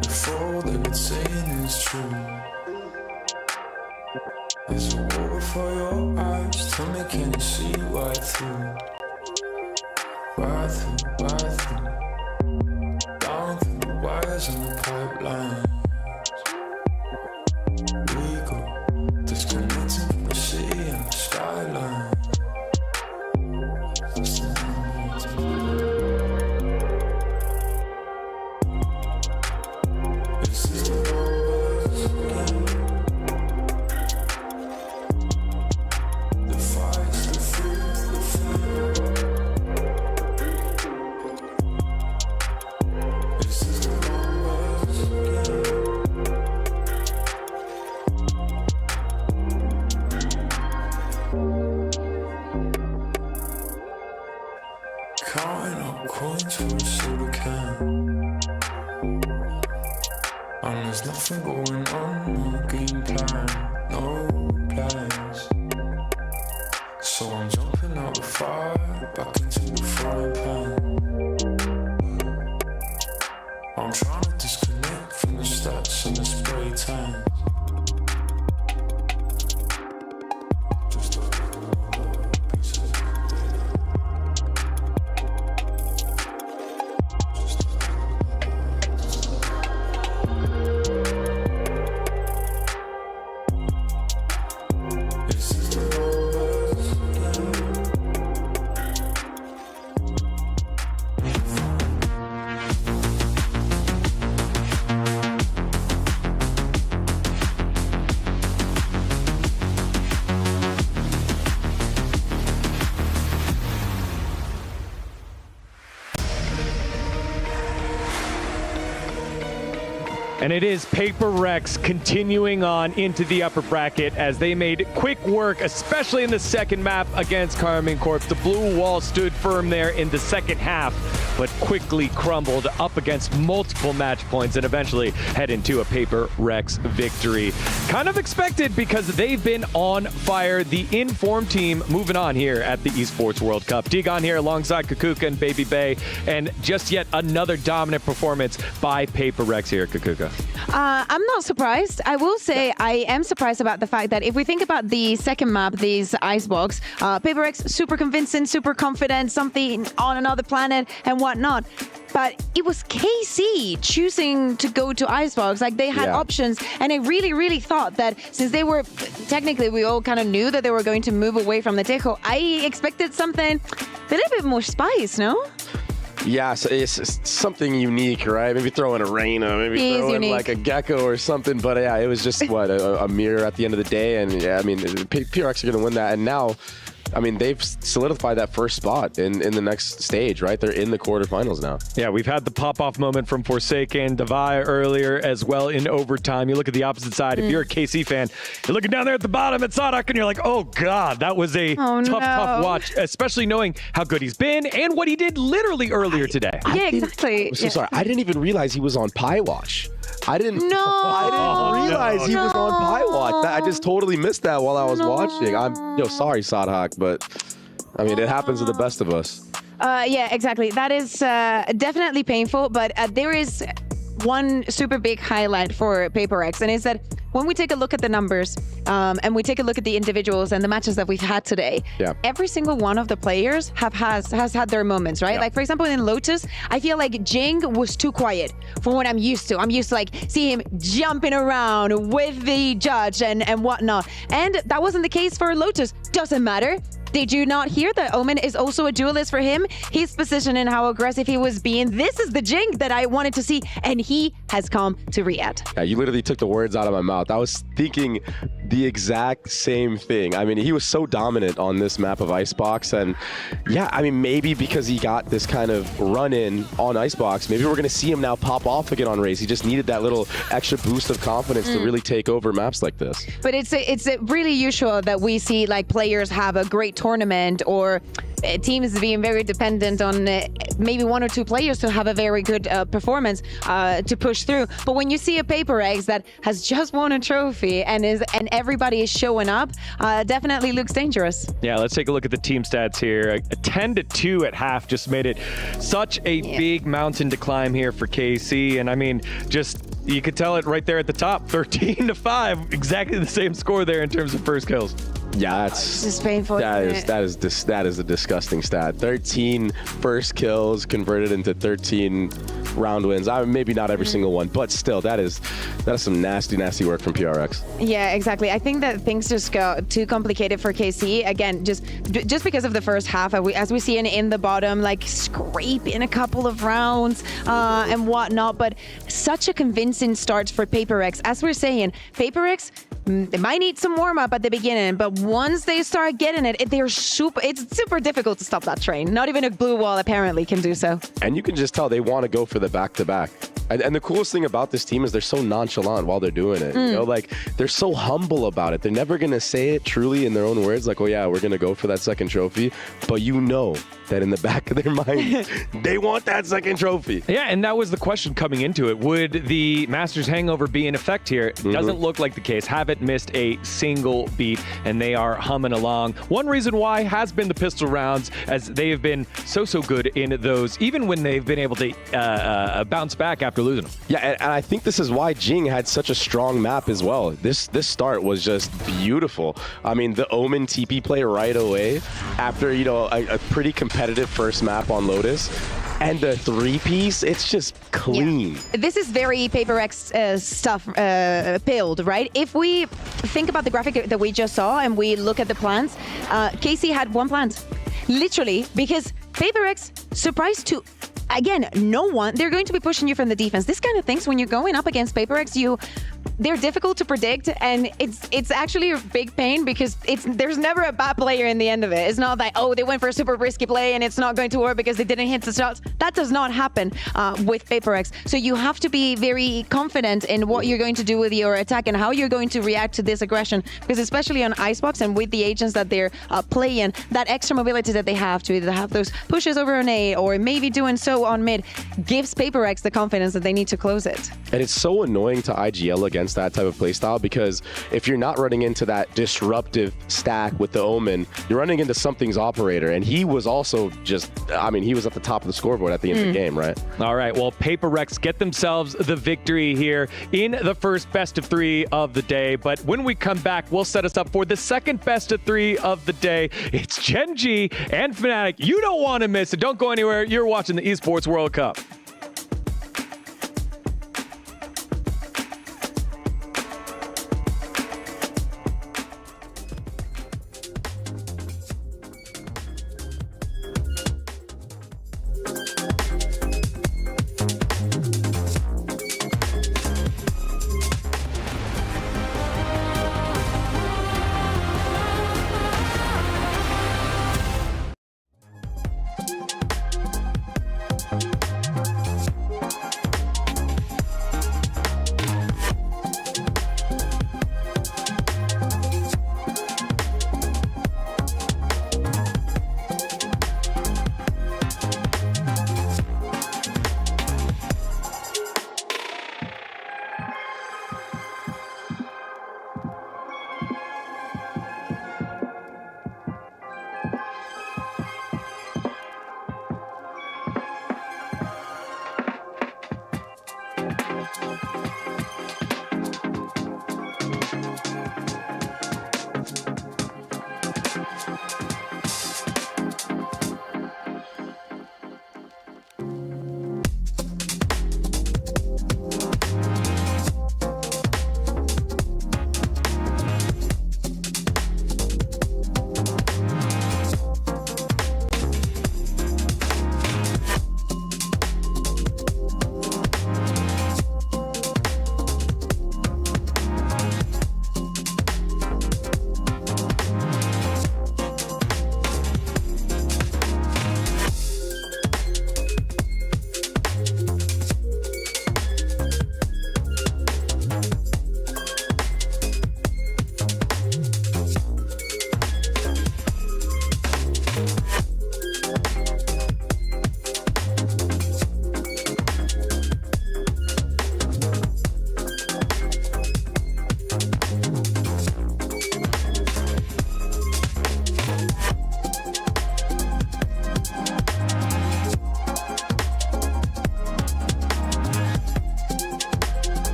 If all they've been saying is true, there's a wall before your eyes. Tell me, can you see right through? Right through, right through. Down through the wires and the pipelines. We go disconnecting from the city and the skyline. Counting up coins for a soda can, and there's nothing going on, no game plan, no plans. So I'm jumping out the fire, back into the frying pan. I'm trying to disconnect from the stats and the spray tan. And it is Paper Rex continuing on into the upper bracket as they made quick work, especially in the second map against Karmine Corp. The blue wall stood firm there in the second half, but quickly crumbled up against multiple match points and eventually head into a Paper Rex victory. Kind of expected because they've been on fire. The informed team moving on here at the Esports World Cup. Digon here alongside Kukuka and Baby Bay, and just yet another dominant performance by Paper Rex here, Kukuka. I'm not surprised. I will say I am surprised about the fact that if we think about the second map, these Icebox, Paper Rex, super convincing, super confident, something on another planet and whatnot. But it was KC choosing to go to Icebox. Like, they had options. And I really, really thought that since they were, technically, we all kind of knew that they were going to move away from the Tejo, I expected something a little bit more spice, no? Yeah, so it's something unique, right? Maybe throw in a Reyna, maybe throw in like a Gecko or something. But yeah, it was just, a mirror at the end of the day. And yeah, I mean, PRX are going to win that. And now, I mean, they've solidified that first spot in the next stage, right? They're in the quarterfinals now. Yeah, we've had the pop-off moment from Forsaken, Davai earlier as well in overtime. You look at the opposite side. If you're a KC fan, you're looking down there at the bottom at Sadak and you're like, oh, God, that was a tough watch, especially knowing how good he's been and what he did literally earlier today. Yeah, exactly. I'm so sorry. I didn't even realize he was on Pi Watch. I didn't realize he was on Pi Watch. I just totally missed that while I was watching. I'm sorry, Sadhak, but I mean, it happens to the best of us. Yeah, exactly. That is definitely painful, but there is one super big highlight for Paper Rex, and it's that when we take a look at the numbers and we take a look at the individuals and the matches that we've had today, every single one of the players has had their moments, right? Like, for example, in Lotus, I feel like Jing was too quiet for what I'm used to. I'm used to like see him jumping around with the judge and whatnot. And that wasn't the case for Lotus. Doesn't matter. Did you not hear that Omen is also a duelist for him? His position and how aggressive he was being. This is the Jing that I wanted to see, and he has come to Riyadh. Yeah, you literally took the words out of my mouth. I was thinking the exact same thing. I mean, he was so dominant on this map of Icebox, and yeah, I mean, maybe because he got this kind of run-in on Icebox, maybe we're going to see him now pop off again on Raze. He just needed that little extra boost of confidence to really take over maps like this. But it's really usual that we see like players have a great tournament or teams being very dependent on maybe one or two players to have a very good performance to push through. But when you see a Paper Eggs that has just won a trophy and everybody is showing up, definitely looks dangerous. Yeah, let's take a look at the team stats here. A 10-2 at half just made it such a big mountain to climb here for KC. And I mean, you could tell it right there at the top, 13-5, exactly the same score there in terms of first kills. Yeah, that's just painful. That is a disgusting stat. 13 first kills converted into 13 round wins. Maybe not every single one, but still, that is some nasty work from PRX. Yeah, exactly. I think that things just got too complicated for KC. Again, just because of the first half, as we see in the bottom, like scraping a couple of rounds and whatnot. But such a convincing start for Paper X. As we're saying, Paper X, they might need some warm up at the beginning, but once they start getting it, it's super difficult to stop that train. Not even a blue wall apparently can do so. And you can just tell they want to go for the back-to-back. And the coolest thing about this team is they're so nonchalant while they're doing it. You know, like they're so humble about it. They're never going to say it truly in their own words, like, oh yeah, we're going to go for that second trophy. But you know that in the back of their mind, they want that second trophy. Yeah, and that was the question coming into it. Would the Masters hangover be in effect here? Doesn't look like the case. Haven't missed a single beat, and they are humming along. One reason why has been the pistol rounds, as they have been so good in those, even when they've been able to bounce back after losing them. Yeah, and I think this is why Jing had such a strong map as well. This start was just beautiful. I mean, the Omen TP play right away after, a pretty competitive first map on Lotus. And the three-piece, it's just clean. Yeah. This is very Paper X stuff build, right? If we think about the graphic that we just saw and we look at the plans, KC had one plant. Literally, because Paper X surprised to, again, no one. They're going to be pushing you from the defense. This kind of things, when you're going up against Paper X, you they're difficult to predict, and it's actually a big pain because there's never a bad player in the end of it. It's not like, oh, they went for a super risky play and it's not going to work because they didn't hit the shots. That does not happen with PaperX. So you have to be very confident in what you're going to do with your attack and how you're going to react to this aggression, because especially on Icebox and with the agents that they're playing, that extra mobility that they have to either have those pushes over on A or maybe doing so on mid gives PaperX the confidence that they need to close it. And it's so annoying to IGL against that type of playstyle, because if you're not running into that disruptive stack with the Omen, you're running into something's operator, and he was also just, I mean, he was at the top of the scoreboard at the end of the game, right? All right, well, PaperX get themselves the victory here in the first best of 3 of the day, but when we come back, we'll set us up for the second best of 3 of the day. It's Gen G and Fnatic. You don't want to miss it. Don't go anywhere. You're watching the Esports World Cup.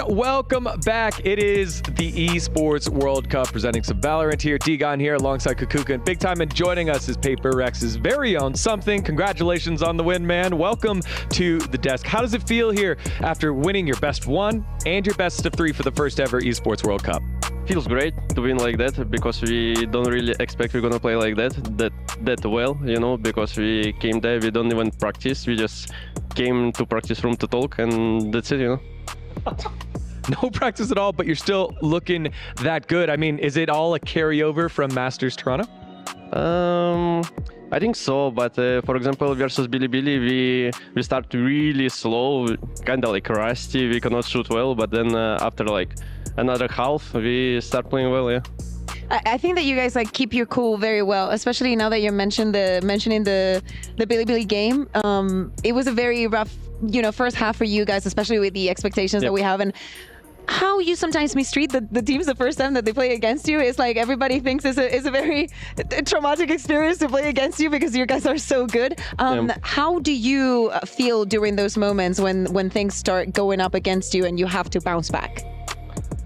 Welcome back. It is the Esports World Cup, presenting some Valorant here. Digon here alongside Kukuka, and big time, and joining us is PaperX's very own Something. Congratulations on the win, man. Welcome to the desk. How does it feel here after winning your best 1 and your best of 3 for the first ever Esports World Cup? feels great to win like that because we don't really expect we're gonna play like that well, you know, because we came there, we don't even practice, we just came to practice room to talk, and that's it, you know. No practice at all, but you're still looking that good. I mean, is it all a carryover from Masters Toronto? I think so, but for example, versus Bilibili, we start really slow, kind of like rusty, we cannot shoot well, but then after like another half, we start playing well, yeah. I think that you guys like keep your cool very well, especially now that you're mentioning the Bilibili game. It was a very rough, you know, first half for you guys, especially with the expectations that we have, and how you sometimes mistreat the teams the first time that they play against you. It's like everybody thinks it's a very traumatic experience to play against you because you guys are so good. How do you feel during those moments when things start going up against you and you have to bounce back?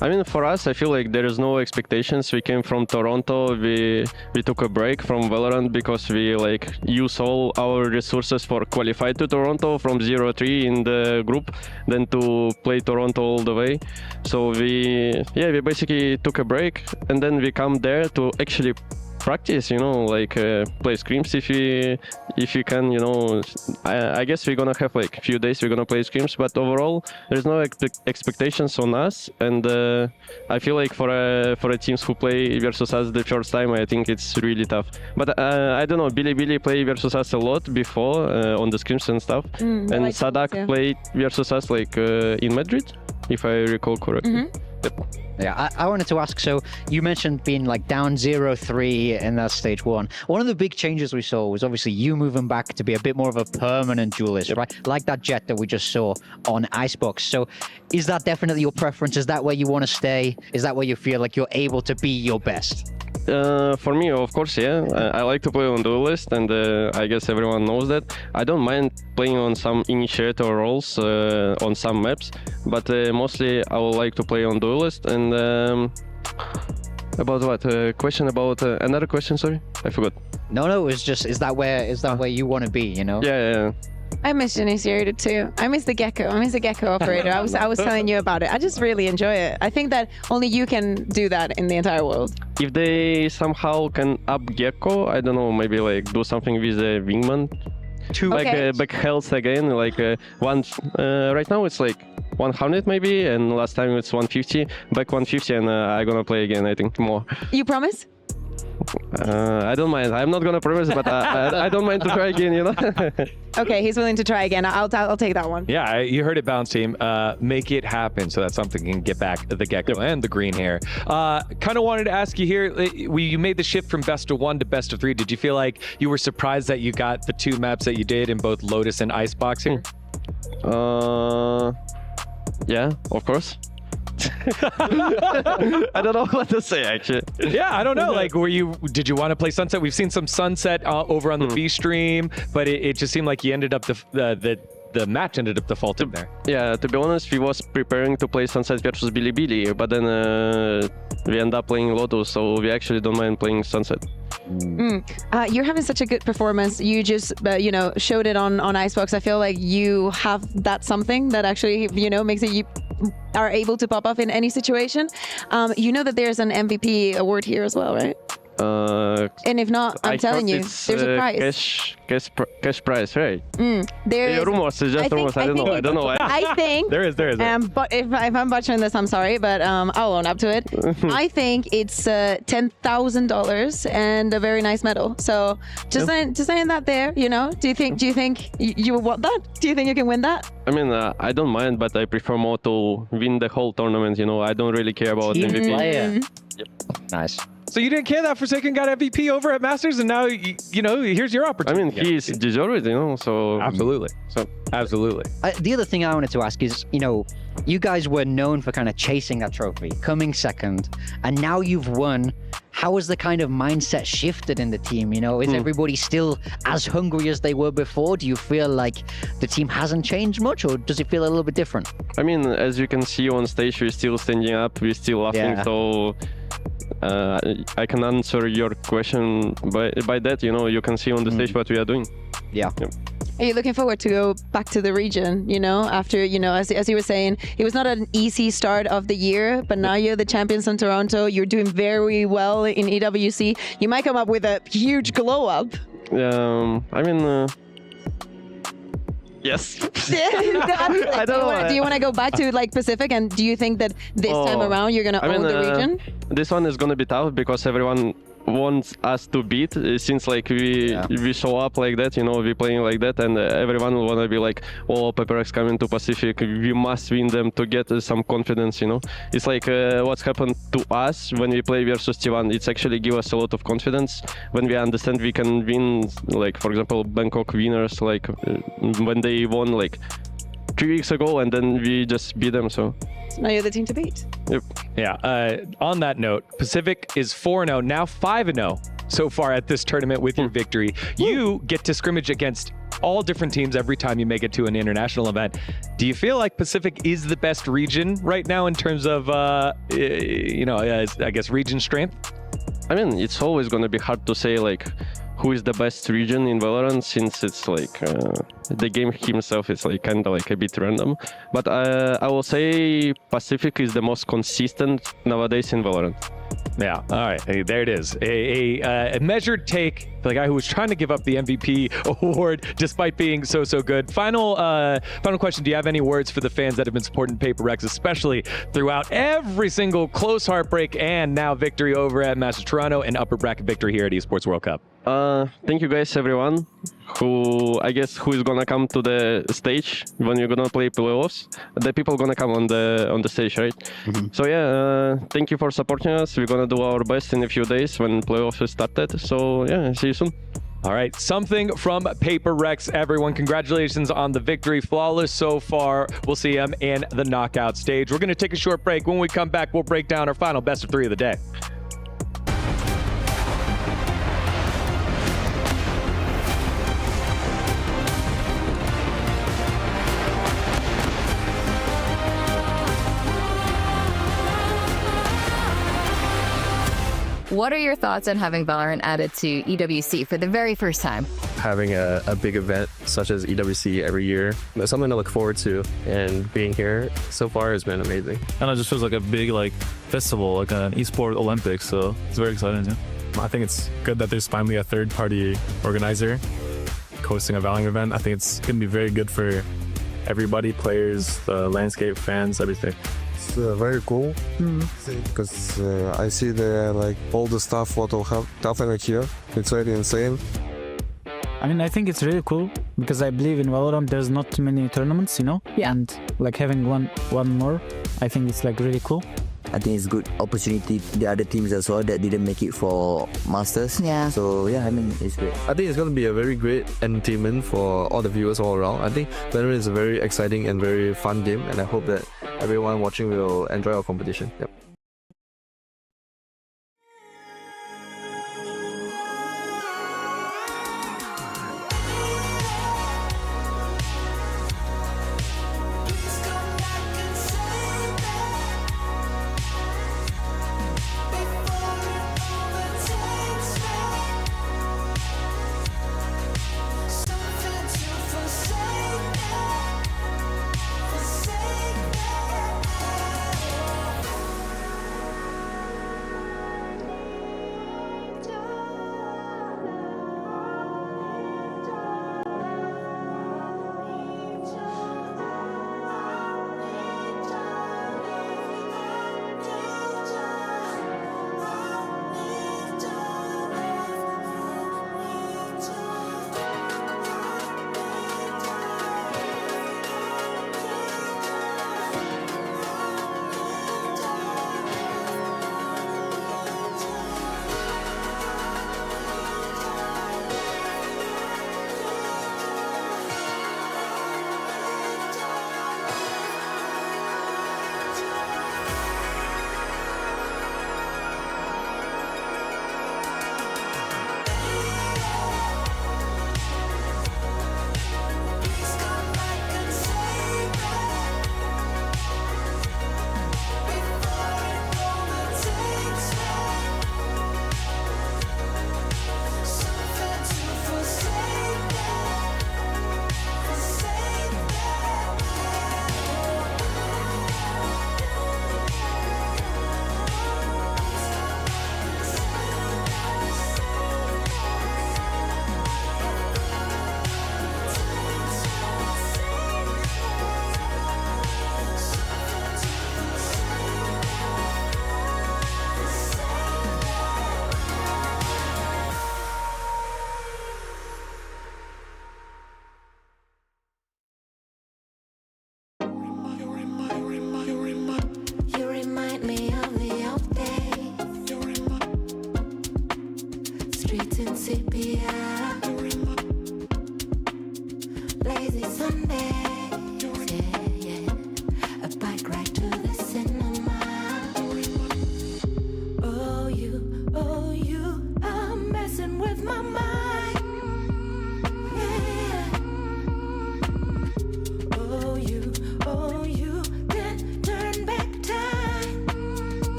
I mean, for us, I feel like there is no expectations. We came from Toronto. We took a break from Valorant because we like use all our resources for qualify to Toronto from 0-3 in the group, then to play Toronto all the way. So we basically took a break, and then we come there to actually practice, you know, like play scrims if you can, you know. I guess we're gonna have like a few days we're gonna play scrims, but overall there's no expectations on us, and I feel like for a teams who play versus us the first time, I think it's really tough. But I don't know, Bilibili play versus us a lot before on the scrims and stuff, and like Sadak played versus us like in Madrid, if I recall correctly. Yeah, I wanted to ask, so you mentioned being like down 0-3 in that stage one. One of the big changes we saw was obviously you moving back to be a bit more of a permanent duelist, right? Like that Jet that we just saw on Icebox. So is that definitely your preference? Is that where you want to stay? Is that where you feel like you're able to be your best? For me, of course, yeah. I like to play on duelist, and I guess everyone knows that. I don't mind playing on some initiator roles on some maps, but mostly I would like to play on duelist. And about what? Question about another question? Sorry, I forgot. No, it's just is that where you want to be? You know? Yeah. I miss initiator too. I miss the gecko. I miss the gecko operator. I was telling you about it. I just really enjoy it. I think that only you can do that in the entire world. If they somehow can up gecko, I don't know, maybe like do something with the wingman. Like back health again, like right now it's like 100 maybe, and last time it's 150, back 150, and I'm gonna play again, I think, more. You promise? I don't mind. I'm not gonna promise, but I don't mind to try again, you know. Okay, he's willing to try again. I'll take that one. Yeah, you heard it, Bounce Team. Make it happen so that something can get back the gecko and the green hair. Kind of wanted to ask you here, you made the shift from best of 1 to best of 3. Did you feel like you were surprised that you got the 2 maps that you did in both Lotus and Icebox here? Yeah, of course. I don't know what to say, actually. Yeah, I don't know. Like, did you want to play Sunset? We've seen some Sunset over on the V stream, but it just seemed like you ended up the match ended up defaulting there. Yeah, to be honest, we was preparing to play Sunset versus Bilibili, but then we end up playing Lotus, so we actually don't mind playing Sunset. You're having such a good performance. You just, showed it on Icebox. I feel like you have that something that actually, makes it you are able to pop up in any situation. You know that there's an MVP award here as well, right? And if not, I'm telling you, there's a prize. Cash prize, right? There's rumors, just rumors. I don't know. I think there is. But if I'm butchering this, I'm sorry, but I'll own up to it. I think it's $10,000 and a very nice medal. So just saying that there, Do you think you want that? Do you think you can win that? I mean, I don't mind, but I prefer more to win the whole tournament. I don't really care about MVP. Yep. Nice. So you didn't care that Forsaken got MVP over at Masters, and now here's your opportunity. I mean, he's deserved it, So absolutely. The other thing I wanted to ask is, you guys were known for kind of chasing that trophy, coming second, and now you've won. How has the kind of mindset shifted in the team? Is everybody still as hungry as they were before? Do you feel like the team hasn't changed much, or does it feel a little bit different? I mean, as you can see on stage, we're still standing up, we're still laughing, so I can answer your question by that. You can see on the stage what we are doing. Yeah. Are you looking forward to go back to the region, after, as you were saying, it was not an easy start of the year, but now you're the champions in Toronto. You're doing very well in EWC. You might come up with a huge glow up. Yes. I don't know. Do you want to go back to Pacific, and do you think that this time around you're going to own the region? This one is going to be tough because everyone wants us to beat, since we show up like that, we playing like that, and everyone will want to be like, oh, PaperX coming to Pacific, we must win them to get some confidence. It's like what's happened to us when we play versus T1. It's actually give us a lot of confidence when we understand we can win, for example, Bangkok winners, when they won 3 weeks ago, and then we just beat them. So now you're the team to beat. Yep. Yeah. On that note, Pacific is 4-0, now 5-0 so far at this tournament with your victory. You get to scrimmage against all different teams every time you make it to an international event. Do you feel like Pacific is the best region right now in terms of, I guess, region strength? It's always going to be hard to say who is the best region in Valorant, since it's the game himself is kind of a bit random. But I will say Pacific is the most consistent nowadays in Valorant. Yeah, all right, hey, there it is. A measured take for the guy who was trying to give up the MVP award despite being so good. Final question, do you have any words for the fans that have been supporting PaperX, especially throughout every single close heartbreak and now victory over at Masters Toronto and upper bracket victory here at Esports World Cup? Thank you guys, everyone who is gonna come to the stage when you're gonna play playoffs. The people gonna come on the stage, right? So yeah, thank you for supporting us. We're gonna do our best in a few days when playoffs started. So yeah, see you soon. All right, something from PaperX, everyone. Congratulations on the victory. Flawless so far. We'll see him in the knockout stage. We're going to take a short break. When we come back, we'll break down our final best of 3 of the day. What are your thoughts on having Valorant added to EWC for the very first time? Having a big event such as EWC every year, it's something to look forward to, and being here so far has been amazing. And it just feels like a big festival, like an eSport Olympics, so it's very exciting too. I think it's good that there's finally a third-party organizer hosting a Valorant event. I think it's going to be very good for everybody, players, the landscape, fans, everything. It's very cool because I see all the stuff what will happen here. It's very insane. I think it's really cool because I believe in Valorant there's not too many tournaments, Yeah. And having one more, I think it's really cool. I think it's good opportunity the other teams as well that didn't make it for Masters. Yeah. So yeah, it's great. I think it's going to be a very great entertainment for all the viewers all around. I think Valorant is a very exciting and very fun game, and I hope that everyone watching will enjoy our competition. Yep.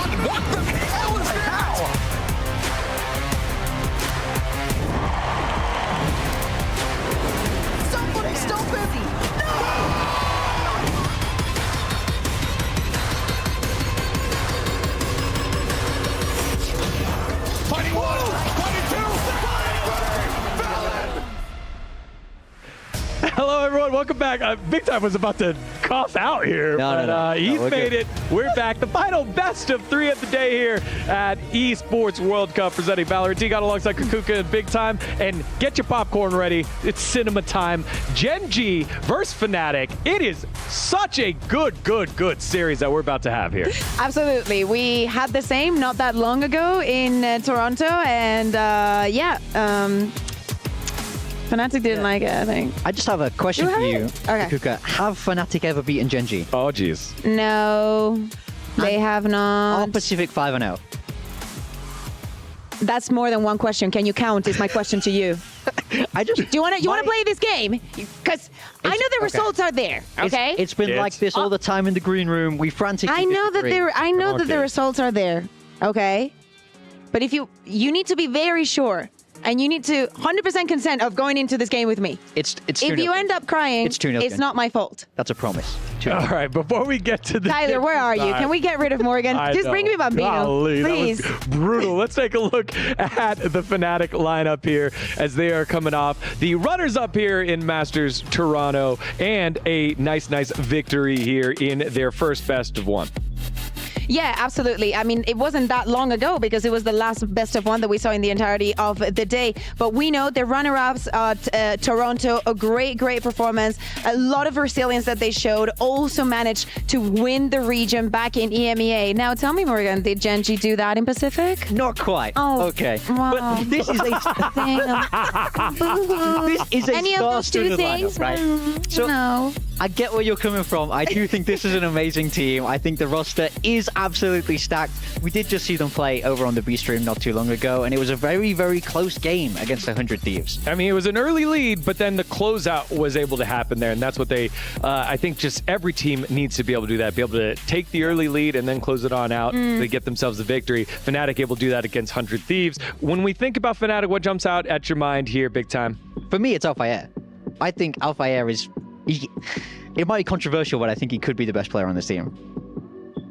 What the hell is that? Somebody stop him! Fighting one, fighting two, Hello, everyone. Welcome back. Big Time was about to cough out here, but he's made it. We're back. The final best of 3 of the day here at Esports World Cup presenting Valorant. Got alongside Kakuka and Big Time. And get your popcorn ready. It's cinema time. Gen G versus Fnatic. It is such a good series that we're about to have here. Absolutely. We had the same not that long ago in Toronto, and Fnatic didn't like it, I think. I just have a question for you, Okay. Kuka. Have Fnatic ever beaten Gen G? Oh, jeez. No, they have not. Are Pacific 5-0? That's more than one question. Can you count? Is my question to you. I just. Do you want to play this game? Because I know the results are there. Okay. It's been like this all the time in the green room. We frantically. I know that disagree. I know that the results are there. Okay. But if you need to be very sure. And you need to 100% consent of going into this game with me. It's if you end up crying, it's not my fault. That's a promise. All right, before we get to the Tyler, where are you? Can we get rid of Morgan? Just bring me Bambino, Golly, please. That was brutal. Let's take a look at the Fnatic lineup here as they are coming off the runners-up here in Masters Toronto and a nice victory here in their first best of 1. Yeah, absolutely. I mean, it wasn't that long ago because it was the last best of 1 that we saw in the entirety of the day. But we know the runner-ups at Toronto, a great performance, a lot of resilience that they showed, also managed to win the region back in EMEA. Now, tell me, Morgan, did Gen G do that in Pacific? Not quite. Oh, okay. Wow. But this is a this is a Any of those two things? Lineup, right? So no. I get where you're coming from. I do think this is an amazing team. I think the roster is absolutely stacked. We did just see them play over on the B stream not too long ago, and it was a very close game against 100 Thieves. I mean, it was an early lead, but then the closeout was able to happen there, and that's what they, I think just every team needs to be able to do that, be able to take the early lead and then close it on out to get themselves the victory. Fnatic able to do that against 100 Thieves. When we think about Fnatic, what jumps out at your mind here, Big Time? For me, it's Alphair. I think Alphair is... It might be controversial, but I think he could be the best player on this team.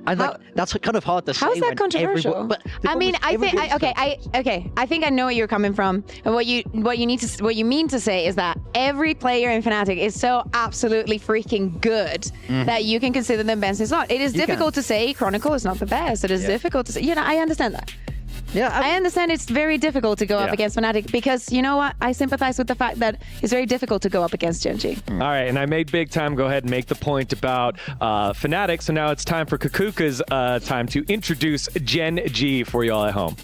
And that's kind of hard to say. How's that controversial? But I mean, I think I know where you're coming from, and what you mean to say is that every player in Fnatic is so absolutely freaking good that you can consider them best. It's not. It is difficult to say Chronicle is not the best. It is difficult to say. You know, I understand that. Yeah, I understand it's very difficult to go up against Fnatic because, you know what, I sympathize with the fact that it's very difficult to go up against Gen G. All right, and I made Big Time go ahead and make the point about Fnatic, so now it's time for Kakuka's time to introduce Gen G for y'all at home.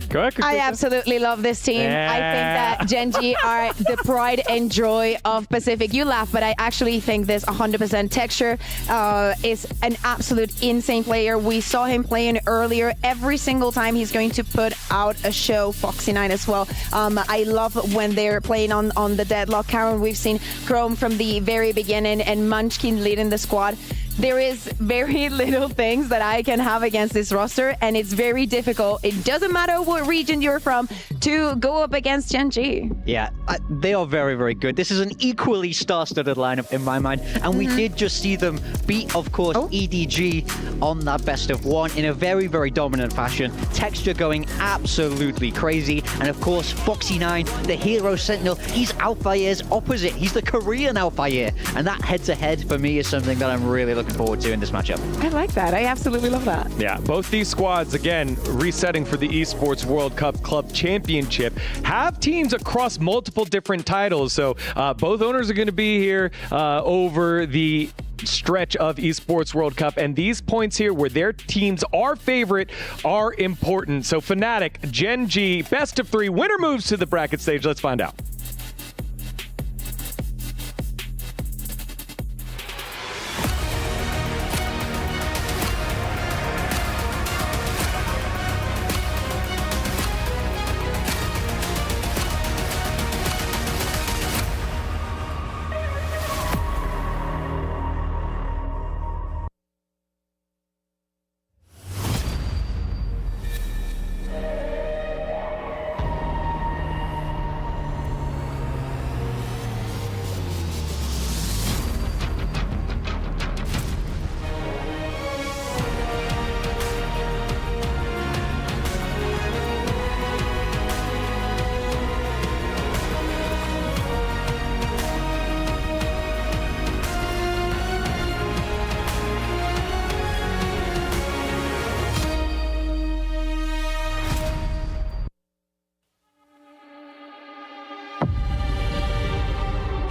Go ahead, Kakuka. I absolutely love this team. I think that Gen G are the pride and joy of Pacific. You laugh, but I actually think this 100% Texture is an absolute insane player. We saw him playing earlier. Every single time he's going to put out a show. Foxy9 as well. I love when they're playing on the Deadlock. Karen, we've seen Chrome from the very beginning and Munchkin leading the squad. There is very little things that I can have against this roster, and it's very difficult. It doesn't matter what region you're from to go up against Gen G. Yeah, they are very good. This is an equally star-studded lineup in my mind, and we did just see them beat, of course, EDG on that best of 1 in a very dominant fashion. Texture going absolutely crazy, and of course, Foxy9, the hero sentinel, he's Alphair's opposite. He's the Korean Alphair, and that head-to-head for me is something that I'm really looking forward to in this matchup. I like that. I absolutely love that. Yeah, both these squads, again, resetting for the Esports World Cup Club Championship, have teams across multiple different titles. So both owners are going to be here over the stretch of Esports World Cup, and these points here where their teams are favorite are important. So Fnatic, Gen G, best of 3, winner moves to the bracket stage. Let's find out.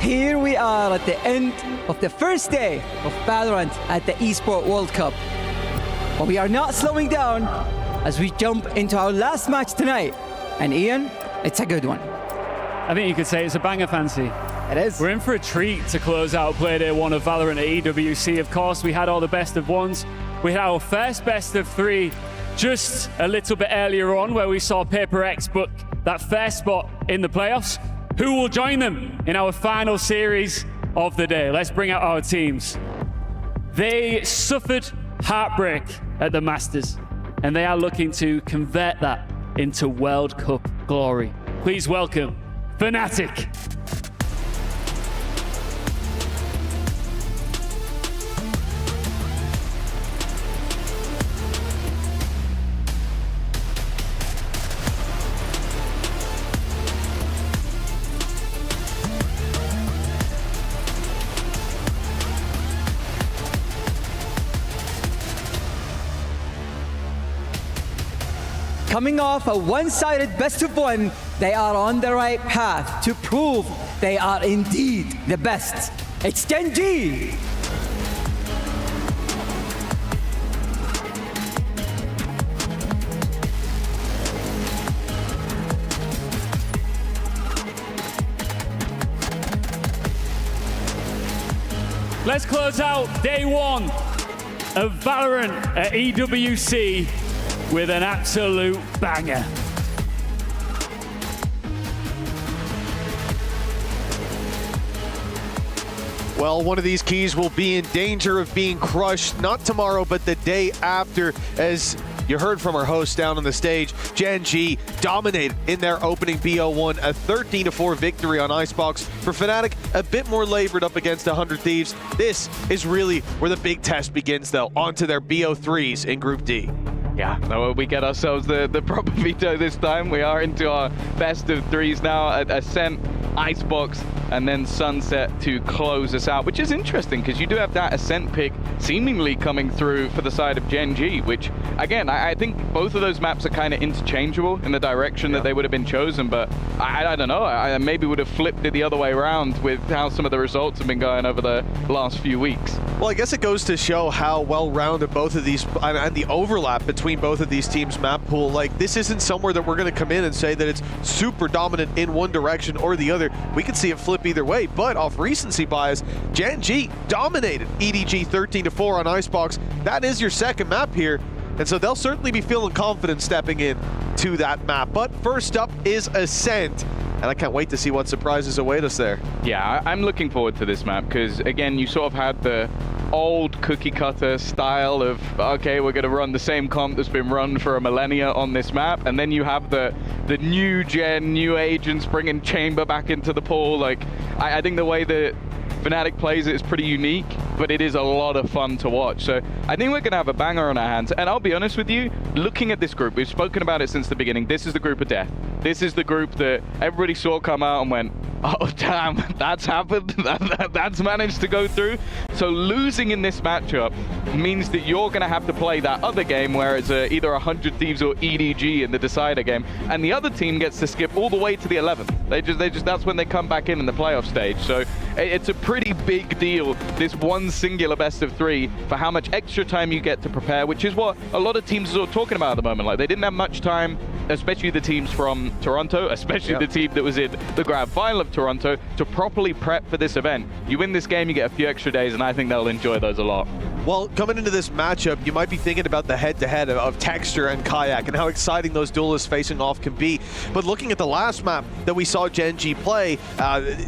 here we are at the end of the first day of Valorant at the Esport World Cup. But we are not slowing down as we jump into our last match tonight. And Ian, it's a good one. I think you could say it's a banger, Fancy. It is. We're in for a treat to close out Play Day 1 of Valorant at EWC. Of course, we had all the best of ones. We had our first best of 3 just a little bit earlier on, where we saw Paper X book that first spot in the playoffs. Who will join them in our final series of the day? Let's bring out our teams. They suffered heartbreak at the Masters, and they are looking to convert that into World Cup glory. Please welcome Fnatic. Coming off a one-sided best of 1, they are on the right path to prove they are indeed the best. It's Gen G! Let's close out day 1 of Valorant at EWC with an absolute banger. Well, one of these keys will be in danger of being crushed, not tomorrow, but the day after, as you heard from our host down on the stage. Gen G dominated in their opening BO1, a 13-4 victory on Icebox. For Fnatic, a bit more labored up against 100 Thieves. This is really where the big test begins, though, onto their BO3s in Group D. Yeah, no, we get ourselves the proper veto this time. We are into our best of 3s now at Ascent, Icebox, and then Sunset to close us out, which is interesting because you do have that Ascent pick seemingly coming through for the side of Gen G, which, again, I think both of those maps are kind of interchangeable in the direction that they would have been chosen, but I don't know, I maybe would have flipped it the other way around with how some of the results have been going over the last few weeks. Well, I guess it goes to show how well-rounded both of these, and the overlap between both of these teams' map pool. Like, this isn't somewhere that we're going to come in and say that it's super dominant in one direction or the other. We can see it flip either way, but off recency bias, Gen G dominated EDG 13-4 on Icebox. That is your second map here, and so they'll certainly be feeling confident stepping in to that map. But first up is Ascent, and I can't wait to see what surprises await us there. Yeah, I'm looking forward to this map because, again, you sort of had the old cookie cutter style of, okay, we're going to run the same comp that's been run for a millennia on this map, and then you have the new gen, new agents bringing Chamber back into the pool. Like, I think the way that Fnatic plays it is pretty unique, but it is a lot of fun to watch. So I think we're going to have a banger on our hands. And I'll be honest with you, looking at this group, we've spoken about it since the beginning. This is the group of death. This is the group that everybody saw come out and went, oh, damn, that's happened. That's managed to go through. So losing in this matchup means that you're going to have to play that other game where it's either 100 Thieves or EDG in the decider game, and the other team gets to skip all the way to the 11th. They just that's when they come back in the playoff stage. So it's a pretty big deal, this one singular best of 3, for how much extra time you get to prepare, which is what a lot of teams are talking about at the moment. Like, they didn't have much time, especially the teams from Toronto, especially the team that was in the grand final of Toronto, to properly prep for this event. You win this game, you get a few extra days, and I think they'll enjoy those a lot. Well, coming into this matchup, you might be thinking about the head-to-head of Texture and Kayak and how exciting those duelists facing off can be. But looking at the last map that we saw Gen G play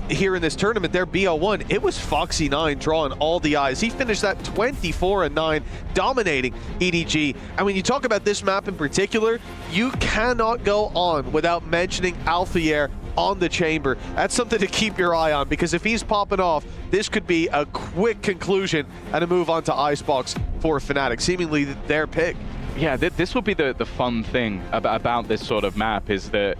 here in this tournament, their BO1, it was Foxy9 drawing all the eyes. He finished that 24-9, dominating EDG. And when you talk about this map in particular, you cannot go on without mentioning Alphier on the Chamber. That's something to keep your eye on, because if he's popping off, this could be a quick conclusion and a move on to Icebox for Fnatic, seemingly their pick. Yeah, this will be the fun thing about this sort of map, is that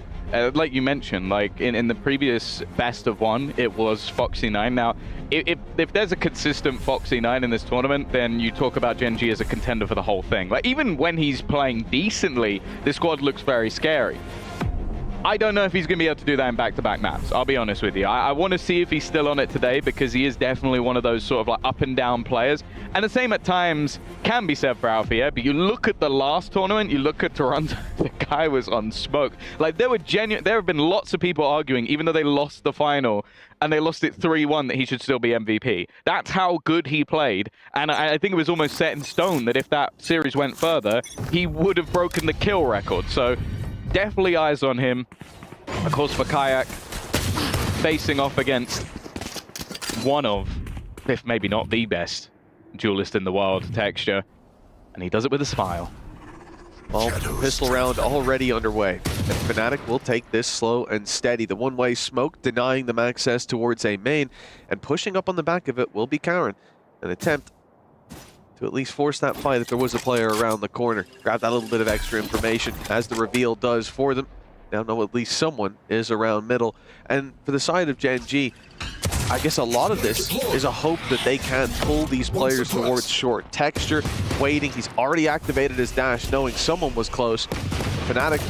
like you mentioned, like in the previous best of 1, it was Foxy9. Now, if there's a consistent Foxy9 in this tournament, then you talk about Gen G as a contender for the whole thing. Like, even when he's playing decently, this squad looks very scary. I don't know if he's going to be able to do that in back-to-back maps. I'll be honest with you. I want to see if he's still on it today, because he is definitely one of those sort of like up and down players. And the same at times can be said for Alfie, but you look at the last tournament, you look at Toronto, the guy was on smoke. Like there have been lots of people arguing, even though they lost the final and they lost it 3-1, that he should still be MVP. That's how good he played. And I think it was almost set in stone that if that series went further, he would have broken the kill record. So definitely eyes on him. Of course, for Kayak, facing off against one of, if maybe not the best, duelist in the world, Texture. And he does it with a smile. Well, pistol round already underway. And Fnatic will take this slow and steady. The one-way smoke denying them access towards A main, and pushing up on the back of it will be Karen. An attempt to at least force that fight if there was a player around the corner. Grab that little bit of extra information, as the reveal does for them. Now know at least someone is around middle. And for the side of Gen G, I guess a lot of this is a hope that they can pull these players towards short. Texture waiting, he's already activated his dash, knowing someone was close. Fnatic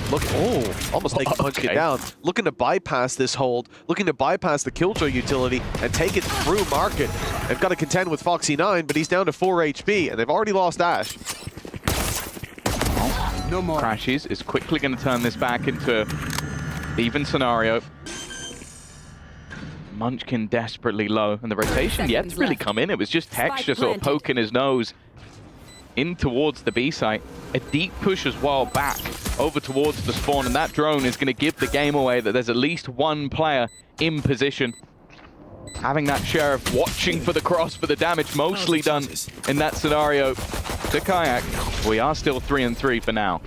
almost taking Munchkin down, looking to bypass this hold, looking to bypass the Killjoy utility and take it through Market. They've got to contend with Foxy9, but he's down to 4 HP, and they've already lost Ash. No more. Crashes is quickly going to turn this back into an even scenario. Munchkin desperately low, and the rotation yet to really come in. It was just Texture sort of poking his nose in towards the B site. A deep push as well back over towards the spawn, and that drone is going to give the game away that there's at least one player in position. Having that Sheriff watching for the cross, for the damage mostly done in that scenario to Kayak. We are still 3-3 for now.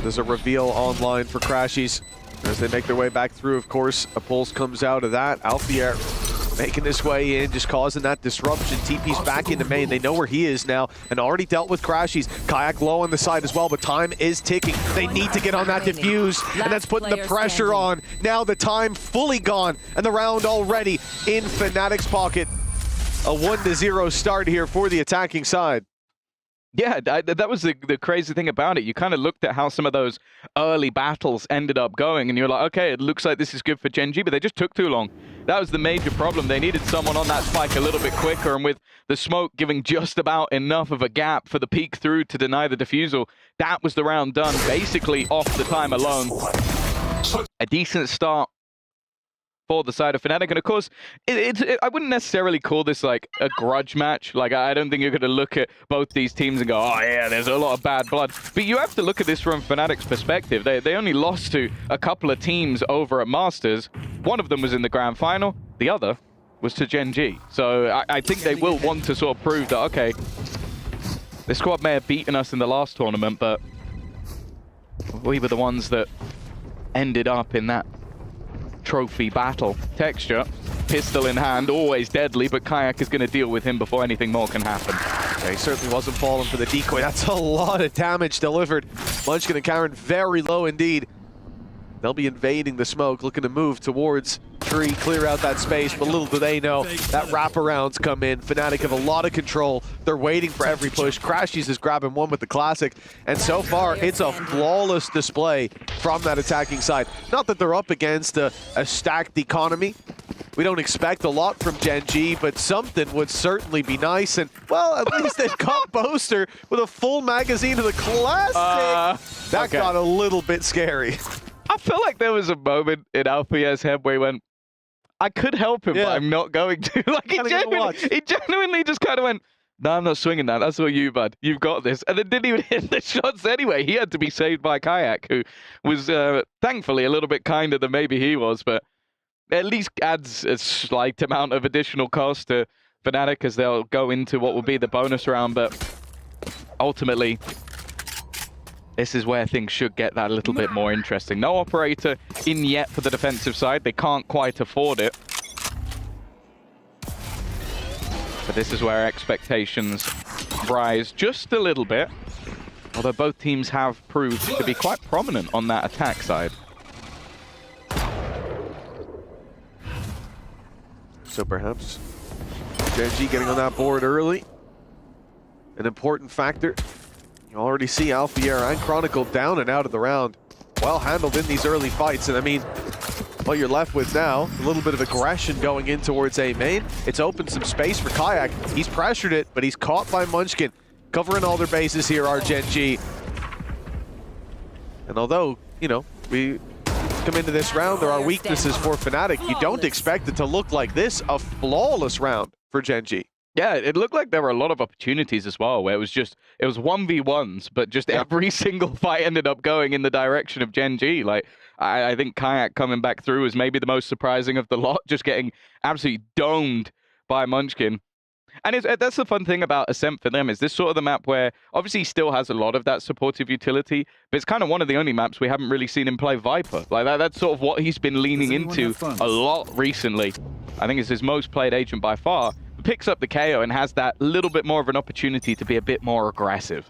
There's a reveal online for Crashies as they make their way back through. Of course, a pulse comes out of that. Alfier making his way in, just causing that disruption. TP's back into main. They know where he is now and already dealt with Crashies. Kayak low on the side as well, but time is ticking. They need to get on that diffuse, and that's putting the pressure on. Now the time fully gone, and the round already in Fnatic's pocket. A 1-0 start here for the attacking side. Yeah, that was the crazy thing about it. You kind of looked at how some of those early battles ended up going, and you're like, okay, it looks like this is good for Gen G, but they just took too long. That was the major problem. They needed someone on that spike a little bit quicker, and with the smoke giving just about enough of a gap for the peek through to deny the defusal, that was the round done, basically off the time alone. A decent start for the side of Fnatic, and of course, I wouldn't necessarily call this like a grudge match. Like, I don't think you're going to look at both these teams and go, oh yeah, there's a lot of bad blood. But you have to look at this from Fnatic's perspective. They only lost to a couple of teams over at Masters. One of them was in the grand final. The other was to Gen G. So I think they will want to sort of prove that, okay, the squad may have beaten us in the last tournament, but we were the ones that ended up in that trophy battle. Texture, pistol in hand, always deadly, but Kayak is going to deal with him before anything more can happen. Yeah, he certainly wasn't falling for the decoy. That's a lot of damage delivered. Munchkin and Karen very low indeed. They'll be invading the smoke, looking to move towards tree, clear out that space, but little do they know that wraparounds come in. Fnatic have a lot of control. They're waiting for every push. Crashies is grabbing one with the classic, and so far it's a flawless display from that attacking side. Not that they're up against a stacked economy. We don't expect a lot from Gen G, but something would certainly be nice. And, well, at least they've got Boaster with a full magazine of the classic. That got a little bit scary. I feel like there was a moment in Alfier's head where he went, I could help him, but I'm not going to. Like, he genuinely just kind of went, no, I'm not swinging that. That's all you, bud. You've got this. And then didn't even hit the shots anyway. He had to be saved by Kayak, who was thankfully a little bit kinder than maybe he was, but at least adds a slight amount of additional cost to Fnatic as they'll go into what will be the bonus round. But ultimately, this is where things should get that a little bit more interesting. No operator in yet for the defensive side. They can't quite afford it. But this is where expectations rise just a little bit. Although both teams have proved to be quite prominent on that attack side. So perhaps Gen G getting on that board early. An important factor. You already see Alfier and Chronicle down and out of the round. well handled in these early fights. And I mean, what you're left with now, a little bit of aggression going in towards A main. It's opened some space for Kayak. He's pressured it, but he's caught by Munchkin. Covering all their bases here are Gen G. And although, you know, we come into this round, there are weaknesses for Fnatic. You don't expect it to look like this, a flawless round for Gen G. Yeah, it looked like there were a lot of opportunities as well, where it was 1v1s, but just every single fight ended up going in the direction of Gen G. Like, I think Kayak coming back through was maybe the most surprising of the lot, just getting absolutely domed by Munchkin. And that's the fun thing about Ascent for them, is this sort of the map where obviously he still has a lot of that supportive utility, but it's kind of one of the only maps we haven't really seen him play Viper. Like that's sort of what he's been leaning into a lot recently. I think it's his most played agent by far. Picks up the KO and has that little bit more of an opportunity to be a bit more aggressive.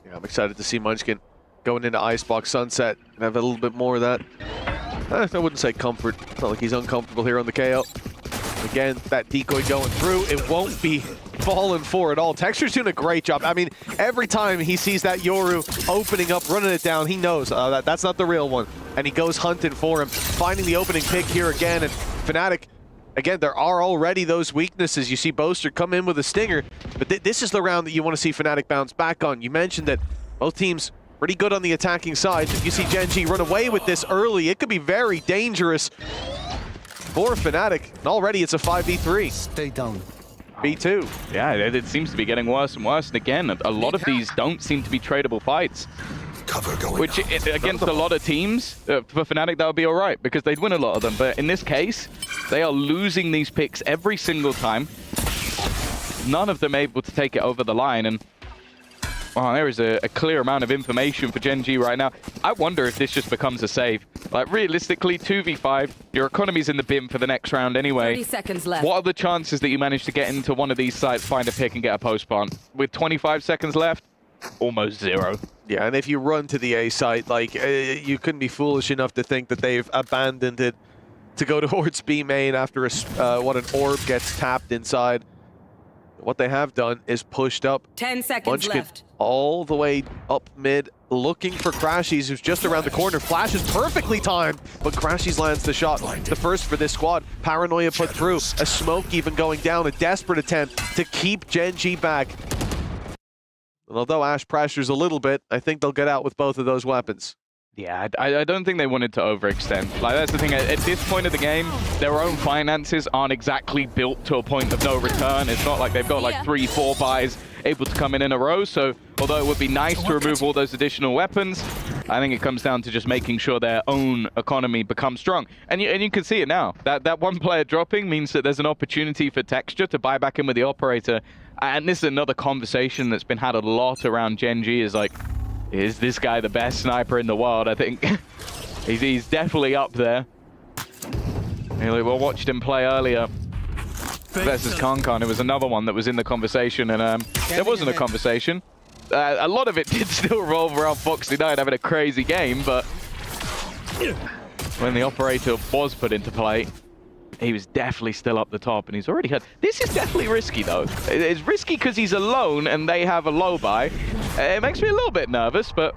Yeah, I'm excited to see Munchkin going into Icebox Sunset and have a little bit more of that. I wouldn't say comfort. It's not like he's uncomfortable here on the KO. Again, that decoy going through, it won't be fallen for at all. Texture's doing a great job. I mean, every time he sees that Yoru opening up, running it down, he knows that's not the real one. And he goes hunting for him, finding the opening pick here again. And Fnatic, again, there are already those weaknesses. You see Boaster come in with a stinger, but this is the round that you want to see Fnatic bounce back on. You mentioned that both teams pretty good on the attacking side. If you see Gen G run away with this early, it could be very dangerous for Fnatic. And already it's a 5v3. Stay down. B2. Yeah, it seems to be getting worse and worse. And again, a lot of these don't seem to be tradable fights. Cover going Which, against a lot of teams, for Fnatic, that would be all right, because they'd win a lot of them. But in this case, they are losing these picks every single time. None of them able to take it over the line. And there is a clear amount of information for Gen G right now. I wonder if this just becomes a save. Like, realistically, 2v5, your economy's in the bin for the next round anyway. 30 seconds left. What are the chances that you manage to get into one of these sites, find a pick, and get a post-spawn? With 25 seconds left, almost zero. Yeah, and if you run to the A site, like, you couldn't be foolish enough to think that they've abandoned it to go towards B main after what an orb gets tapped inside. What they have done is pushed up 10 seconds Munchkin left. all the way up mid, looking for Crashies, who's just around the corner. Flash is perfectly timed, but Crashies lands the shot. The first for this squad. Paranoia put through. A smoke even going down. A desperate attempt to keep Gen G back. And although Ash pressures a little bit, I think they'll get out with both of those weapons. Yeah, I don't think they wanted to overextend. Like, that's the thing. At this point of the game, their own finances aren't exactly built to a point of no return. It's not like they've got like 3-4 buys able to come in a row. So although it would be nice to remove all those additional weapons, I think it comes down to just making sure their own economy becomes strong. And you can see it now. That one player dropping means that there's an opportunity for Texture to buy back in with the operator. And this is another conversation that's been had a lot around Gen G, is like, is this guy the best sniper in the world? I think he's definitely up there. We watched him play earlier versus Kankan. It was another one that was in the conversation, and there wasn't a conversation. A lot of it did still revolve around Foxy9 having a crazy game, but when the operator was put into play, he was definitely still up the top, and he's already had... This is definitely risky, though. It's risky because he's alone, and they have a low buy. It makes me a little bit nervous, but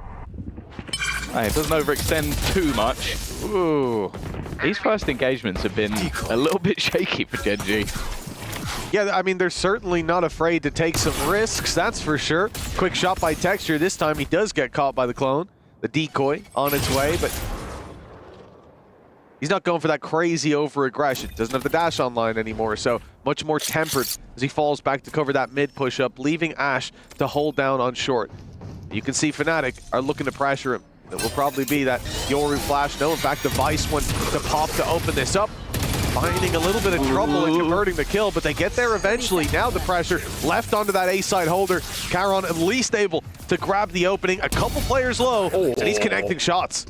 it doesn't overextend too much. Ooh. These first engagements have been a little bit shaky for Gen G. Yeah, I mean, they're certainly not afraid to take some risks, that's for sure. Quick shot by Texture. This time he does get caught by the clone. The decoy on its way, but he's not going for that crazy over-aggression. Doesn't have the dash online anymore, so much more tempered as he falls back to cover that mid push-up, leaving Ash to hold down on short. You can see Fnatic are looking to pressure him. It will probably be that Yoru flash. No, in fact, the Vice one to pop to open this up. Finding a little bit of trouble in converting the kill, but they get there eventually. Now the pressure left onto that A-side holder. Charon at least able to grab the opening. A couple players low, and he's connecting shots.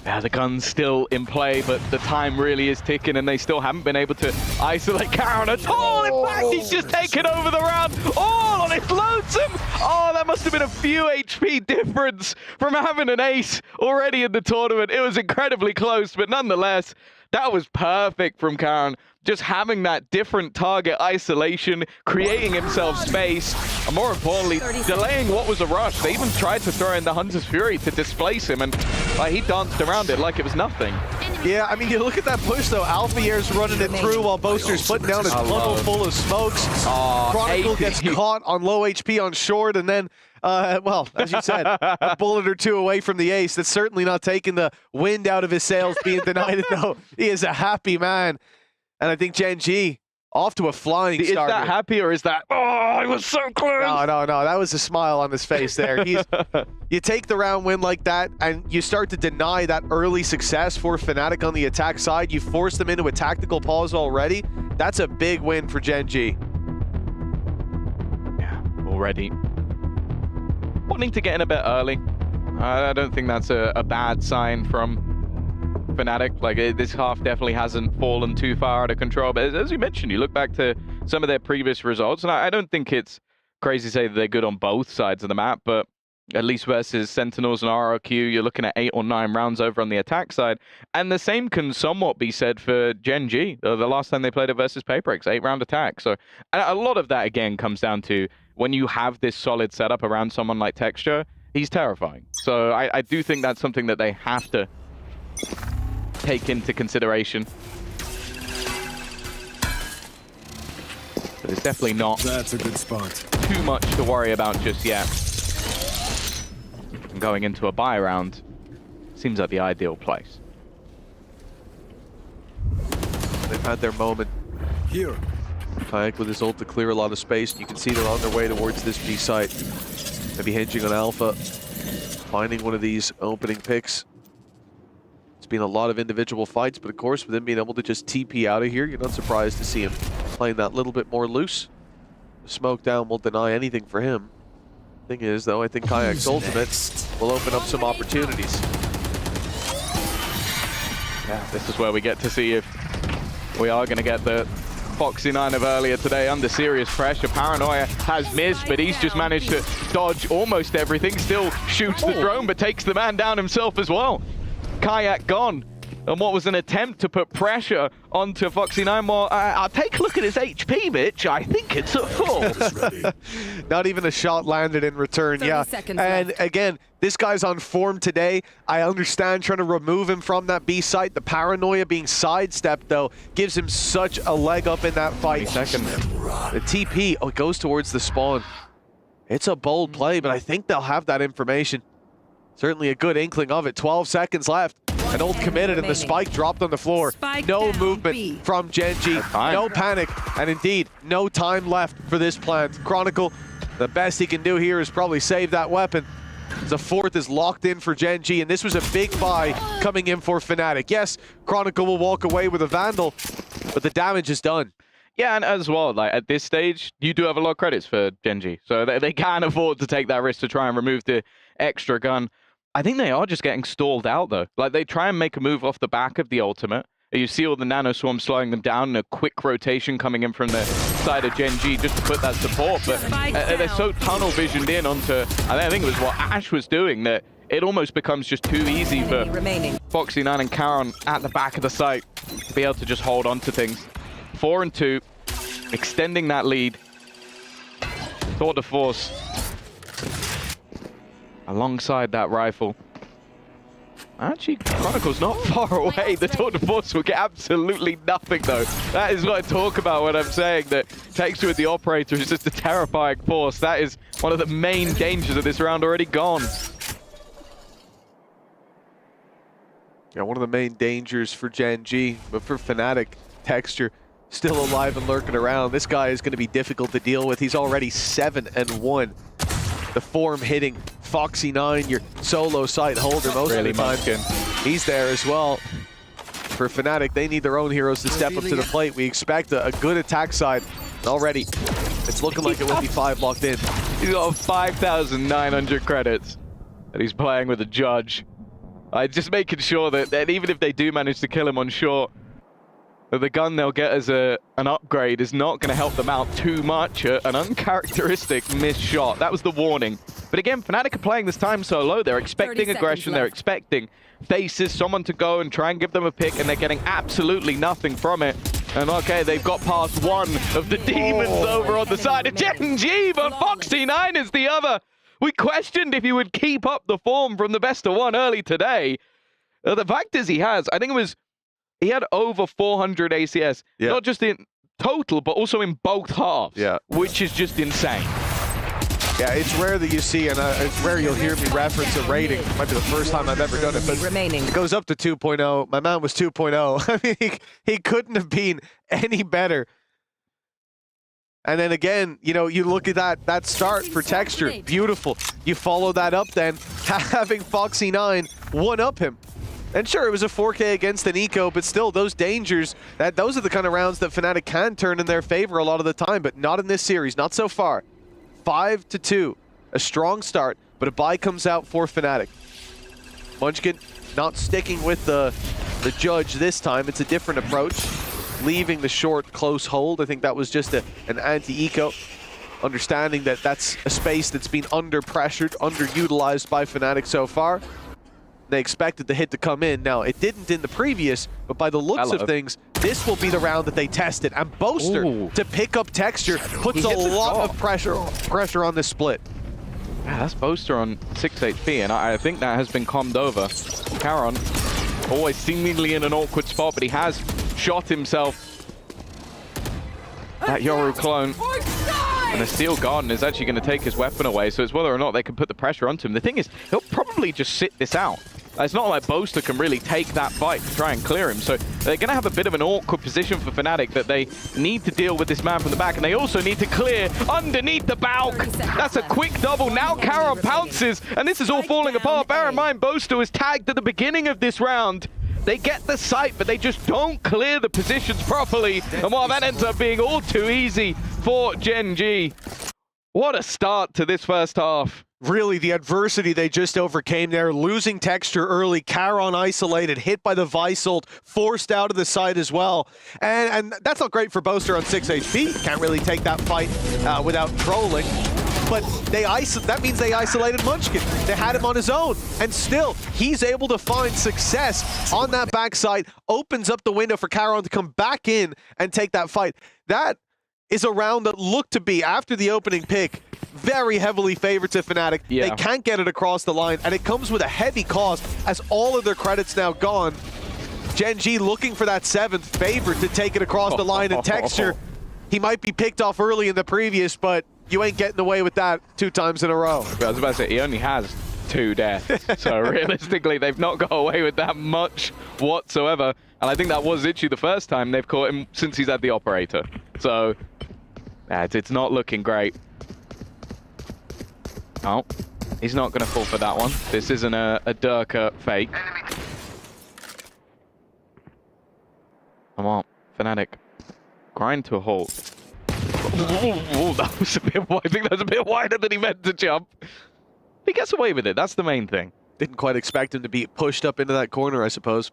Yeah, the gun's still in play, but the time really is ticking, and they still haven't been able to isolate Charon at all. In fact, he's just taken over the round all on his lonesome. Oh, that must have been a few HP difference from having an ace already in the tournament. It was incredibly close, but nonetheless, That was perfect from Karen. Just having that different target isolation, creating himself space, and more importantly, delaying what was a rush. They even tried to throw in the Hunter's Fury to displace him, and he danced around it like it was nothing. Yeah, I mean, you look at that push, though. Alfier's running it through while Boaster's putting down a funnel full of smokes. Chronicle gets caught on low HP on short, and then, well, as you said, a bullet or two away from the ace. That's certainly not taking the wind out of his sails being denied it, though. He is a happy man. And I think Gen G off to a flying start. Is that happy or is that, oh, I was so close? No. That was a smile on his face there. You take the round win like that and you start to deny that early success for Fnatic on the attack side. You force them into a tactical pause already. That's a big win for Gen G. Yeah, already. Wanting to get in a bit early. I don't think that's a bad sign from Fnatic. Like, this half definitely hasn't fallen too far out of control, but as you mentioned, you look back to some of their previous results, and I don't think it's crazy to say that they're good on both sides of the map, but at least versus Sentinels and RRQ, you're looking at 8 or 9 rounds over on the attack side, and the same can somewhat be said for Gen G. The last time they played it versus Paperx, 8-round attack. So a lot of that, again, comes down to when you have this solid setup around someone like Texture, he's terrifying. So I do think that's something that they have to take into consideration. But it's definitely not That's a good spot. too much to worry about just yet. And going into a bye round seems like the ideal place. They've had their moment. Here. Kayak with his ult to clear a lot of space, and you can see they're on their way towards this B site. Maybe hinging on Alpha, finding one of these opening picks. It's been a lot of individual fights, but of course, with him being able to just TP out of here, you're not surprised to see him playing that little bit more loose. The smoke down will deny anything for him. Thing is, though, I think Kayak's ultimate will open up some opportunities. Yeah, this is where we get to see if we are going to get the Foxy9 of earlier today under serious pressure. Paranoia has missed, but he's just managed to dodge almost everything. Still shoots the drone, but takes the man down himself as well. Kayak gone. And what was an attempt to put pressure onto Foxy9. Well, I'll take a look at his HP, Mitch. I think it's at full. Not even a shot landed in return, yeah. And again, this guy's on form today. I understand trying to remove him from that B site. The paranoia being sidestepped, though, gives him such a leg up in that fight. The TP, it goes towards the spawn. It's a bold play, but I think they'll have that information. Certainly a good inkling of it. 12 seconds left. An ult committed and the spike dropped on the floor. No movement from Gen G. No panic. And indeed, no time left for this plant. Chronicle, the best he can do here is probably save that weapon. The fourth is locked in for Gen G, and this was a big buy coming in for Fnatic. Yes, Chronicle will walk away with a Vandal, but the damage is done. Yeah, and as well, like at this stage, you do have a lot of credits for Gen G. So they can afford to take that risk to try and remove the extra gun. I think they are just getting stalled out, though. Like, they try and make a move off the back of the ultimate. You see all the nano swarms slowing them down and a quick rotation coming in from the side of Gen G just to put that support. But they're so tunnel visioned in onto, I think it was what Ash was doing, that it almost becomes just too easy for Foxy9 and Karon at the back of the site to be able to just hold on to things. 4 and 2, extending that lead. Tour de force. Alongside that rifle. Actually, Chronicle's not far away. The tour de force will get absolutely nothing, though. That is what I talk about when I'm saying that Texture with the operator is just a terrifying force. That is one of the main dangers of this round already gone. Yeah, one of the main dangers for Gen G, but for Fnatic, Texture still alive and lurking around. This guy is going to be difficult to deal with. He's already 7-1. The form hitting Foxy9, your solo site holder most of the time. He's there as well. For Fnatic, they need their own heroes to step up to the plate. We expect a good attack side. Already, it's looking like it will be 5 locked in. He's got 5,900 credits. And he's playing with a judge. Just making sure that even if they do manage to kill him on short, that the gun they'll get as an upgrade is not going to help them out too much. An uncharacteristic missed shot. That was the warning. But again, Fnatic are playing this time so low. They're expecting aggression. They're expecting faces, someone to go and try and give them a pick, and they're getting absolutely nothing from it. And okay, they've got past one of the demons over on the side of Gen G, but Foxy9 is the other. We questioned if he would keep up the form from the best of one early today. The fact is he has. I think he had over 400 ACS, not just in total, but also in both halves, which is just insane. Yeah, it's rare that you see, and it's rare you'll hear me reference a rating. It might be the first time I've ever done it, but it goes up to 2.0. My man was 2.0. I mean, he couldn't have been any better. And then again, you know, you look at that start for Texture, beautiful. You follow that up then, having Foxy9 one-up him. And sure, it was a 4K against an eco, but still, those dangers, those are the kind of rounds that Fnatic can turn in their favor a lot of the time, but not in this series, not so far. 5-2, a strong start, but a bye comes out for Fnatic. Munchkin not sticking with the judge this time. It's a different approach, leaving the short close hold. I think that was just an anti-eco, understanding that that's a space that's been under-pressured, underutilized by Fnatic so far. They expected the hit to come in. Now, it didn't in the previous, but by the looks of things, this will be the round that they tested. And Boaster, to pick up Texture, puts a lot of pressure on this split. Yeah, that's Boaster on 6 HP, and I think that has been calmed over. Caron, always seemingly in an awkward spot, but he has shot himself. That Yoru clone. And the Steel Garden is actually going to take his weapon away, so it's whether or not they can put the pressure onto him. The thing is, he'll probably just sit this out. It's not like Boaster can really take that fight to try and clear him, so they're going to have a bit of an awkward position for Fnatic that they need to deal with this man from the back, and they also need to clear underneath the Balk. That's a quick double. Now Caron pounces, and this is all falling apart. Bear in mind, Boaster was tagged at the beginning of this round. They get the site, but they just don't clear the positions properly, and while that ends up being all too easy for Gen G. What a start to this first half. Really, the adversity they just overcame there, losing Texture early, Caron isolated, hit by the Visolt, forced out of the site as well. And that's not great for Boaster on 6 HP. Can't really take that fight without trolling. But that means they isolated Munchkin. They had him on his own. And still, he's able to find success on that backside, opens up the window for Caron to come back in and take that fight. That is a round that looked to be, after the opening pick, very heavily favored to Fnatic. They can't get it across the line, and it comes with a heavy cost as all of their credits now gone. Gen G looking for that 7th, favored to take it across the line, and Texture, he might be picked off early in the previous, but you ain't getting away with that 2 times in a row. I was about to say, he only has 2 deaths, so realistically, they've not got away with that much whatsoever. And I think that was literally the first time they've caught him since he's had the operator. So, it's not looking great. Oh, he's not going to fall for that one. This isn't a Durka fake. Come on, Fnatic. Grind to a halt. Ooh, that was a bit wide. I think that was a bit wider than he meant to jump. He gets away with it. That's the main thing. Didn't quite expect him to be pushed up into that corner, I suppose.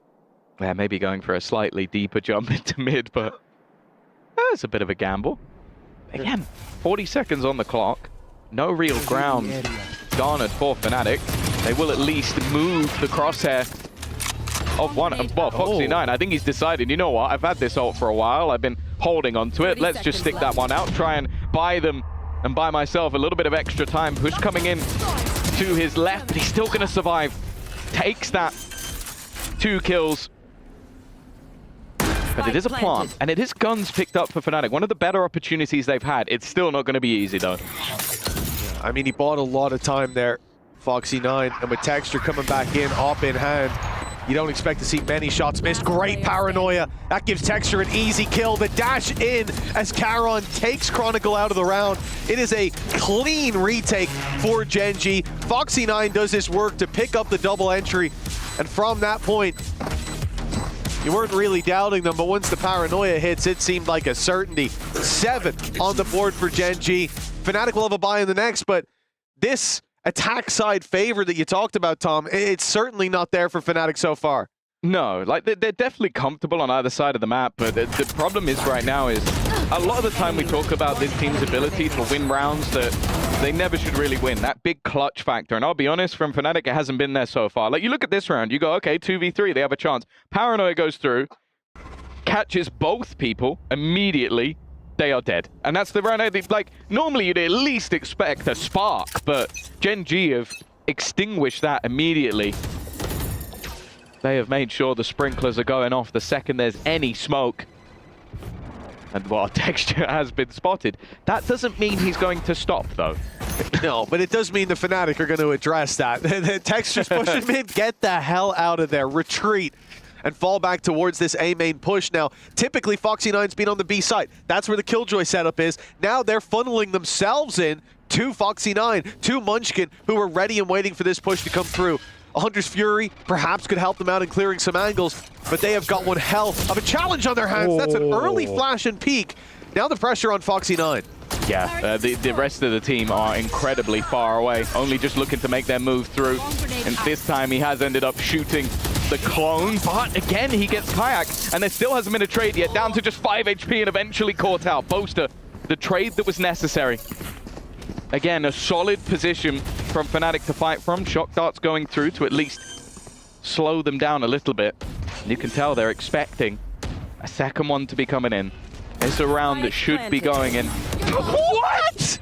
Yeah, maybe going for a slightly deeper jump into mid, but it's a bit of a gamble. Again, 40 seconds on the clock. No real ground garnered for Fnatic. They will at least move the crosshair of one. Well, Foxy9, I think he's decided, you know what, I've had this ult for a while. I've been holding on to it. Let's just stick that one out, try and buy them and buy myself a little bit of extra time. Push coming in to his left, but he's still going to survive. Takes that 2 kills. But it is a plant, and it is guns picked up for Fnatic. One of the better opportunities they've had. It's still not going to be easy, though. I mean, he bought a lot of time there, Foxy9, and with Texture coming back in, op in hand, you don't expect to see many shots missed. Great paranoia. That gives Texture an easy kill. The dash in as Caron takes Chronicle out of the round. It is a clean retake for Gen G. Foxy9 does his work to pick up the double entry, and from that point, you weren't really doubting them, but once the paranoia hits, it seemed like a certainty. 7 on the board for Gen G. Fnatic will have a bye in the next, but this attack side favor that you talked about, Tom, it's certainly not there for Fnatic so far. No, like they're definitely comfortable on either side of the map, but the problem is right now is a lot of the time we talk about this team's ability to win rounds that they never should really win. That big clutch factor, and I'll be honest, from Fnatic, it hasn't been there so far. Like you look at this round, you go, okay, 2v3, they have a chance. Paranoia goes through, catches both people immediately, they are dead. And that's the round. Like normally you'd at least expect a spark, but Gen G have extinguished that immediately. They have made sure the sprinklers are going off the second there's any smoke. And while Texture has been spotted, that doesn't mean he's going to stop, though. No, but it does mean the Fnatic are going to address that. The Texture's pushing mid, get the hell out of there, retreat, and fall back towards this A main push. Now, typically Foxy9's been on the B side. That's where the Killjoy setup is. Now they're funneling themselves in to Foxy9, to Munchkin, who are ready and waiting for this push to come through. Hunter's Fury perhaps could help them out in clearing some angles, but they have got one hell of a challenge on their hands. That's an early flash and peek. Now the pressure on Foxy9. Yeah, the rest of the team are incredibly far away, only just looking to make their move through. And this time he has ended up shooting the clone, but again he gets Kayak, and there still hasn't been a trade yet, down to just 5 HP and eventually caught out. Boaster, the trade that was necessary. Again, a solid position from Fnatic to fight from. Shock darts going through to at least slow them down a little bit. And you can tell they're expecting a second one to be coming in. It's a round that should be going in. What?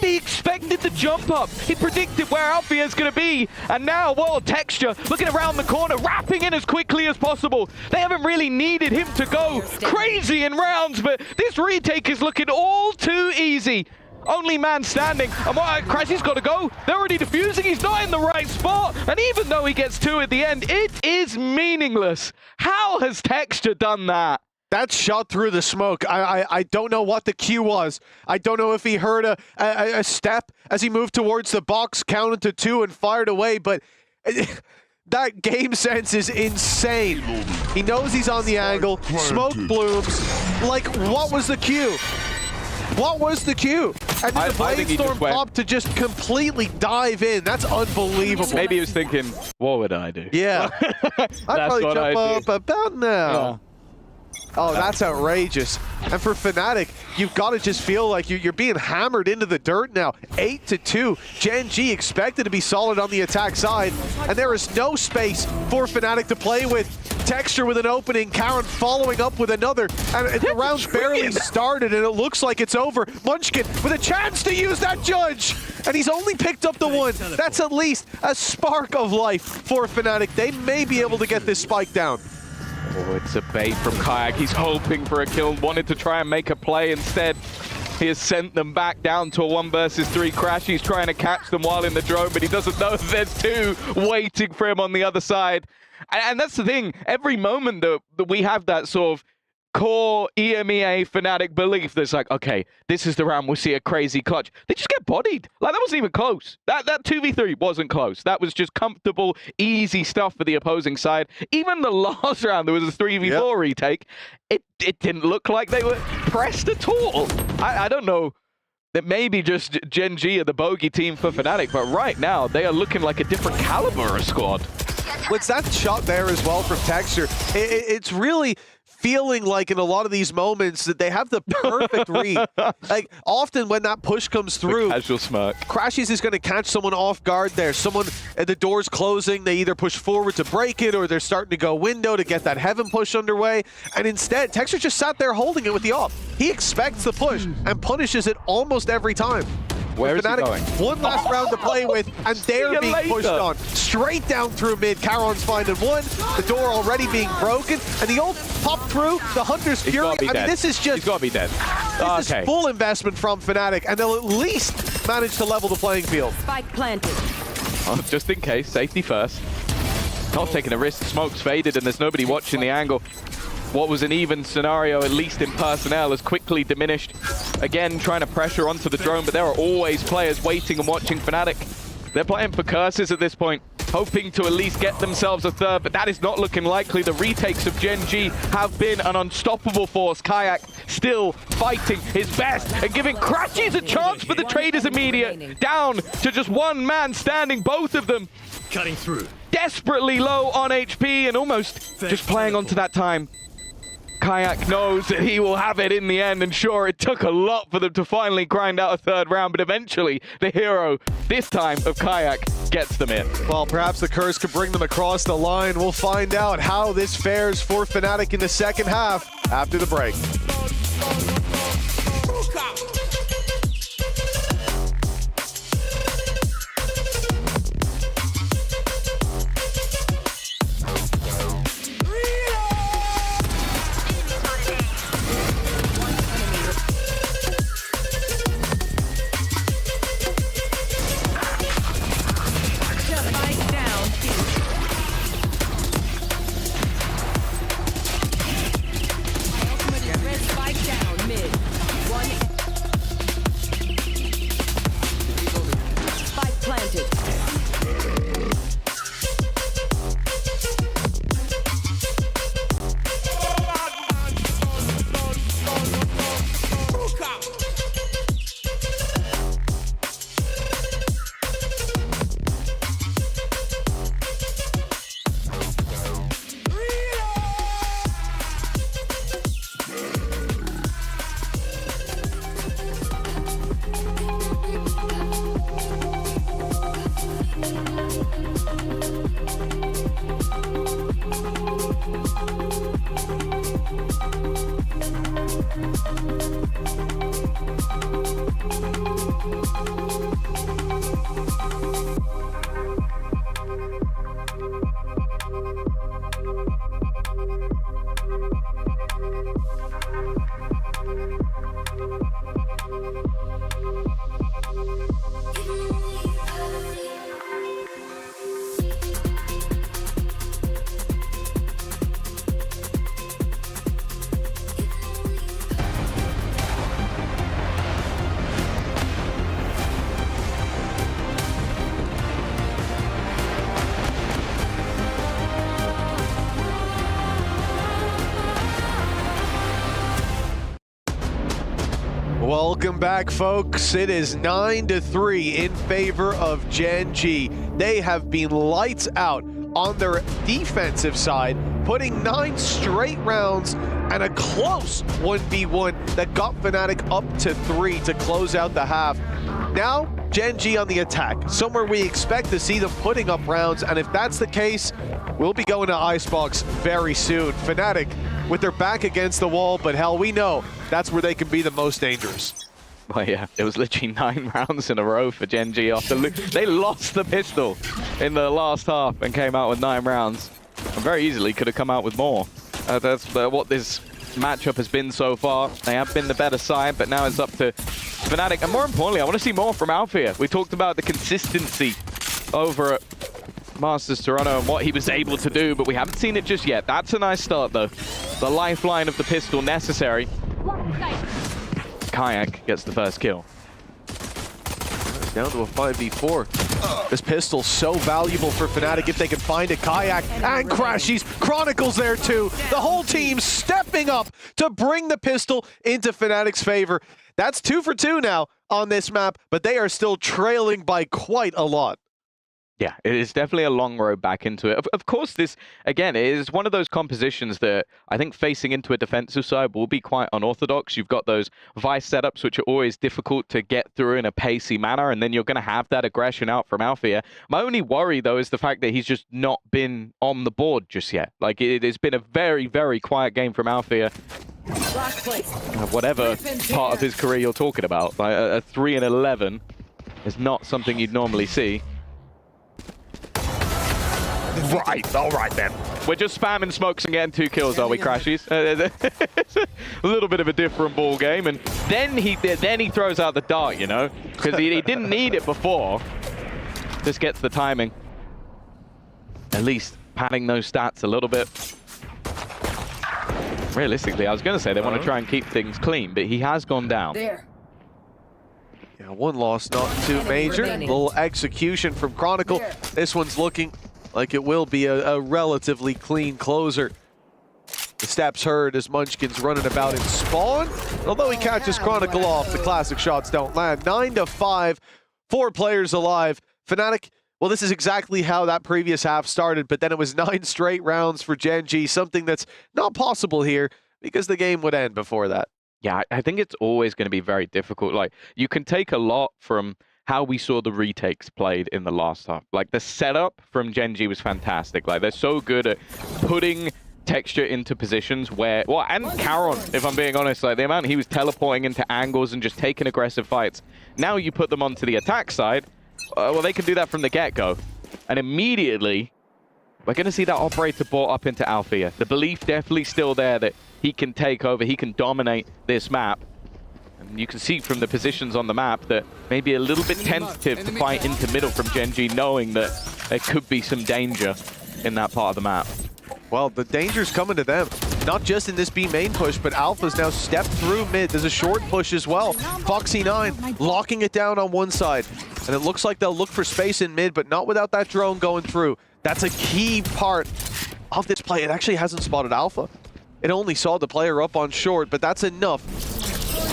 They expected the jump up. He predicted where Alfia is going to be. And now, well, Texture looking around the corner, wrapping in as quickly as possible. They haven't really needed him to go crazy in rounds, but this retake is looking all too easy. Only man standing, and Crashy's got to go. They're already defusing, he's not in the right spot, and even though he gets 2 at the end, it is meaningless. How has Texture done that? That shot through the smoke. I don't know what the cue was. I don't know if he heard a step as he moved towards the box, counted to 2 and fired away, but that game sense is insane. He knows he's on the angle, smoke blooms. Like, what was the cue? What was the cue? And then the Bladestorm popped to just completely dive in. That's unbelievable. Maybe he was thinking, what would I do? Yeah. I'd probably jump up about now. Yeah. Oh, that's outrageous. And for Fnatic, you've got to just feel like you're being hammered into the dirt now. 8-2. Gen G expected to be solid on the attack side, and there is no space for Fnatic to play with. Texture with an opening, Karen following up with another, and the round's barely started, and it looks like it's over. Munchkin with a chance to use that judge, and he's only picked up the 1. That's at least a spark of life for Fnatic. They may be able to get this spike down. Oh, it's a bait from Kayak. He's hoping for a kill, wanted to try and make a play. Instead, he has sent them back down to a 1 versus 3 crash. He's trying to catch them while in the drone, but he doesn't know there's 2 waiting for him on the other side. And that's the thing. Every moment that we have that sort of core EMEA Fnatic belief that's like, okay, this is the round we'll see a crazy clutch. They just get bodied. Like, that wasn't even close. That 2v3 wasn't close. That was just comfortable, easy stuff for the opposing side. Even the last round, there was a 3v4 retake. It didn't look like they were pressed at all. I don't know. That maybe just Gen G are the bogey team for Fnatic, but right now, they are looking like a different caliber of squad. What's that shot there as well from Texture? It's really feeling like in a lot of these moments that they have the perfect read. Like, often when that push comes through, the casual smirk. Crashies is going to catch someone off guard there. Someone at the door's closing, they either push forward to break it or they're starting to go window to get that heaven push underway. And instead, Texture just sat there holding it with the op. He expects the push and punishes it almost every time. Where is he going? One last round to play with, and they're being pushed on. Straight down through mid. Charon's finding 1. The door already being broken. And the ult pop through. The Hunter's Fury. I mean, this is just... He's got to be dead. This is full investment from Fnatic, and they'll at least manage to level the playing field. Spike planted. Oh, just in case, safety first. Not taking a risk. Smoke's faded, and there's nobody watching the angle. What was an even scenario, at least in personnel, has quickly diminished. Again, trying to pressure onto the drone, but there are always players waiting and watching Fnatic. They're playing for curses at this point, hoping to at least get themselves a third, but that is not looking likely. The retakes of Gen G have been an unstoppable force. Kayak still fighting his best and giving Crashies a chance, but the trade is immediate. Down to just 1 man standing, both of them Cutting through. Desperately low on HP and almost just playing onto that time. Kayak knows that he will have it in the end, and sure, it took a lot for them to finally grind out a third round, but eventually the hero, this time of Kayak, gets them in. Well, perhaps the curse could bring them across the line. We'll find out how this fares for Fnatic in the second half after the break. Welcome back, folks. It is 9-3 in favor of Gen G. They have been lights out on their defensive side, putting 9 straight rounds and a close 1v1 that got Fnatic up to 3 to close out the half. Now, Gen G on the attack, somewhere we expect to see them putting up rounds, and if that's the case, we'll be going to Icebox very soon. Fnatic with their back against the wall, but hell, we know that's where they can be the most dangerous. Well, yeah, it was literally 9 rounds in a row for Gen G after they lost the pistol in the last half and came out with 9 rounds. And very easily could have come out with more. That's what this matchup has been so far. They have been the better side, but now it's up to Fnatic. And more importantly, I want to see more from Alfia. We talked about the consistency over at Masters Toronto and what he was able to do, but we haven't seen it just yet. That's a nice start, though. The lifeline of the pistol necessary. Kayak gets the first kill. Down to a 5v4. This pistol's so valuable for Fnatic if they can find it. Kayak and Crashies. Chronicles there too. The whole team stepping up to bring the pistol into Fnatic's favor. That's 2 for 2 now on this map, but they are still trailing by quite a lot. Yeah, it is definitely a long road back into it. Of course, this, again, is one of those compositions that I think facing into a defensive side will be quite unorthodox. You've got those Vice setups, which are always difficult to get through in a pacey manner, and then you're going to have that aggression out from Alfia. My only worry, though, is the fact that he's just not been on the board just yet. Like, it has been a very, very quiet game from Alfia. Whatever part of his career you're talking about. Like, a 3-11 is not something you'd normally see. Right, all right then. We're just spamming smokes and getting 2 kills, are we, Crashies? It's a little bit of a different ball game, and then he throws out the dart, you know, because he didn't need it before. Just gets the timing. At least padding those stats a little bit. Realistically, I was going to say they want to try and keep things clean, but he has gone down. Yeah, 1 loss, not too major. Little execution from Chronicle. This one's looking like it will be a relatively clean closer. The steps heard as Munchkin's running about in spawn. Although he catches Chronicle off, the classic shots don't land. 9-5, 4 players alive. Fnatic, well, this is exactly how that previous half started, but then it was 9 straight rounds for Gen G, something that's not possible here because the game would end before that. Yeah, I think it's always going to be very difficult. Like, you can take a lot from how we saw the retakes played in the last half. Like, the setup from Gen G was fantastic. Like, they're so good at putting texture into positions where, well, and Caron, if I'm being honest, like the amount he was teleporting into angles and just taking aggressive fights. Now you put them onto the attack side, well, they can do that from the get-go. And immediately, we're going to see that operator brought up into Althea. The belief definitely still there that he can take over, he can dominate this map. And you can see from the positions on the map that maybe a little bit tentative to fight into middle from Gen G, knowing that there could be some danger in that part of the map. Well, the danger's coming to them. Not just in this B main push, but Alpha's now stepped through mid. There's a short push as well. Foxy9 locking it down on one side. And it looks like they'll look for space in mid, but not without that drone going through. That's a key part of this play. It actually hasn't spotted Alpha. It only saw the player up on short, but that's enough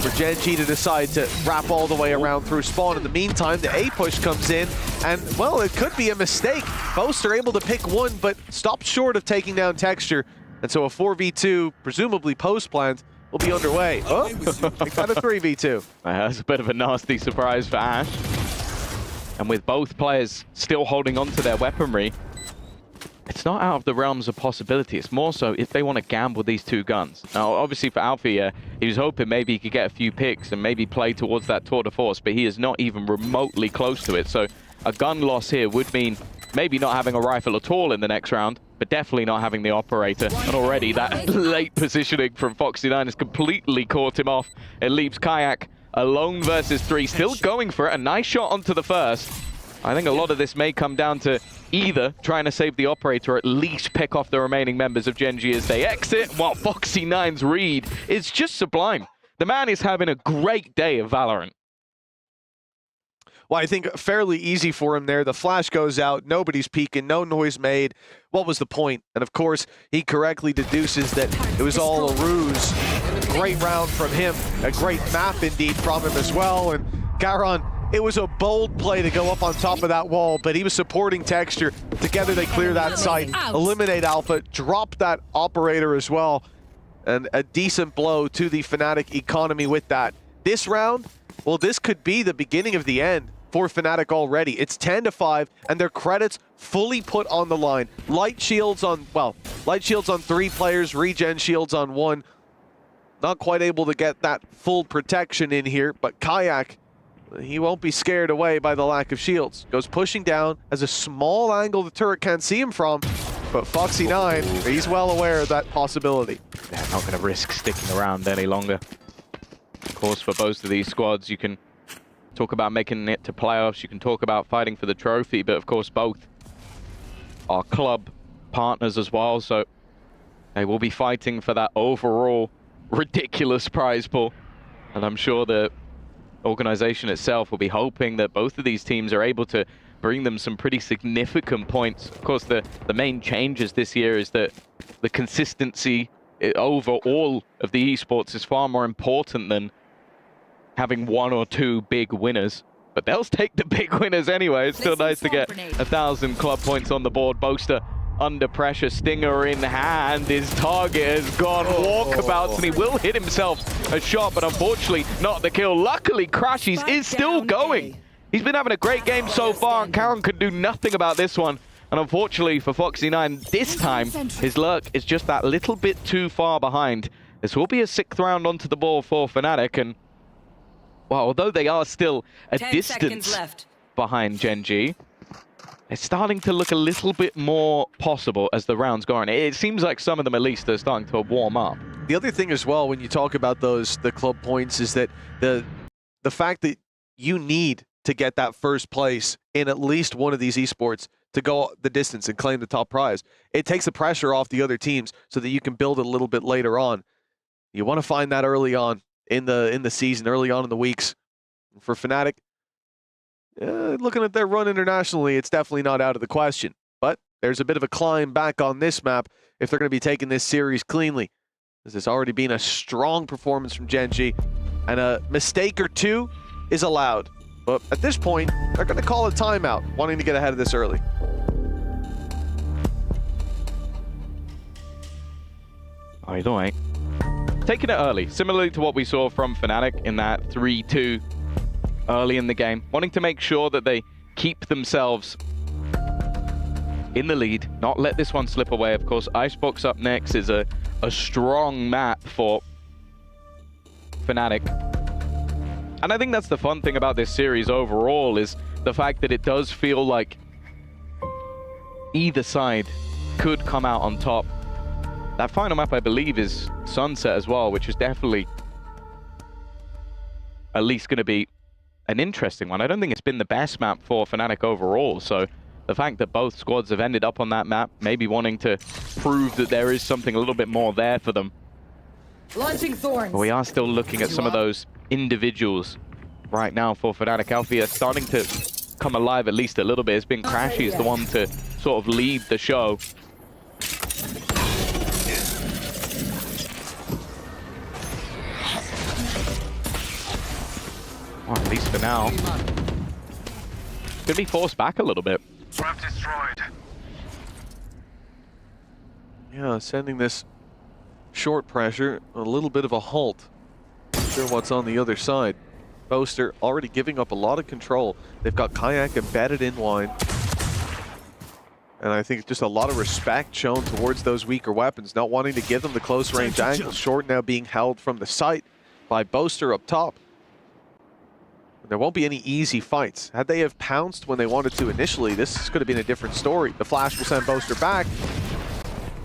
for Gen G to decide to wrap all the way around through spawn. In the meantime, the A push comes in, and, well, it could be a mistake. Both are able to pick one, but stopped short of taking down Texture. And so a 4v2, presumably post-plant, will be underway. Oh, it got a 3v2. That's a bit of a nasty surprise for Ash. And with both players still holding on to their weaponry, it's not out of the realms of possibility. It's more so if they want to gamble these two guns. Now, obviously for Althea, he was hoping maybe he could get a few picks and maybe play towards that tour de force, but he is not even remotely close to it. So a gun loss here would mean maybe not having a rifle at all in the next round, but definitely not having the operator. And already that late positioning from Foxy9 has completely caught him off. It leaves Kayak alone versus 3, still going for it. A nice shot onto the first. I think a lot of this may come down to either trying to save the operator or at least pick off the remaining members of Gen G as they exit, while Foxy9's read is just sublime. The man is having a great day of Valorant. Well, I think fairly easy for him there. The flash goes out, nobody's peeking, no noise made. What was the point? And of course, he correctly deduces that it was all a ruse. Great round from him, a great map indeed from him as well. And Caron, it was a bold play to go up on top of that wall, but he was supporting Texture. Together they clear that site, eliminate Alpha, drop that operator as well. And a decent blow to the Fnatic economy with that. This round, well, this could be the beginning of the end for Fnatic already. It's 10-5, and their credits fully put on the line. Light shields on 3 players, regen shields on 1. Not quite able to get that full protection in here, but Kayak, he won't be scared away by the lack of shields. Goes pushing down, has a small angle the turret can't see him from, but Foxy9, he's well aware of that possibility. They're not going to risk sticking around any longer. Of course, for both of these squads, you can talk about making it to playoffs, you can talk about fighting for the trophy, but of course both are club partners as well, so they will be fighting for that overall ridiculous prize pool. And I'm sure the organization itself will be hoping that both of these teams are able to bring them some pretty significant points. Of course, the main changes this year is that the consistency over all of the esports is far more important than having 1 or 2 big winners. But they'll take the big winners anyway. It's still nice to get 1,000 club points on the board. Boaster under pressure, Stinger in hand. His target has gone walkabouts, and he will hit himself a shot, but unfortunately not the kill. Luckily, Crashies is still going. He's been having a great game so far, and Caron could do nothing about this one. And unfortunately for Foxy9, this time, his luck is just that little bit too far behind. This will be a 6th round onto the ball for Fnatic, and well, although they are still a distance behind Gen G, it's starting to look a little bit more possible as the rounds go on. It seems like some of them, at least, are starting to warm up. The other thing as well, when you talk about the club points, is that the fact that you need to get that first place in at least one of these esports to go the distance and claim the top prize. It takes the pressure off the other teams so that you can build it a little bit later on. You want to find that early on in the season, early on in the weeks. For Fnatic, looking at their run internationally, it's definitely not out of the question. But there's a bit of a climb back on this map if they're going to be taking this series cleanly. This has already been a strong performance from Gen G, and a mistake or two is allowed. But at this point, they're going to call a timeout, wanting to get ahead of this early. Either way, taking it early, similarly to what we saw from Fnatic in that 3-2 early in the game, wanting to make sure that they keep themselves in the lead, not let this one slip away. Of course, Icebox up next is a strong map for Fnatic. And I think that's the fun thing about this series overall, is the fact that it does feel like either side could come out on top. That final map, I believe, is Sunset as well, which is definitely at least going to be an interesting one. I don't think it's been the best map for Fnatic overall, so the fact that both squads have ended up on that map, maybe wanting to prove that there is something a little bit more there for them. Launching thorns. But we are still looking at some of those individuals right now for Fnatic. Althea starting to come alive at least a little bit. It's been Crashy is the one to sort of lead the show. Well, at least for now. Could be forced back a little bit. Destroyed. Yeah, sending this short pressure, a little bit of a halt. Not sure what's on the other side. Boaster already giving up a lot of control. They've got Kayak embedded in wine. And I think just a lot of respect shown towards those weaker weapons, not wanting to give them the close range angle. Short now being held from the site by Boaster up top. There won't be any easy fights. Had they have pounced when they wanted to initially, this could have been a different story. The flash will send Boaster back.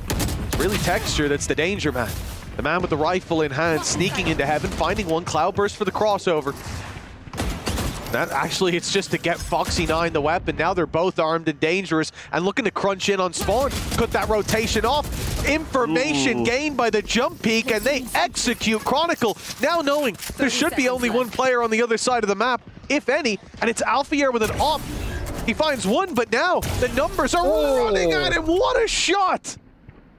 It's really Texture that's the danger man. The man with the rifle in hand, sneaking into heaven, finding one. Cloudburst for the crossover. That actually, it's just to get Foxy9 the weapon. Now they're both armed and dangerous and looking to crunch in on Spawn. Cut that rotation off. Information gained by the jump peak, and they execute Chronicle. Now knowing there should be only one player on the other side of the map, if any, and it's Alfier with an op. He finds one, but now the numbers are running at him. What a shot!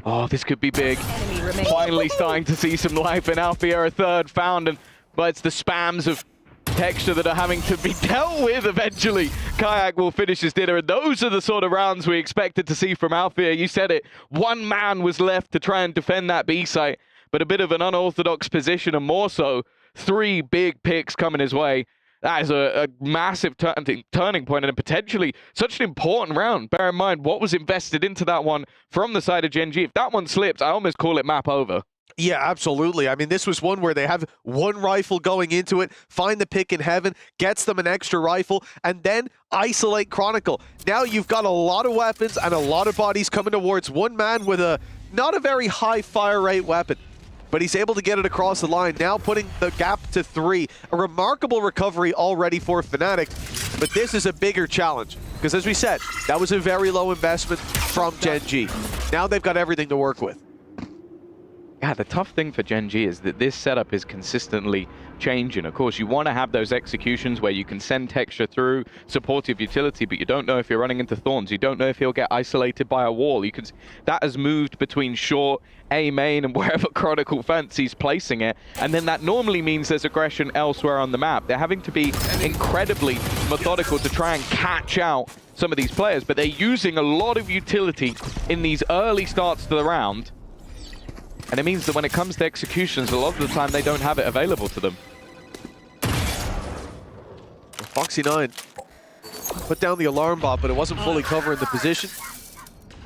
Oh, this could be big. Finally starting to see some life in Althea, a third found, but it's the spams of Texture that are having to be dealt with eventually. Kayak will finish his dinner, and those are the sort of rounds we expected to see from Althea. You said it, one man was left to try and defend that B site, but a bit of an unorthodox position, and more so, 3 big picks coming his way. That is a massive turning point, and potentially such an important round. Bear in mind what was invested into that one from the side of Gen G. If that one slips, I almost call it map over. Yeah, absolutely. I mean, this was one where they have one rifle going into it, find the pick in heaven, gets them an extra rifle, and then isolate Chronicle. Now you've got a lot of weapons and a lot of bodies coming towards one man with a not a very high fire rate weapon. But he's able to get it across the line, now putting the gap to 3. A remarkable recovery already for Fnatic, but this is a bigger challenge. Because as we said, that was a very low investment from Gen G. Now they've got everything to work with. Yeah, the tough thing for Gen G is that this setup is consistently changing. Of course, you want to have those executions where you can send Texture through supportive utility, but you don't know if you're running into Thorns. You don't know if he'll get isolated by a wall. That has moved between short, A main, and wherever Chronicle fancies placing it. And then that normally means there's aggression elsewhere on the map. They're having to be incredibly methodical to try and catch out some of these players, but they're using a lot of utility in these early starts to the round. And it means that when it comes to executions, a lot of the time they don't have it available to them. Foxy9 put down the alarm bot, but it wasn't fully covering the position.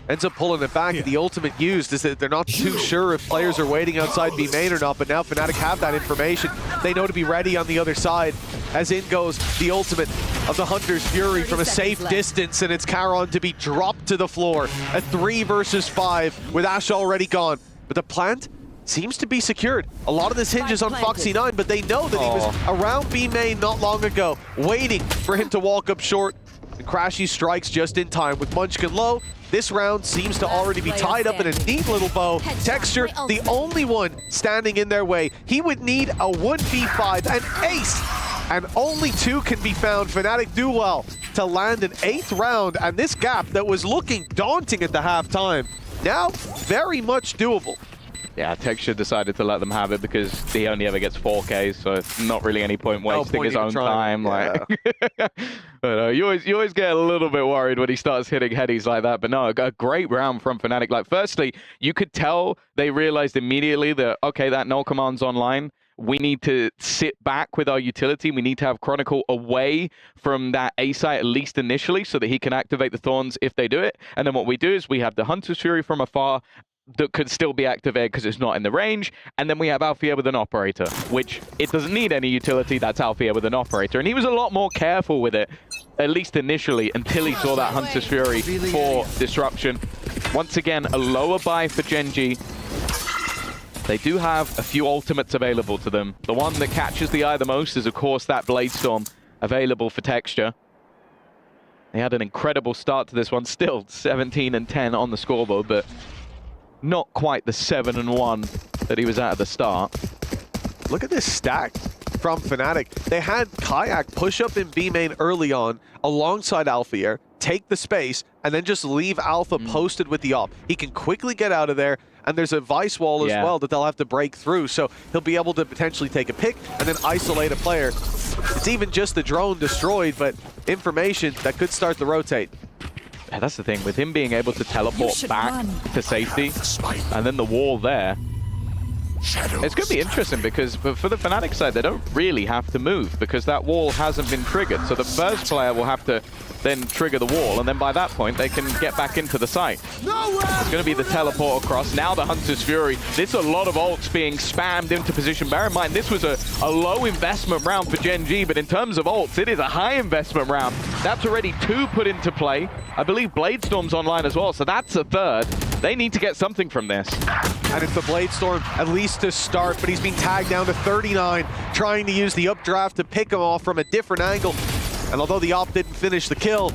Ends up pulling it back. The ultimate used is that they're not too sure if players are waiting outside B main or not, but now Fnatic have that information. They know to be ready on the other side. As in goes the ultimate of the Hunter's Fury from a safe distance, and it's Charon to be dropped to the floor. A 3 versus 5 with Ash already gone. But the plant seems to be secured. A lot of this hinges on Foxy9, but they know that he was around B main not long ago, waiting for him to walk up short. And Crashy strikes just in time with Munchkin low. This round seems to already be tied up in a neat little bow. Texture, the only one standing in their way. He would need a 1v5, an ace, and only 2 can be found. Fnatic do well to land an 8th round, and this gap that was looking daunting at the halftime, now very much doable. Yeah, Texture decided to let them have it because he only ever gets 4Ks, so it's not really any point wasting his own time. Yeah. Like, but you always get a little bit worried when he starts hitting headies like that. But no, a great round from Fnatic. Like, firstly, you could tell they realized immediately that, okay, that null command's online. We need to sit back with our utility. We need to have Chronicle away from that A site, at least initially, so that he can activate the Thorns if they do it. And then what we do is we have the Hunter's Fury from afar that could still be activated because it's not in the range. And then we have Althea with an Operator, which it doesn't need any utility. That's Althea with an Operator. And he was a lot more careful with it, at least initially, until he saw that Hunter's Fury for Disruption. Once again, a lower buy for Gen G. They do have a few ultimates available to them. The one that catches the eye the most is, of course, that Blade Storm available for Texture. They had an incredible start to this one. Still 17 and 10 on the scoreboard, but not quite the 7 and 1 that he was at the start. Look at this stack from Fnatic. They had Kayak push up in B main early on alongside Althea, take the space, and then just leave Alpha posted with the op. He can quickly get out of there, and there's a Vice wall as well that they'll have to break through, so he'll be able to potentially take a pick and then isolate a player. It's even just the drone destroyed, but information that could start the rotate. Yeah, that's the thing, with him being able to teleport back to safety, and then the wall there, it's going to be interesting because for the Fnatic side, they don't really have to move because that wall hasn't been triggered. So the first player will have to then trigger the wall, and then by that point, they can get back into the site. It's going to be the teleport across. Now the Hunter's Fury. There's a lot of ults being spammed into position. Bear in mind, this was a low investment round for Gen G, but in terms of ults, it is a high investment round. That's already 2 put into play. I believe Blade Storm's online as well, so that's a 3rd. They need to get something from this. And it's the Blade Storm, at least to start, but he's being tagged down to 39, trying to use the updraft to pick him off from a different angle. And although the op didn't finish the kill,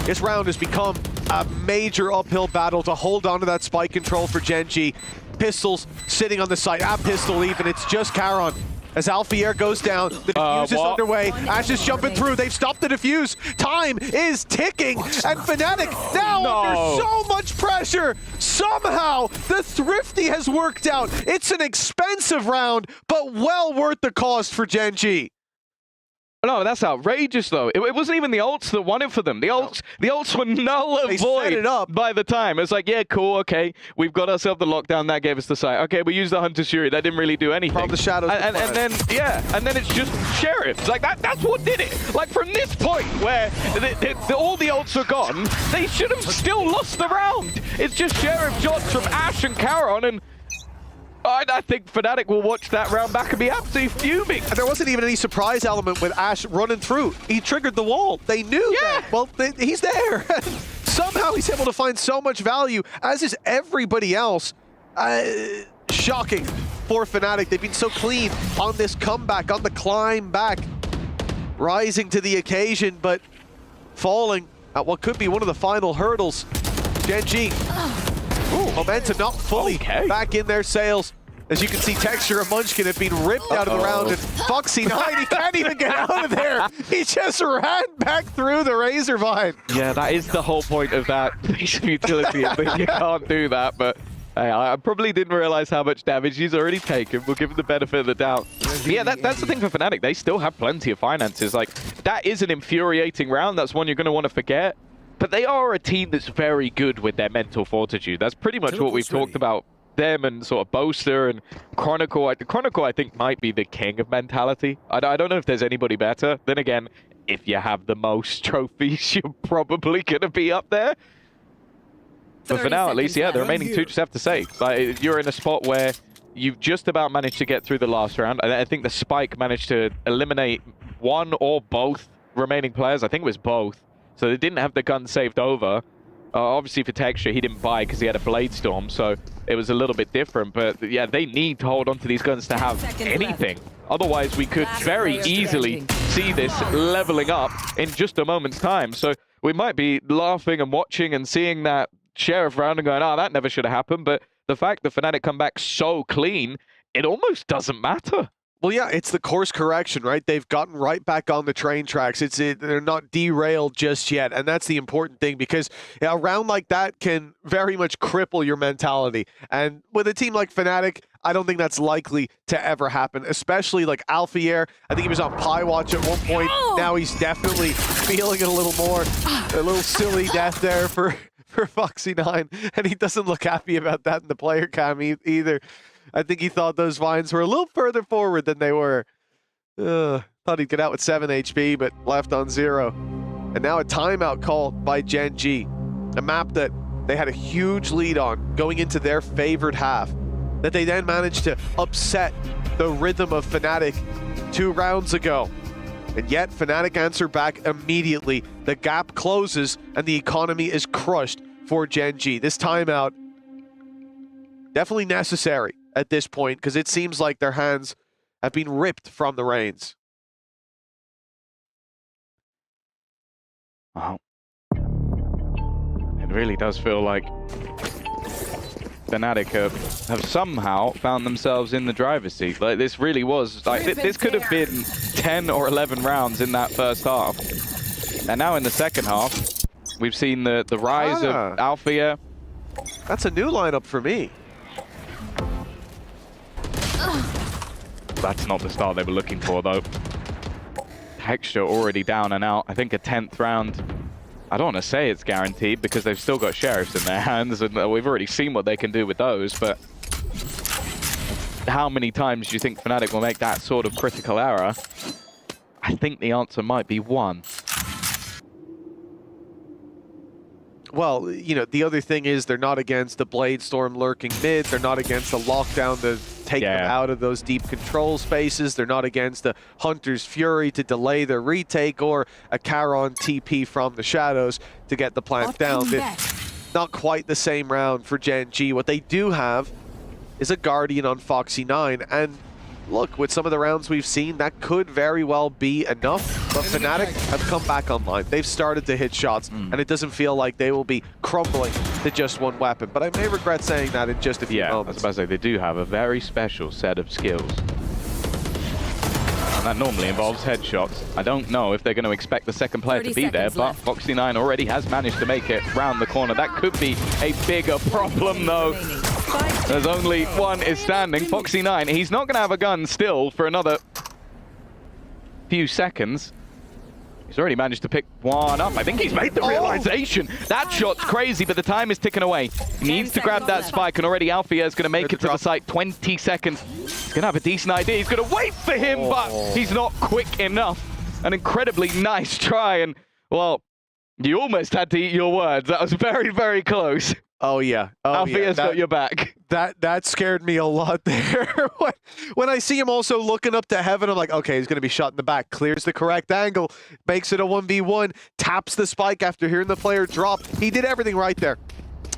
this round has become a major uphill battle to hold on to that spike control for Gen G. Pistols sitting on the site, at pistol even, it's just Charon. As Althea goes down, the defuse is underway. Ash is jumping through. They've stopped the defuse. Time is ticking. And Fnatic now under so much pressure. Somehow, the Thrifty has worked out. It's an expensive round, but well worth the cost for Gen G. No, that's outrageous, though. It wasn't even the ults that won it for them. The ults were null and void by the time. It's like, yeah, cool, okay. We've got ourselves the lockdown. That gave us the site. Okay, we used the Hunter's Fury. That didn't really do anything. From the shadows. And then, and then it's just Sheriff. It's like, that's what did it. Like, from this point where all the ults are gone, they should have still lost the round. It's just Sheriff shots from Ash and Charon, and I think Fnatic will watch that round back and be absolutely fuming. And there wasn't even any surprise element with Ash running through. He triggered the wall. They knew that. Well, he's there. Somehow he's able to find so much value, as is everybody else. Shocking for Fnatic. They've been so clean on this comeback, on the climb back. Rising to the occasion, but falling at what could be one of the final hurdles. Gen G. Ooh, momentum not fully back in their sails. As you can see, Texture and Munchkin have been ripped out of the round, and Foxy9, he can't even get out of there. He just ran back through the Razor Vine. Yeah, that is the whole point of that piece of utility. I think you can't do that, but hey, I probably didn't realize how much damage he's already taken. We'll give him the benefit of the doubt. But yeah, that's the thing for Fnatic. They still have plenty of finances. Like, that is an infuriating round. That's one you're going to want to forget. But they are a team that's very good with their mental fortitude. That's pretty much what we've talked about them and sort of Boaster and Chronicle. Chronicle, I think, might be the king of mentality. I don't know if there's anybody better. Then again, if you have the most trophies, you're probably going to be up there. But for now, at least, yeah, the remaining 2 just have to say. Like, you're in a spot where you've just about managed to get through the last round. I think the Spike managed to eliminate one or both remaining players. I think it was both. So they didn't have the gun saved over. Obviously for Texture, he didn't buy because he had a Blade Storm, so it was a little bit different. But yeah, they need to hold on to these guns to have anything. Otherwise, we could very easily see this leveling up in just a moment's time. So we might be laughing and watching and seeing that Sheriff round and going, oh, that never should have happened. But the fact that Fnatic come back so clean, it almost doesn't matter. Well, yeah, it's the course correction, right? They've gotten right back on the train tracks. They're not derailed just yet, and that's the important thing, because a round like that can very much cripple your mentality. And with a team like Fnatic, I don't think that's likely to ever happen, especially like Alfier. I think he was on Pie Watch at one point. Now he's definitely feeling it a little more. A little silly death there for Foxy9, and he doesn't look happy about that in the player cam either. I think he thought those vines were a little further forward than they were. Thought he'd get out with 7 HP, but left on 0. And now a timeout call by Gen G. A map that they had a huge lead on going into their favored half, that they then managed to upset the rhythm of Fnatic 2 rounds ago. And yet Fnatic answer back immediately. The gap closes and the economy is crushed for Gen G. This timeout definitely necessary at this point, because it seems like their hands have been ripped from the reins. Wow. It really does feel like Fnatic have somehow found themselves in the driver's seat. Like, this really was, like, this could have been 10 or 11 rounds in that first half. And now in the second half, we've seen the rise of Alfier. That's a new lineup for me. That's not the start they were looking for, though. Texture already down and out. I think a 10th round, I don't want to say it's guaranteed, because they've still got Sheriffs in their hands, and we've already seen what they can do with those, but how many times do you think Fnatic will make that sort of critical error? I think the answer might be 1. Well, you know, the other thing is they're not against the Blade Storm lurking mid. They're not against a lockdown to take them out of those deep control spaces. They're not against the Hunter's Fury to delay their retake, or a Charon TP from the shadows to get the plant down. Not quite the same round for Gen G. What they do have is a Guardian on Foxy9, and look, with some of the rounds we've seen, that could very well be enough, but Fnatic have come back online. They've started to hit shots, and it doesn't feel like they will be crumbling to just one weapon. But I may regret saying that in just a few moments. I was about to say, they do have a very special set of skills. And that normally involves headshots. I don't know if they're going to expect the second player to be there, but Foxy9 already has managed to make it round the corner. That could be a bigger problem, though. There's only one is standing. Foxy9, he's not going to have a gun still for another few seconds. He's already managed to pick one up. I think he's made the realization. That shot's crazy, but the time is ticking away. He needs to grab that spike, and already Alfier is going to make it to the site. 20 seconds. He's going to have a decent idea. He's going to wait for him, but he's not quick enough. An incredibly nice try, and, well, you almost had to eat your words. That was very, very close. Oh, yeah. Alfier's got your back. That scared me a lot there. When I see him also looking up to heaven, I'm like, okay, he's going to be shot in the back. Clears the correct angle, makes it a 1v1, taps the spike after hearing the player drop. He did everything right there.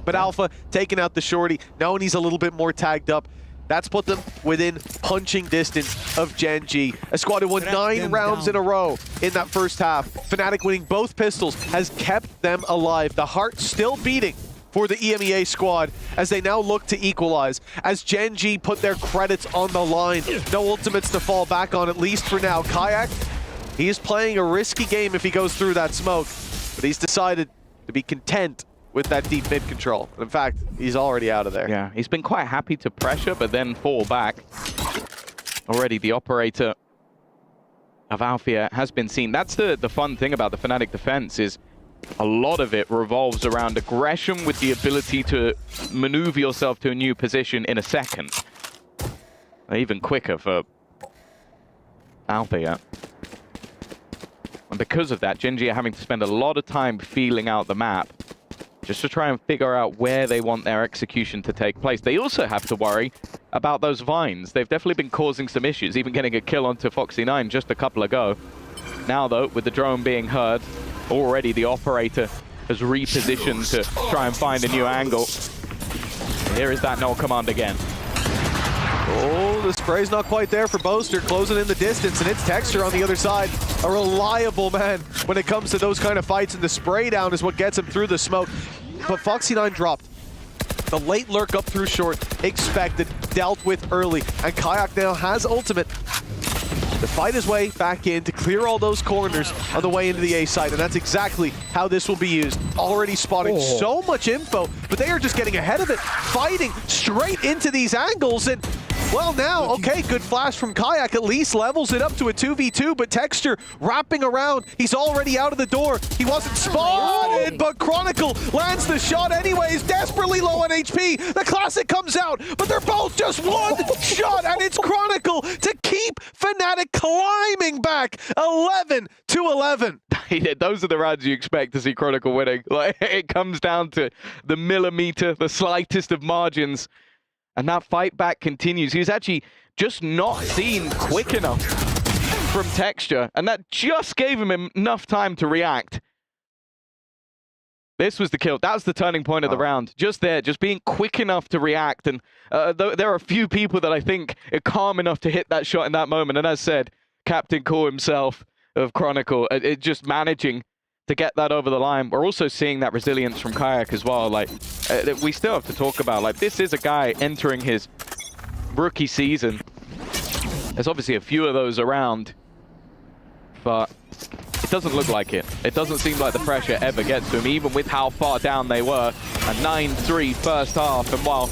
But Alpha taking out the shorty, knowing he's a little bit more tagged up. That's put them within punching distance of Gen G. A squad who won 9 rounds in a row in that first half. Fnatic winning both pistols has kept them alive. The heart still beating for the EMEA squad as they now look to equalize. As Gen G put their credits on the line. No ultimates to fall back on, at least for now. Kayak, he is playing a risky game if he goes through that smoke, but he's decided to be content with that deep mid control. In fact, he's already out of there. Yeah, he's been quite happy to pressure, but then fall back. Already the operator of Alfier has been seen. That's the fun thing about the Fnatic defense, is a lot of it revolves around aggression with the ability to maneuver yourself to a new position in a second. Even quicker for Alfier. And because of that, Gen G are having to spend a lot of time feeling out the map just to try and figure out where they want their execution to take place. They also have to worry about those vines. They've definitely been causing some issues, even getting a kill onto Foxy9 just a couple ago. Now, though, with the drone being heard, already the operator has repositioned to try and find a new angle. Here is that null command again. Oh, the spray's not quite there for Boaster, closing in the distance, and it's Texture on the other side. A reliable man when it comes to those kind of fights, and the spray down is what gets him through the smoke. But Foxy9 dropped. The late lurk up through short, expected. dealt with early. And Kayak now has ultimate to fight his way back in, to clear all those corners on the way into the A site, and that's exactly how this will be used. Already spotting so much info, but they are just getting ahead of it, fighting straight into these angles, and well, now, okay, good flash from Kayak, at least levels it up to a 2v2, but Texture wrapping around. He's already out of the door. He wasn't spotted, but Chronicle lands the shot anyways, desperately low on HP. The Classic comes out, but they're both just one shot, and it's Chronicle to keep Fnatic climbing back 11-11. Those are the rounds you expect to see Chronicle winning. Like, it comes down to the millimeter, the slightest of margins. And that fight back continues. He was actually just not seen quick enough from Texture, and that just gave him enough time to react. This was the kill. That was the turning point of the round. Just there, just being quick enough to react. And there are a few people that I think are calm enough to hit that shot in that moment. And as said, Captain Cool himself of Chronicle, just managing to get that over the line. We're also seeing that resilience from Kayak as well. Like, we still have to talk about, like, this is a guy entering his rookie season. There's obviously a few of those around, but it doesn't look like it. It doesn't seem like the pressure ever gets to him, even with how far down they were. A 9-3 first half, and while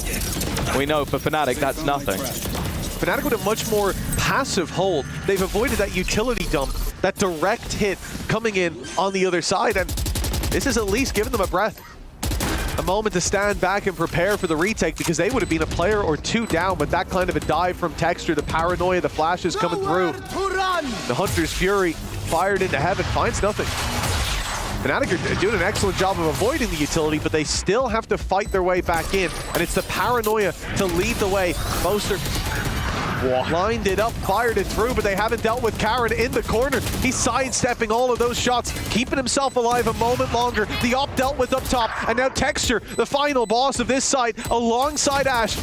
we know for Fnatic that's nothing. Fnatic with a much more passive hold. They've avoided that utility dump, that direct hit coming in on the other side, and this is at least giving them a breath. A moment to stand back and prepare for the retake, because they would have been a player or two down with that kind of a dive from Texture. The paranoia, the flashes coming through. The Hunter's Fury fired into heaven, finds nothing. Fnatic are doing an excellent job of avoiding the utility, but they still have to fight their way back in, and it's the paranoia to lead the way. Boaster lined it up, fired it through, but they haven't dealt with Karen in the corner. He's sidestepping all of those shots, keeping himself alive a moment longer. The op dealt with up top, and now Texture, the final boss of this side, alongside Ash.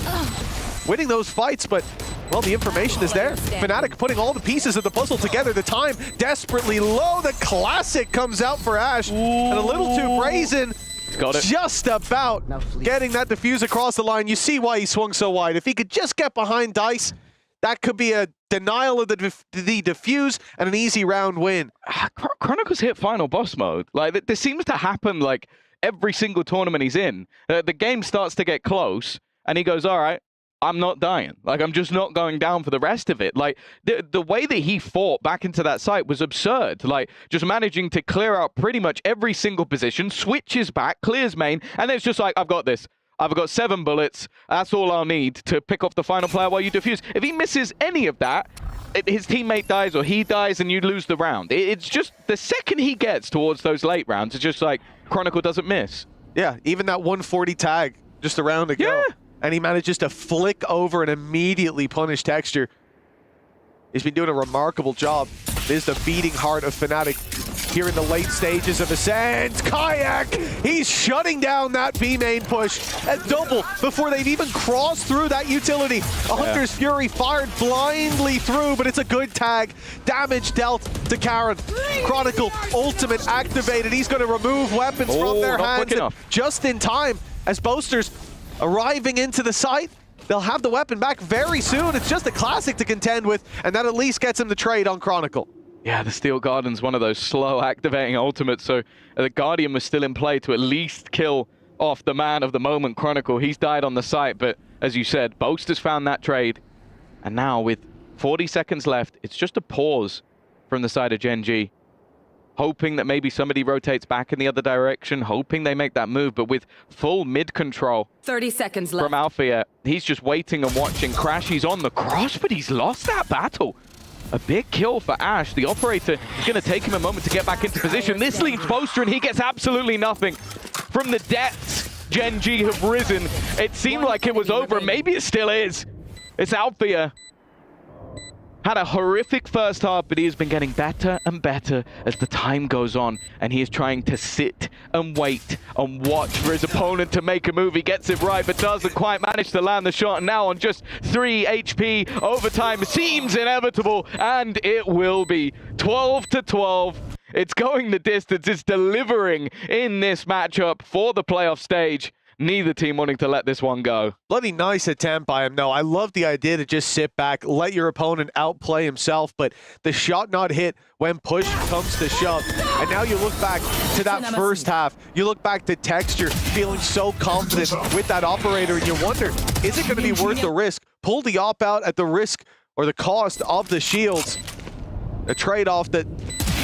Winning those fights, but, well, the information is there. Fnatic putting all the pieces of the puzzle together. The time desperately low. The Classic comes out for Ash, and a little too brazen. Got it. Just about getting that diffuse across the line. You see why he swung so wide. If he could just get behind Dice, that could be a denial of the diffuse and an easy round win. Chronicle's hit final boss mode. Like, this seems to happen like every single tournament he's in. The game starts to get close, and he goes, all right, I'm not dying. Like, I'm just not going down for the rest of it. Like, the way that he fought back into that site was absurd. Like, just managing to clear out pretty much every single position, switches back, clears main, and then it's just like, I've got this. I've got 7 bullets. That's all I'll need to pick off the final player while you defuse. If he misses any of that, his teammate dies or he dies and you lose the round. It's just the second he gets towards those late rounds, it's just like Chronicle doesn't miss. Yeah, even that 140 tag just a round ago. Yeah. And he manages to flick over and immediately punish Texture. He's been doing a remarkable job. This is the beating heart of Fnatic here in the late stages of Ascent. Kayak, he's shutting down that B main push at double before they've even crossed through that utility. A Hunter's Fury fired blindly through, but it's a good tag. Damage dealt to Karen. Chronicle ultimate activated. He's going to remove weapons from their hands just in time as Boasters arriving into the site. They'll have the weapon back very soon. It's just a Classic to contend with, and that at least gets him the trade on Chronicle. Yeah, the Steel Guardian's one of those slow activating ultimates, so the Guardian was still in play to at least kill off the man of the moment, Chronicle. He's died on the site, but as you said, Boasters found that trade. And now with 40 seconds left, it's just a pause from the side of Gen G. Hoping that maybe somebody rotates back in the other direction, hoping they make that move, but with full mid control 30 seconds left from Alfia, he's just waiting and watching. Crashy's on the cross, but he's lost that battle. A big kill for Ash. The operator is going to take him a moment to get back into position. This leaves Boaster, and he gets absolutely nothing. From the depths, Gen G have risen. It seemed like it was over. Maybe it still is. It's Alfia. Had a horrific first half, but he has been getting better and better as the time goes on, and he is trying to sit and wait and watch for his opponent to make a move. He gets it right, but doesn't quite manage to land the shot. And now on just 3 HP, overtime seems inevitable, and it will be 12-12. It's going the distance. It's delivering in this matchup for the playoff stage. neither team wanting to let this one go. Bloody nice attempt by him. No, I love the idea to just sit back, let your opponent outplay himself, but the shot not hit when push comes to shove. And now you look back to that first half. You look back to Texture feeling so confident with that operator, and you wonder, is it going to be worth the risk? Pull the op out at the risk or the cost of the shields. A trade-off that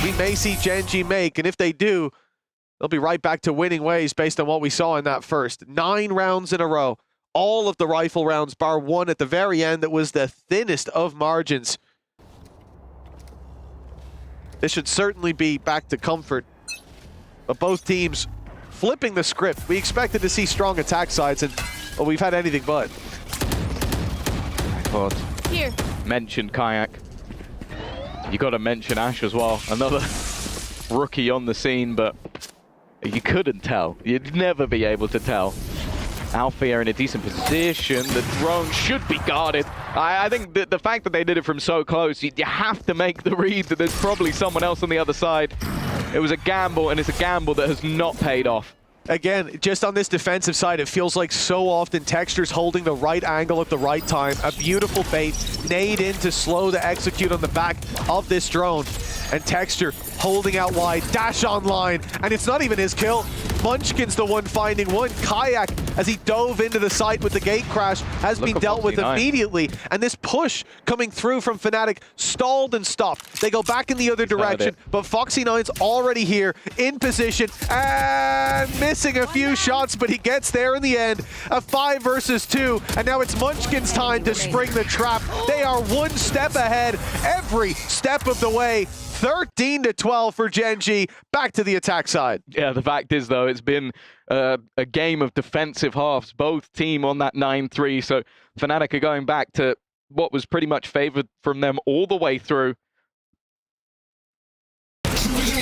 we may see Gen G make, and if they do, they'll be right back to winning ways based on what we saw in that first. 9 rounds in a row. All of the rifle rounds, bar one at the very end that was the thinnest of margins. This should certainly be back to comfort. But both teams flipping the script. We expected to see strong attack sides, and well, we've had anything but. I thought. Here. Mentioned Kayak. You got to mention Ash as well. Another rookie on the scene, but you couldn't tell. You'd never be able to tell. Alfia in a decent position. The drone should be guarded. I think that the fact that they did it from so close, you have to make the read that there's probably someone else on the other side. It was a gamble, and it's a gamble that has not paid off. Again, just on this defensive side, it feels like so often Texture's holding the right angle at the right time. A beautiful bait, nade in to slow the execute on the back of this drone. And Texture holding out wide, dash online, and it's not even his kill. Munchkin's the one finding one. Kayak, as he dove into the site with the gate crash, has been dealt with immediately. And this push coming through from Fnatic stalled and stopped. They go back in the other direction, but Foxy9's already here in position and missing a few shots, but he gets there in the end. A 5 versus 2, and now it's Munchkin's time to spring the trap. They are one step ahead every step of the way. 13-12 for Gen G. Back to the attack side. Yeah, the fact is, though, it's been a game of defensive halves. Both team on that 9-3, so Fnatic are going back to what was pretty much favored from them all the way through.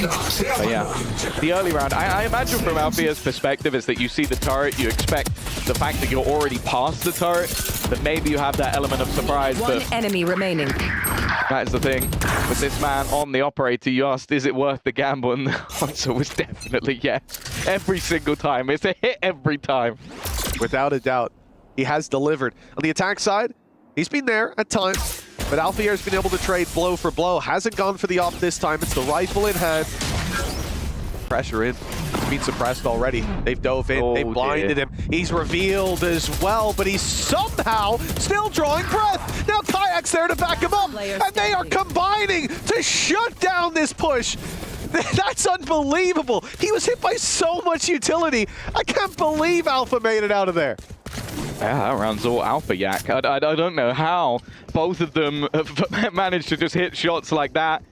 But yeah, the early round, I imagine from Alfia's perspective is that you see the turret, you expect the fact that you're already past the turret, that maybe you have that element of surprise. One enemy remaining. That is the thing. With this man on the operator, you asked, is it worth the gamble? And the answer was definitely yes. Every single time. It's a hit every time. Without a doubt, he has delivered. On the attack side, he's been there at times. But Alfia's been able to trade blow for blow. Hasn't gone for the op this time. It's the rifle in hand. Pressure in. He's been suppressed already. They've dove in. They blinded him. He's revealed as well, but he's somehow still drawing breath. Now Kayak's there to back him up, and they are combining to shut down this push. That's unbelievable. He was hit by so much utility. I can't believe Alpha made it out of there. Yeah, that round's all Alpha Yak. I don't know how both of them have managed to just hit shots like that.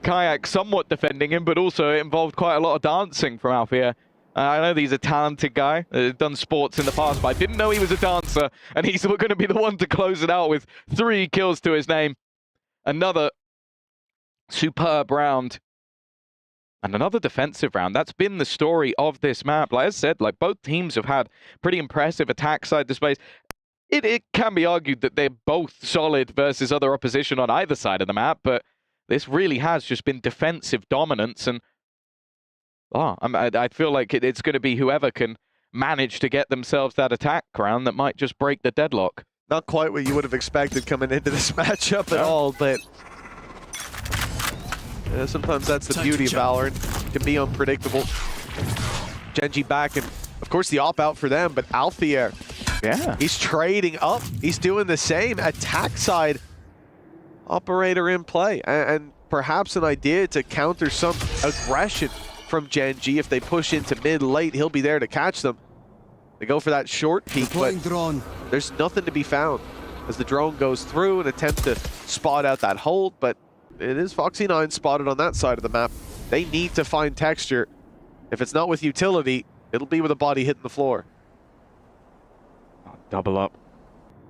Kayak somewhat defending him, but also it involved quite a lot of dancing from Alfia. I know he's a talented guy, done sports in the past, but I didn't know he was a dancer, and he's going to be the one to close it out with 3 kills to his name. Another superb round. And another defensive round. That's been the story of this map. Like I said, like both teams have had pretty impressive attack side displays. It can be argued that they're both solid versus other opposition on either side of the map, but this really has just been defensive dominance. And I feel like it's going to be whoever can manage to get themselves that attack round that might just break the deadlock. Not quite what you would have expected coming into this matchup at all, but sometimes that's the beauty of Valorant. It can be unpredictable. Gen G back, and of course the op out for them, but Alfia, yeah, he's trading up. He's doing the same. Attack side operator in play, and perhaps an idea to counter some aggression from Gen G. If they push into mid late, he'll be there to catch them. They go for that short peek, but there's nothing to be found as the drone goes through and attempts to spot out that hold, but it is Foxy9 spotted on that side of the map. They need to find Texture. If it's not with utility, it'll be with a body hitting the floor. Double up.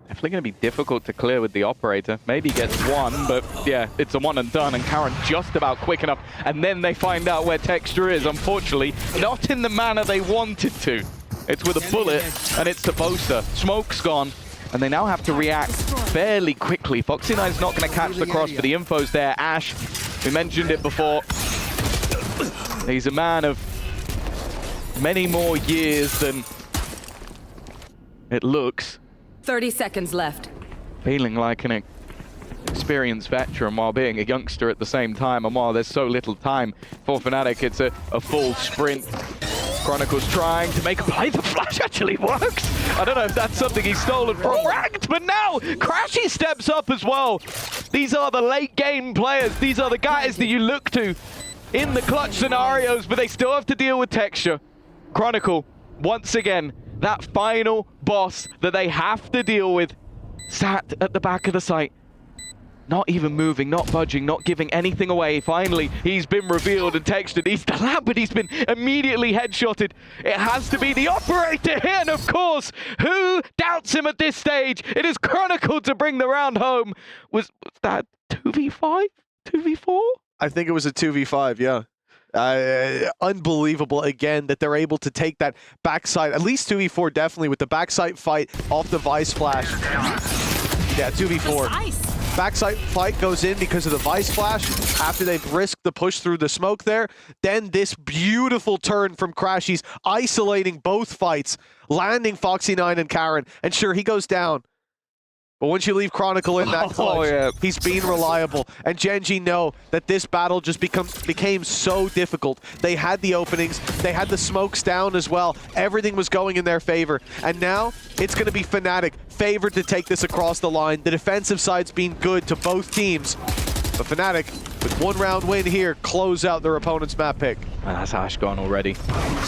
Definitely going to be difficult to clear with the operator. Maybe he gets one, but yeah, it's a one and done, and Karen just about quick enough. And then they find out where Texture is, unfortunately. Not in the manner they wanted to. It's with a bullet, and it's to Boaster. Smoke's gone. And they now have to react fairly quickly. Foxy9's not going to catch the cross, but the info's there. Ash, we mentioned it before. He's a man of many more years than it looks, 30 seconds left. feeling like an experienced veteran while being a youngster at the same time. And while there's so little time for Fnatic, it's a full sprint. Chronicle's trying to make a play. The flash actually works. I don't know if that's something he's stolen from Ranked, but now Crashy steps up as well. These are the late game players. These are the guys that you look to in the clutch scenarios, but they still have to deal with texture. Chronicle, once again, that final boss that they have to deal with, sat at the back of the site. Not even moving, not budging, not giving anything away. Finally, he's been revealed and textured. He's the lab, but he's been immediately headshotted. It has to be the operator here, and of course, who doubts him at this stage? It is Chronicle to bring the round home. Was that 2v5? 2v4? I think it was a 2v5, yeah. Unbelievable again that they're able to take that backside, at least 2v4 definitely, with the backside fight off the Vice Flash. Yeah, 2v4. Backside fight goes in because of the Vice Flash after they've risked the push through the smoke there. Then this beautiful turn from Crashy's, isolating both fights, landing Foxy9 and Karen. And sure, he goes down. But once you leave Chronicle in that clutch, he's been reliable. And Gen G know that this battle just became so difficult. They had the openings, they had the smokes down as well. Everything was going in their favor. And now it's going to be Fnatic favored to take this across the line. The defensive side's been good to both teams. But Fnatic, with one round win here, close out their opponent's map pick. And that's Ash gone already.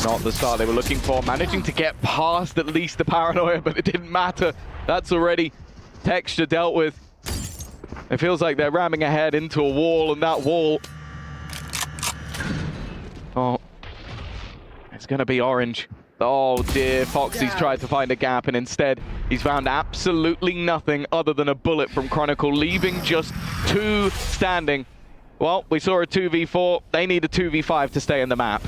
Not the start they were looking for. Managing to get past at least the paranoia, but it didn't matter. That's already texture dealt with. It feels like they're ramming ahead into a wall, and that wall, oh, it's gonna be orange. Oh dear, Foxy's tried to find a gap, and instead he's found absolutely nothing other than a bullet from Chronicle, leaving just two standing. Well, we saw a 2v4. They need a 2v5 to stay in the map.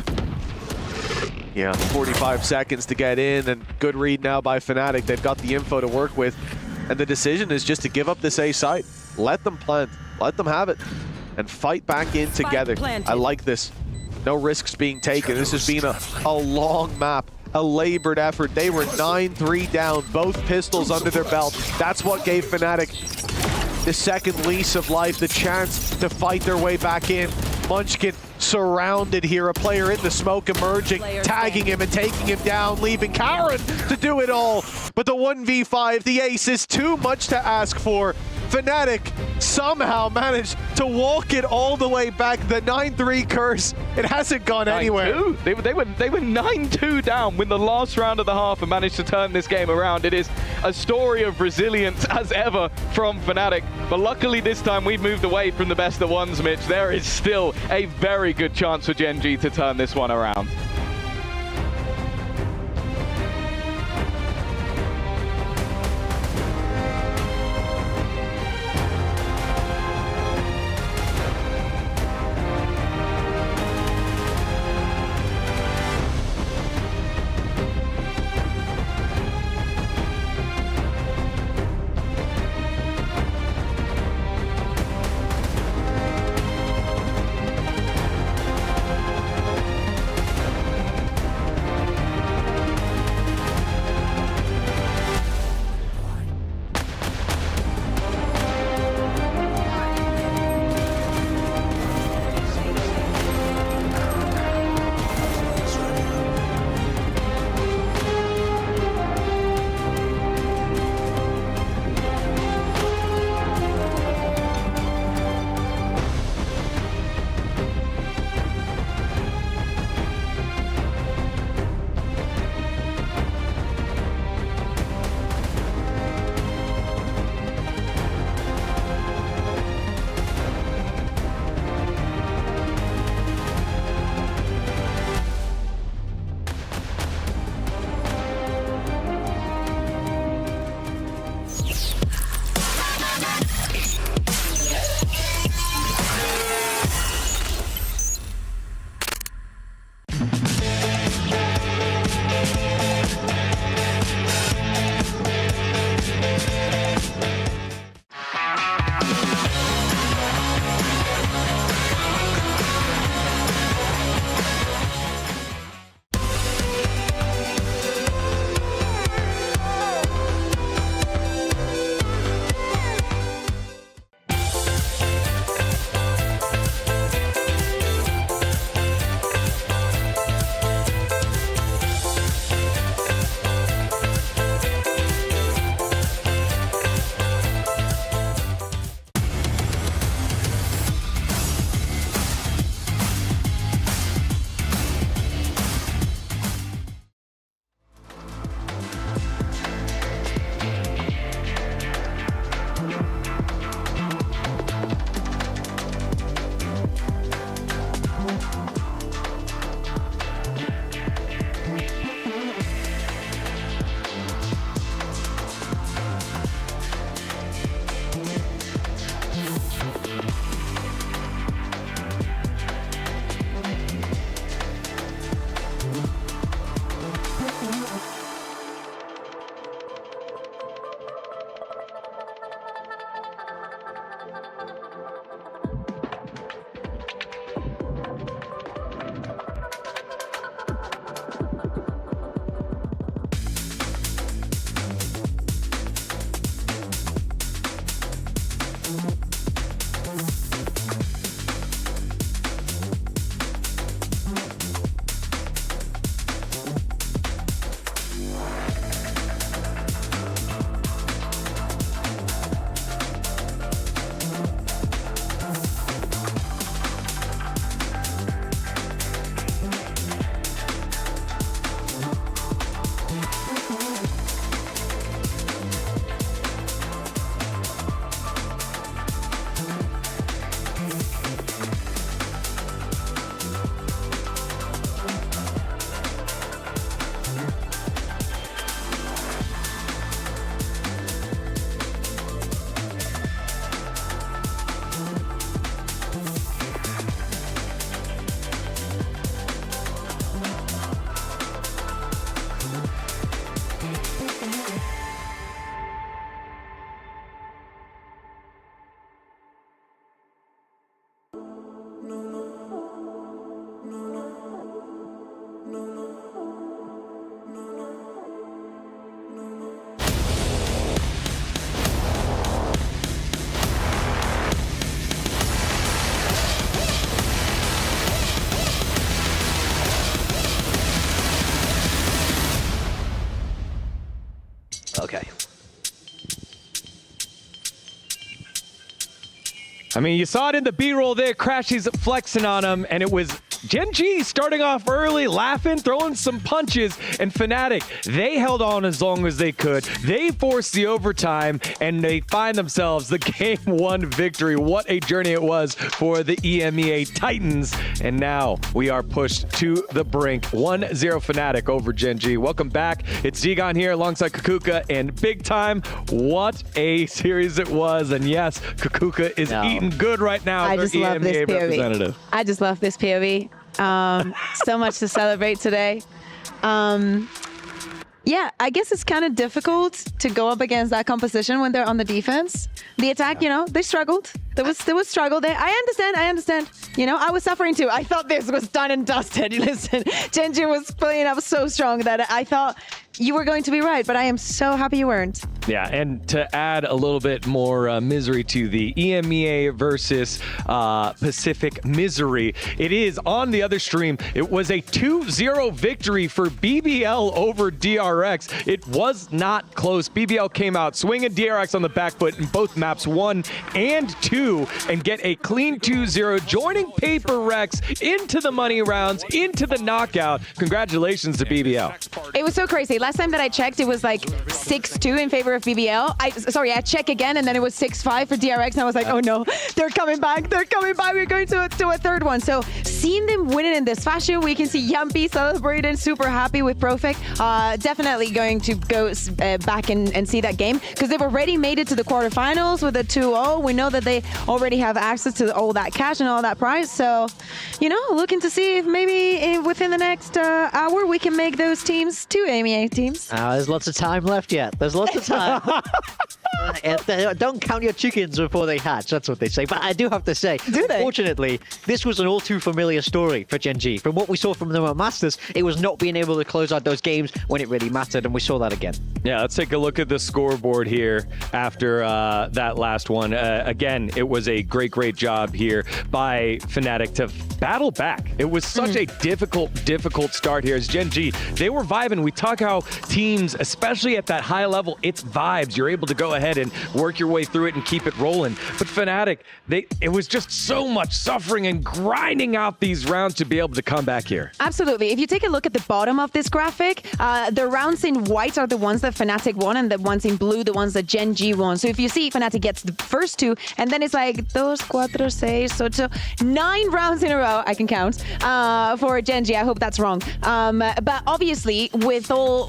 Yeah, 45 seconds to get in, and good read now by Fnatic. They've got the info to work with. And the decision is just to give up this A site. Let them plant, let them have it, and fight back in together. I like this. No risks being taken. This has been a long map, a labored effort. They were 9-3 down, both pistols under their belt. That's what gave Fnatic the second lease of life, the chance to fight their way back in. Munchkin surrounded here, a player in the smoke emerging, tagging him and taking him down, leaving Karen to do it all. But the 1v5, the ace, is too much to ask for. Fnatic somehow managed to walk it all the way back. The 9-3 curse, it hasn't gone anywhere. They were 9-2 down in the last round of the half and managed to turn this game around. It is a story of resilience as ever from Fnatic. But luckily this time we've moved away from the best of ones, Mitch. There is still a very good chance for Gen G to turn this one around. I mean, you saw it in the B-roll there. Crashy's flexing on him, and it was Gen G starting off early, laughing, throwing some punches, and Fnatic, they held on as long as they could. They forced the overtime, and they find themselves the Game 1 victory. What a journey it was for the EMEA Titans. And now we are pushed to the brink. 1-0 Fnatic over Gen G. Welcome back. It's Zigon here alongside Kukuka and Big Time. What a series it was. And yes, Kukuka is eating good right now. I just love this POV. Representative. I just love this POV. So much to celebrate today. Yeah, I guess it's kind of difficult to go up against that composition when they're on the defense. The attack, you know, they struggled. There was struggle there. I understand. You know, I was suffering too. I thought this was done and dusted. Listen, Gen G was playing up so strong that I thought you were going to be right, but I am so happy you weren't. Yeah, and to add a little bit more misery to the EMEA versus Pacific misery, it is on the other stream. It was a 2-0 victory for BBL over DRX. It was not close. BBL came out swinging DRX on the back foot in both maps 1 and 2 and get a clean 2-0, joining Paper Rex into the money rounds, into the knockout. Congratulations to BBL. It was so crazy. Last time that I checked, it was like 6-2 in favor of BBL. I check again, and then it was 6-5 for DRX, and I was like, oh no, they're coming back. We're going to a third one. So seeing them win it in this fashion, we can see Yampi celebrating, super happy with Profect. Definitely going to go back and see that game, because they've already made it to the quarterfinals with a 2-0. We know that they already have access to all that cash and all that prize. So, you know, looking to see if maybe within the next hour we can make those teams 2 EMEA teams. There's lots of time left yet. There's lots of time. Don't count your chickens before they hatch. That's what they say. But I do have to say, unfortunately, this was an all too familiar story for Gen G. From what we saw from them at Masters, it was not being able to close out those games when it really mattered, and we saw that again. Yeah, let's take a look at the scoreboard here after that last one. Again, it was a great job here by Fnatic to battle back. It was such a difficult start here as Gen G. They were vibing. We talk how teams, especially at that high level, it's vibes. You're able to go ahead and work your way through it and keep it rolling. But Fnatic, it was just so much suffering and grinding out these rounds to be able to come back here. Absolutely. If you take a look at the bottom of this graphic, the rounds in white are the ones that Fnatic won, and the ones in blue, the ones that Gen G won. So if you see, Fnatic gets the first 2, and then it's like dos, cuatro, seis, ocho, 9 rounds in a row, I can count, for Gen G. I hope that's wrong. But obviously, with all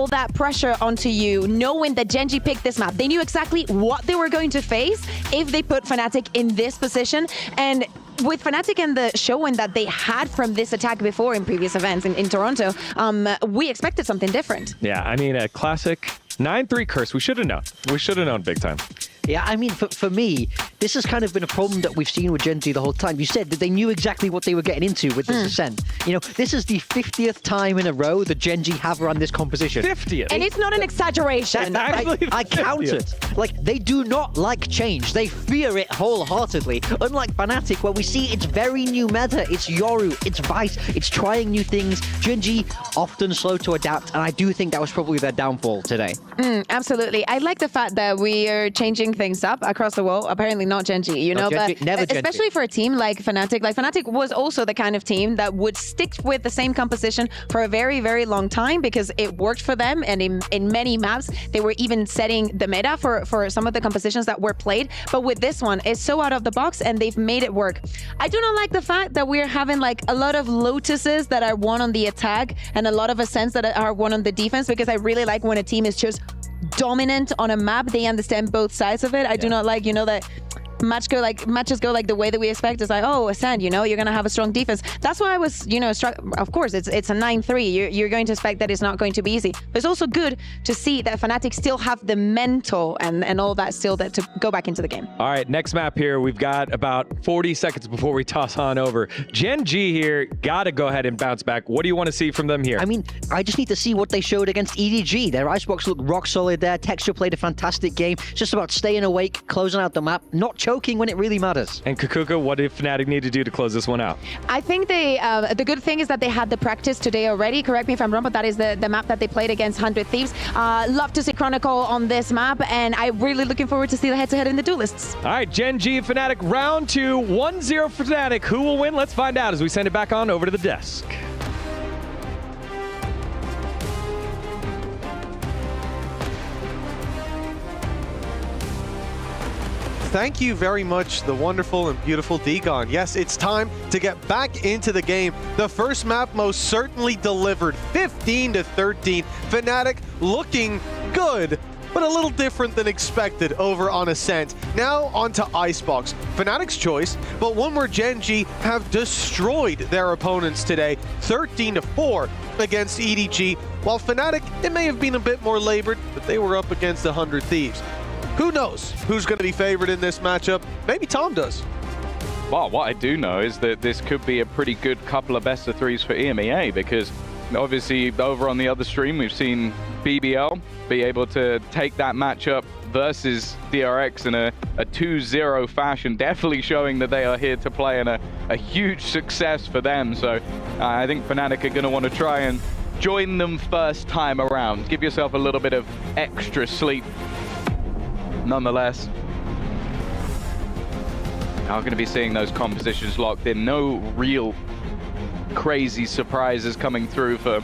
that pressure onto you, knowing that Gen G picked this map, they knew exactly what they were going to face if they put Fnatic in this position. And with Fnatic and the showing that they had from this attack before in previous events in Toronto, we expected something different. Yeah, I mean, a classic 9-3 curse. We should have known. We should have known big time. Yeah, I mean, for me, this has kind of been a problem that we've seen with Gen G the whole time. You said that they knew exactly what they were getting into with this ascent. You know, this is the 50th time in a row that Gen G have run this composition. 50th? And it's not an exaggeration. I counted. Like, they do not like change. They fear it wholeheartedly. Unlike Fnatic, where we see it's very new meta. It's Yoru, it's Vice, it's trying new things. Gen G often slow to adapt, and I do think that was probably their downfall today. Absolutely. I like the fact that we are changing things up across the world. Apparently not Gen G, you know, but especially for a team like Fnatic. Like, Fnatic was also the kind of team that would stick with the same composition for a very long time because it worked for them, and in many maps they were even setting the meta for some of the compositions that were played. But with this one, it's so out of the box and they've made it work. I do not like the fact that we're having like a lot of Lotuses that are one on the attack and a lot of Ascents that are one on the defense, because I really like when a team is just dominant on a map. They understand both sides of it. I do not like, you know, that matches go like the way that we expect. It's like, oh, Ascend, you know, you're gonna have a strong defense. That's why I was, you know, struck. Of course, it's a 9-3. You're going to expect that it's not going to be easy. But it's also good to see that Fnatic still have the mental and all that still that to go back into the game. All right, next map here. We've got about 40 seconds before we toss on over. Gen G here, gotta go ahead and bounce back. What do you want to see from them here? I mean, I just need to see what they showed against EDG. Their icebox looked rock solid there. Texture played a fantastic game. It's just about staying awake, closing out the map, not choking when it really matters. And Kukuka, what did Fnatic need to do to close this one out? I think the good thing is that they had the practice today already. Correct me if I'm wrong, but that is the map that they played against 100 Thieves. Love to see Chronicle on this map, and I'm really looking forward to see the head-to-head in the duelists. All right, Gen G Fnatic round 2, 1-0 Fnatic. Who will win? Let's find out as we send it back on over to the desk. Thank you very much, the wonderful and beautiful Degon. Yes, it's time to get back into the game. The first map most certainly delivered, 15-13. Fnatic looking good, but a little different than expected over on Ascent. Now onto Icebox. Fnatic's choice, but one where Gen G have destroyed their opponents today, 13-4 against EDG. While Fnatic, it may have been a bit more labored, but they were up against 100 Thieves. Who knows who's going to be favored in this matchup? Maybe Tom does. Well, what I do know is that this could be a pretty good couple of best of threes for EMEA, because obviously over on the other stream, we've seen BBL be able to take that matchup versus DRX in a 2-0 fashion, definitely showing that they are here to play and a huge success for them. So I think Fnatic are going to want to try and join them first time around. Give yourself a little bit of extra sleep. Nonetheless, I'm going to be seeing those compositions locked in. No real crazy surprises coming through for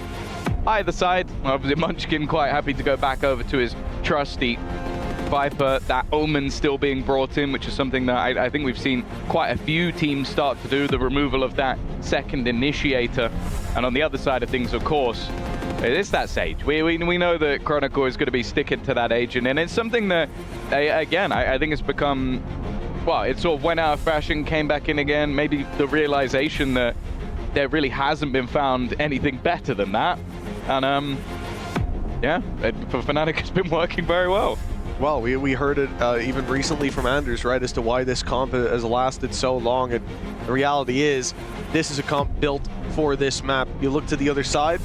either side. Obviously, Munchkin quite happy to go back over to his trusty Viper. That Omen still being brought in, which is something that I think we've seen quite a few teams start to do, the removal of that second initiator. And on the other side of things, of course, it's that Sage. We know that Chronicle is going to be sticking to that agent, and it's something that, again, I think it's become, well, it sort of went out of fashion, came back in again. Maybe the realization that there really hasn't been found anything better than that. And, yeah, for Fnatic, it's been working very well. Well, we heard it even recently from Anders, right, as to why this comp has lasted so long. And the reality is, this is a comp built for this map. You look to the other side,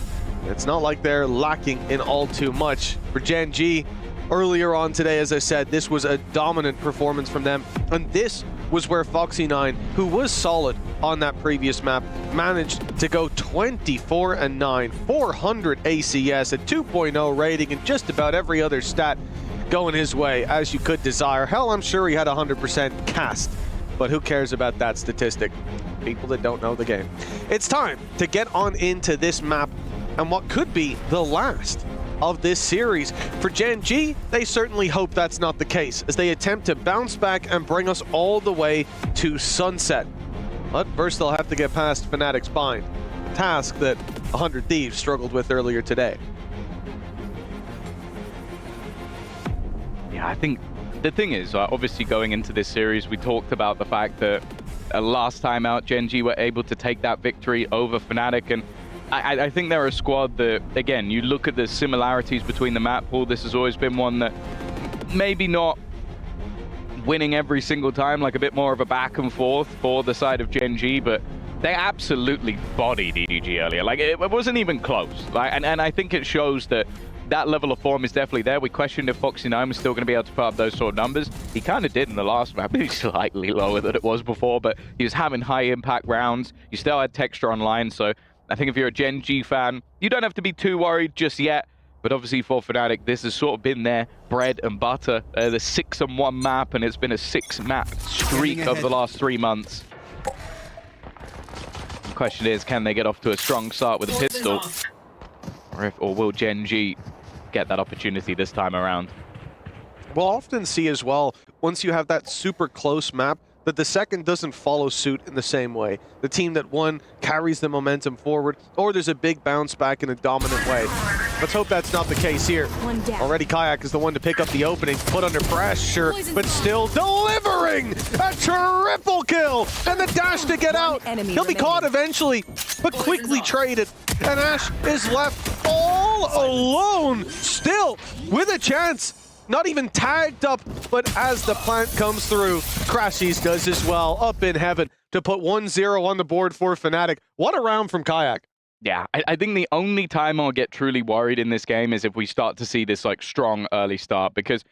it's not like they're lacking in all too much. For Gen G, earlier on today, as I said, this was a dominant performance from them. And this was where Foxy9, who was solid on that previous map, managed to go 24-9, 400 ACS, a 2.0 rating, and just about every other stat going his way, as you could desire. Hell, I'm sure he had 100% cast, but who cares about that statistic? People that don't know the game. It's time to get on into this map and what could be the last of this series. For Gen G, they certainly hope that's not the case, as they attempt to bounce back and bring us all the way to Sunset. But first they'll have to get past Fnatic's bind, a task that 100 Thieves struggled with earlier today. Yeah, I think the thing is, obviously going into this series, we talked about the fact that last time out, Gen G were able to take that victory over Fnatic, and I think they're a squad that, again, you look at the similarities between the map pool, this has always been one that maybe not winning every single time, like a bit more of a back and forth for the side of Gen G, but they absolutely bodied EDG earlier. Like, it wasn't even close. Like, and I think it shows that that level of form is definitely there. We questioned if Foxy9 was still going to be able to put up those sort of numbers. He kind of did in the last map. Maybe slightly lower than it was before, but he was having high impact rounds. You still had texture online, so I think if you're a Gen G fan, you don't have to be too worried just yet. But obviously for Fnatic, this has sort of been their bread and butter. The 6-1 map, and it's been a 6-map streak over the last 3 months. The question is, can they get off to a strong start with a pistol? Or will Gen G get that opportunity this time around? We'll often see as well, once you have that super close map, that the second doesn't follow suit in the same way. The team that won carries the momentum forward, or there's a big bounce back in a dominant way. Let's hope that's not the case here. Already Kayak is the one to pick up the opening, put under pressure, but still delivering a triple kill and the dash to get out. He'll be caught eventually, but quickly traded. And Ash is left all alone, still with a chance. Not even tagged up, but as the plant comes through, Crashies does as well, up in heaven to put 1-0 on the board for Fnatic. What a round from Kayak. Yeah, I think the only time I'll get truly worried in this game is if we start to see this like strong early start, because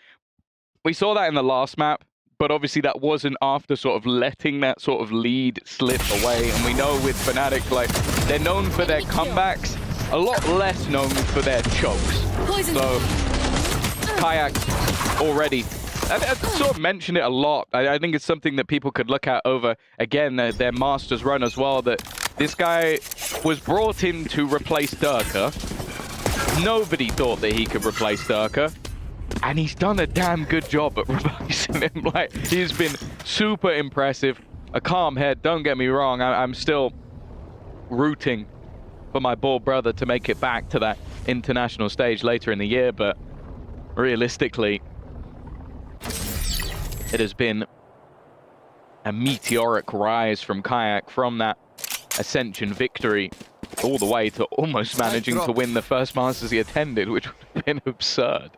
we saw that in the last map. but obviously that wasn't after sort of letting that sort of lead slip away. And we know with Fnatic, like, they're known for their comebacks, a lot less known for their chokes. So, Kayak already, I sort of mentioned it a lot. I think it's something that people could look at over, again, their Masters run as well, that this guy was brought in to replace Durka. Nobody thought that he could replace Durka. And he's done a damn good job at replacing him. Like, he's been super impressive. A calm head, don't get me wrong. I'm still rooting for my bald brother to make it back to that international stage later in the year, but realistically, it has been a meteoric rise from Kayak from that Ascension victory all the way to almost managing to win the first Masters he attended, which would have been absurd.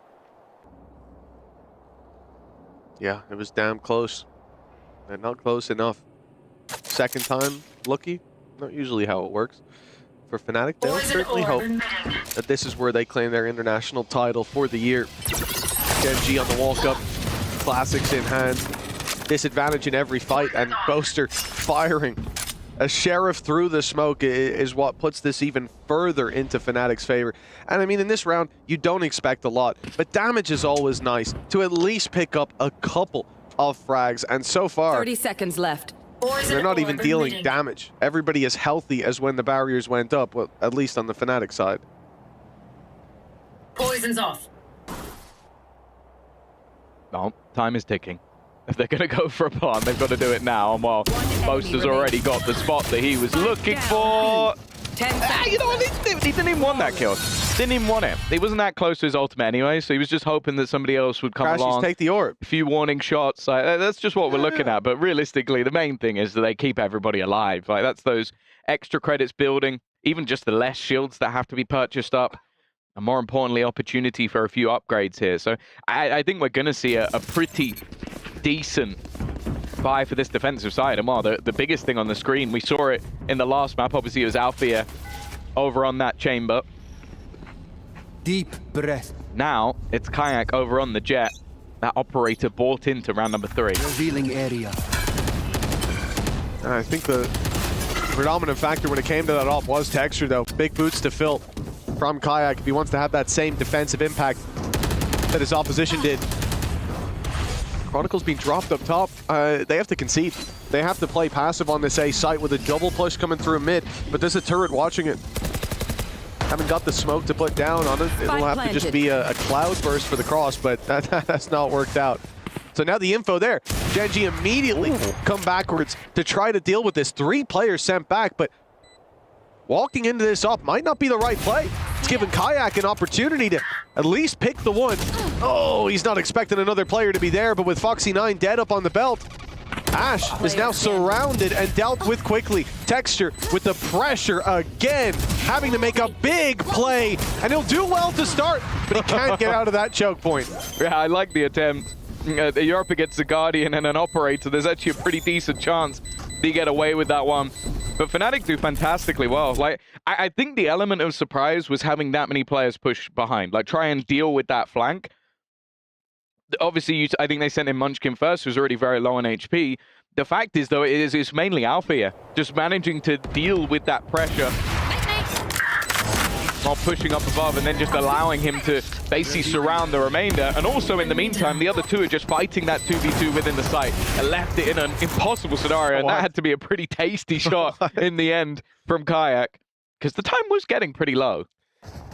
Yeah, it was damn close. And not close enough. Second time lucky. Not usually how it works. For Fnatic, they'll certainly hope that this is where they claim their international title for the year. Genji on the walk-up, classics in hand. Disadvantage in every fight, and Boaster firing. A Sheriff through the smoke is what puts this even further into Fnatic's favor. And I mean, in this round, you don't expect a lot, but damage is always nice to at least pick up a couple of frags. And so far, 30 seconds left. They're not even dealing damage. Everybody is healthy as when the barriers went up, well, at least on the Fnatic side. Poison's off. No, time is ticking. If they're going to go for a bomb, they've got to do it now. And while Boaster's already got the spot that he was looking for... you know what? He didn't even want that kill. Didn't even want it. He wasn't that close to his ultimate anyway, so he was just hoping that somebody else would come along. Take the orb. A few warning shots. Like, that's just what we're looking at. But realistically, the main thing is that they keep everybody alive. Like, that's those extra credits building, even just the less shields that have to be purchased up. And more importantly, opportunity for a few upgrades here. So I think we're going to see a pretty decent buy for this defensive side. And while the biggest thing on the screen, we saw it in the last map. Obviously, it was Althea over on that chamber. Deep breath. Now, it's Kayak over on the jet. That operator bought into round number 3. Revealing area. I think the predominant factor when it came to that op was texture, though. Big boots to fill from Kayak if he wants to have that same defensive impact that his opposition did. Chronicle's being dropped up top. They have to concede. They have to play passive on this A site with a double push coming through mid, but there's a turret watching it. Haven't got the smoke to put down on it. It'll have to just be a cloud burst for the cross, but that's not worked out. So now the info there. Genji immediately come backwards to try to deal with this. 3 players sent back, but walking into this up might not be the right play. It's given Kayak an opportunity to at least pick the one. Oh, he's not expecting another player to be there, but with Foxy9 dead up on the belt, Ash is now surrounded and dealt with quickly. Texture with the pressure again, having to make a big play, and he'll do well to start, but he can't get out of that choke point. Yeah, I like the attempt. You're up against a Guardian and an Operator. There's actually a pretty decent chance they get away with that one. But Fnatic do fantastically well. Like, I think the element of surprise was having that many players push behind, like try and deal with that flank. Obviously, I think they sent in Munchkin first, who's already very low on HP. The fact is, though, it's mainly Althea just managing to deal with that pressure while pushing up above and then just allowing him to basically surround the remainder. And also, in the meantime, the other two are just fighting that 2v2 within the site and left it in an impossible scenario. And that had to be a pretty tasty shot in the end from Kayak because the time was getting pretty low.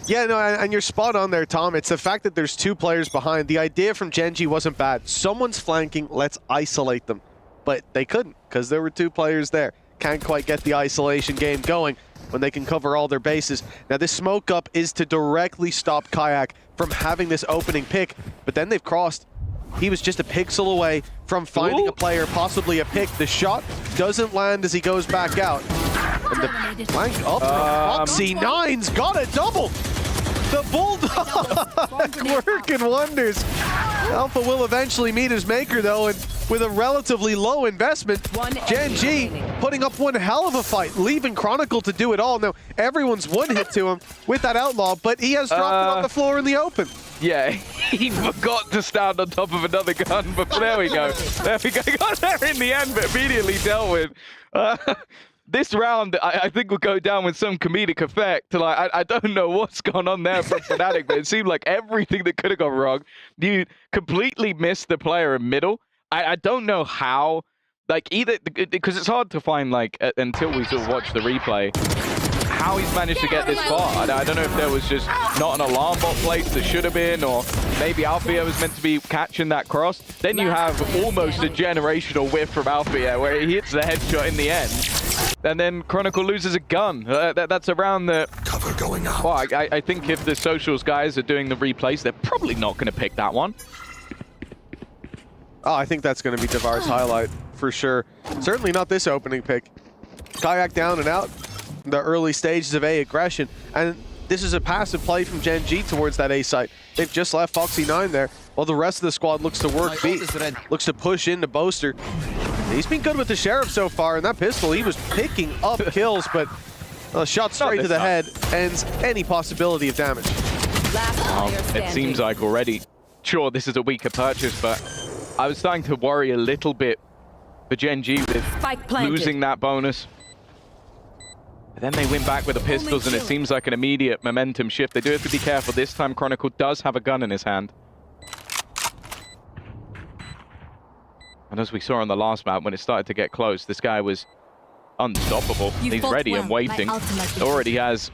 Yeah, no, and you're spot on there, Tom. It's the fact that there's 2 players behind. The idea from Genji wasn't bad. Someone's flanking, let's isolate them. But they couldn't because there were 2 players there. Can't quite get the isolation game going when they can cover all their bases. Now, this smoke up is to directly stop Kayak from having this opening pick, but then they've crossed. He was just a pixel away from finding a player, possibly a pick. The shot doesn't land as he goes back out. And the flank up from Foxy9's got a double. The Bulldog working wonders. Alpha will eventually meet his maker, though, and with a relatively low investment, Genji putting up one hell of a fight, leaving Chronicle to do it all. Now, everyone's one hit to him with that Outlaw, but he has dropped it on the floor in the open. Yeah, he forgot to stand on top of another gun, but there we go. There we go. Got there in the end, but immediately dealt with. This round, I think will go down with some comedic effect. Like, I don't know what's gone on there from Fnatic, but it seemed like everything that could have gone wrong. You completely missed the player in middle. I don't know how, like, either, because it's hard to find, like, until we sort of watch the replay, how he's managed to get this far. I don't know if there was just not an alarm bot placed that should have been, or maybe Alfia was meant to be catching that cross. Then you have almost a generational whiff from Alfia where he hits the headshot in the end. And then Chronicle loses a gun. That's around the... Cover going up. Well, I think if the socials guys are doing the replays, they're probably not going to pick that one. Oh, I think that's going to be Devar's highlight for sure. Certainly not this opening pick. Kayak down and out. The early stages of A aggression, and this is a passive play from Gen G towards that A site. They've just left Foxy9 there, while the rest of the squad looks to work B, looks to push into Boaster. He's been good with the Sheriff so far, and that pistol, he was picking up kills, but a shot straight to the head ends any possibility of damage. It seems like already, sure, this is a weaker purchase, but I was starting to worry a little bit for Gen G with losing that bonus. But then they win back with the pistols, and it seems like an immediate momentum shift. They do have to be careful. This time, Chronicle does have a gun in his hand. And as we saw on the last map, when it started to get close, this guy was unstoppable. He's ready and waiting. Already has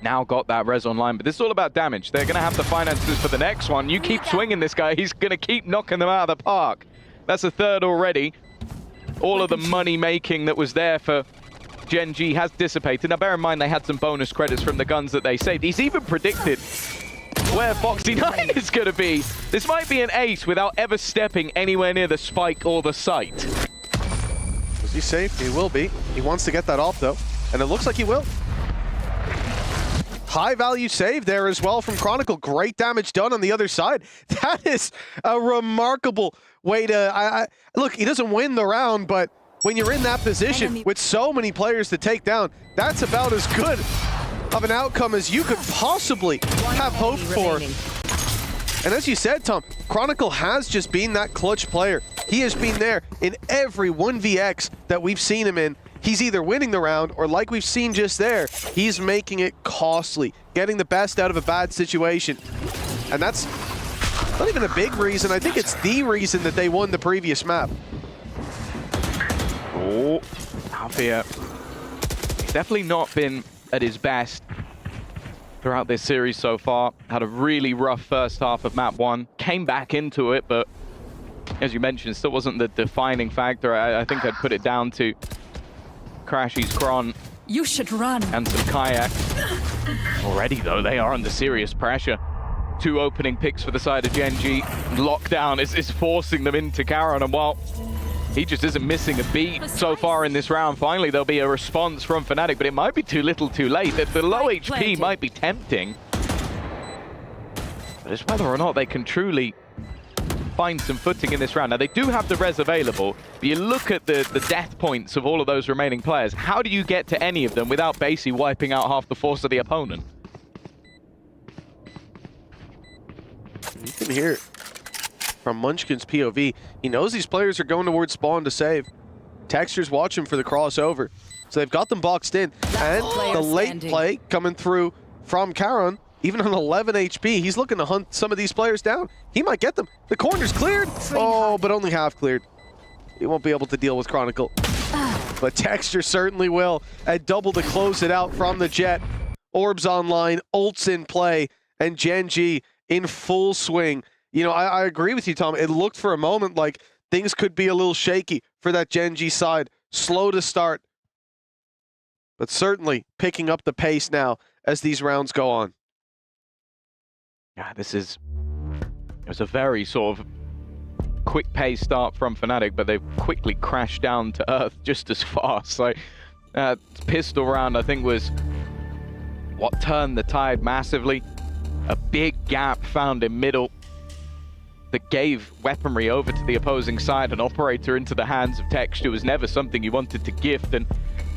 now got that res online, but this is all about damage. They're going to have the finances for the next one. You keep swinging this guy, he's going to keep knocking them out of the park. That's a third already. All of the money making that was there for Gen G has dissipated. Now, bear in mind, they had some bonus credits from the guns that they saved. He's even predicted where Foxy9 is going to be. This might be an ace without ever stepping anywhere near the spike or the site. Is he safe? He will be. He wants to get that off, though, and it looks like he will. High value save there as well from Chronicle. Great damage done on the other side. That is a remarkable way to... Look, he doesn't win the round, but when you're in that position with so many players to take down, that's about as good of an outcome as you could possibly have hoped for. And as you said, Tom, Chronicle has just been that clutch player. He has been there in every 1vx that we've seen him in. He's either winning the round, or like we've seen just there, he's making it costly, getting the best out of a bad situation. And that's not even a big reason. I think it's the reason that they won the previous map. Oh, Alfia. He's definitely not been at his best throughout this series so far. Had a really rough first half of map 1. Came back into it, but as you mentioned, still wasn't the defining factor. I think I'd put it down to Crashy's Kron. You should run. And some Kayak. Already, though, they are under serious pressure. 2 opening picks for the side of Gen G. Lockdown is forcing them into Karon, and while he just isn't missing a beat so far in this round, finally there'll be a response from Fnatic, but it might be too little too late. The low HP might be tempting. But it's whether or not they can truly find some footing in this round. Now, they do have the res available, but you look at the death points of all of those remaining players. How do you get to any of them without basically wiping out half the force of the opponent? You can hear it from Munchkin's POV. He knows these players are going towards spawn to save. Texture's watching for the crossover. So they've got them boxed in. And the late play coming through from Karon, even on 11 HP, he's looking to hunt some of these players down. He might get them. The corner's cleared. Oh, but only half cleared. He won't be able to deal with Chronicle. But Texture certainly will. A double to close it out from the Jet. Orbs online, ults in play, and Gen G in full swing. You know, I agree with you, Tom. It looked for a moment like things could be a little shaky for that Gen G side. Slow to start, but certainly picking up the pace now as these rounds go on. Yeah, it was a very sort of quick pace start from Fnatic, but they've quickly crashed down to earth just as fast. So pistol round, I think, was what turned the tide massively. A big gap found in middle that gave weaponry over to the opposing side. An operator into the hands of Texture was never something you wanted to gift. And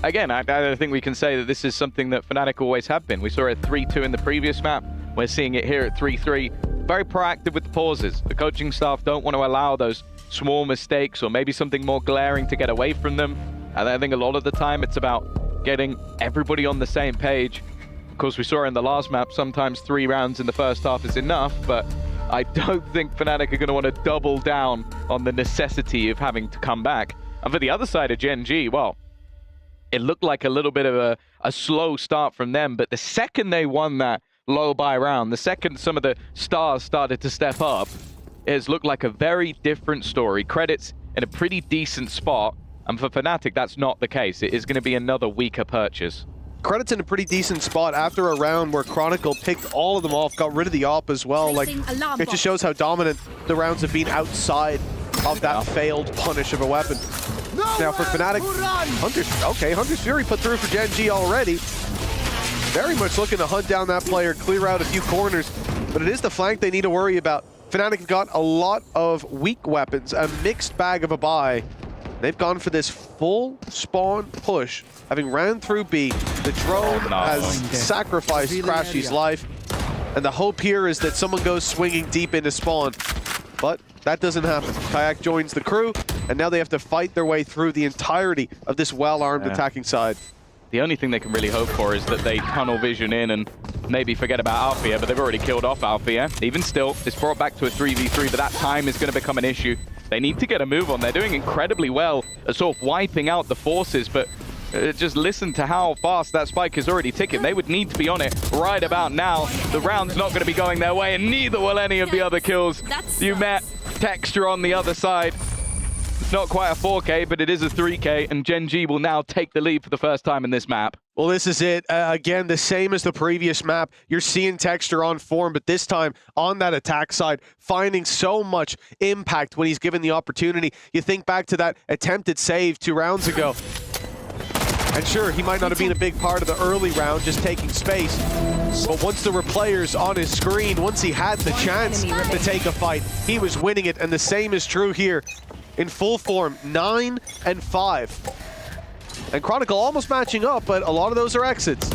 again, I think we can say that this is something that Fnatic always have been. We saw a 3-2 in the previous map. We're seeing it here at 3-3. Very proactive with the pauses. The coaching staff don't want to allow those small mistakes or maybe something more glaring to get away from them. And I think a lot of the time it's about getting everybody on the same page. Of course, we saw in the last map, sometimes 3 rounds in the first half is enough, but I don't think Fnatic are going to want to double down on the necessity of having to come back. And for the other side of Gen G, well, it looked like a little bit of a slow start from them, but the second they won that low buy round, the second some of the stars started to step up, it has looked like a very different story. Credits in a pretty decent spot, and for Fnatic, that's not the case. It is going to be another weaker purchase. Credits in a pretty decent spot after a round where Chronicle picked all of them off, got rid of the AWP as well. Like, it just shows how dominant the rounds have been outside of that failed punish of a weapon. Now for Fnatic, Hunter's Fury put through for Gen G already. Very much looking to hunt down that player, clear out a few corners, but it is the flank they need to worry about. Fnatic have got a lot of weak weapons, a mixed bag of a buy. They've gone for this full spawn push, having ran through B. The drone has sacrificed Crashy's life, and the hope here is that someone goes swinging deep into spawn. But that doesn't happen. Kayak joins the crew, and now they have to fight their way through the entirety of this well-armed attacking side. The only thing they can really hope for is that they tunnel vision in and maybe forget about Althea, but they've already killed off Althea. Even still, it's brought back to a 3v3, but that time is going to become an issue. They need to get a move on. They're doing incredibly well at sort of wiping out the forces, but just listen to how fast that spike is already ticking. They would need to be on it right about now. The round's not going to be going their way, and neither will any of the other kills. You met Texture on the other side. It's not quite a 4K, but it is a 3K, and Gen G will now take the lead for the first time in this map. Well, this is it. Again, the same as the previous map. You're seeing Texture on form, but this time on that attack side, finding so much impact when he's given the opportunity. You think back to that attempted save 2 rounds ago. And sure, he might not have been a big part of the early round, just taking space. But once there were players on his screen, once he had the chance to take a fight, he was winning it. And the same is true here. In full form, 9 and 5. And Chronicle almost matching up, but a lot of those are exits.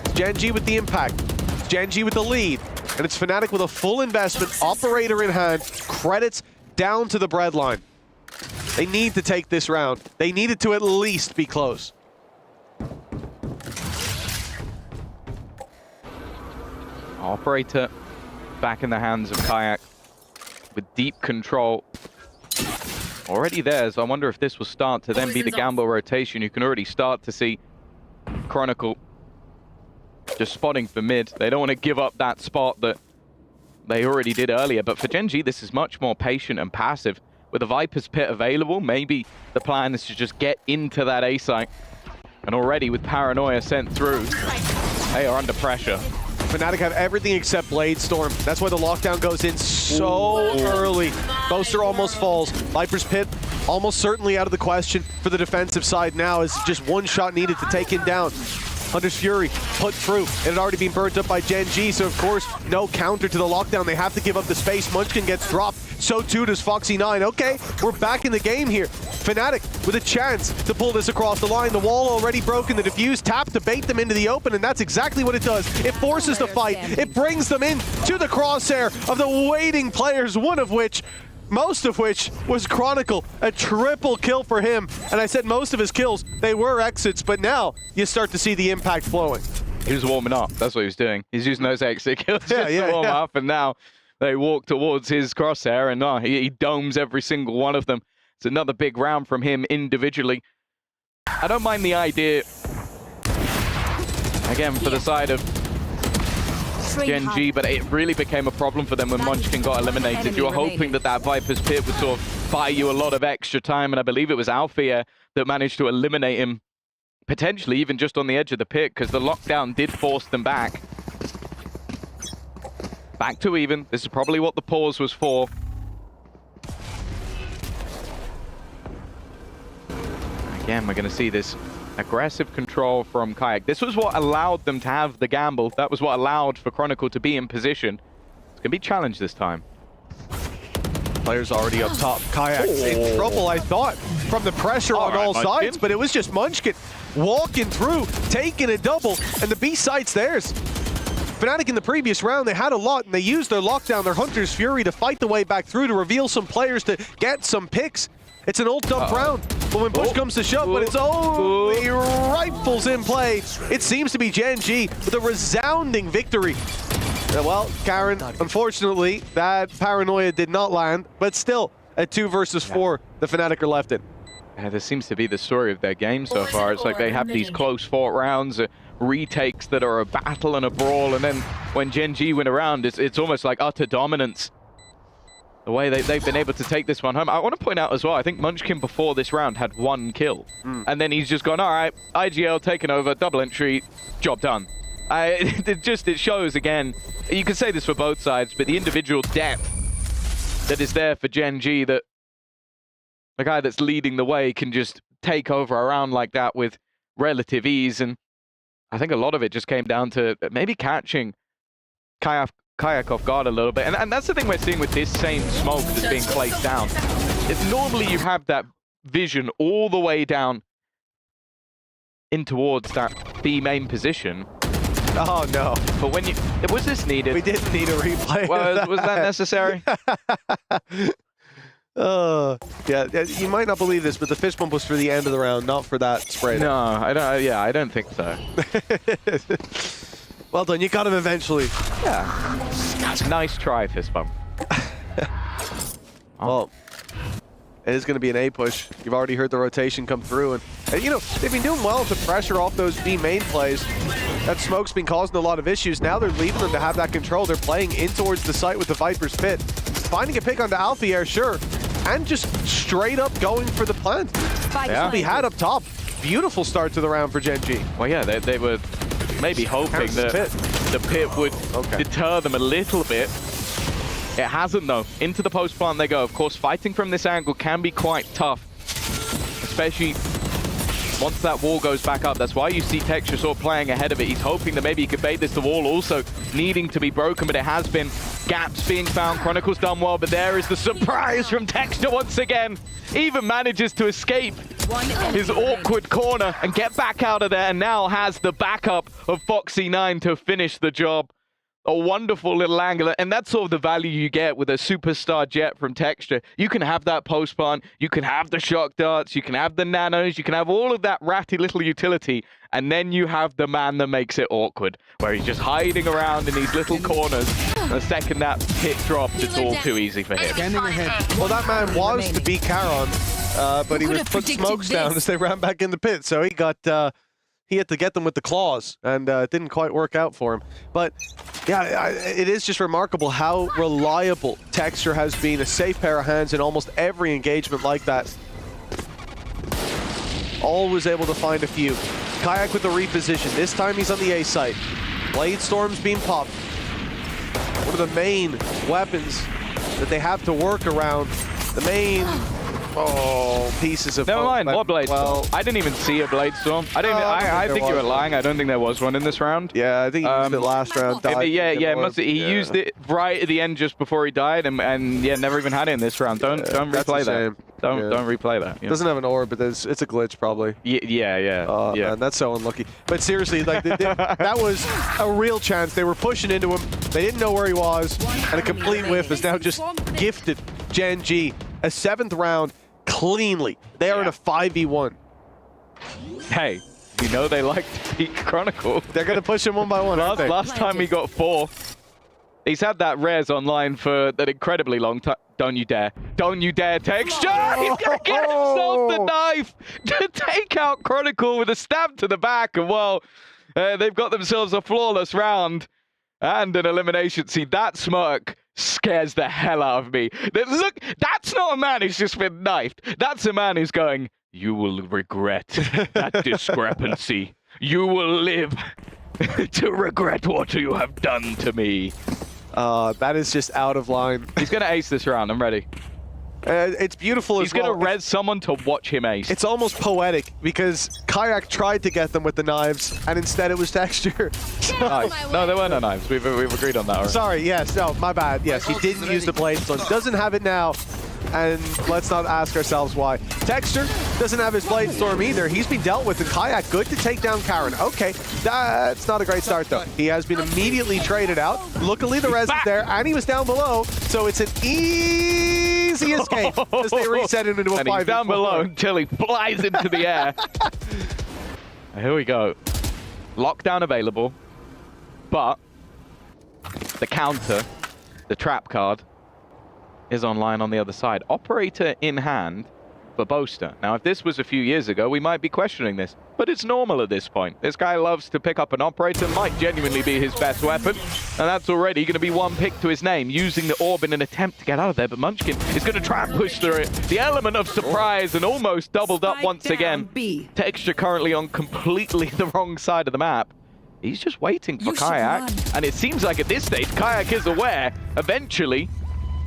It's Gen G with the impact. It's Gen G with the lead. And it's Fnatic with a full investment, operator in hand, credits down to the breadline. They need to take this round. They needed to at least be close. Operator back in the hands of Kayak with deep control. Already there, so I wonder if this will start to then be the gamble rotation. You can already start to see Chronicle just spotting for mid. They don't want to give up that spot that they already did earlier, but for Gen G, this is much more patient and passive. With the Viper's Pit available, maybe the plan is to just get into that A site. And already with Paranoia sent through, they are under pressure. Fnatic have everything except Blade Storm. That's why the lockdown goes in so early. Boaster almost falls. Viper's Pit almost certainly out of the question for the defensive side now, as just one shot needed to take him down. Hunter's Fury put through. It had already been burnt up by Gen G, so of course, no counter to the lockdown. They have to give up the space. Munchkin gets dropped. So too does Foxy9. Okay, we're back in the game here. Fnatic with a chance to pull this across the line. The wall already broken. The defuse tap to bait them into the open, and that's exactly what it does. It forces the fight. It brings them in to the crosshair of the waiting players, most of which was Chronicle. A triple kill for him. And I said most of his kills, they were exits, but now you start to see the impact flowing. He was warming up. That's what he was doing. He's using those exit kills to warm up, and now they walk towards his crosshair, and he domes every single one of them. It's another big round from him individually. I don't mind the idea, again, for the side of Gen G, but it really became a problem for them when Munchkin got eliminated. You were hoping that that Viper's Pit would sort of buy you a lot of extra time, and I believe it was Althea that managed to eliminate him, potentially even just on the edge of the pit, because the lockdown did force them back. Back to even. This is probably what the pause was for. Again, we're going to see this aggressive control from Kayak. This was what allowed them to have the gamble. That was what allowed for Chronicle to be in position. It's going to be challenged this time. Players already up top. Kayak's in trouble, I thought, from the pressure on all sides, but it was just Munchkin walking through, taking a double, and the B site's theirs. Fnatic in the previous round, they had a lot, and they used their lockdown, their Hunter's Fury to fight the way back through, to reveal some players, to get some picks. It's an ult dump round, but when push comes to shove, when it's only rifles in play, it seems to be Gen G with a resounding victory. Well, Karen, unfortunately, that paranoia did not land, but still, at 2 versus 4, the Fnatic are left in. Yeah, this seems to be the story of their game so far. It's like they have these close fought rounds, retakes that are a battle and a brawl, and then when Gen G win around, it's almost like utter dominance. The way they've been able to take this one home. I want to point out as well, I think Munchkin before this round had 1 kill. And then he's just gone, all right, IGL taken over, double entry, job done. It shows, again, you can say this for both sides, but the individual depth that is there for Gen G, that the guy that's leading the way can just take over a round like that with relative ease. And I think a lot of it just came down to maybe catching Kayak off guard a little bit. And that's the thing we're seeing with this same smoke that's being placed down. Normally you have that vision all the way down in towards that B main position. Oh no. But when was this needed? We didn't need a replay. Was that necessary? Yeah, you might not believe this, but the fist bump was for the end of the round, not for that spray. No, I don't. Yeah, I don't think so. Well done, you got him eventually. Yeah. Nice try, fist bump. Well, it is going to be an A push. You've already heard the rotation come through, and you know, they've been doing well to pressure off those B main plays. That smoke's been causing a lot of issues. Now they're leaving them to have that control. They're playing in towards the site with the Viper's Pit. Finding a pick onto Alfier, sure. And just straight up going for the plant. Yeah. We had up top. Beautiful start to the round for Gen G. Well, yeah, they were maybe hoping that the pit would deter them a little bit. It hasn't, though. Into the post plant they go. Of course, fighting from this angle can be quite tough, especially once that wall goes back up. That's why you see Texture sort of playing ahead of it. He's hoping that maybe he could bait this. The wall also needing to be broken, but it has been. Gaps being found. Chronicle's done well, but there is the surprise from Texture once again. Even manages to escape his awkward corner and get back out of there, and now has the backup of Foxy9 to finish the job. A wonderful little angle, and that's sort of the value you get with a superstar jet from Texture. You can have that post plant, you can have the shock darts, you can have the nanos, you can have all of that ratty little utility, and then you have the man that makes it awkward, where he's just hiding around in these little corners. And the second that hit drops, it's all too easy for him. Well, that man was to beat Charon, but he was put smokes down as they ran back in the pit, so he got... he had to get them with the claws, and it didn't quite work out for him. But yeah, it is just remarkable how reliable Texture has been. A safe pair of hands in almost every engagement like that. Always able to find a few. Kayak with the reposition. This time he's on the A site. Blade Storm's being popped. One of the main weapons that they have to work around. The main... pieces of... Never mind, what Blade Storm? I didn't even see a Blade Storm. I think you were lying. I don't think there was one in this round. Yeah, I think he used it last round. He used it right at the end just before he died, and yeah, never even had it in this round. Don't replay that. Don't replay that. Yeah. Doesn't have an orb, but it's a glitch probably. Yeah. Man, that's so unlucky. But seriously, like that was a real chance. They were pushing into him. They didn't know where he was, and a complete whiff has now just gifted Gen G a 7th round cleanly. They are in a 5v1. Hey, you know they like to beat Chronicle. They're going to push him one by one, aren't they? Last time he got 4. He's had that res online for that incredibly long time. Don't you dare. Don't you dare, Texture! He's going to get himself the knife to take out Chronicle with a stab to the back. And well, they've got themselves a flawless round and an elimination. See, that smirk scares the hell out of me. Look, that's not a man who's just been knifed. That's a man who's going, you will regret that discrepancy. You will live to regret what you have done to me. That is just out of line. He's going to ace this round. I'm ready. It's beautiful as well. He's going to res someone to watch him ace. It's almost poetic because Kayak tried to get them with the knives and instead it was Texture. Nice. No, there were no knives. We've agreed on that already. Sorry, yes, no, my bad. Yes, he didn't use the blade, so he doesn't have it now. And let's not ask ourselves why. Texture doesn't have his Blade Storm either. He's been dealt with, and Kayak good to take down Karen. Okay, that's not a great start though. He has been immediately traded out. Luckily the res is there, and he was down below, so it's an easy escape as they reset him into a 5. And he's down below until he flies into the air. Here we go. Lockdown available, but the counter, the trap card, is online on the other side. Operator in hand for Boaster. Now, if this was a few years ago, we might be questioning this, but it's normal at this point. This guy loves to pick up an operator, might genuinely be his best weapon, and that's already going to be 1 pick to his name, using the orb in an attempt to get out of there, but Munchkin is going to try and push through it. The element of surprise and almost doubled up once again. Texture currently on completely the wrong side of the map. He's just waiting for Kayak, and it seems like at this stage, Kayak is aware, eventually,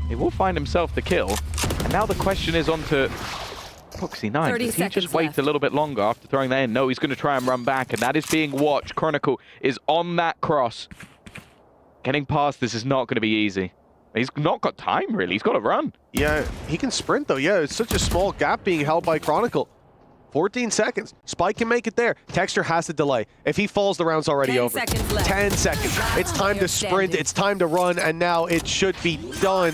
he will find himself the kill. And now the question is on to Foxy9. Does he just wait a little bit longer after throwing that in? No, he's going to try and run back, and that is being watched. Chronicle is on that cross. Getting past this is not going to be easy. He's not got time, really. He's got to run. Yeah, he can sprint, though. Yeah, it's such a small gap being held by Chronicle. 14 seconds. Spike can make it there. Texture has to delay. If he falls, the round's already over. 10 seconds. It's time to sprint. It's time to run, and now it should be done.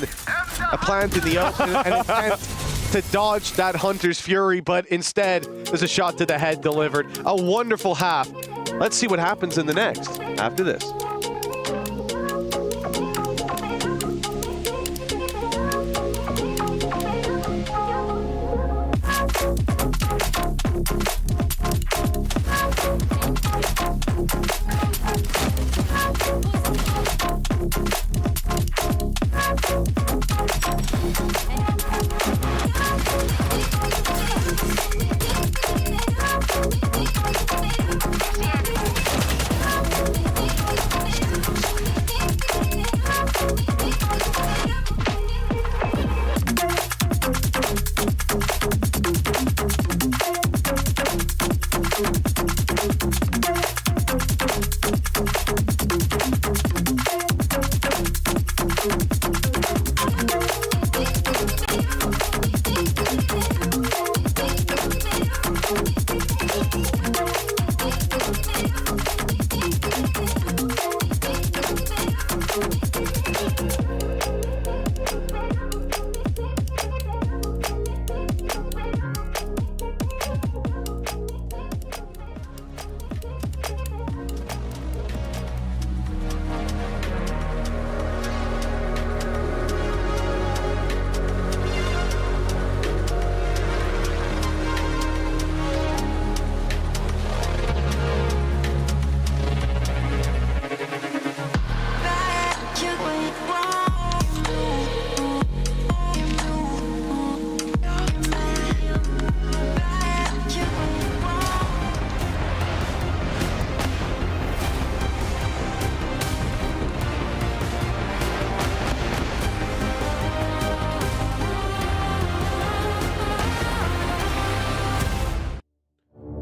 A plant in the open, an attempt to dodge that Hunter's Fury, but instead, there's a shot to the head delivered. A wonderful half. Let's see what happens in the next after this.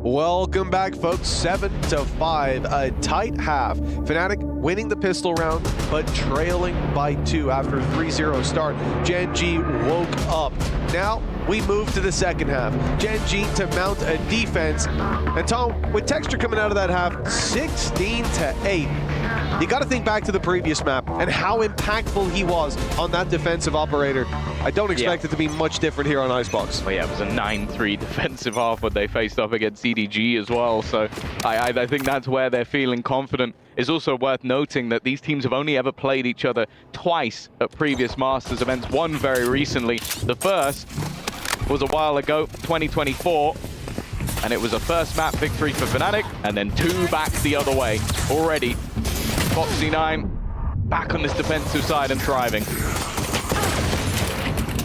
Welcome back, folks. 7-5, a tight half. Fnatic winning the pistol round, but trailing by 2 after a 3-0 start. Gen G woke up. Now we move to the second half. Gen G to mount a defense. And Tom, with Texture coming out of that half, 16-8. You got to think back to the previous map and how impactful he was on that defensive operator. I don't expect it to be much different here on Icebox. Well, yeah, it was a 9-3 defensive half when they faced off against EDG as well. So I think that's where they're feeling confident. It's also worth noting that these teams have only ever played each other twice at previous Masters events, one very recently. The first was a while ago, 2024. And it was a first map victory for Fnatic, and then 2 back the other way. Already, Foxy9 back on this defensive side and thriving.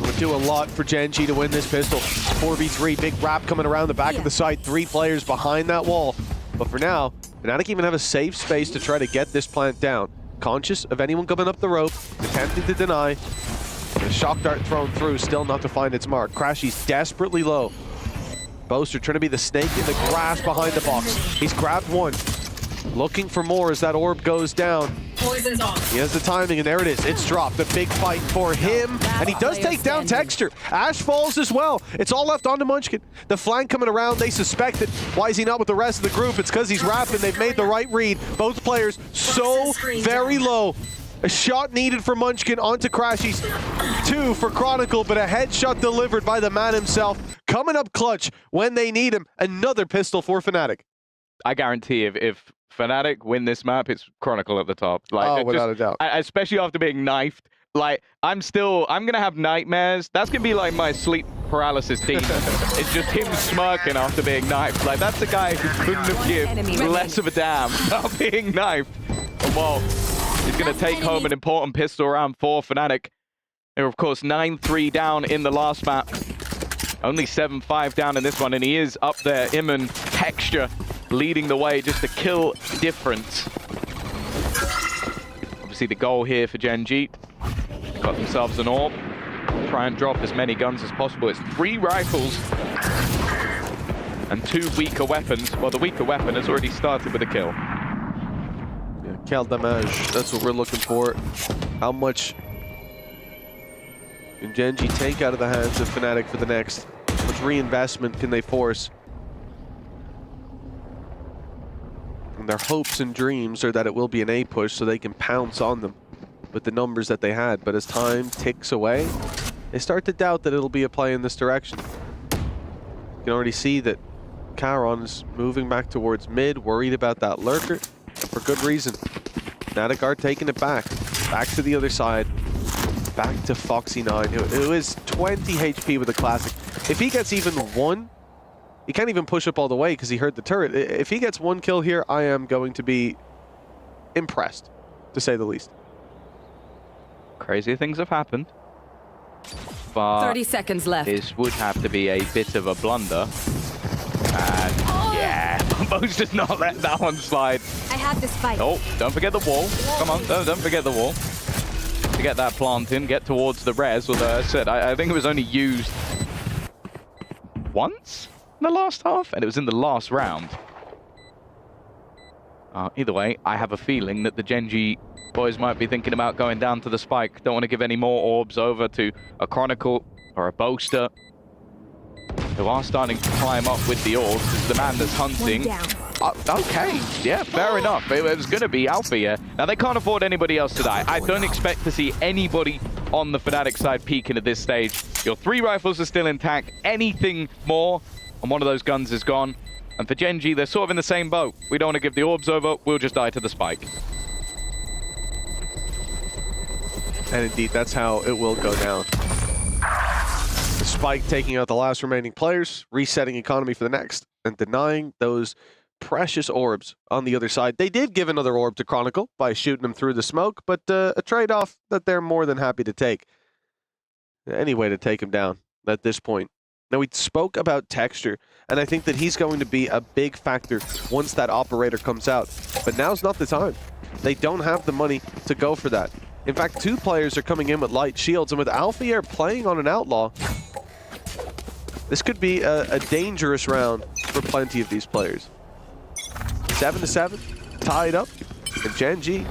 Would do a lot for Gen G to win this pistol. 4v3, big wrap coming around the back of the site. 3 players behind that wall. But for now, Fnatic even have a safe space to try to get this plant down. Conscious of anyone coming up the rope, attempting to deny. The shock dart thrown through, still not to find its mark. Crashy's desperately low. Boaster trying to be the snake in the grass behind the box. He's grabbed one. Looking for more as that orb goes down. Poison's on. He has the timing, and there it is. It's dropped. A big fight for him, and he does take down Texture. Ash falls as well. It's all left onto Munchkin. The flank coming around, they suspect it. Why is he not with the rest of the group? It's because he's rapping. They've made the right read. Both players so very low. A shot needed for Munchkin onto Crashies. 2 for Chronicle, but a headshot delivered by the man himself. Coming up clutch when they need him. Another pistol for Fnatic. I guarantee if Fnatic win this map, it's Chronicle at the top. Like, without a doubt. Especially after being knifed. Like, I'm gonna have nightmares. That's gonna be like my sleep paralysis demon. It's just him smirking after being knifed. Like, that's the guy who couldn't have given less of a damn about being knifed. Well, he's gonna take home an important pistol round for Fnatic. They're of course 9-3 down in the last map. Only 7-5 down in this one, and he is up there. Iman, Texture, leading the way, just a kill difference. Obviously the goal here for Gen G. They got themselves an orb. Try and drop as many guns as possible. It's 3 rifles and 2 weaker weapons. Well, the weaker weapon has already started with a kill. Yeah, kill damage, that's what we're looking for. How much can Gen G take out of the hands of Fnatic for the next? How much reinvestment can they force? And their hopes and dreams are that it will be an A push so they can pounce on them with the numbers that they had. But as time ticks away, they start to doubt that it'll be a play in this direction. You can already see that Charon is moving back towards mid, worried about that lurker, for good reason. Fnatic are taking it back to the other side, back to Foxy9, who is 20 HP with a classic. If he gets even 1, he can't even push up all the way because he heard the turret. If he gets 1 kill here, I am going to be impressed, to say the least. Crazy things have happened. But 30 seconds left. This would have to be a bit of a blunder. And yeah, Bo's just not let that one slide. I have this fight. Oh, don't forget the wall. Come on, don't forget the wall. To get that plant in, get towards the res. Although I said, I think it was only used once in the last half, and it was in the last round. Either way, I have a feeling that the Gen G boys might be thinking about going down to the spike. Don't want to give any more orbs over to a Chronicle or a Boaster, who are starting to climb up with the orbs. This is the man that's hunting. Okay, yeah, fair enough. It was going to be Alpha, yeah. Now, they can't afford anybody else to die. I don't expect to see anybody on the Fnatic side peeking at this stage. Your 3 rifles are still intact. Anything more, and one of those guns is gone. And for Gen G, they're sort of in the same boat. We don't want to give the orbs over. We'll just die to the spike. And indeed, that's how it will go down. The spike taking out the last remaining players, resetting economy for the next, and denying those precious orbs on the other side. They did give another orb to Chronicle by shooting him through the smoke, but a trade-off that they're more than happy to take. Any way to take him down at this point. Now, we spoke about Texture, and I think that he's going to be a big factor once that operator comes out. But now's not the time. They don't have the money to go for that. In fact, 2 players are coming in with light shields, and with Alpha playing on an outlaw, this could be a dangerous round for plenty of these players. 7-7, tied up, and Gen G,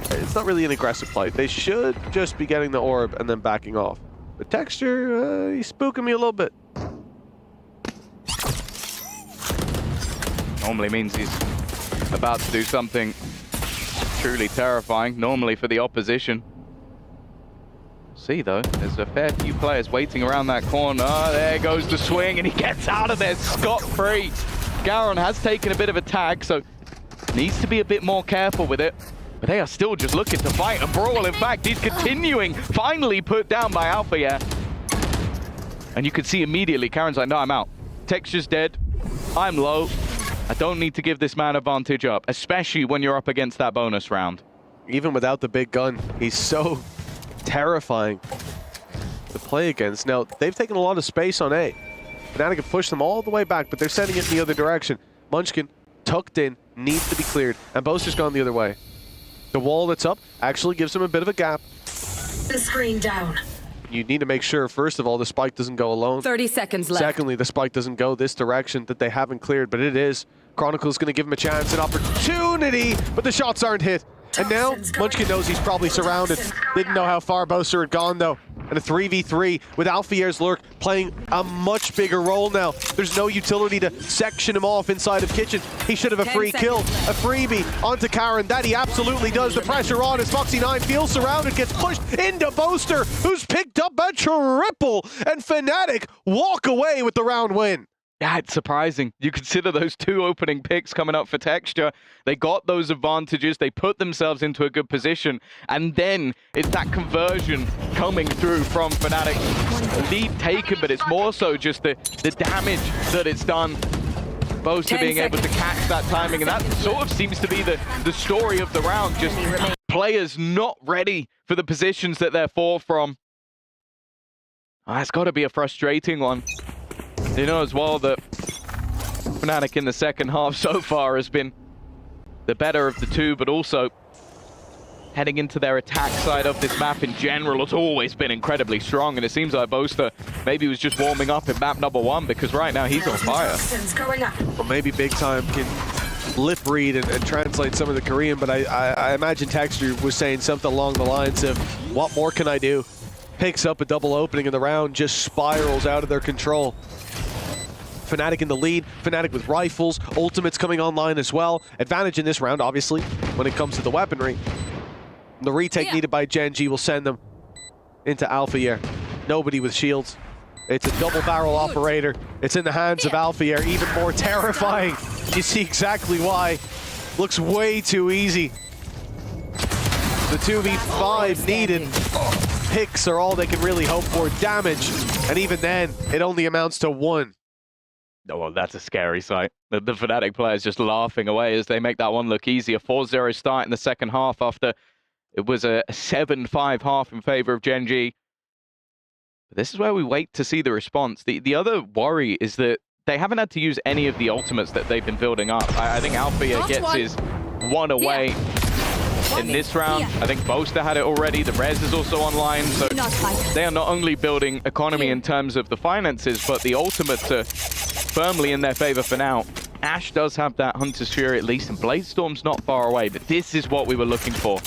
it's not really an aggressive play. They should just be getting the orb and then backing off. But Texture, he's spooking me a little bit. Normally means he's about to do something truly terrifying, normally for the opposition. See, though, there's a fair few players waiting around that corner. There goes the swing, and he gets out of there scot-free. Garon has taken a bit of a tag, so needs to be a bit more careful with it. But they are still just looking to fight and brawl. In fact, he's continuing, finally put down by Alpha, yeah. And you can see immediately, Karen's like, no, I'm out. Texture's dead. I'm low. I don't need to give this man advantage up, especially when you're up against that bonus round. Even without the big gun, he's so terrifying to play against. Now, they've taken a lot of space on A. Fnatic have pushed them all the way back, but they're sending it in the other direction. Munchkin, tucked in, needs to be cleared, and Boaster's gone the other way. The wall that's up actually gives him a bit of a gap. The screen down. You need to make sure, first of all, the spike doesn't go alone. 30 seconds left. Secondly, the spike doesn't go this direction that they haven't cleared, but it is. Chronicle's going to give him a chance, an opportunity, but the shots aren't hit. And now, Munchkin knows he's probably surrounded. Didn't know how far Boaster had gone, though. And a 3v3 with Alfier's Lurk playing a much bigger role now. There's no utility to section him off inside of Kitchen. He should have a free kill, a freebie onto Karen. That he absolutely does. The pressure on as Foxy9 feels surrounded, gets pushed into Boaster, who's picked up a triple. And Fnatic walk away with the round win. Yeah, it's surprising. You consider those two opening picks coming up for Texture. They got those advantages. They put themselves into a good position. And then it's that conversion coming through from Fnatic. Lead taken, but it's more so just the damage that it's done. Boaster being able to catch that timing. And that sort of seems to be the story of the round. Just players not ready for the positions that they're fought from. Oh, that's got to be a frustrating one. You know as well that Fnatic in the second half so far has been the better of the two, but also heading into their attack side of this map in general has always been incredibly strong, and it seems like Boaster maybe was just warming up in map number 1 because right now he's on fire. Well, maybe Big Time can lip read and translate some of the Korean, but I imagine Texture was saying something along the lines of, what more can I do? Picks up a double opening in the round, just spirals out of their control. Fnatic in the lead, Fnatic with rifles, ultimates coming online as well. Advantage in this round, obviously, when it comes to the weaponry. The retake needed by Gen G will send them into Alpha. Nobody with shields. It's a double barrel operator. It's in the hands of Alpha, even more terrifying. You see exactly why. Looks way too easy. The 2v5 needed. Picks are all they can really hope for. Damage, and even then, it only amounts to 1. Oh, well, that's a scary sight. The Fnatic players just laughing away as they make that one look easier. 4-0 start in the second half after it was a 7-5 half in favor of Gen G. But this is where we wait to see the response. The other worry is that they haven't had to use any of the ultimates that they've been building up. I think Alpha gets his one away in this round. I think Boaster had it already. The Res is also online. So they are not only building economy in terms of the finances, but the ultimates are firmly in their favor for now. Ash does have that Hunter's Fury at least, and Bladestorm's not far away, but this is what we were looking for.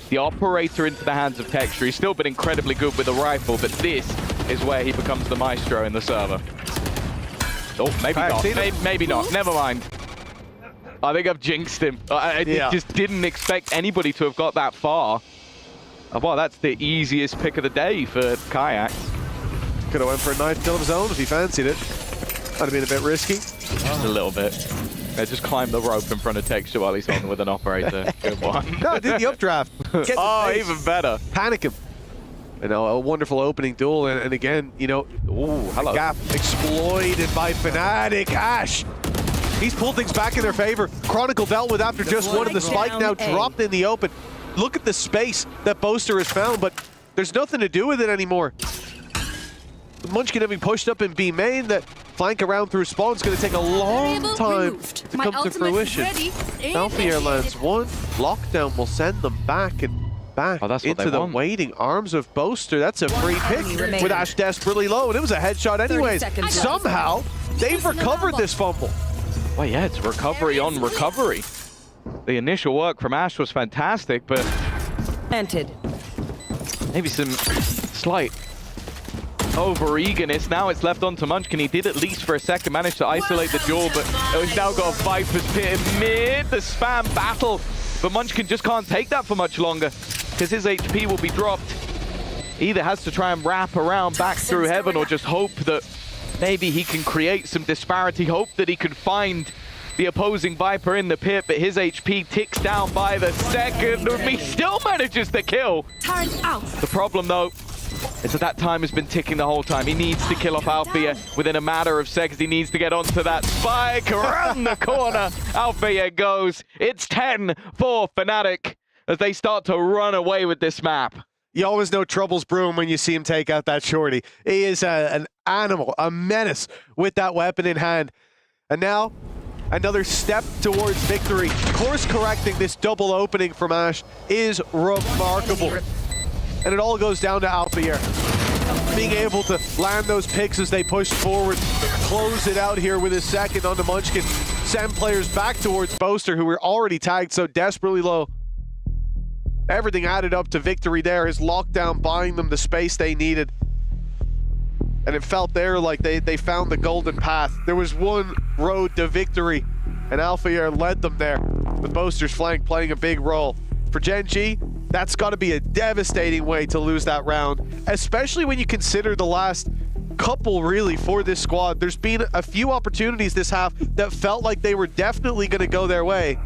The operator into the hands of Texture. He's still been incredibly good with a rifle, but this is where he becomes the maestro in the server. Oh, maybe not. Maybe not. Never mind. I think I've jinxed him. I just didn't expect anybody to have got that far. Well, that's the easiest pick of the day for Kayak. Could have went for a knife kill of his own if he fancied it. That'd have been a bit risky. Just a little bit. Just climb the rope in front of Texture while he's on with an operator. Good one. No, did the updraft. Oh, even better. Panic him. You know, a wonderful opening duel, and again, you know, hello. Gap exploited by Fnatic. Ash, he's pulled things back in their favor. Chronicle dealt with after just one of the spike, now dropped in the open. Look at the space that Boaster has found, but there's nothing to do with it anymore. Munchkin having pushed up in B main, that flank around through spawn is going to take a long time to come to fruition. Alpha lands one, lockdown will send them back and back into the waiting arms of Boaster. That's a free pick with Ash desperately low, and it was a headshot anyways. Somehow, they've recovered this fumble. Well, yeah, it's recovery on recovery. The initial work from Ash was fantastic, but maybe some slight over-eagerness. Now it's left on to Munchkin. He did at least for a second manage to isolate the jaw, but he's now got a Viper's Pit in mid. The spam battle, but Munchkin just can't take that for much longer because his HP will be dropped. Either has to try and wrap around back through heaven or just hope that maybe he can create some disparity, hope that he can find the opposing Viper in the pit, but his HP ticks down by the second. He still manages the kill. The problem though is that time has been ticking the whole time. He needs to kill off Althea within a matter of seconds. He needs to get onto that spike around the corner. Althea goes. It's 10 for Fnatic as they start to run away with this map. You always know trouble's brewing when you see him take out that shorty. He is an animal, a menace with that weapon in hand. And now, another step towards victory. Course correcting this double opening from Ash is remarkable. And it all goes down to Alpha here. Being able to land those picks as they push forward, close it out here with a second onto Munchkin. Send players back towards Boaster, who were already tagged so desperately low. Everything added up to victory there. His lockdown buying them the space they needed. And it felt there like they found the golden path. There was one road to victory, and Alpha led them there, with Boaster's flank playing a big role. For Gen G, that's got to be a devastating way to lose that round, especially when you consider the last couple really for this squad. There's been a few opportunities this half that felt like they were definitely going to go their way,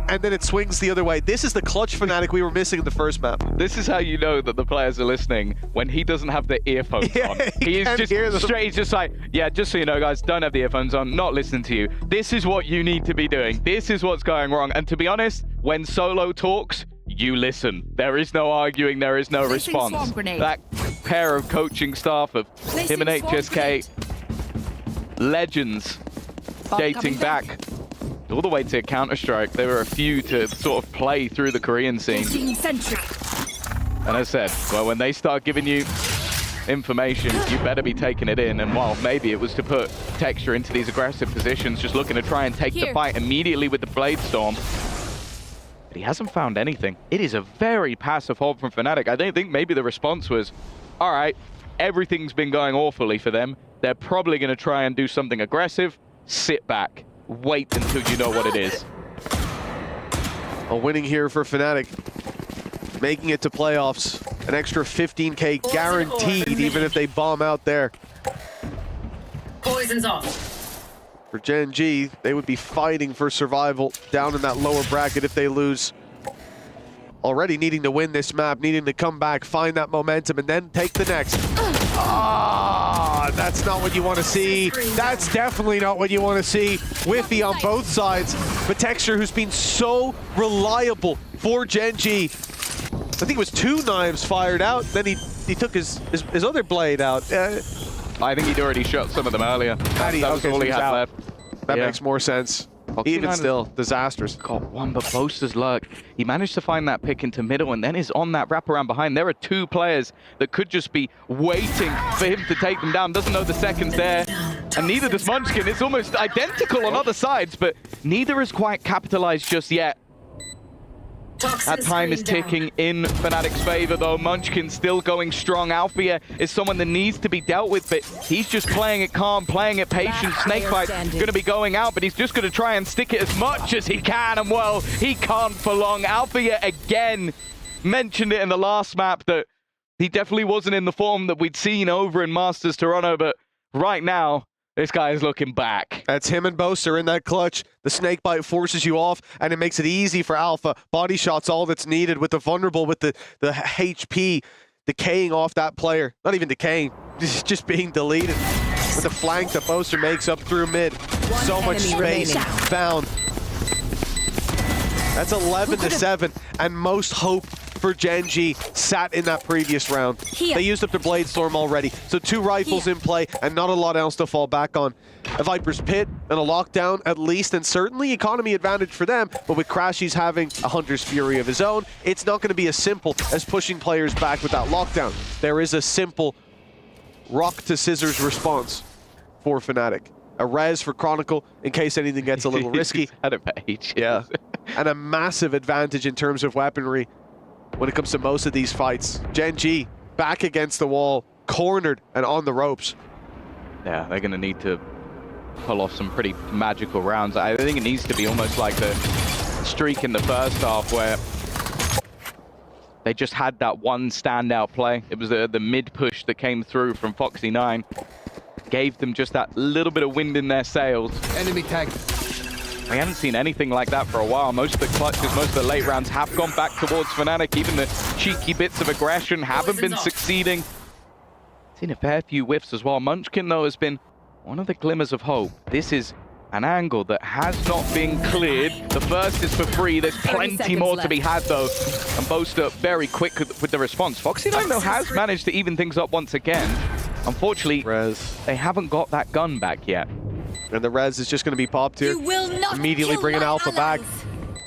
and then it swings the other way. This is the clutch Fnatic we were missing in the first map. This is how you know that the players are listening, when he doesn't have the earphones on. He is just straight, he's just like, yeah, just so you know, guys, don't have the earphones on, not listening to you. This is what you need to be doing. This is what's going wrong. And to be honest, when Solo talks, you listen. There is no arguing, there is no response. That pair of coaching staff of him and HSK, legends, dating back all the way to Counter-Strike. There were a few to sort of play through the Korean scene. And as I said, well, when they start giving you information, you better be taking it in. And while maybe it was to put Texture into these aggressive positions, just looking to try and take the fight immediately with the Blade Storm, but he hasn't found anything. It is a very passive hold from Fnatic. I don't think maybe the response was, all right, everything's been going awfully for them. They're probably going to try and do something aggressive. Sit back. Wait until you know what it is. A winning here for Fnatic. Making it to playoffs. An extra 15K guaranteed, even if they bomb out there. Poison's off. For Gen G, they would be fighting for survival down in that lower bracket if they lose. Already needing to win this map, needing to come back, find that momentum, and then take the next. Ah, that's not what you want to see. That's definitely not what you want to see. Whiffy on both sides, but Texture, who's been so reliable for Gen G. I think it was 2 knives fired out, then he took his other blade out. I think he'd already shot some of them earlier. That was all he had left. That makes more sense. Even still, disastrous. Got one, but Boaster's luck. He managed to find that pick into middle and then is on that wraparound behind. There are 2 players that could just be waiting for him to take them down. Doesn't know the seconds there. And neither does Munchkin. It's almost identical on other sides, but neither is quite capitalized just yet. That time is ticking in Fnatic's favor, though. Munchkin still going strong. Alfia is someone that needs to be dealt with, but he's just playing it calm, playing it patient. Snakebite's going to be going out, but he's just going to try and stick it as much as he can, and well, he can't for long. Alfia again mentioned it in the last map that he definitely wasn't in the form that we'd seen over in Masters Toronto, but right now, this guy is looking back. That's him and Boaster in that clutch. The snakebite forces you off, and it makes it easy for Alpha. Body shot's all that's needed with the vulnerable, with the HP decaying off that player. Not even decaying, just being deleted. With the flank that Boaster makes up through mid. So much space found. That's 11-7, and most hope for Gen G sat in that previous round. They used up their Blade Storm already, so 2 rifles in play and not a lot else to fall back on. A Viper's Pit and a lockdown at least, and certainly economy advantage for them, but with Crashies having a Hunter's Fury of his own, it's not going to be as simple as pushing players back with that lockdown. There is a simple rock to scissors response for Fnatic. A res for Chronicle in case anything gets a little risky. At a page. Yeah. And a massive advantage in terms of weaponry when it comes to most of these fights. Gen G back against the wall, cornered and on the ropes. Yeah, they're going to need to pull off some pretty magical rounds. I think it needs to be almost like the streak in the first half where they just had that one standout play. It was the mid push that came through from Foxy9. Gave them just that little bit of wind in their sails. Enemy tag. We haven't seen anything like that for a while. Most of the clutches, most of the late rounds have gone back towards Fnatic. Even the cheeky bits of aggression haven't been succeeding. Seen a fair few whiffs as well. Munchkin, though, has been one of the glimmers of hope. This is an angle that has not been cleared. The first is for free. There's plenty more to be had, though. And Boaster very quick with the response. Foxy9, though, has managed to even things up once again. Unfortunately, they haven't got that gun back yet. And the res is just going to be popped here. Immediately bringing Alpha back.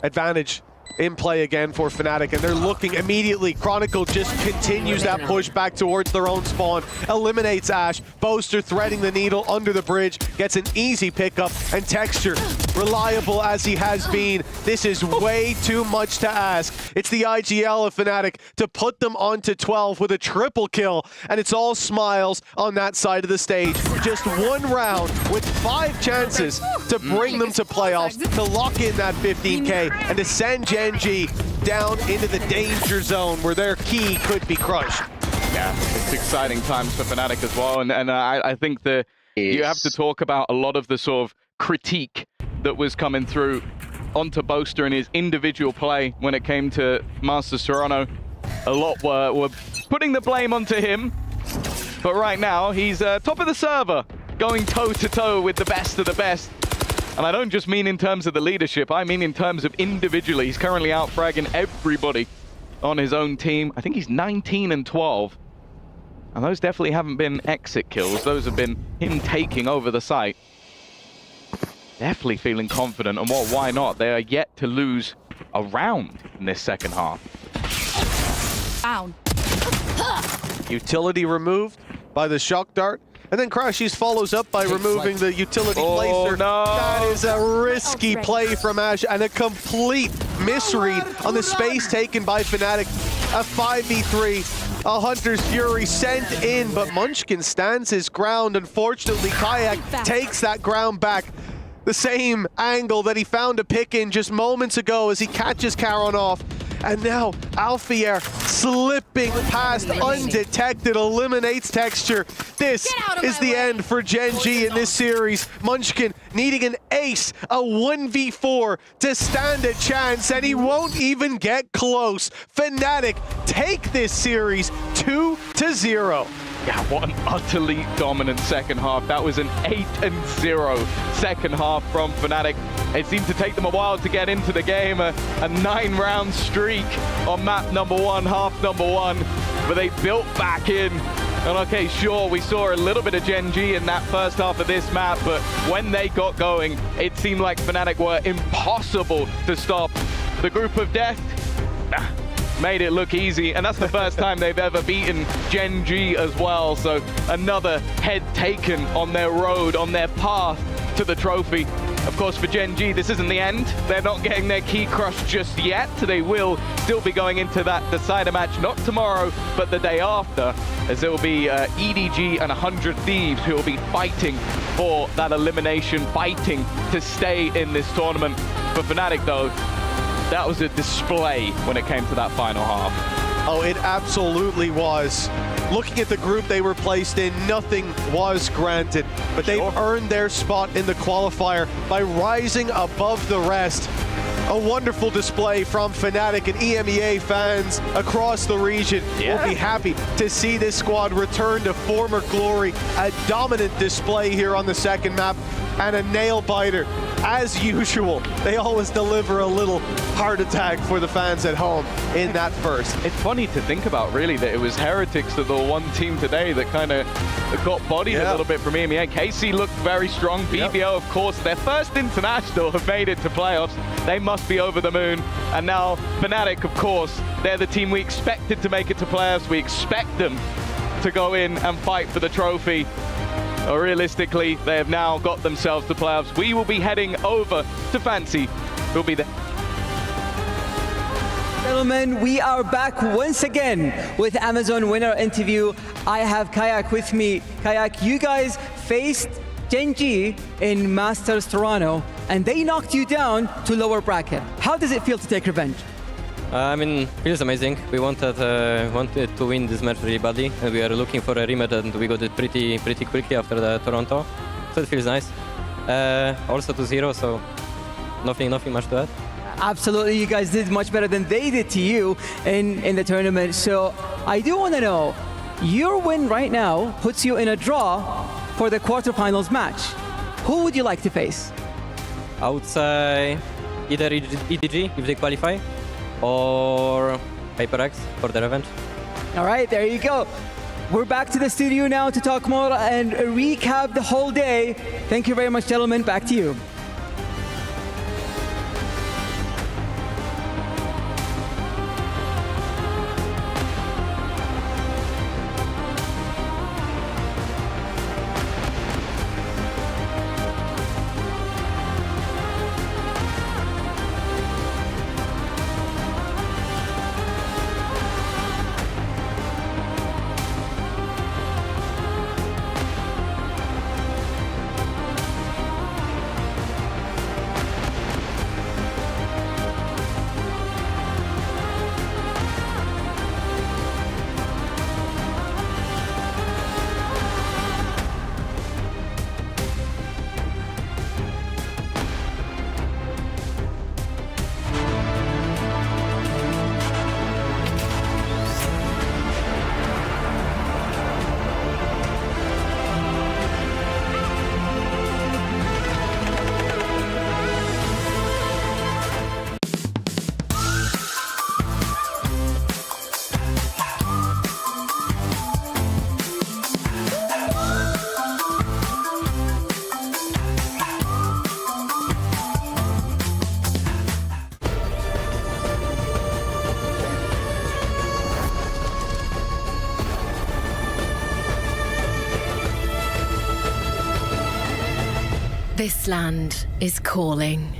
Advantage in play again for Fnatic, and they're looking immediately. Chronicle just continues that push back towards their own spawn, eliminates Ash. Boaster threading the needle under the bridge, gets an easy pickup, and Texture, reliable as he has been. This is way too much to ask. It's the IGL of Fnatic to put them onto 12 with a triple kill, and it's all smiles on that side of the stage. Just one round with 5 chances to bring them to playoffs, to lock in that 15K, and to send Gen G down into the danger zone where their key could be crushed. Yeah, it's exciting times for Fnatic as well, and I think that you have to talk about a lot of the sort of critique that was coming through onto Boaster and his individual play when it came to Masters Toronto. A lot were putting the blame onto him, but right now he's top of the server, going toe-to-toe with the best of the best. And I don't just mean in terms of the leadership, I mean in terms of individually. He's currently out-fragging everybody on his own team. I think he's 19 and 12. And those definitely haven't been exit kills. Those have been him taking over the site. Definitely feeling confident, and why not? They are yet to lose a round in this second half. Down. Utility removed by the shock dart. And then Crashies follows up by removing the utility placer. No. That is a risky play from Ash and a complete misread on the space taken by Fnatic. A 5v3, a Hunter's Fury sent in, but Munchkin stands his ground. Unfortunately, Kayak takes that ground back. The same angle that he found a pick in just moments ago as he catches Caron off. And now Alfier slipping past undetected, eliminates Texture. This is the end for Gen G in this series. Munchkin needing an ace, a 1v4 to stand a chance, and he won't even get close. Fnatic take this series 2-0. Yeah, what an utterly dominant second half. That was an 8-0 second half from Fnatic. It seemed to take them a while to get into the game, a 9-round streak on map number 1, half number 1, but they built back in. And okay, sure, we saw a little bit of Gen G in that first half of this map, but when they got going, it seemed like Fnatic were impossible to stop. The group of death made it look easy, and that's the first time they've ever beaten Gen G as well. So another head taken on their road, on their path to the trophy. Of course, for Gen G, this isn't the end. They're not getting their key crushed just yet. They will still be going into that decider match, not tomorrow, but the day after, as it will be EDG and 100 Thieves who will be fighting for that elimination, fighting to stay in this tournament. For Fnatic, though, that was a display when it came to that final half. Oh, it absolutely was. Looking at the group they were placed in, nothing was granted, but they've earned their spot in the qualifier by rising above the rest. A wonderful display from Fnatic, and EMEA fans across the region will be happy to see this squad return to former glory. A dominant display here on the second map, and a nail biter. As usual, they always deliver a little heart attack for the fans at home in that first. It's funny to think about, really, that it was Heretics that the one team today that kind of got bodied a little bit from EMEA. KC looked very strong. BBO, of course, their first international, have made it to playoffs. They must be over the moon. And now Fnatic, of course, they're the team we expected to make it to playoffs. We expect them to go in and fight for the trophy. Or realistically, they have now got themselves to playoffs. We will be heading over to Fancy. We'll be there. Gentlemen, we are back once again with Amazon winner interview. I have Kayak with me. Kayak, you guys faced Gen G in Masters Toronto, and they knocked you down to lower bracket. How does it feel to take revenge? I mean, feels amazing. We wanted to win this match really badly, and we are looking for a rematch, and we got it pretty quickly after the Toronto, so it feels nice. Also 2-0, so nothing much to add. Absolutely, you guys did much better than they did to you in the tournament. So I do want to know, your win right now puts you in a draw for the quarterfinals match. Who would you like to face? I would say either EDG if they qualify, or HyperX for the revenge. All right, there you go. We're back to the studio now to talk more and recap the whole day. Thank you very much, gentlemen. Back to you. This land is calling.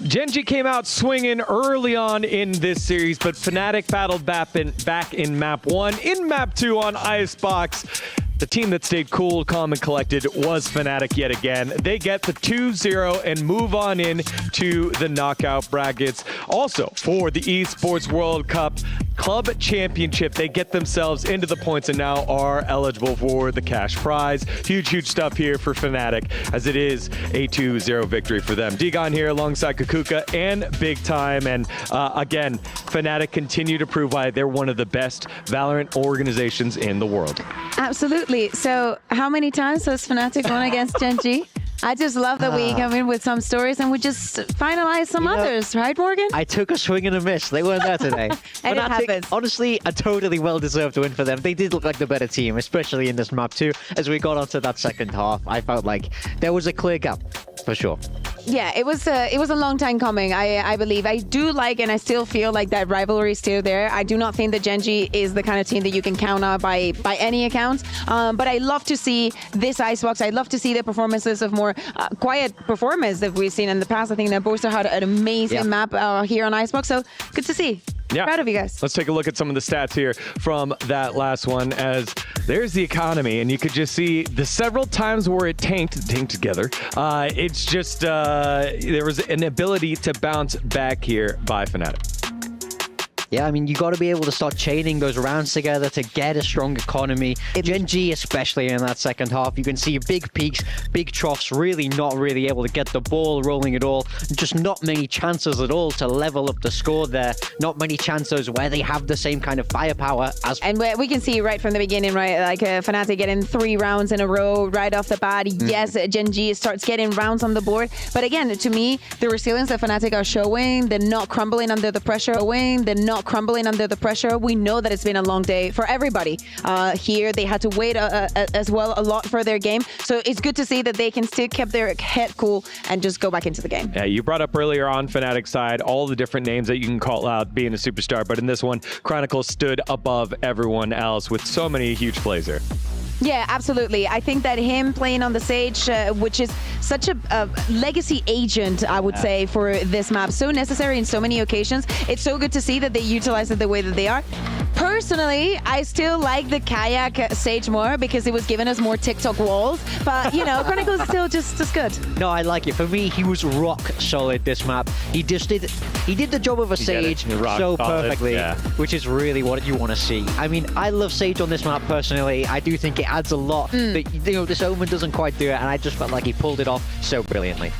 Gen.G came out swinging early on in this series, but Fnatic battled back in map 1. In map 2 on Icebox, the team that stayed cool, calm, and collected was Fnatic yet again. They get the 2-0 and move on in to the knockout brackets. Also, for the Esports World Cup Club Championship, they get themselves into the points and now are eligible for the cash prize. Huge stuff here for Fnatic, as it is a 2-0 victory for them. Digon here alongside Kukuka and Big Time. And again, Fnatic continue to prove why they're one of the best Valorant organizations in the world. Absolutely. So how many times has Fnatic won against Gen.G? I just love that we come in with some stories and we just finalize some others, right, Morgan? I took a swing and a miss. They weren't there today. And it happens. Honestly, a totally well-deserved win for them. They did look like the better team, especially in this map too. As we got onto that second half, I felt like there was a clear gap, for sure. Yeah, it was a long time coming, I believe. I do like, and I still feel like that rivalry is still there. I do not think that Gen.G is the kind of team that you can count on by any account. But I love to see this Icebox. I love to see the performances of more quiet performance that we've seen in the past. I think that Boaster had an amazing map here on Icebox. So good to see. Yeah. Proud of you guys. Let's take a look at some of the stats here from that last one, as there's the economy, and you could just see the several times where it tanked together. It's just there was an ability to bounce back here by Fnatic. Yeah, I mean, you got to be able to start chaining those rounds together to get a strong economy. Gen.G, especially in that second half, you can see big peaks, big troughs, not really able to get the ball rolling at all. Just not many chances at all to level up the score there. Not many chances where they have the same kind of firepower as... And we can see right from the beginning, right, like Fnatic getting 3 rounds in a row right off the bat. Yes, Gen.G starts getting rounds on the board. But again, to me, the resilience that Fnatic are showing, they're not crumbling under the pressure, they're not not crumbling under the pressure. We know that it's been a long day for everybody. Here, they had to wait as well a lot for their game. So it's good to see that they can still keep their head cool and just go back into the game. Yeah, you brought up earlier on Fnatic's side all the different names that you can call out being a superstar, but in this one, Chronicle stood above everyone else with so many huge plays there. Yeah, absolutely. I think that him playing on the Sage, which is such a legacy agent, I would say, for this map, so necessary in so many occasions. It's so good to see that they utilize it the way that they are. Personally, I still like the Kayak Sage more because it was giving us more TikTok walls. But, you know, Chronicle's still just as good. No, I like it. For me, he was rock solid this map. He did the job of a Sage so perfectly, which is really what you want to see. I mean, I love Sage on this map personally. I do think it adds a lot, but you know, this Omen doesn't quite do it, and I just felt like he pulled it off so brilliantly.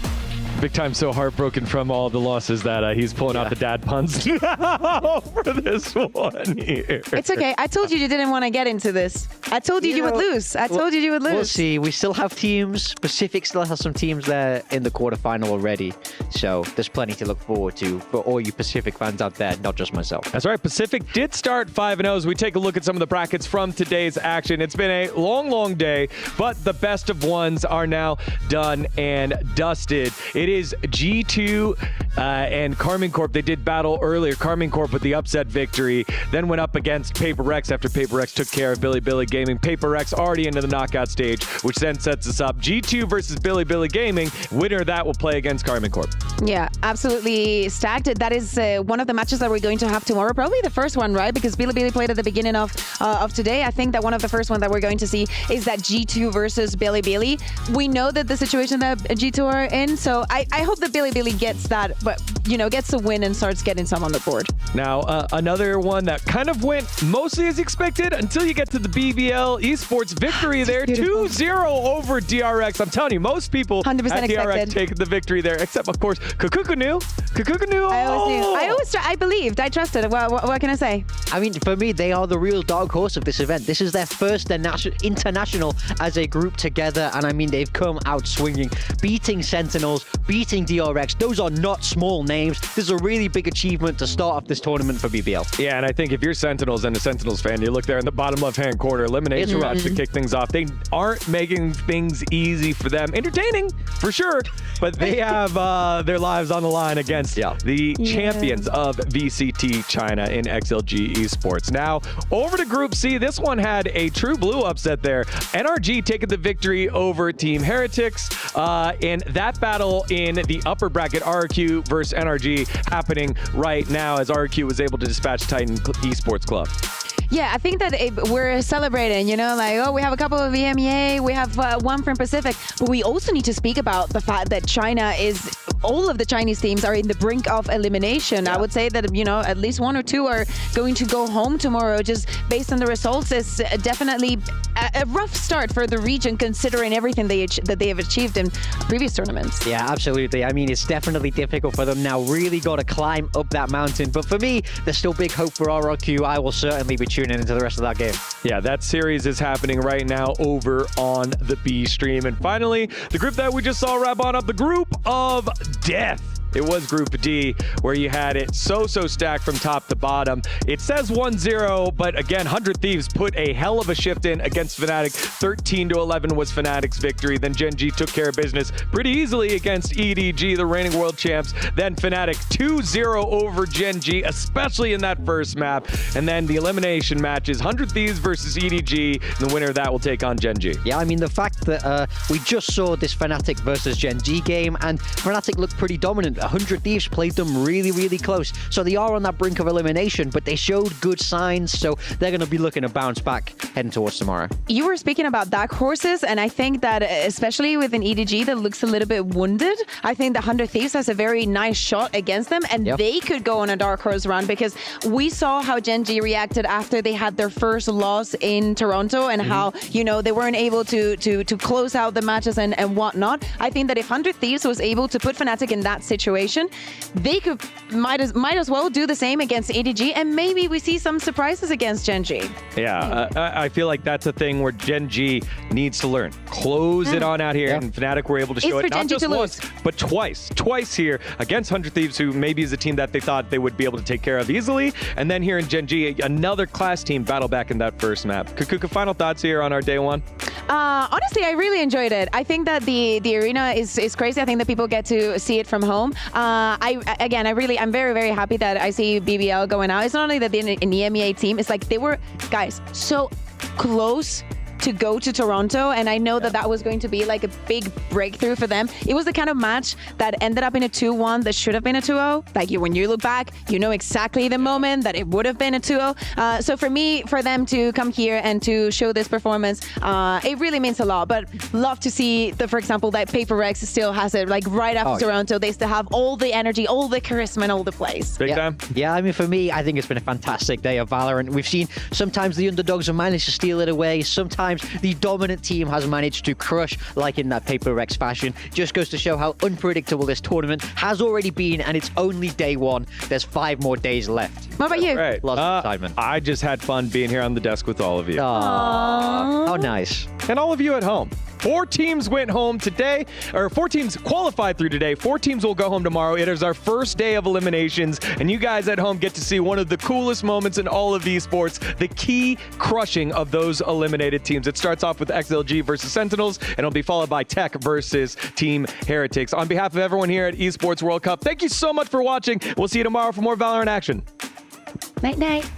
Big Time so heartbroken from all the losses that he's pulling out the dad puns now for this one here. It's okay. I told you didn't want to get into this. I told you would lose. I told you would lose. We'll see. We still have teams. Pacific still has some teams there in the quarterfinal already. So there's plenty to look forward to for all you Pacific fans out there, not just myself. That's right. Pacific did start 5-0 as we take a look at some of the brackets from today's action. It's been a long, long day, but the best of ones are now done and dusted. It is G2 and Carmine Corp. They did battle earlier. Carmine Corp with the upset victory, then went up against Paper Rex after Paper Rex took care of Billy Gaming. Paper Rex already into the knockout stage, which then sets us up. G2 versus Billy Gaming. Winner of that will play against Carmine Corp. Yeah, absolutely stacked. That is one of the matches that we're going to have tomorrow. Probably the first one, right? Because Billy played at the beginning of today. I think that one of the first ones that we're going to see is that G2 versus Billy. We know that the situation that G2 are in, so I hope that Billy gets that, but you know, gets the win and starts getting some on the board. Now, another one that kind of went mostly as expected until you get to the BBL Esports victory there, 2-0 over DRX. I'm telling you, most people 100% at DRX take the victory there, except of course Kukuku knew. I always knew. I believed. I trusted. What can I say? I mean, for me, they are the real dark horse of this event. This is their first international as a group together, and I mean, they've come out swinging, beating Sentinels, beating DRX. Those are not small names. This is a really big achievement to start off this tournament for BBL. Yeah, and I think if you're Sentinels and a Sentinels fan, you look there in the bottom left-hand corner, elimination match to kick things off. They aren't making things easy for them. Entertaining, for sure, but they have their lives on the line against the champions of VCT China in XLG Esports. Now, over to Group C. This one had a true blue upset there. NRG taking the victory over Team Heretics, and that battle in the upper bracket, RQ versus NRG, happening right now as RQ was able to dispatch Titan Esports Club. Yeah, I think that we're celebrating, you know, like, oh, we have a couple of EMEA, we have one from Pacific, but we also need to speak about the fact that China is, all of the Chinese teams are in the brink of elimination. I would say that, you know, at least one or two are going to go home tomorrow, just based on the results. It's definitely a rough start for the region, considering everything that they have achieved in previous tournaments. Yeah, absolutely. I mean, it's definitely difficult for them now. Really got to climb up that mountain. But for me, there's still big hope for RRQ. I will certainly be tuning into the rest of that game. Yeah, that series is happening right now over on the B stream. And finally, the group that we just saw wrap on up, the group of death. It was Group D, where you had it so stacked from top to bottom. It says 1-0, but again, 100 Thieves put a hell of a shift in against Fnatic. 13-11 was Fnatic's victory. Then Gen G took care of business pretty easily against EDG, the reigning world champs. Then Fnatic 2-0 over Gen G, especially in that first map. And then the elimination matches, 100 Thieves versus EDG. And the winner of that will take on Gen G. Yeah, I mean, the fact that we just saw this Fnatic versus Gen G game, and Fnatic looked pretty dominant. 100 Thieves played them really close. So they are on that brink of elimination, but they showed good signs, so they're going to be looking to bounce back heading towards tomorrow. You were speaking about dark horses, and I think that especially with an EDG that looks a little bit wounded, I think the 100 Thieves has a very nice shot against them, and they could go on a dark horse run, because we saw how Gen G reacted after they had their first loss in Toronto, and how, you know, they weren't able to close out the matches and whatnot. I think that if 100 Thieves was able to put Fnatic in that situation, situation. They might as well do the same against EDG, and maybe we see some surprises against Gen G. Yeah, I feel like that's a thing where Gen G needs to learn. Close it on out here, and Fnatic were able to show it not just once, but twice. Twice here against 100 Thieves, who maybe is a team that they thought they would be able to take care of easily. And then here in Gen G, another class team battle back in that first map. Kukuka, final thoughts here on our day one? Honestly, I really enjoyed it. I think that the arena is crazy. I think that people get to see it from home. I'm very, very happy that I see BBL going out. It's not only that they're an EMEA team, it's like they were, guys, so close to go to Toronto, and I know that was going to be like a big breakthrough for them. It was the kind of match that ended up in a 2-1 that should have been a 2-0. Like when you look back, you know exactly the moment that it would have been a 2-0. So for them to come here and to show this performance, it really means a lot. But love to see for example, that Paper Rex still has it like right after Toronto. They still have all the energy, all the charisma, and all the plays. Big time. Yeah, I mean, for me, I think it's been a fantastic day of Valorant. We've seen sometimes the underdogs have managed to steal it away. Sometimes the dominant team has managed to crush, like in that Paper Rex fashion. Just goes to show how unpredictable this tournament has already been, and it's only day one. There's 5 more days left. What about you? Right. Lots of excitement. I just had fun being here on the desk with all of you. Aww. How nice. And all of you at home. 4 teams went home today, or 4 teams qualified through today. 4 teams will go home tomorrow. It is our first day of eliminations, and you guys at home get to see one of the coolest moments in all of esports, the key crushing of those eliminated teams. It starts off with XLG versus Sentinels, and it'll be followed by Tech versus Team Heretics. On behalf of everyone here at Esports World Cup, thank you so much for watching. We'll see you tomorrow for more Valorant action. Night, night.